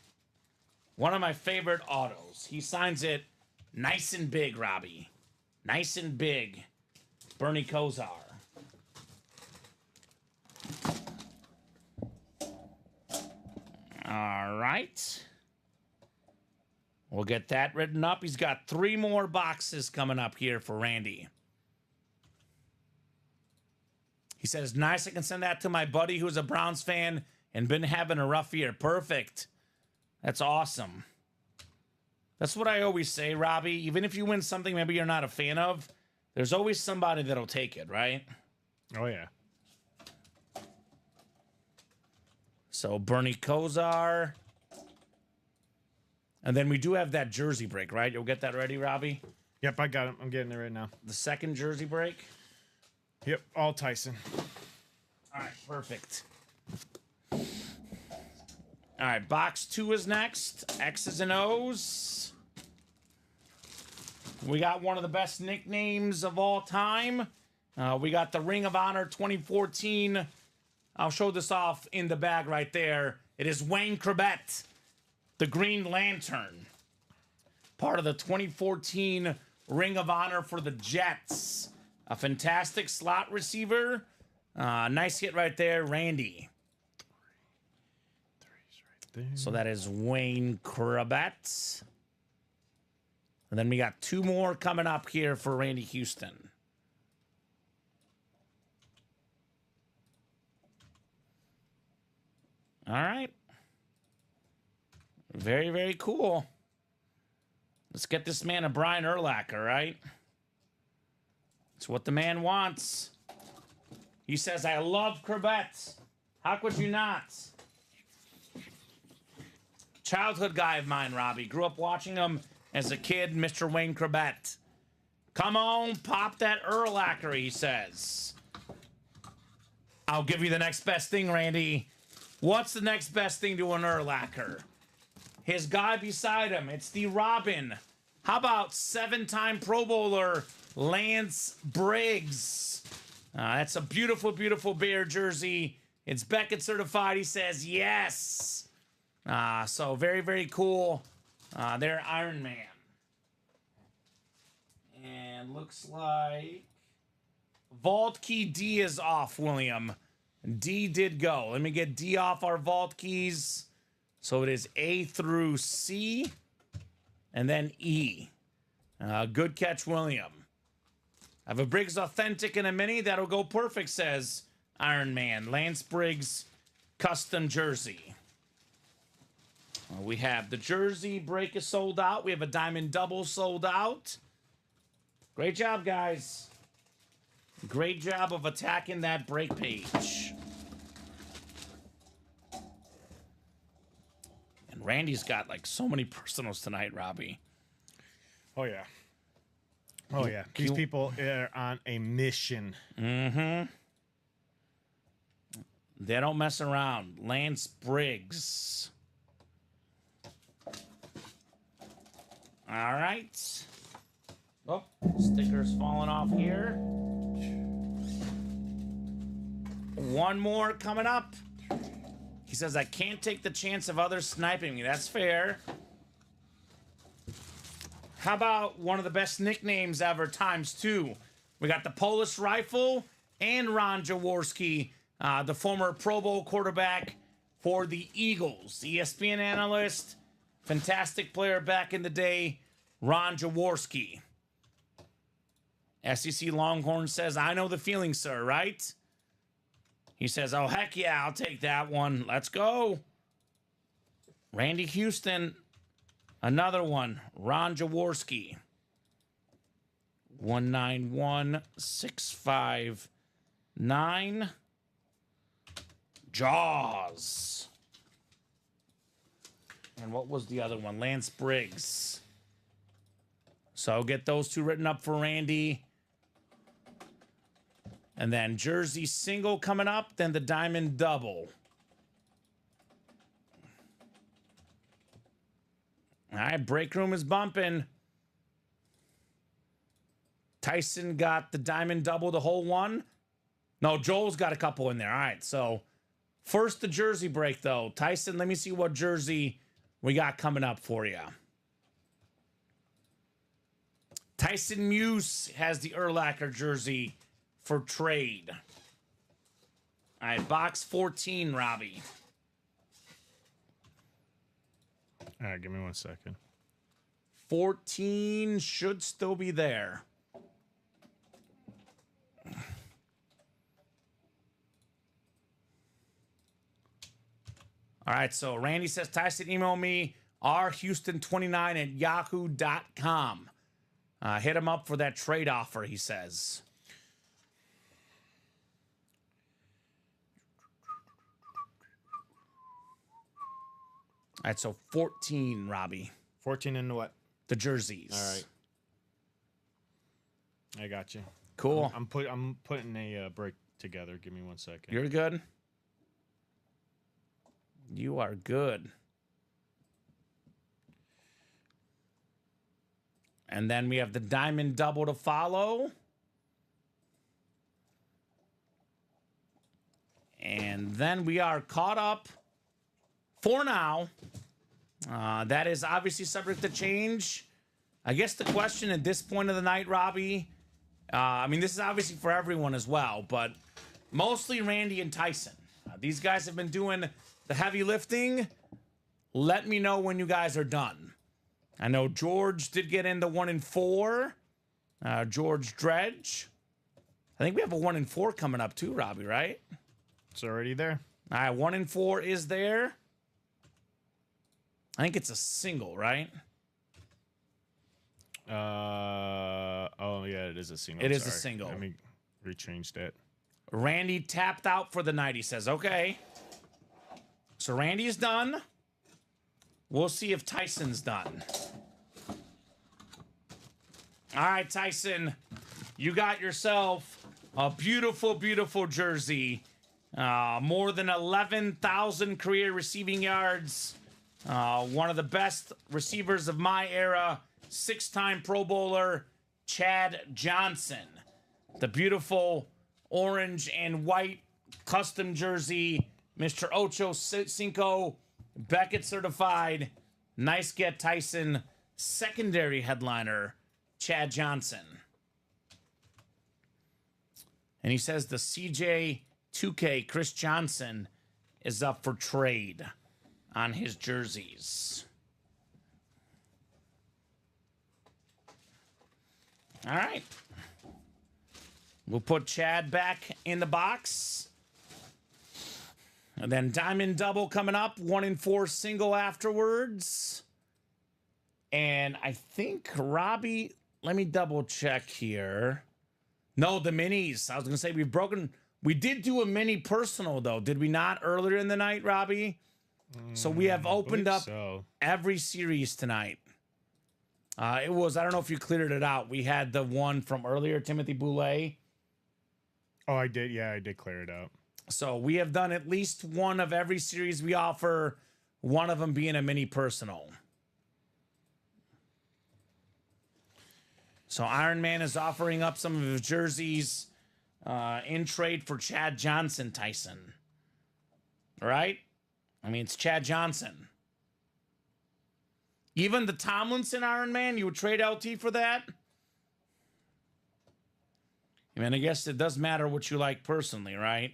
One of my favorite autos. He signs it nice and big, Robbie. Nice and big. Bernie Kosar. All right. We'll get that written up. He's got 3 more boxes coming up here for Randy. He says, nice, I can send that to my buddy who's a Browns fan and been having a rough year. Perfect. That's awesome. That's what I always say, Robbie. Even if you win something maybe you're not a fan of, there's always somebody that'll take it, right? Oh, yeah. So Bernie Kosar. And then we do have that jersey break, right? You'll get that ready, Robbie? Yep, I got him. I'm getting it right now. The second jersey break? Yep, all Tyson. All right, perfect. All right, box 2 is next. X's and O's. We got one of the best nicknames of all time. We got the Ring of Honor 2014. I'll show this off in the bag right there. It is Wayne Corbett, the Green Lantern. Part of the 2014 Ring of Honor for the Jets. A fantastic slot receiver. Nice hit right there, Randy. So that is Wayne Corbett. And then we got 2 more coming up here for Randy Houston. All right. Very, very cool. Let's get this man a Brian Urlacher, right? It's what the man wants. He says, I love crevettes. How could you not? Childhood guy of mine, Robbie. Grew up watching him as a kid, Mr. Wayne Crevette. Come on, pop that Urlacher, he says. I'll give you the next best thing, Randy. What's the next best thing to an Urlacher? His guy beside him, it's the Robin. How about 7-time Pro Bowler Lance Briggs? That's a beautiful, beautiful Bear jersey. It's Beckett certified. He says yes. So very, very cool. They're Iron Man. And looks like Vault Key D is off, William. D did go. Let me get D off our Vault Keys. So it is A through C and then E. Good catch, William. I have a Briggs Authentic and a Mini. That'll go perfect, says Iron Man. Lance Briggs custom jersey. We have the jersey break is sold out. We have a diamond double sold out. Great job, guys. Great job of attacking that break page. And Randy's got like so many personals tonight, Robbie. Oh, yeah. Oh, yeah. These people are on a mission. Mm-hmm. They don't mess around. Lance Briggs. All right. Oh, sticker's falling off here. One more coming up. He says, I can't take the chance of others sniping me. That's fair. How about one of the best nicknames ever ×2? We got the Polish Rifle and Ron Jaworski, the former Pro Bowl quarterback for the Eagles. ESPN analyst, fantastic player back in the day, Ron Jaworski. SEC Longhorn says, I know the feeling, sir, right? He says, oh, heck yeah, I'll take that one. Let's go. Randy Houston, another one. Ron Jaworski. 191659. Jaws. And what was the other one? Lance Briggs. So get those two written up for Randy. And then jersey single coming up, then the diamond double. All right, break room is bumping. Tyson got the diamond double, the whole one. No, Joel's got a couple in there. All right, so first the jersey break, though. Tyson, let me see what jersey we got coming up for you. Tyson Muse has the Urlacher jersey for trade. All right, box 14, Robbie. All right, give me 1 second. 14 should still be there. All right, so Randy says, Tyson, email me rhouston29@yahoo.com. Hit him up for that trade offer, he says. All right, so 14, Robbie. 14 into what? The jerseys. All right. I got you. Cool. I'm putting a break together. Give me 1 second. You're good. You are good. And then we have the diamond double to follow. And then we are caught up for now. That is obviously subject to change. I guess the question at this point of the night, Robbie, I mean, this is obviously for everyone as well, but mostly Randy and Tyson. These guys have been doing the heavy lifting. Let me know when you guys are done. I know George did get in the 1 in 4. George Dredge. I think we have a 1 in 4 coming up too, Robbie, right? It's already there. All right, 1 in 4 is there. I think it's a single, right? Oh yeah, it is a single. It is a single. Let me rechange that. Randy tapped out for the night. He says, okay. So Randy's done. We'll see if Tyson's done. All right, Tyson, you got yourself a beautiful, beautiful jersey. More than 11,000 career receiving yards. One of the best receivers of my era. 6-time Pro Bowler, Chad Johnson. The beautiful orange and white custom jersey. Mr. Ocho Cinco, Beckett certified. Nice get, Tyson. Secondary headliner, Chad Johnson. And he says the CJ 2K Chris Johnson is up for trade on his jerseys. All right. We'll put Chad back in the box. And then Diamond Double coming up. 1 in 4 single afterwards. And I think Robbie, let me double check here. No, the minis. I was going to say we did do a mini personal though. Did we not earlier in the night, Robbie? So we have opened up every series tonight. It was, I don't know if you cleared it out. We had the one from earlier, Timothy Boulay. Oh, I did. Yeah, I did clear it out. So we have done at least one of every series we offer, one of them being a mini personal. So Iron Man is offering up some of his jerseys in trade for Chad Johnson, Tyson. All right? I mean, it's Chad Johnson. Even the Tomlinson Iron Man, you would trade LT for that? I mean, I guess it does matter what you like personally, right?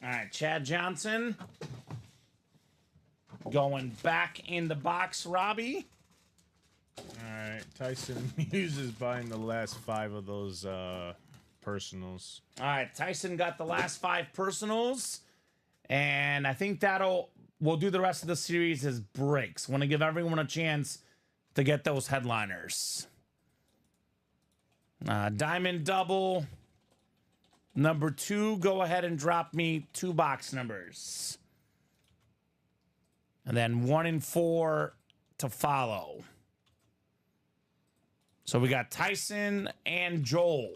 All right, Chad Johnson. Going back in the box, Robbie. All right, Tyson Muse is buying the last 5 of those personals. All right, Tyson got the last 5 personals. And I think we'll do the rest of the series as breaks. Want to give everyone a chance to get those headliners. Diamond Double. Number 2, go ahead and drop me 2 box numbers. And then 1 in 4 to follow. So we got Tyson and Joel.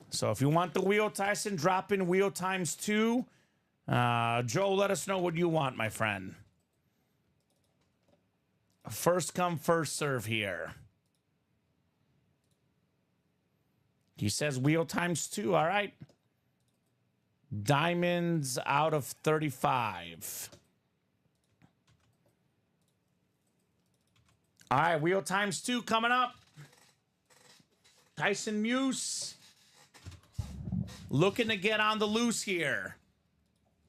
So if you want the wheel, Tyson, drop in wheel times 2. Joel, let us know what you want, my friend. First come, first serve here. He says wheel times 2. All right. Diamonds out of 35. All right, wheel times 2 coming up. Tyson Muse looking to get on the loose here.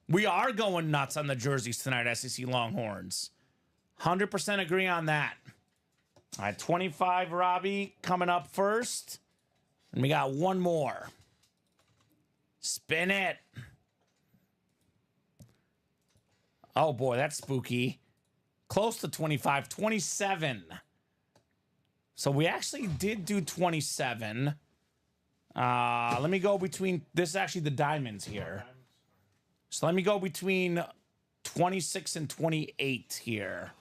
We are going nuts on the jerseys tonight, SEC Longhorns. 100% agree on that. All right, 25, Robbie, coming up first. And we got one more. Spin it. Oh, boy, that's spooky. Close to 25, 27. So we actually did do 27. Let me go between, this is actually the diamonds here. So let me go between 26 and 28 here.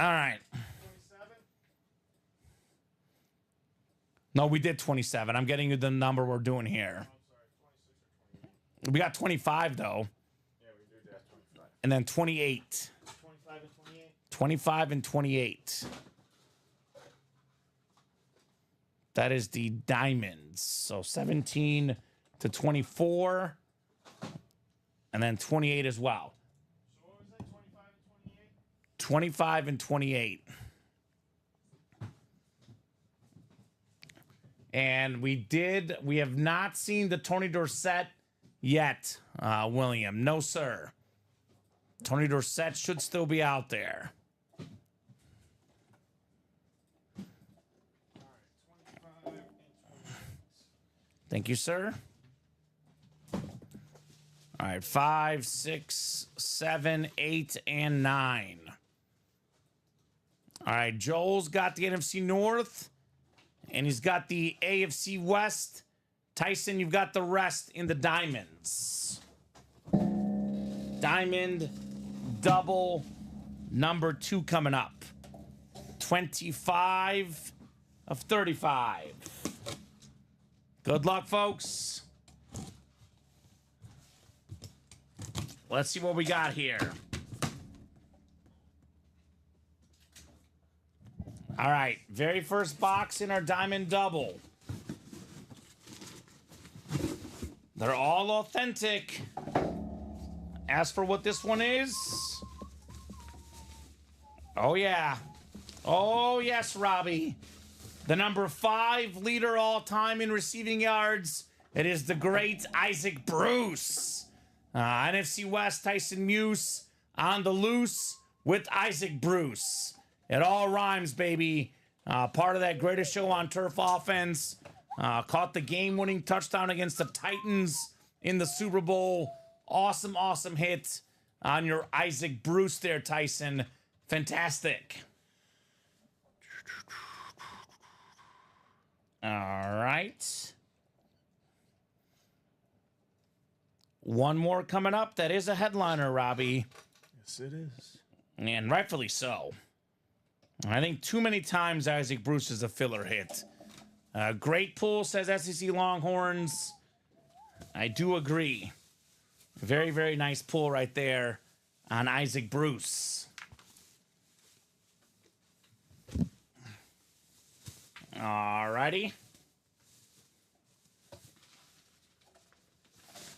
All right. No, we did 27. I'm getting you the number we're doing here. We got 25, though. Yeah, we do that 25. And then 28. 25 and 28. 25 and 28. That is the diamonds. So 17 to 24. And then 28 as well. So what was that, 25 and 28? 25 and 28. And we have not seen the Tony Dorsett yet, William. No, sir. Tony Dorsett should still be out there. All right, 25 and 28. Thank you, sir. All right, 5, 6, 7, 8, and 9. All right, Joel's got the NFC North, and he's got the AFC West. Tyson, you've got the rest in the diamonds. Diamond double number 2 coming up. 25 of 35. Good luck, folks. Let's see what we got here. All right, very first box in our diamond double. They're all authentic. As for what this one is, oh yeah. Oh yes, Robbie. The number 5 leader all time in receiving yards. It is the great Isaac Bruce. NFC West, Tyson Muse on the loose with Isaac Bruce. It all rhymes, baby. Part of that greatest show on turf offense. Caught the game-winning touchdown against the Titans in the Super Bowl. Awesome, awesome hit on your Isaac Bruce there, Tyson. Fantastic. All right. One more coming up. That is a headliner, Robbie. Yes, it is. And rightfully so. I think too many times Isaac Bruce is a filler hit. Great pull, says SEC Longhorns. I do agree. Very, very nice pull right there on Isaac Bruce. All righty.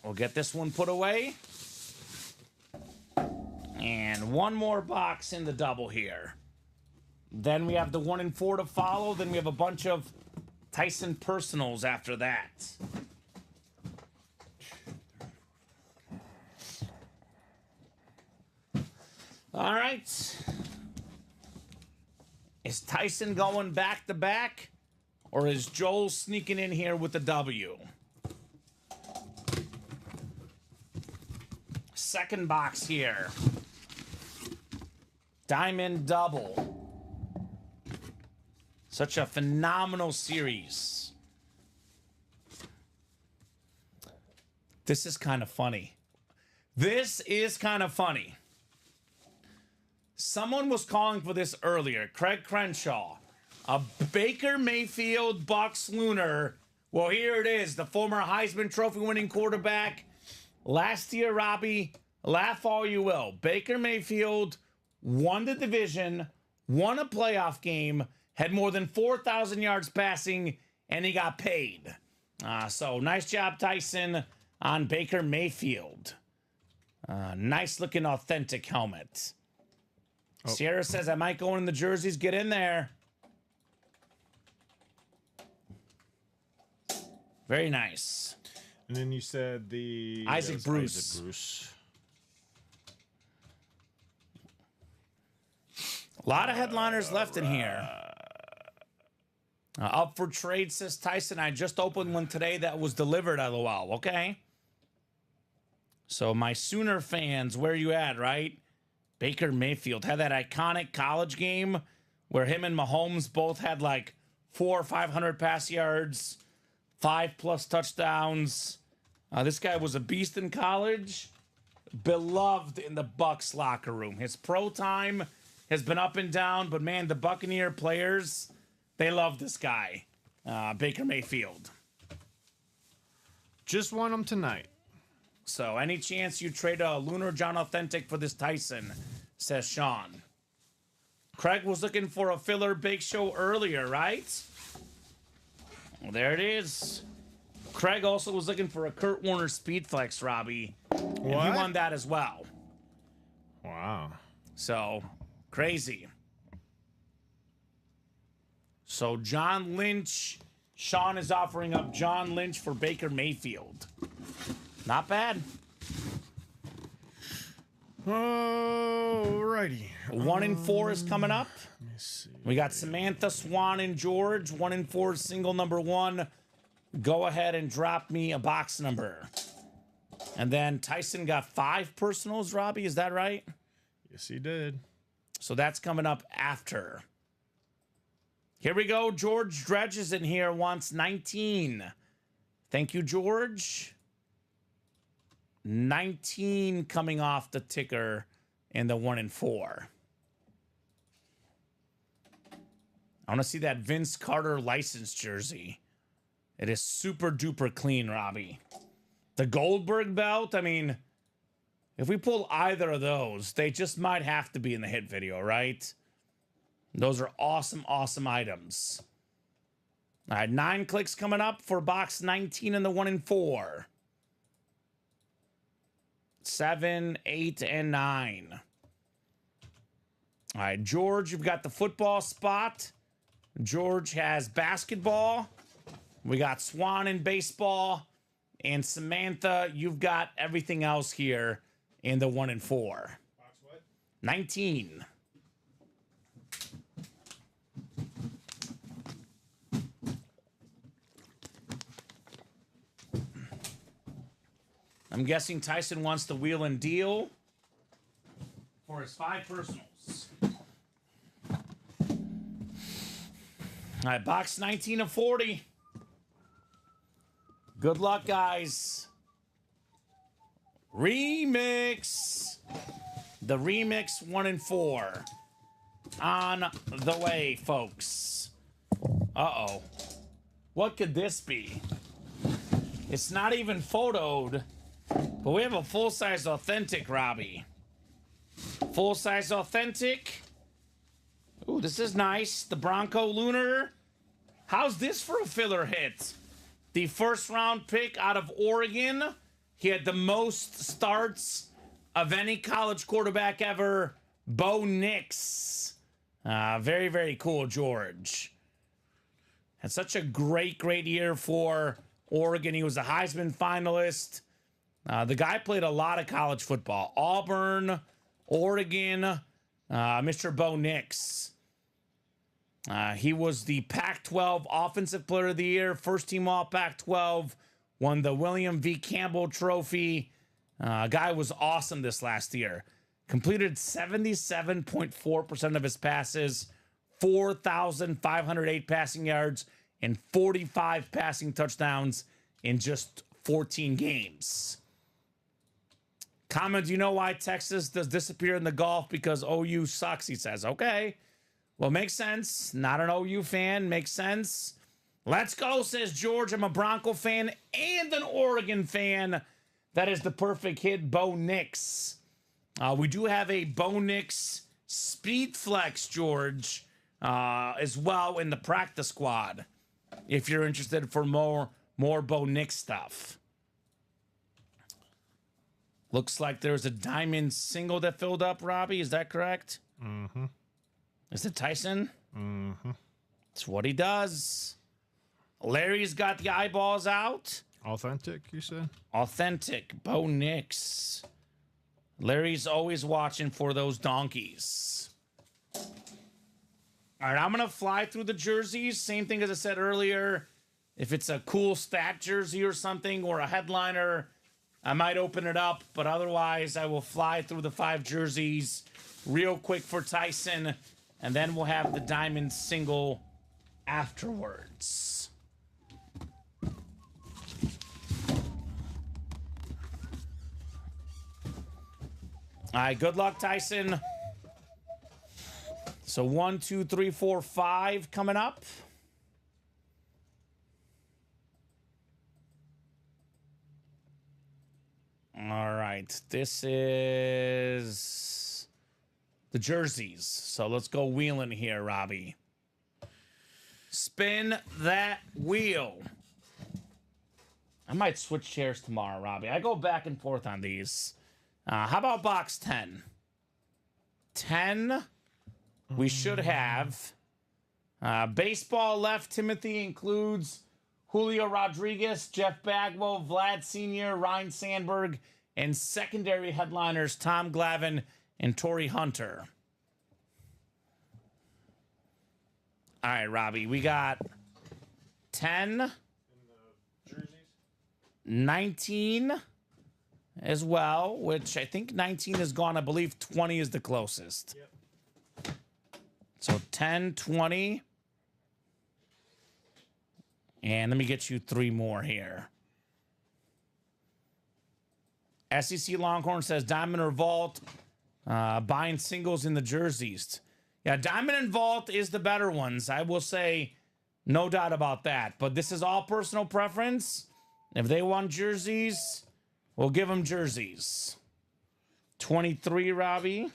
We'll get this one put away. And one more box in the double here. Then we have the 1 and 4 to follow. Then we have a bunch of Tyson personals after that. All right. Is Tyson going back to back? Or is Joel sneaking in here with the W? Second box here. Diamond double. Such a phenomenal series. This is kind of funny. This is kind of funny. Someone was calling for this earlier. Craig Crenshaw. A Baker Mayfield Bucks Lunar. Well, here it is. The former Heisman Trophy winning quarterback. Last year, Robbie, laugh all you will. Baker Mayfield won the division, won a playoff game, had more than 4,000 yards passing, and he got paid. So nice job, Tyson, on Baker Mayfield. Nice looking authentic helmet. Oh. Sierra says, I might go in the jerseys. Get in there. Very nice. And then you said the Isaac Bruce. Isaac Bruce. A lot of headliners left in here. Up for trade, says Tyson. I just opened one today that was delivered, LOL. Okay. So my Sooner fans, where you at, right? Baker Mayfield had that iconic college game where him and Mahomes both had like 400 or 500 pass yards, 5+ touchdowns. This guy was a beast in college, beloved in the Bucs locker room. His pro time has been up and down, but man, the Buccaneer players, they love this guy, Baker Mayfield. Just want him tonight. So any chance you trade a Lunar John Authentic for this Tyson, says Sean. Craig was looking for a filler bake show earlier, right? Well, there it is. Craig also was looking for a Kurt Warner Speed Flex, Robbie. And he won that as well. Wow. So, crazy. So, John Lynch. Sean is offering up John Lynch for Baker Mayfield. Not bad. Alrighty. 1 and 4 is coming up. Let me see. We got Samantha, Swan, and George. 1 and 4 single number 1. Go ahead and drop me a box number. And then Tyson got 5 personals, Robbie. Is that right? Yes, he did. So that's coming up after. Here we go. George Dredge is in here, wants 19. Thank you, George. 19 coming off the ticker in the 1 and 4. I want to see that Vince Carter license jersey. It is super duper clean, Robbie. The Goldberg belt, I mean, if we pull either of those, they just might have to be in the hit video, right? Those are awesome, awesome items. All right, 9 clicks coming up for box 19 in the 1 and 4. 7, 8, and 9. All right, George, you've got the football spot. George has basketball. We got Swan in baseball. And Samantha, you've got everything else here in the 1 and 4. Box what? 19. I'm guessing Tyson wants the wheel and deal for his 5 personals. All right, box 19 of 40. Good luck, guys. Remix. The remix 1 and 4. On the way, folks. Uh-oh. What could this be? It's not even photoed, but we have a full-size authentic, Robbie. Full-size authentic. Ooh, this is nice. The Bronco Lunar. How's this for a filler hit? The first-round pick out of Oregon. He had the most starts of any college quarterback ever. Bo Nix. Very, very cool, George. Had such a great, great year for Oregon. He was a Heisman finalist. The guy played a lot of college football. Auburn, Oregon, Mr. Bo Nix. He was the Pac-12 Offensive Player of the Year, first team all Pac-12, won the William V. Campbell Trophy. Guy was awesome this last year. Completed 77.4% of his passes, 4,508 passing yards, and 45 passing touchdowns in just 14 games. Comment, do you know why Texas does disappear in the Gulf? Because OU sucks, he says. Okay. Well, makes sense. Not an OU fan. Makes sense. Let's go, says George. I'm a Bronco fan and an Oregon fan. That is the perfect hit, Bo Nix. We do have a Bo Nix Speed Flex, George, as well in the practice squad. If you're interested for more Bo Nix stuff. Looks like there's a diamond single that filled up, Robbie. Is that correct? Mm-hmm. Is it Tyson? Mm-hmm. It's what he does. Larry's got the eyeballs out. Authentic, you said? Authentic. Bo Nix. Larry's always watching for those donkeys. All right, I'm going to fly through the jerseys. Same thing as I said earlier. If it's a cool stat jersey or something or a headliner, I might open it up. But otherwise, I will fly through the 5 jerseys real quick for Tyson. And then we'll have the diamond single afterwards. All right, good luck, Tyson. So 1, 2, 3, 4, 5 coming up. All right, this is the jerseys. So let's go wheeling here, Robbie. Spin that wheel. I might switch chairs tomorrow, Robbie. I go back and forth on these. How about box 10? 10, we should have. Baseball left, Timothy includes Julio Rodriguez, Jeff Bagwell, Vlad Sr., Ryan Sandberg, and secondary headliners Tom Glavine and Torrey Hunter. All right, Robbie, we got 10, 19, as well, which I think 19 is gone. I believe 20 is the closest. Yep. So 10, 20. And let me get you 3 more here. SEC Longhorn says Diamond or Vault, buying singles in the jerseys. Yeah, Diamond and Vault is the better ones. I will say, no doubt about that. But this is all personal preference. If they want jerseys, we'll give them jerseys. 23, Robbie.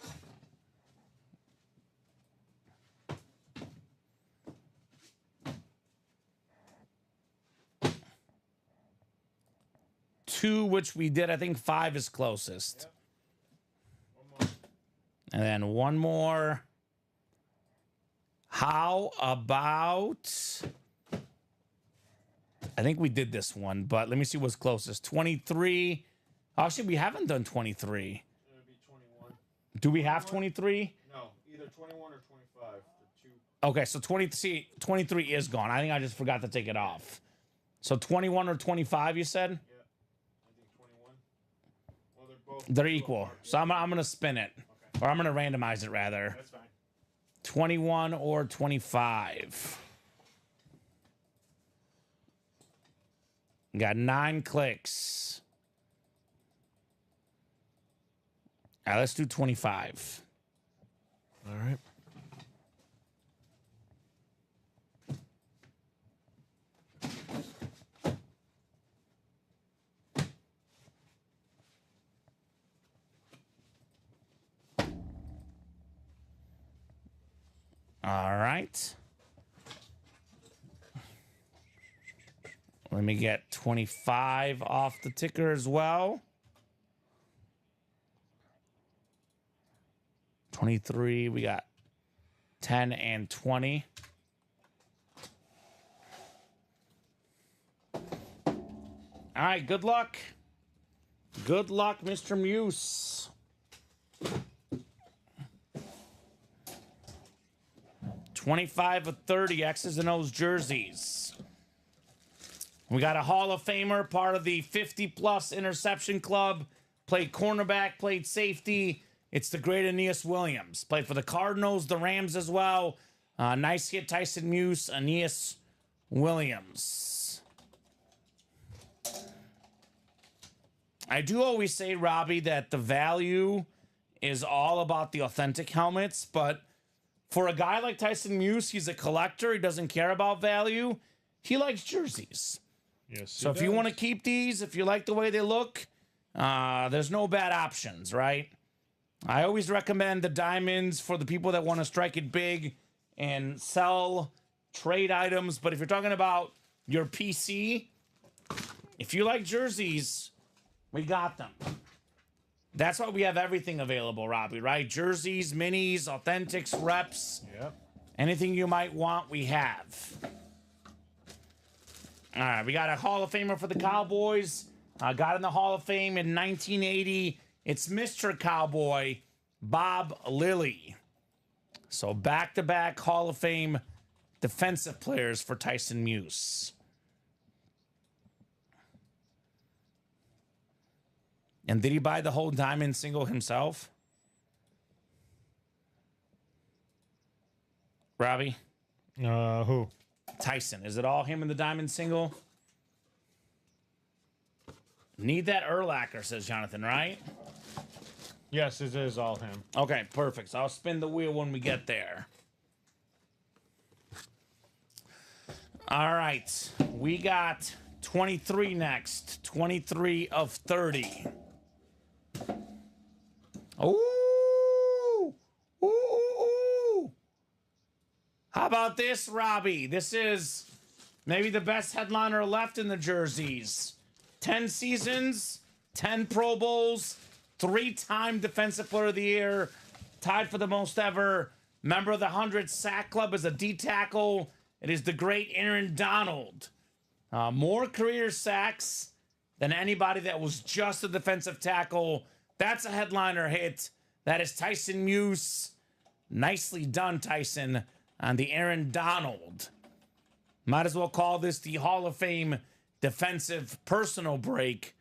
Two, which we did. I think 5 is closest. Yep. And then one more. How about... I think we did this one, but let me see what's closest. 23. Actually, we haven't done 23. It would be 21. Do we have 23? No, either 21 or 25. The two. Okay, so 23 is gone. I think I just forgot to take it off. So 21 or 25, you said? Yeah, I think 21. Well, They're equal. So I'm going to spin it. Okay. Or I'm going to randomize it, rather. That's fine. 21 or 25. Got 9 clicks. All right, let's do 25. All right. All right. Let me get 25 off the ticker as well. 23, we got 10 and 20. All right, good luck. Good luck, Mr. Muse. $25 of 30 X's and O's jerseys. We got a Hall of Famer, part of the 50-plus interception club. Played cornerback, played safety. It's the great Aeneas Williams. Played for the Cardinals, the Rams as well. Nice hit, Tyson Muse, Aeneas Williams. I do always say, Robbie, that the value is all about the authentic helmets, but for a guy like Tyson Muse, he's a collector. He doesn't care about value. He likes jerseys. Yes. So if you want to keep these, if you like the way they look, there's no bad options, right? I always recommend the diamonds for the people that want to strike it big and sell trade items. But if you're talking about your PC, if you like jerseys, we got them. That's why we have everything available, Robbie, right? Jerseys, minis, authentics, reps. Yep. Anything you might want, we have. All right, we got a Hall of Famer for the Cowboys. Got in the Hall of Fame in 1980. It's Mr. Cowboy, Bob Lilly. So back-to-back Hall of Fame defensive players for Tyson Muse. And did he buy the whole diamond single himself? Robbie? Who? Tyson. Is it all him in the diamond single? Need that Urlacher, says Jonathan, right? Yes, it is all him. Okay, perfect. So I'll spin the wheel when we get there. All right. We got 23 next. 23 of 30. Ooh! Ooh! How about this, Robbie? This is maybe the best headliner left in the jerseys. 10 seasons, 10 Pro Bowls, 3-time Defensive Player of the Year, tied for the most ever. Member of the 100 Sack Club as a D-tackle. It is the great Aaron Donald. More career sacks than anybody that was just a defensive tackle. That's a headliner hit. That is Tyson Muse. Nicely done, Tyson, on the Aaron Donald. Might as well call this the Hall of Fame defensive personal break.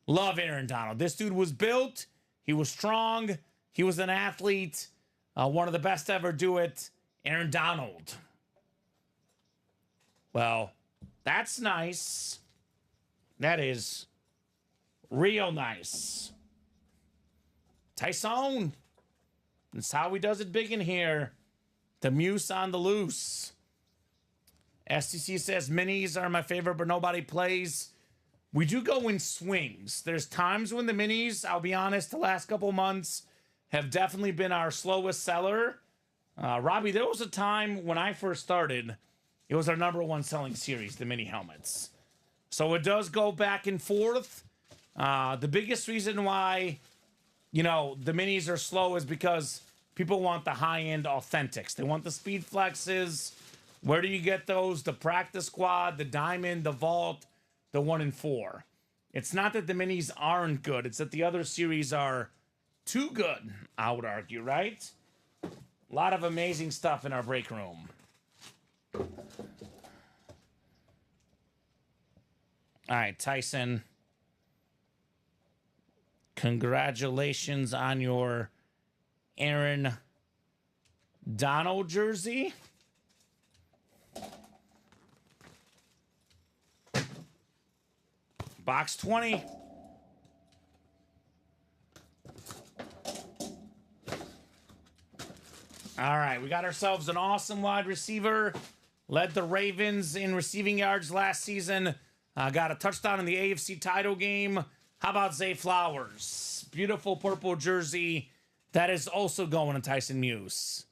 Love Aaron Donald. This dude was built. He was strong. He was an athlete. One of the best to ever do it. Aaron Donald. Well, that's nice. That is real nice. Tyson. That's how he does it big in here. The Muse on the loose. STC says minis are my favorite, but nobody plays. We do go in swings. There's times when the minis, I'll be honest, the last couple months have definitely been our slowest seller. Robbie, there was a time when I first started, it was our #1 selling series, the mini helmets. So it does go back and forth. The biggest reason why, the minis are slow is because people want the high-end authentics. They want the speed flexes. Where do you get those? The practice squad, the diamond, the vault, the 1 in 4. It's not that the minis aren't good. It's that the other series are too good, I would argue, right? A lot of amazing stuff in our break room. All right, Tyson. Congratulations on your Aaron Donald jersey. Box 20. All right, we got ourselves an awesome wide receiver. Led the Ravens in receiving yards last season. Got a touchdown in the AFC title game. How about Zay Flowers? Beautiful purple jersey. That is also going to Tyson Muse.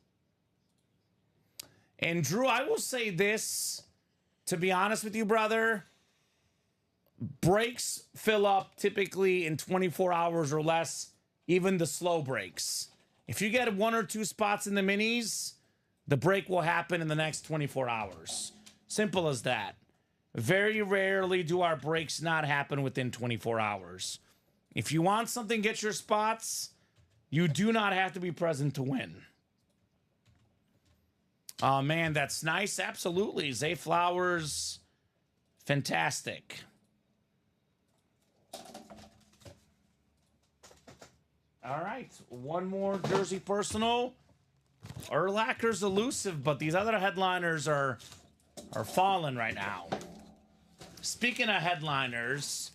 And Drew, I will say this, to be honest with you, brother. Breaks fill up typically in 24 hours or less, even the slow breaks. If you get 1 or 2 spots in the minis, the break will happen in the next 24 hours. Simple as that. Very rarely do our breaks not happen within 24 hours. If you want something, get your spots. You do not have to be present to win. Oh, man, that's nice. Absolutely. Zay Flowers, fantastic. All right, one more jersey personal. Urlacher's elusive, but these other headliners are falling right now. Speaking of headliners,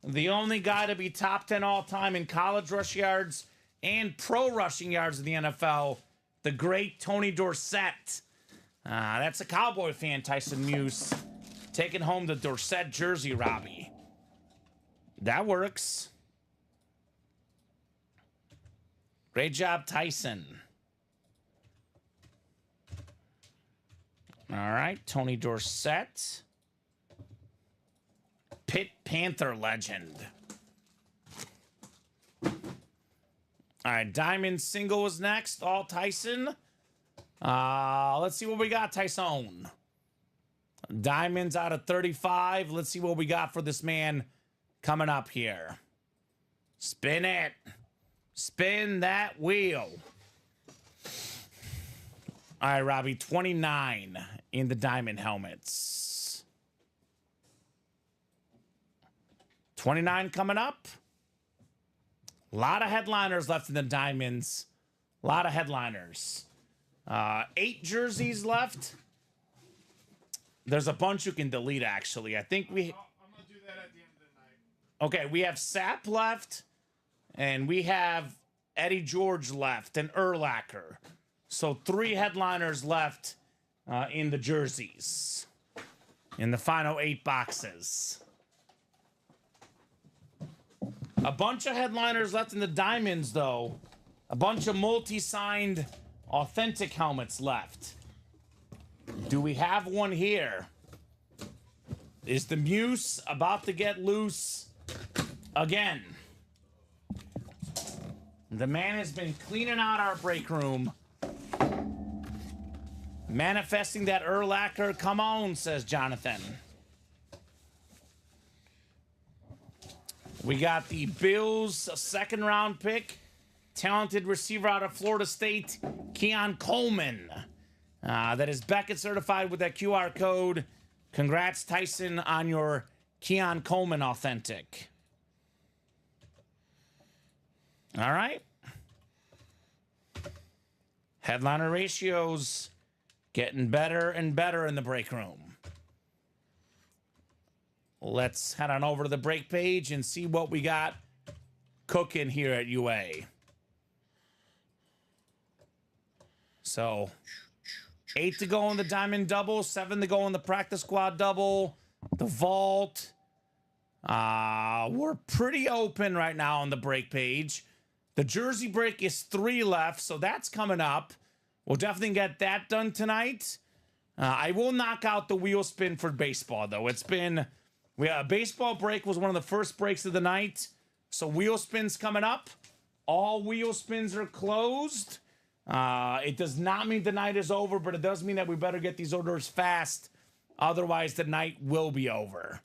the only guy to be top 10 all-time in college rush yards and pro rushing yards in the NFL, the great Tony Dorsett. That's a Cowboy fan, Tyson Muse. Taking home the Dorsett jersey, Robbie. That works. Great job, Tyson. All right, Tony Dorsett. Pitt Panther legend. All right, Diamond single is next. All Tyson. Let's see what we got, Tyson. Diamonds out of 35. Let's see what we got for this man coming up here. Spin it. Spin that wheel. All right, Robbie, 29 in the diamond helmets. 29 coming up. A lot of headliners left in the diamonds. A lot of headliners. 8 jerseys left. There's a bunch you can delete, actually. I think we... I'm going to do that at the end of the night. Okay, we have Sapp left. And we have Eddie George left and Urlacher. So 3 headliners left in the jerseys. In the final 8 boxes. A bunch of headliners left in the diamonds, though. A bunch of multi-signed authentic helmets left. Do we have one here? Is the Muse about to get loose again? The man has been cleaning out our break room. Manifesting that Urlacher. Come on, says Jonathan. We got the Bills' 2nd-round pick. Talented receiver out of Florida State, Keon Coleman. That is Beckett certified with that QR code. Congrats, Tyson, on your Keon Coleman authentic. All right. Headliner ratios getting better and better in the break room. Let's head on over to the break page and see what we got cooking here at UA. So 8 to go in the diamond double, 7 to go in the practice squad double, the vault. We're pretty open right now on the break page. The jersey break is 3 left, so that's coming up. We'll definitely get that done tonight. I will knock out the wheel spin for baseball, though. It's been... baseball break was one of the first breaks of the night. So wheel spins coming up. All wheel spins are closed. It does not mean the night is over, but it does mean that we better get these orders fast. Otherwise, the night will be over.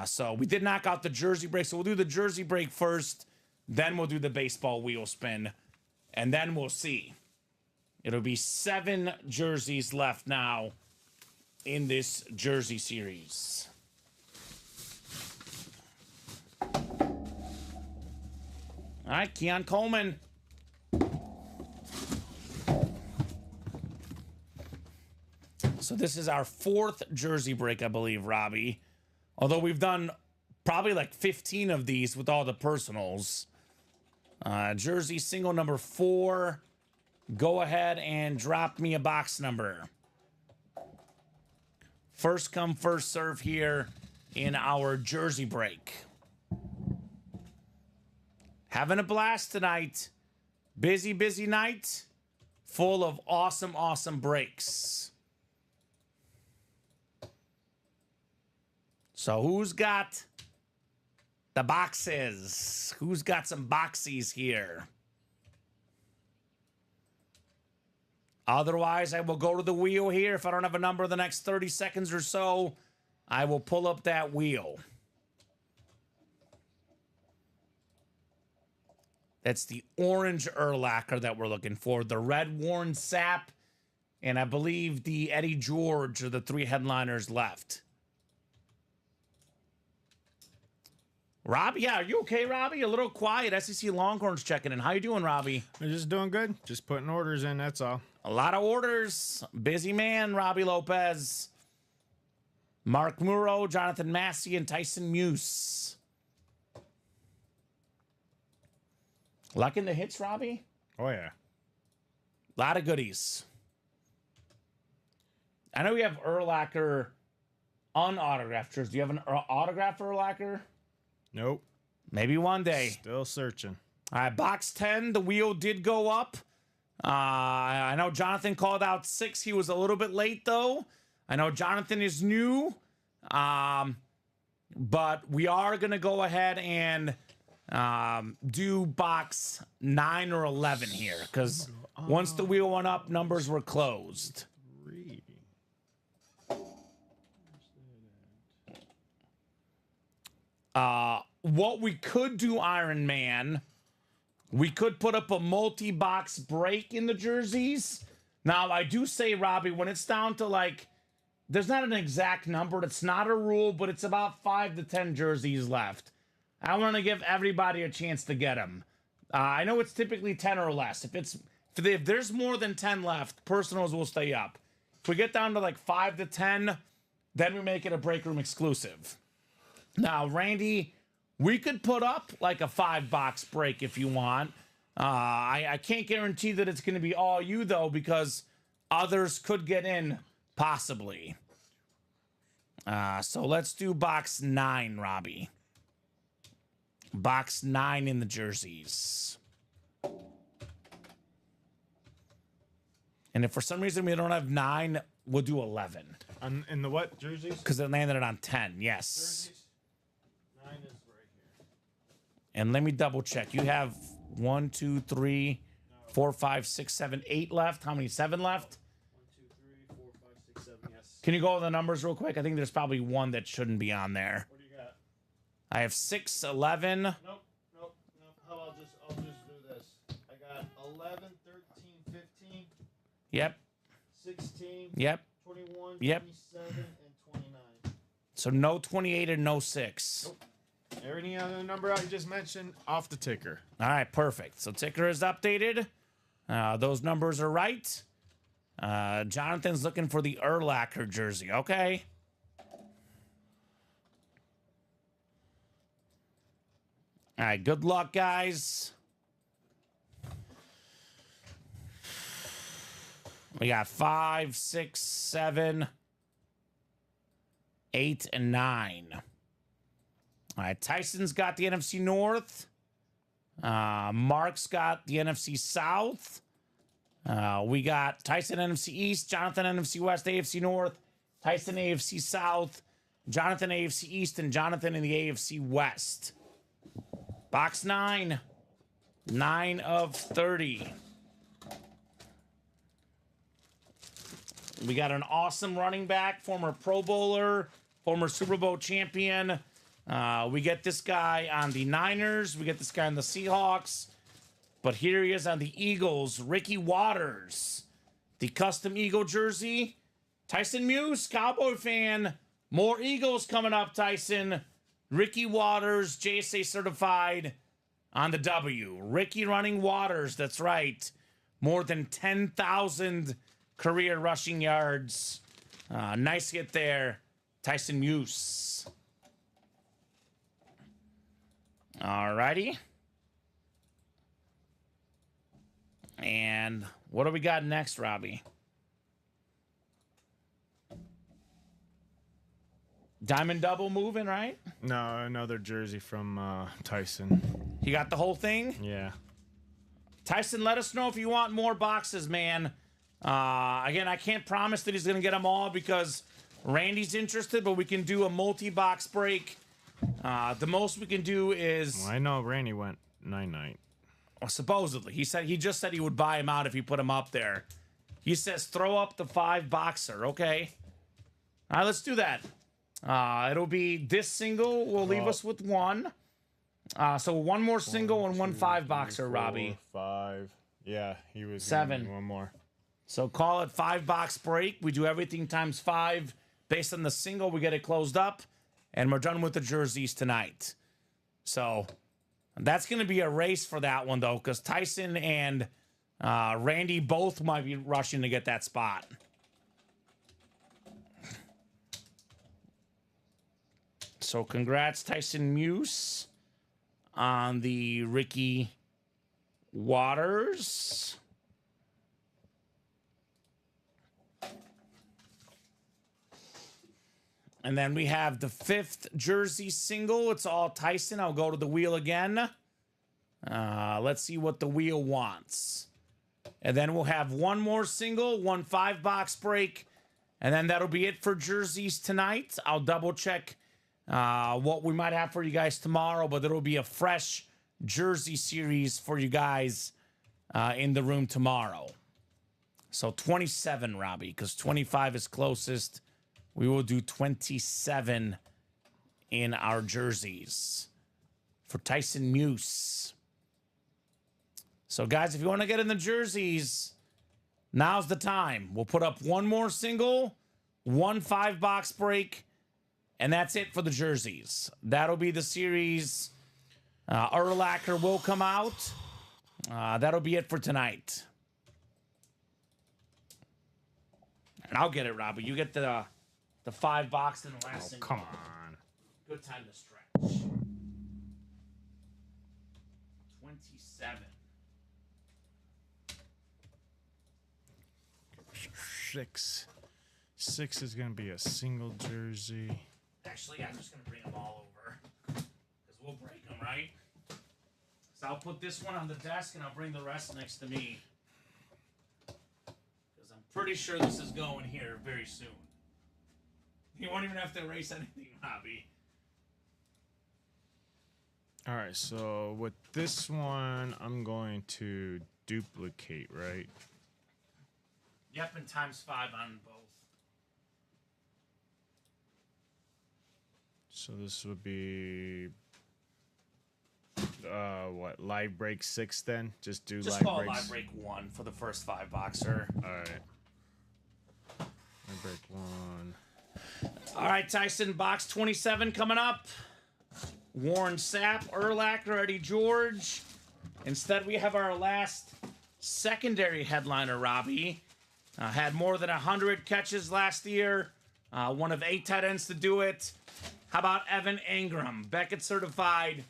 So we did knock out the jersey break. So we'll do the jersey break first. Then we'll do the baseball wheel spin. And then we'll see. It'll be 7 jerseys left now in this jersey series. All right, Keon Coleman. So this is our 4th jersey break, I believe, Robbie. Although we've done probably like 15 of these with all the personals. Jersey single number 4. Go ahead and drop me a box number. First come, first serve here in our jersey break. Having a blast tonight. Busy, busy night. Full of awesome, awesome breaks. So who's got the boxes? Who's got some boxies here? Otherwise, I will go to the wheel here. If I don't have a number in the next 30 seconds or so, I will pull up that wheel. That's the orange Urlacher that we're looking for. The red Warren Sapp, and I believe the Eddie George are the 3 headliners left. Robbie, yeah, are you okay, Robbie? A little quiet. SEC Longhorns checking in. How you doing, Robbie? I'm just doing good. Just putting orders in, that's all. A lot of orders. Busy man, Robbie Lopez. Mark Muro, Jonathan Massey, and Tyson Muse. Liking the hits, Robbie? Oh, yeah. A lot of goodies. I know we have Urlacher unautographed shirts. Do you have an autographed Urlacher? Nope. Maybe one day. Still searching. All right, box 10. The wheel did go up. I know Jonathan called out 6. He was a little bit late, though. I know Jonathan is new. But we are going to go ahead and do box 9 or 11 here. Because once the wheel went up, numbers were closed. What we could do, Iron Man, we could put up a multi-box break in the jerseys. Now, I do say, Robbie, when it's down to like, there's not an exact number. It's not a rule, but it's about 5 to 10 jerseys left. I want to give everybody a chance to get them. I know it's typically 10 or less. If there's more than 10 left, personals will stay up. If we get down to like 5 to 10, then we make it a break room exclusive. Now, Randy, we could put up like a 5-box break if you want. I can't guarantee that it's going to be all you, though, because others could get in, possibly. So let's do box 9, Robbie. Box 9 in the jerseys. And if for some reason we don't have 9, we'll do 11. In the what jerseys? Because it landed it on 10, yes. Jerseys? 9 is right here. And let me double check. You have 1, 2, 3, 4, 5, 6, 7, 8 left. How many? 7 left? 1, 2, 3, 4, 5, 6, 7. Yes. Can you go over the numbers real quick? I think there's probably one that shouldn't be on there. What do you got? I have 6, 11. Nope. How about I'll just do this. I got 11, 13, 15. Yep. 16. Yep. 21. Yep. 27, and 29. So no 28 and no 6. Nope. Any other number I just mentioned off the ticker. All right, perfect. So ticker is updated. Those numbers are right. Jonathan's looking for the Urlacher jersey. Okay. All right, good luck, guys. We got 5, 6, 7, 8, and 9. All right, Tyson's got the NFC North. Mark's got the NFC South. We got Tyson NFC East, Jonathan NFC West, AFC North, Tyson AFC South, Jonathan AFC East, and Jonathan in the AFC West. Box 9. 9 of 30. We got an awesome running back, former Pro Bowler, former Super Bowl champion. We get this guy on the Niners. We get this guy on the Seahawks. But here he is on the Eagles, Ricky Waters. The custom Eagle jersey. Tyson Muse, Cowboy fan. More Eagles coming up, Tyson. Ricky Waters, JSA certified on the W. Ricky running Waters, that's right. More than 10,000 career rushing yards. Nice hit there, Tyson Muse. Alrighty. And what do we got next, Robbie? Diamond double moving, right? No, another jersey from Tyson. You got the whole thing? Yeah. Tyson, let us know if you want more boxes, man. Again, I can't promise that he's going to get them all because Randy's interested, but we can do a multi-box break. The most we can do is... Well, I know Randy went 9-9. Well, supposedly. He just said he would buy him out if he put him up there. He says throw up the 5-boxer, okay? All right, let's do that. It'll be this single will leave us with 1. So one more single and 1 5-boxer, Robbie. 5. Yeah, he was 7. One more. So call it 5-box break. We do everything times 5 based on the single. We get it closed up, and we're done with the jerseys tonight. So that's going to be a race for that one, though, because Tyson and Randy both might be rushing to get that spot. So congrats, Tyson Muse, on the Ricky Waters. And then we have the 5th jersey single. It's all Tyson. I'll go to the wheel again. Let's see what the wheel wants. And then we'll have one more single, 1 5-box break. And then that'll be it for jerseys tonight. I'll double check what we might have for you guys tomorrow, but there will be a fresh jersey series for you guys in the room tomorrow. So 27, Robbie, because 25 is closest. We will do 27 in our jerseys for Tyson Muse. So, guys, if you want to get in the jerseys, now's the time. We'll put up one more single, 1 5-box break, and that's it for the jerseys. That'll be the series. Urlacher will come out. That'll be it for tonight. And I'll get it, Robbie. You get the 5-box and the last single. Come on. Good time to stretch. 27. 6 is going to be a single jersey. Actually, I'm just going to bring them all over. Because we'll break them, right? So I'll put this one on the desk and I'll bring the rest next to me. Because I'm pretty sure this is going here very soon. You won't even have to erase anything, Robbie. All right, so with this one, I'm going to duplicate, right? Yep, and times 5 on both. So this would be what, live break 6 then? Just do Just live call it breaks. live break 1 for the first 5-boxer. All right. Live break 1. All right, Tyson, box 27 coming up. Warren Sapp, Urlacher, Eddie George. Instead, we have our last secondary headliner, Robbie. Had more than 100 catches last year. One of 8 tight ends to do it. How about Evan Ingram, Beckett certified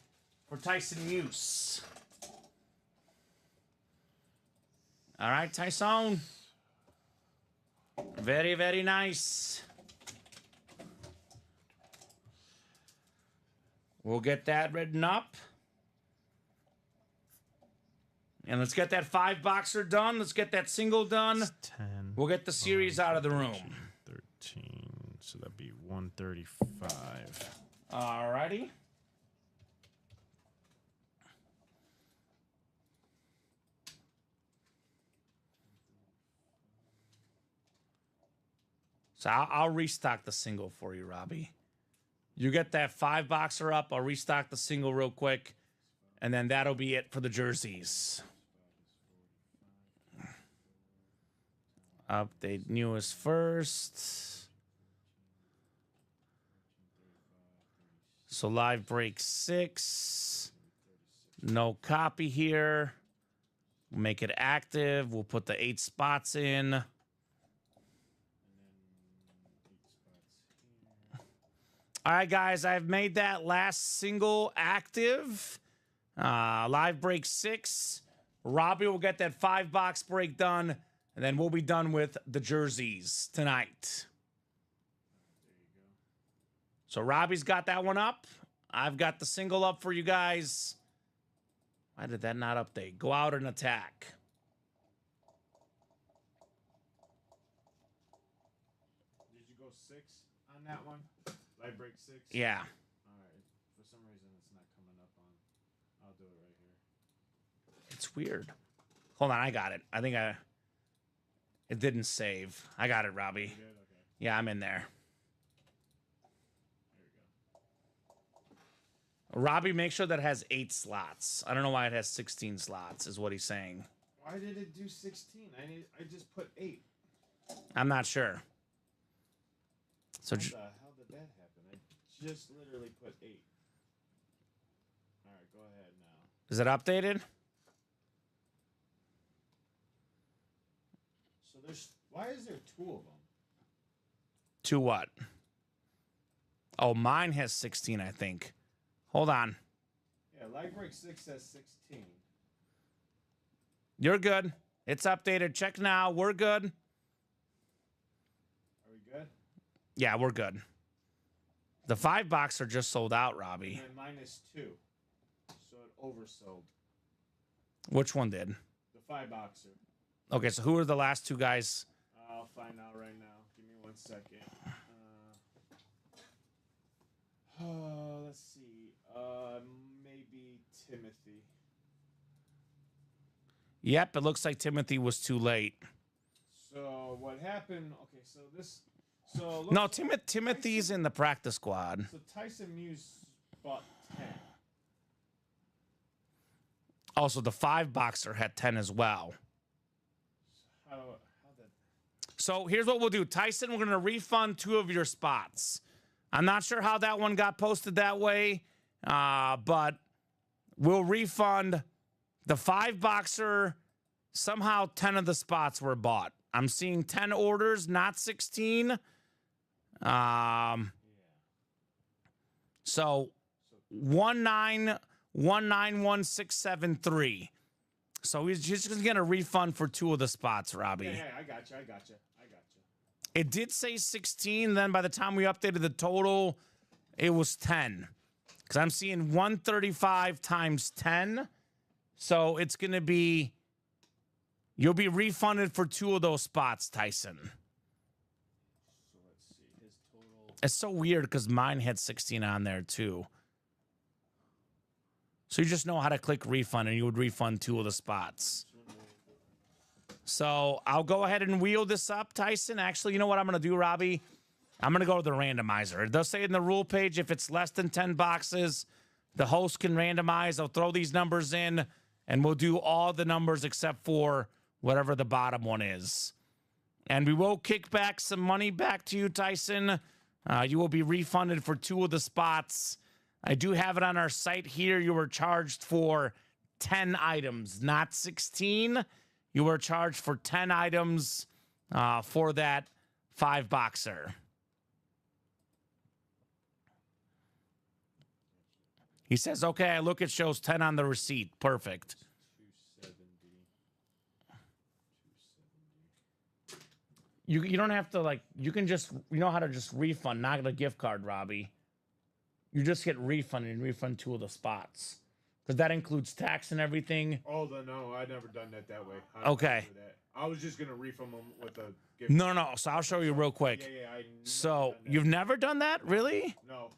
for Tyson Muse? All right, Tyson. Very, very nice. We'll get that written up. And let's get that 5-boxer done. Let's get that single done. 10. We'll get the series out of the room. 13. So that'd be 135. All righty. So I'll restock the single for you, Robbie. You get that 5-boxer up. I'll restock the single real quick. And then that'll be it for the jerseys. Update newest first. So live break 6. No copy here. We'll make it active. We'll put the 8 spots in. All right, guys, I've made that last single active. Live break 6. Robbie will get that 5-box break done, and then we'll be done with the jerseys tonight. So Robbie's got that one up. I've got the single up for you guys. Why did that not update? Go out and attack. Did you go 6 on that one? Live break 6? Yeah. All right. For some reason, it's not coming up on. I'll do it right here. It's weird. Hold on, I got it. I think it didn't save. I got it, Robbie. You good? Okay. Yeah, I'm in there. There we go. Robbie, make sure that it has 8 slots. I don't know why it has 16 slots, is what he's saying. Why did it do 16? I just put 8. I'm not sure. So How the hell did that happen? I just literally put 8. All right, go ahead now. is it updated? So why is there 2 of them? To what? Oh, mine has 16, I think. Hold on. Yeah, live break 6 says 16. You're good. It's updated. Check now. We're good. Are we good? Yeah, we're good. The 5-box are just sold out, Robbie. And then mine is 2. So it oversold. Which one did? The 5-boxer. Okay, so who are the last 2 guys? I'll find out right now. Give me 1 second. Let's see. Maybe Timothy. Yep, it looks like Timothy was too late. So what happened? Okay, so this. So No, Timothy's in the practice squad. So Tyson Muse bought 10. Also, the 5-boxer had 10 as well. How that? So here's what we'll do. Tyson, we're going to refund 2 of your spots. I'm not sure how that one got posted that way, but we'll refund the 5-boxer. Somehow 10 of the spots were bought. I'm seeing 10 orders, not 16. So 191916773. So he's just going to get a refund for 2 of the spots, Robbie. Yeah, I got you. It did say 16. Then by the time we updated the total, it was 10. Because I'm seeing 135 times 10. So it's going to be, you'll be refunded for 2 of those spots, Tyson. So let's see. His total. It's so weird because mine had 16 on there too. So you just know how to click refund and you would refund 2 of the spots. So I'll go ahead and wheel this up, Tyson. Actually, you know what I'm going to do, Robbie? I'm going to go to the randomizer. It does say in the rule page, if it's less than 10 boxes, the host can randomize. I'll throw these numbers in, and we'll do all the numbers except for whatever the bottom one is. And we will kick back some money back to you, Tyson. You will be refunded for 2 of the spots. I do have it on our site here. You were charged for 10 items, not 16. You were charged for 10 items for that 5-boxer. He says, okay, I look, it shows 10 on the receipt. Perfect. 270. You don't have to, like, you can just, you know how to just refund, not get a gift card, Robbie. You just hit refund and refund 2 of the spots. Because that includes tax and everything. Oh, no, I never done that way. Okay. I was just going to refund them with a gift. No. So I'll show you real quick. So you've never done that? Really? No.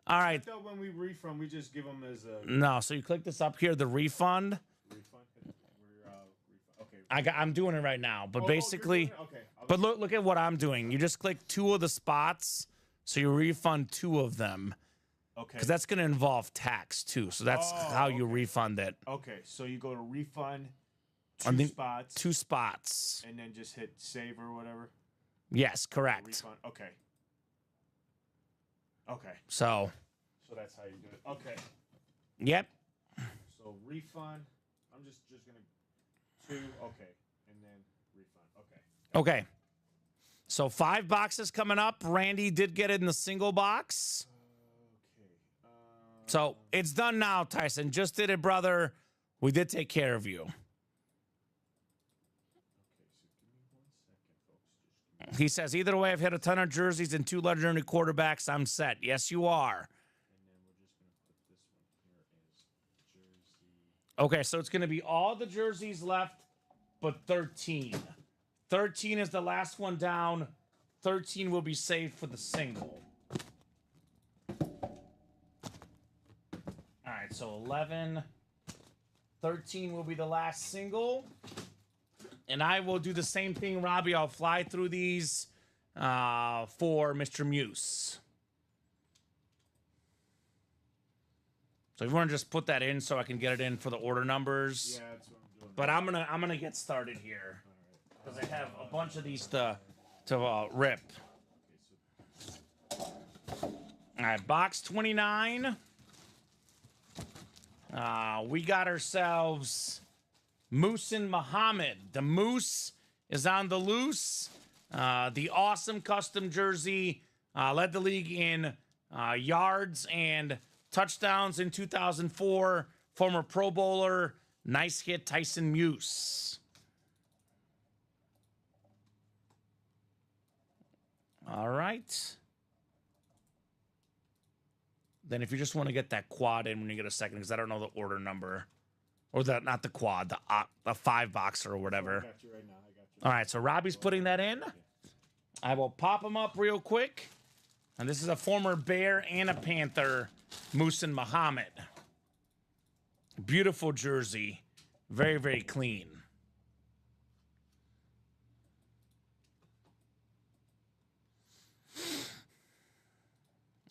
All right. I thought when we refund, we just give them as a... No, so you click this up here, the refund. Refund? Okay. I'm doing it right now. But basically... Okay. But look at what I'm doing. You just click 2 of the spots, so you refund 2 of them. Okay. Because that's going to involve tax, too. So that's how you refund it. Okay, so you go to refund, 2 spots. 2 spots. And then just hit save or whatever? Yes, correct. Refund, okay. Okay. So that's how you do it. Okay. Yep. So refund, I'm just going to 2, okay. And then refund, okay. Okay. So 5 boxes coming up. Randy did get it in the single box. So it's done now, Tyson. Just did it, brother. We did take care of you. He says, either way, I've hit a ton of jerseys and 2 legendary quarterbacks. I'm set. Yes, you are. Okay, so it's going to be all the jerseys left, but 13. 13 is the last one down. 13 will be saved for the single. All right, so 11. 13 will be the last single. And I will do the same thing, Robbie. I'll fly through these for Mr. Muse. So if you want to just put that in so I can get it in for the order numbers. Yeah, that's what I'm doing. But I'm gonna get started here because I have a bunch of these to rip. All right, box 29. We got ourselves Moose and Muhammad. The Moose is on the loose. The awesome custom jersey led the league in yards and touchdowns in 2004. Former Pro Bowler. Nice hit, Tyson Muse. All right. Then if you just want to get that quad in when you get a second, because I don't know the order number. Or not the quad, the 5-boxer or whatever. I got you right now. I got you. All right, so Robbie's putting that in. I will pop them up real quick. And this is a former Bear and a Panther, Moose and Muhammad. Beautiful jersey. Very, very clean.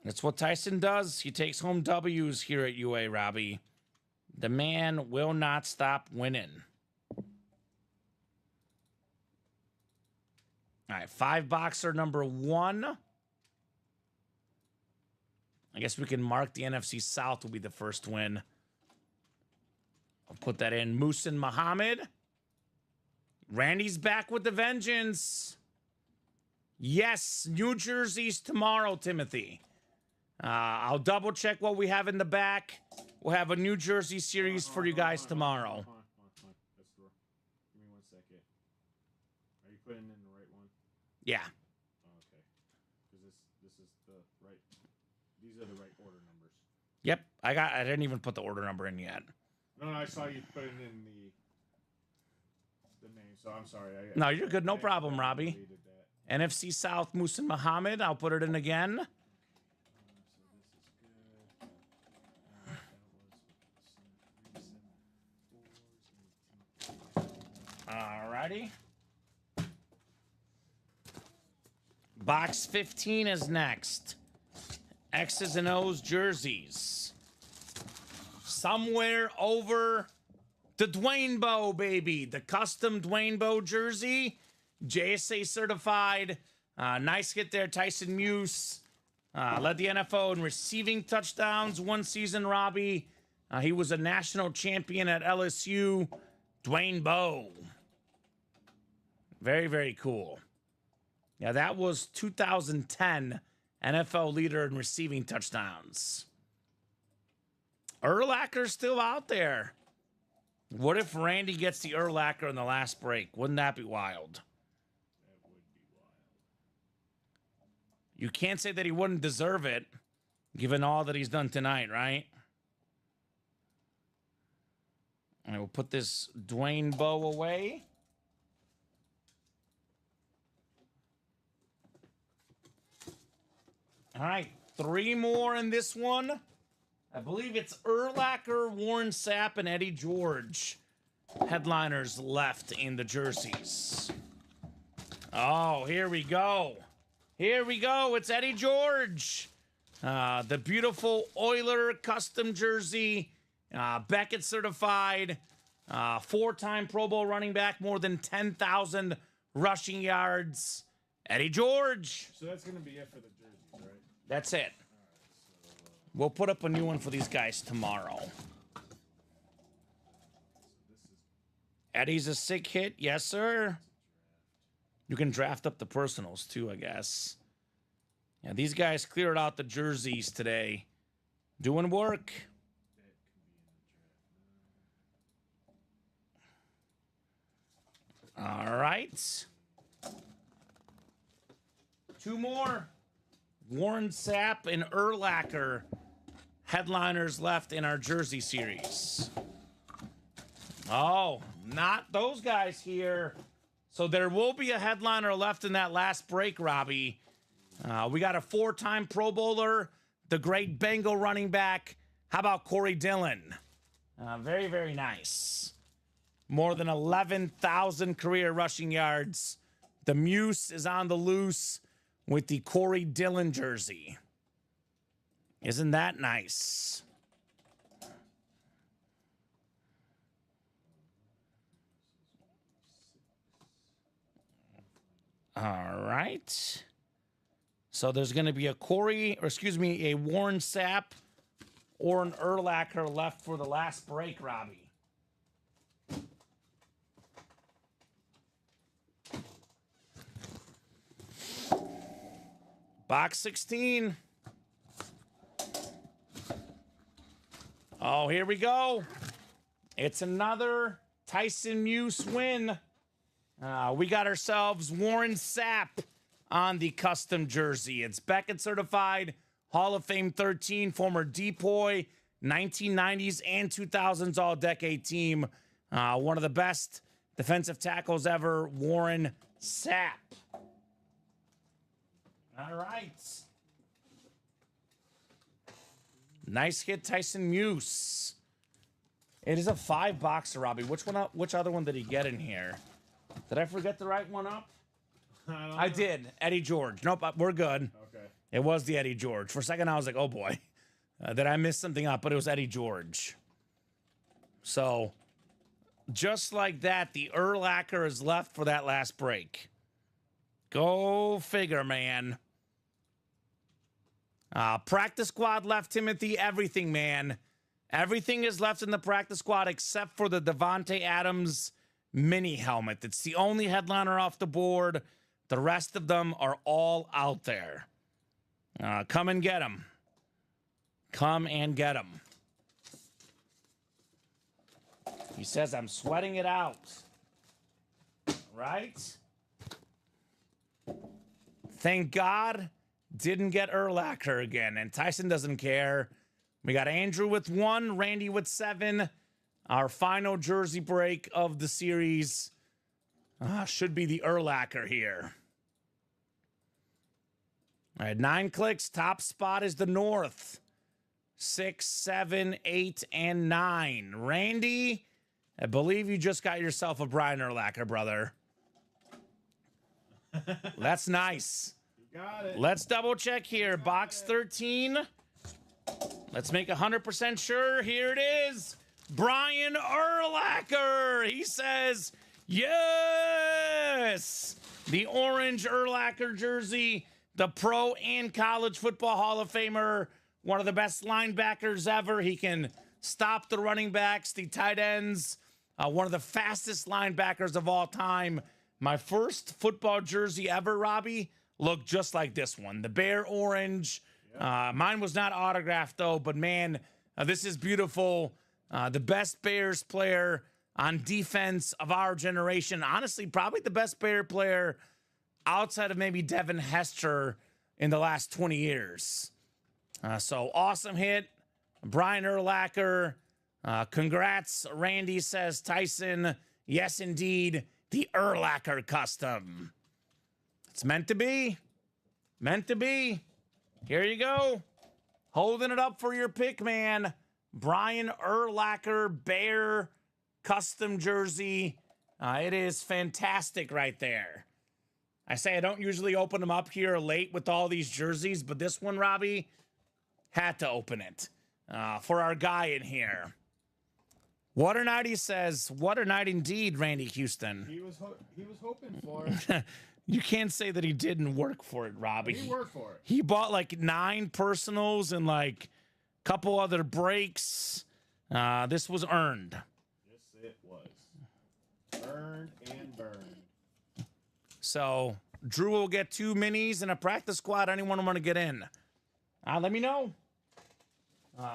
That's what Tyson does. He takes home W's here at UA, Robbie. The man will not stop winning. All right, 5-boxer number 1. I guess we can mark the NFC South will be the first win. I'll put that in. Moose and Muhammad. Randy's back with the vengeance. Yes, New Jersey's tomorrow, Timothy. I'll double check what we have in the back. We'll have a New Jersey series for you guys tomorrow. Give me 1 second. Are you putting in the right one? Yeah. Okay. Because this is the right. These are the right order numbers. Yep. I didn't even put the order number in yet. No, I saw you putting in the name, so I'm sorry. No, you're good. No problem, Robbie. NFC South, Moose and Muhammad. I'll put it in again. Alrighty. Box 15 is next. X's and O's jerseys. Somewhere over the Dwayne Bowe, baby. The custom Dwayne Bowe jersey. JSA certified. Nice hit there, Tyson Muse. Led the NFL in receiving touchdowns one season, Robbie. He was a national champion at LSU. Dwayne Bowe. Very, very cool. Yeah, that was 2010 NFL leader in receiving touchdowns. Urlacher's still out there. What if Randy gets the Urlacher in the last break? Wouldn't that be wild? That would be wild. You can't say that he wouldn't deserve it, given all that he's done tonight, right? I will put this Dwayne Bowe away. All right, 3 more in this one. I believe it's Urlacher, Warren Sapp, and Eddie George. Headliners left in the jerseys. Oh, here we go. Here we go. It's Eddie George. The beautiful Oiler custom jersey. Beckett certified. 4-time Pro Bowl running back. More than 10,000 rushing yards. Eddie George. So that's going to be it for the jerseys, right? That's it. We'll put up a new one for these guys tomorrow. Eddie's a sick hit. Yes, sir. You can draft up the personals, too, I guess. Yeah, these guys cleared out the jerseys today. Doing work. All right. 2 more. Warren Sapp and Urlacher headliners left in our jersey series. Oh, not those guys here. So there will be a headliner left in that last break, Robbie. We got a 4-time Pro Bowler, the great Bengal running back. How about Corey Dillon? Very, very nice. More than 11,000 career rushing yards. The Muse is on the loose with the Corey Dillon jersey. Isn't that nice? All right. So there's going to be a a Warren Sapp or an Urlacher left for the last break, Robbie. Box 16. Oh, here we go. It's another Tyson Muse win. We got ourselves Warren Sapp on the custom jersey. It's Beckett certified, Hall of Fame 13, former Depoy, 1990s and 2000s all-decade team. One of the best defensive tackles ever, Warren Sapp. All right. Nice hit, Tyson Muse. It is a 5-boxer, Robbie. Which other one did he get in here? Did I forget to write one up? I did. Eddie George. Nope, we're good. Okay. It was the Eddie George. For a second, I was like, oh boy. Did I miss something up? But it was Eddie George. So, just like that, the Urlacher is left for that last break. Go figure, man. Practice squad left, Timothy. Everything, man. Everything is left in the practice squad except for the Devontae Adams mini helmet. It's the only headliner off the board. The rest of them are all out there. Come and get them. Come and get them. He says, I'm sweating it out. Right? Thank God didn't get Urlacher again. And Tyson doesn't care. We got Andrew with 1, Randy with 7. Our final jersey break of the series should be the Urlacher here. All right, 9 clicks. Top spot is the North. 6, 7, 8, and 9. Randy, I believe you just got yourself a Brian Urlacher, brother. That's nice. Got it. Let's double check here. Box 13. Let's make 100% sure. Here it is. Brian Urlacher. He says, yes. The orange Urlacher jersey. the Pro and College Football Hall of Famer, one of the best linebackers ever. He can stop the running backs, the tight ends, one of the fastest linebackers of all time. My first football jersey ever, Robbie, looked just like this one, the Bear Orange. Mine was not autographed, though, but man, this is beautiful. The best Bears player on defense of our generation. Honestly, probably the best Bear player outside of maybe Devin Hester in the last 20 years. So awesome hit. Brian Urlacher. Congrats, Randy, says Tyson. Yes, indeed, the Urlacher custom. It's meant to be. Meant to be. Here you go. Holding it up for your pick, man. Brian Urlacher Bear custom jersey. It is fantastic right there. I say I don't usually open them up here late with all these jerseys, but this one, Robbie, had to open it for our guy in here. What a night, he says. What a night indeed, Randy Houston. He was hoping for it. You can't say that he didn't work for it, Robbie. He worked for it. He bought like 9 personals and like a couple other breaks. This was earned. Yes, it was. Earned and burned. So Drew will get 2 minis and a practice squad. Anyone want to get in? Let me know.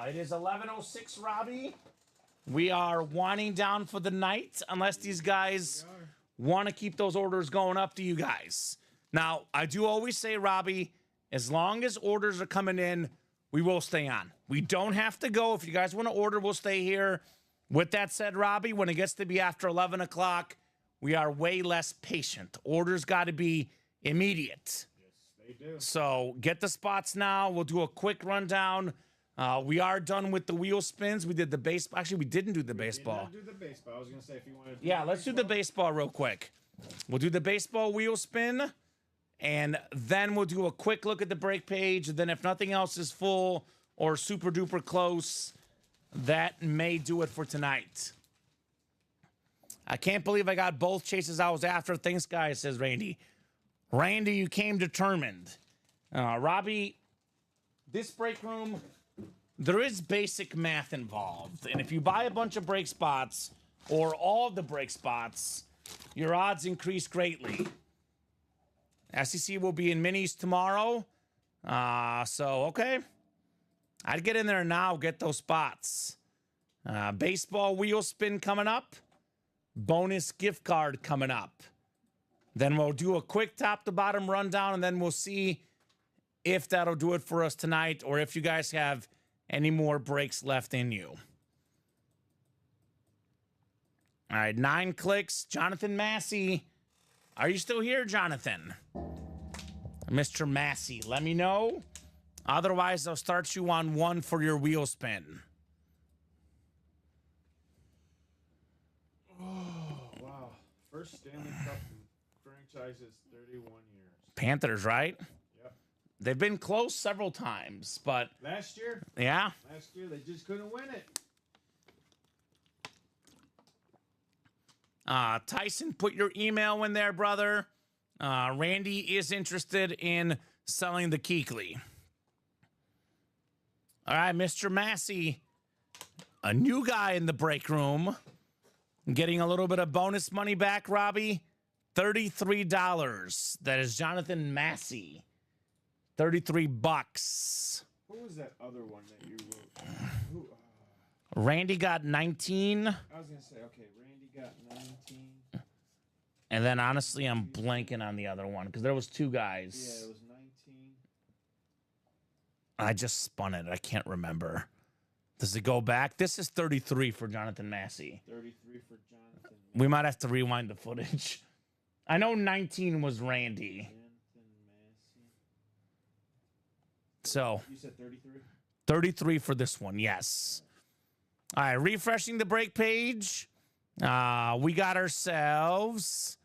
It is 11:06, Robbie. We are winding down for the night, unless these guys want to keep those orders going up to you guys. Now, I do always say, Robbie, as long as orders are coming in, we will stay on. We don't have to go. If you guys want to order, we'll stay here. With that said, Robbie, when it gets to be after 11 o'clock, we are way less patient. Orders got to be immediate. Yes, they do. So get the spots now. We'll do a quick rundown. We are done with the wheel spins. We did the baseball. Actually, we didn't do the baseball. Did not do the baseball. I was going to say if you wanted to. Yeah, let's do the baseball real quick. We'll do the baseball wheel spin, and then we'll do a quick look at the break page. And then if nothing else is full or super duper close, that may do it for tonight. I can't believe I got both chases I was after. Thanks, guys, says Randy. Randy, you came determined. Robbie, this break room, there is basic math involved. And if you buy a bunch of break spots or all the break spots, your odds increase greatly. SEC will be in minis tomorrow. Okay. I'd get in there now, get those spots. Baseball wheel spin coming up. Bonus gift card coming up. Then we'll do a quick top to bottom rundown, and then we'll see if that'll do it for us tonight or if you guys have any more breaks left in you. All right, 9 clicks. Jonathan Massey. Are you still here, Jonathan? Mr. Massey, let me know. Otherwise, I'll start you on 1 for your wheel spin. Oh, wow. First Stanley Cup franchises 31 years. Panthers, right? Yep. They've been close several times, but... Last year? Yeah. Last year, they just couldn't win it. Tyson, put your email in there, brother. Randy is interested in selling the Keekly. All right, Mr. Massey, a new guy in the break room. Getting a little bit of bonus money back, Robbie. $33. That is Jonathan Massey. $33. Who was that other one that you wrote? Randy got 19. I was going to say, okay, Randy got 19. And then, honestly, I'm blanking on the other one because there was 2 guys. Yeah, it was 19. I just spun it. I can't remember. Does it go back? This is 33 for Jonathan Massey. 33 for Jonathan. We might have to rewind the footage. I know 19 was Randy. Jonathan Massey. So You said 33? 33 for this one, yes. All right, refreshing the break page. We got ourselves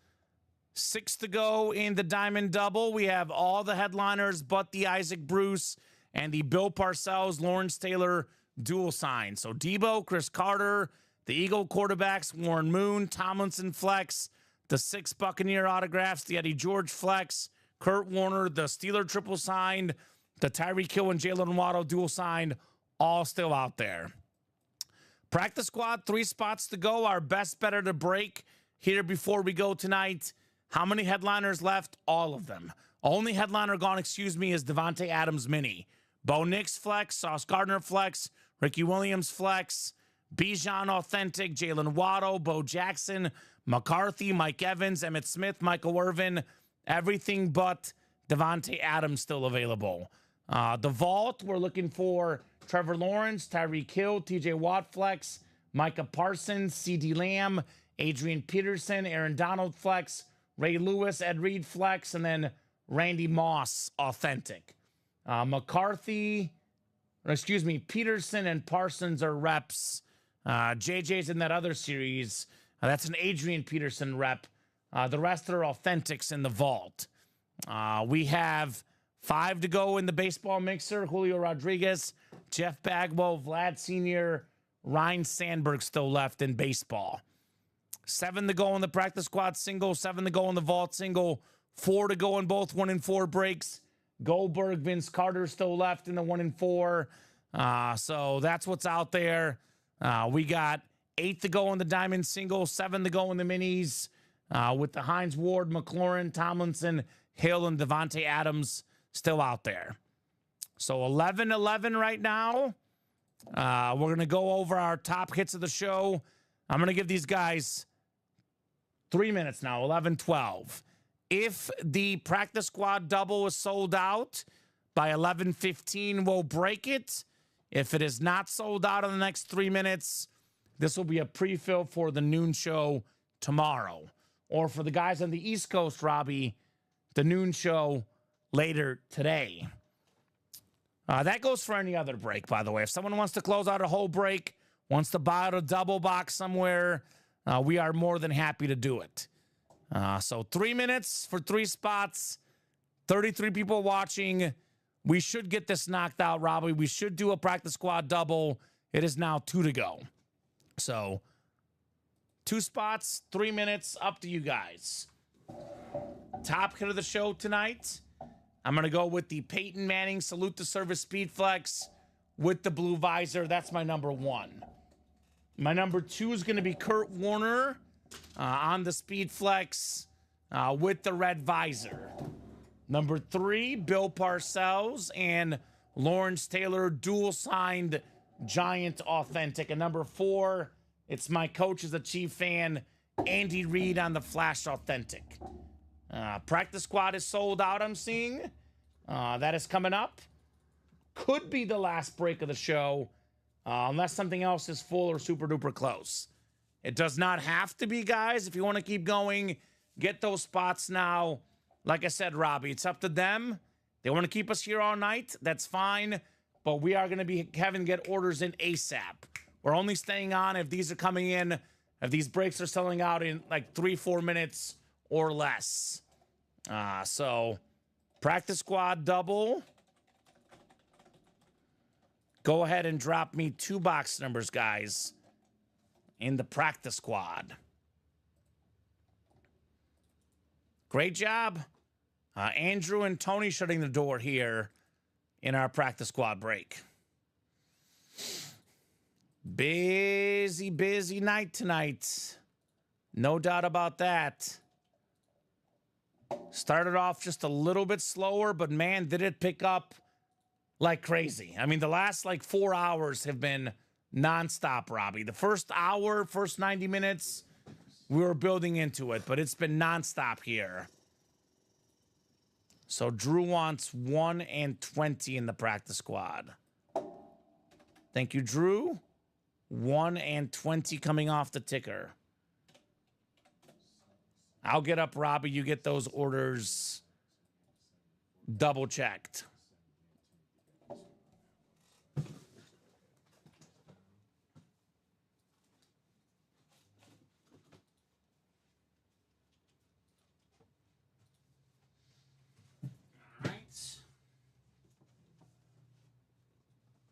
6 to go in the Diamond Double. We have all the headliners but the Isaac Bruce and the Bill Parcells, Lawrence Taylor dual sign. So Debo, Chris Carter, the Eagle quarterbacks, Warren Moon, Tomlinson flex, the 6 Buccaneer autographs, the Eddie George flex, Kurt Warner, the Steeler triple signed, the Tyreek Hill and Jalen Waddle dual signed, all still out there. Practice squad, 3 spots to go. Our best better to break here before we go tonight. How many headliners left? All of them. Only headliner gone, is Devontae Adams mini. Bo Nix flex, Sauce Gardner flex, Ricky Williams flex, Bijan authentic, Jalen Waddle, Bo Jackson, McCarthy, Mike Evans, Emmitt Smith, Michael Irvin. Everything but Devontae Adams still available. The vault, we're looking for Trevor Lawrence, Tyreek Hill, TJ Watt flex, Micah Parsons, CD Lamb, Adrian Peterson, Aaron Donald flex, Ray Lewis, Ed Reed flex, and then Randy Moss authentic. Peterson and Parsons are reps. JJ's in that other series. That's an Adrian Peterson rep. The rest are authentics in the vault. We have 5 to go in the baseball mixer. Julio Rodriguez, Jeff Bagwell, Vlad Sr., Ryan Sandberg still left in baseball. 7 to go in the practice squad single, 7 to go in the vault single, 4 to go in both 1 and 4 breaks. Goldberg, Vince Carter still left in the 1 and 4. So that's what's out there. We got 8 to go in the diamond single, 7 to go in the minis, with the Hines Ward, McLaurin, Tomlinson, Hill, and Devontae Adams still out there. So 11-11 right now. We're going to go over our top hits of the show. I'm going to give these guys 3 minutes now, 11-12. If the practice squad double is sold out by 11:15, we'll break it. If it is not sold out in the next 3 minutes, this will be a pre-fill for the noon show tomorrow. Or for the guys on the East Coast, Robbie, the noon show later today. That goes for any other break, by the way. If someone wants to close out a whole break, wants to buy out a double box somewhere, we are more than happy to do it. So 3 minutes for 3 spots, 33 people watching. We should get this knocked out, Robbie. We should do a practice squad double. It is now 2 to go. So 2 spots, 3 minutes, up to you guys. Top hit of the show tonight. I'm going to go with the Peyton Manning Salute to Service Speed Flex with the blue visor. That's my number 1. My number 2 is going to be Kurt Warner on the Speed Flex with the red visor. Number 3, Bill Parcells and Lawrence Taylor dual signed Giant authentic. And number 4, it's my coach is a Chief fan, Andy Reid on the Flash authentic. Practice squad is sold out, I'm seeing. That is coming up. Could be the last break of the show, unless something else is full or super duper close. It does not have to be, guys. If you want to keep going, get those spots now. Like I said, Robbie, it's up to them. They want to keep us here all night. That's fine. But we are going to be having to get orders in ASAP. We're only staying on if these are coming in, if these breaks are selling out in like 3-4 minutes or less. So practice squad double. Go ahead and drop me 2 box numbers, guys, in the practice squad. Great job. Andrew and Tony shutting the door here in our practice squad break. Busy, busy night tonight. No doubt about that. Started off just a little bit slower, but man, did it pick up like crazy. I mean, the last like 4 hours have been nonstop, Robbie. The first hour, first 90 minutes, we were building into it, but it's been nonstop here. So Drew wants 1 and 20 in the practice squad. Thank you, Drew. 1 and 20 coming off the ticker. I'll get up, Robbie. You get those orders double checked.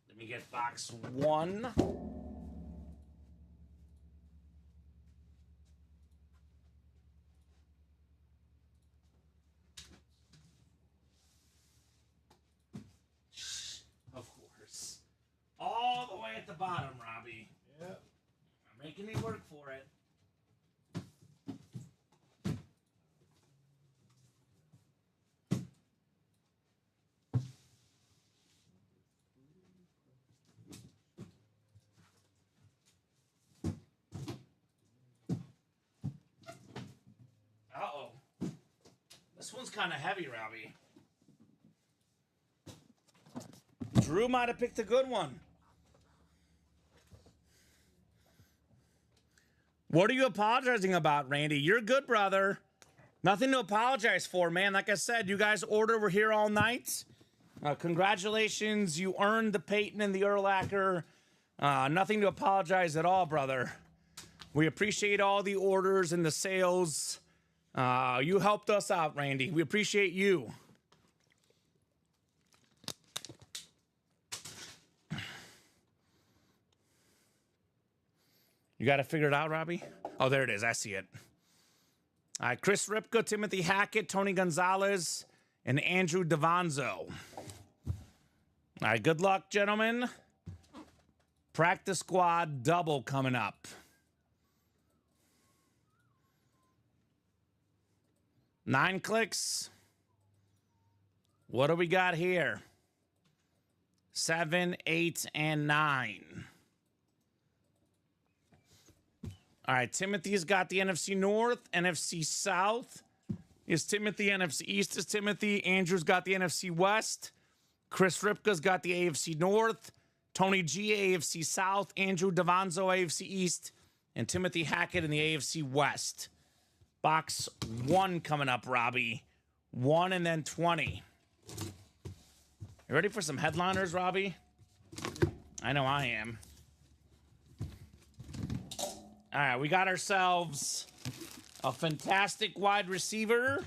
Let me get box 1. bottom, Robbie. Yep. I'm making me work for it. Uh-oh. This one's kind of heavy, Robbie. Drew might have picked a good one. What are you apologizing about, Randy? You're good, brother. Nothing to apologize for, man. Like I said, you guys ordered. We're here all night. Congratulations. You earned the Peyton and the Urlacher. Nothing to apologize at all, brother. We appreciate all the orders and the sales. You helped us out, Randy. We appreciate you. You got to figure it out, Robbie? Oh, there it is. I see it. All right, Chris Ripka, Timothy Hackett, Tony Gonzalez, and Andrew Davanzo. All right, good luck, gentlemen. Practice squad double coming up. Nine clicks. What do we got here? 7, 8, and 9. All right, Timothy's got the NFC North, NFC South is Timothy, NFC East is Timothy. Andrew's got the NFC West. Chris Ripka's got the AFC North. Tony G, AFC South. Andrew Davanzo, AFC East. And Timothy Hackett in the AFC West. Box 1 coming up, Robbie. 1 and then 20. You ready for some headliners, Robbie? I know I am. All right, we got ourselves a fantastic wide receiver.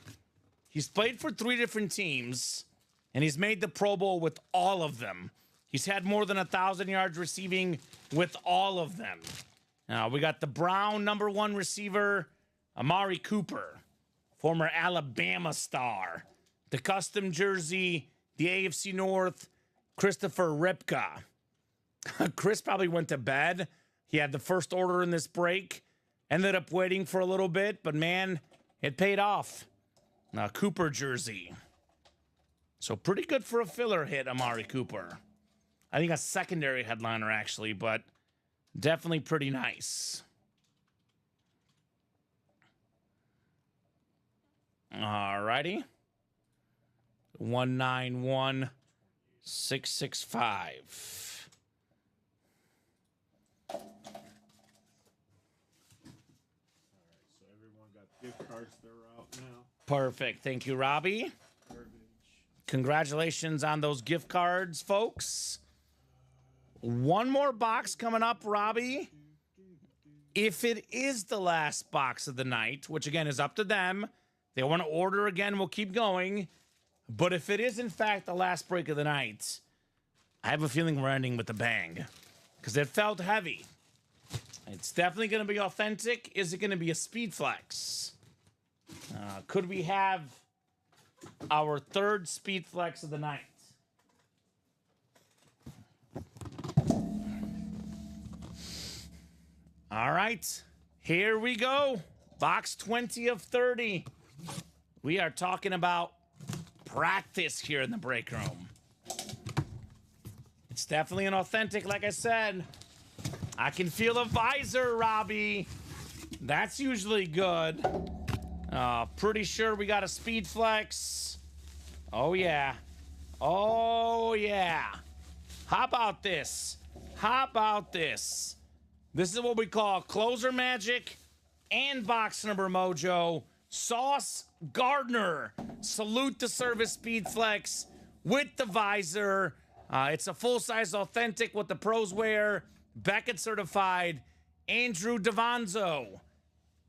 He's played for 3 different teams, and he's made the Pro Bowl with all of them. He's had more than 1,000 yards receiving with all of them. Now, we got the Brown #1 receiver, Amari Cooper, former Alabama star. The custom jersey, the AFC North, Christopher Ripka. Chris probably went to bed. He had the first order in this break. Ended up waiting for a little bit, but man, it paid off. Cooper jersey. So pretty good for a filler hit, Amari Cooper. I think a secondary headliner, actually, but definitely pretty nice. All righty. 191665. Gift cards, they're out now. Perfect. Thank you, Robbie. Congratulations on those gift cards, folks. One more box coming up, Robbie. If it is the last box of the night, which again is up to them, they want to order again, we'll keep going. But if it is in fact the last break of the night, I have a feeling we're ending with a bang because it felt heavy. It's definitely going to be authentic. Is it going to be a speed flex? Could we have our third speed flex of the night? All right, here we go. Box 20 of 30. We are talking about practice here in the break room. It's definitely an authentic, like I said. I can feel a visor, Robbie. That's usually good. Pretty sure we got a speed flex. Oh, yeah. Oh, yeah. How about this? How about this? This is what we call closer magic and box number mojo. Sauce Gardner. Salute the service speed flex with the visor. It's a full-size authentic what the pros wear. Beckett certified. Andrew Davanzo.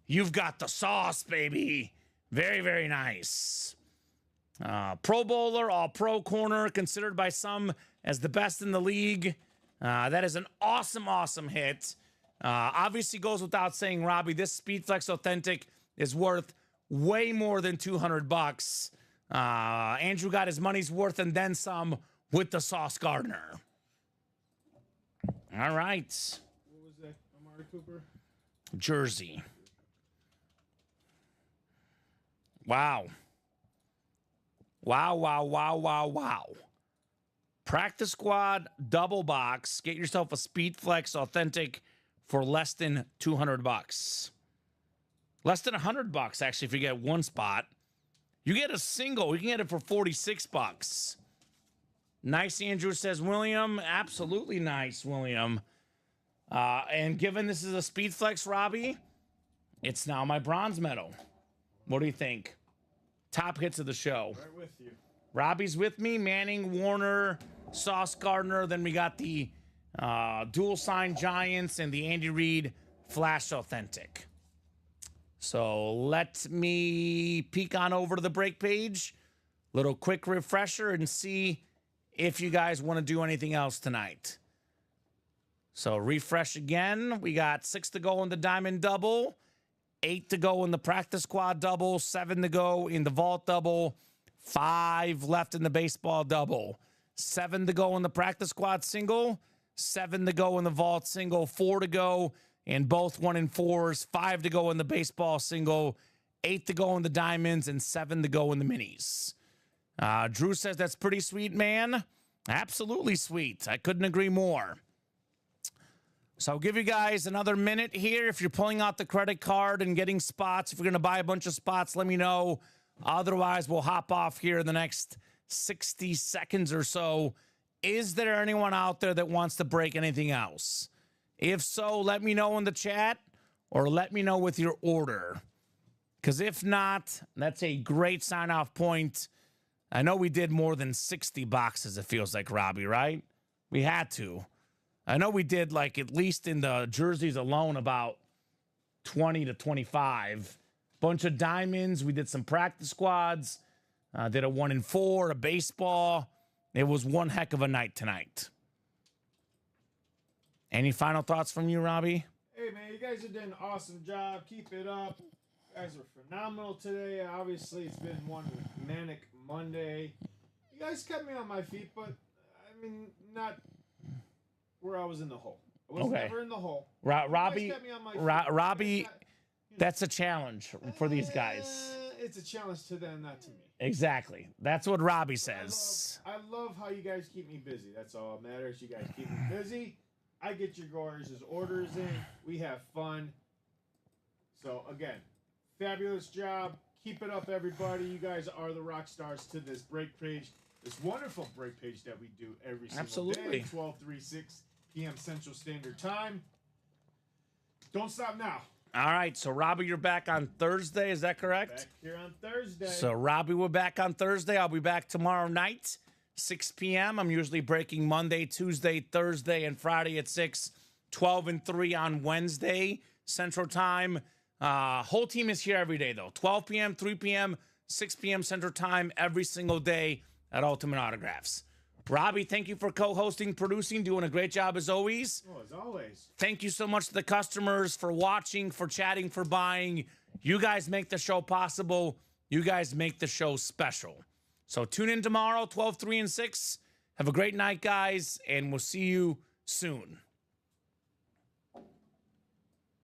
You've got the sauce, baby. Very, very nice. Pro Bowler, all-pro corner, considered by some as the best in the league. That is an awesome, awesome hit. Obviously goes without saying, Robbie, this Speedflex Authentic is worth way more than $200. Andrew got his money's worth and then some with the Sauce Gardner. All right. What was that? Amari Cooper? Jersey. Wow. Wow, wow, wow, wow, wow. Practice squad double box. Get yourself a Speed Flex Authentic for less than $200. Less than $100 actually if you get one spot. You get a single, you can get it for $46. Nice, Andrew says, William. Absolutely nice, William. And given this is a Speed Flex, Robbie, it's now my bronze medal. What do you think? Top hits of the show. Right with you. Robbie's with me. Manning, Warner, Sauce Gardner. Then we got the dual sign Giants and the Andy Reid Flash Authentic. So let me peek on over to the break page. Little quick refresher and see if you guys want to do anything else tonight. So refresh again. We got 6 to go in the Diamond Double, 8 to go in the Practice Squad Double, 7 to go in the Vault Double, 5 left in the Baseball Double, 7 to go in the Practice Squad Single, 7 to go in the Vault Single, 4 to go in both 1 and 4s, 5 to go in the Baseball Single, 8 to go in the Diamonds, and 7 to go in the Minis. Drew says that's pretty sweet, man. Absolutely sweet. I couldn't agree more. So I'll give you guys another minute here. If you're pulling out the credit card and getting spots, if you're going to buy a bunch of spots, let me know. Otherwise, we'll hop off here in the next 60 seconds or so. Is there anyone out there that wants to break anything else? If so, let me know in the chat or let me know with your order. Because if not, that's a great sign-off point. I know we did more than 60 boxes, it feels like, Robbie, right? We had to. I know we did, like, at least in the jerseys alone, about 20 to 25. Bunch of diamonds. We did some practice squads. Did a 1 and 4, a baseball. It was one heck of a night tonight. Any final thoughts from you, Robbie? Hey, man, you guys are doing an awesome job. Keep it up. You guys are phenomenal today. Obviously, it's been one manic Monday. You guys kept me on my feet, but, I mean, not where I was in the hole. I was never in the hole. Robbie, that's a challenge for these guys. It's a challenge to them, not to me. Exactly. That's what Robbie says. I love how you guys keep me busy. That's all that matters. You guys keep me busy. I get your guys' orders in. We have fun. So, again, fabulous job. Keep it up, everybody. You guys are the rock stars to this break page. This wonderful break page that we do every single day. 12, 3, 6 p.m. Central Standard Time. Don't stop now. All right, so Robbie, you're back on Thursday. Is that correct? Back here on Thursday. So, Robbie, we're back on Thursday. I'll be back tomorrow night, 6 p.m. I'm usually breaking Monday, Tuesday, Thursday, and Friday at 6, 12 and 3 on Wednesday, Central Time. Whole team is here every day, though. 12 p.m., 3 p.m., 6 p.m. Central Time every single day at Ultimate Autographs. Robbie, thank you for co-hosting, producing, doing a great job as always. Oh, as always. Thank you so much to the customers for watching, for chatting, for buying. You guys make the show possible. You guys make the show special. So tune in tomorrow, 12, 3, and 6. Have a great night, guys, and we'll see you soon.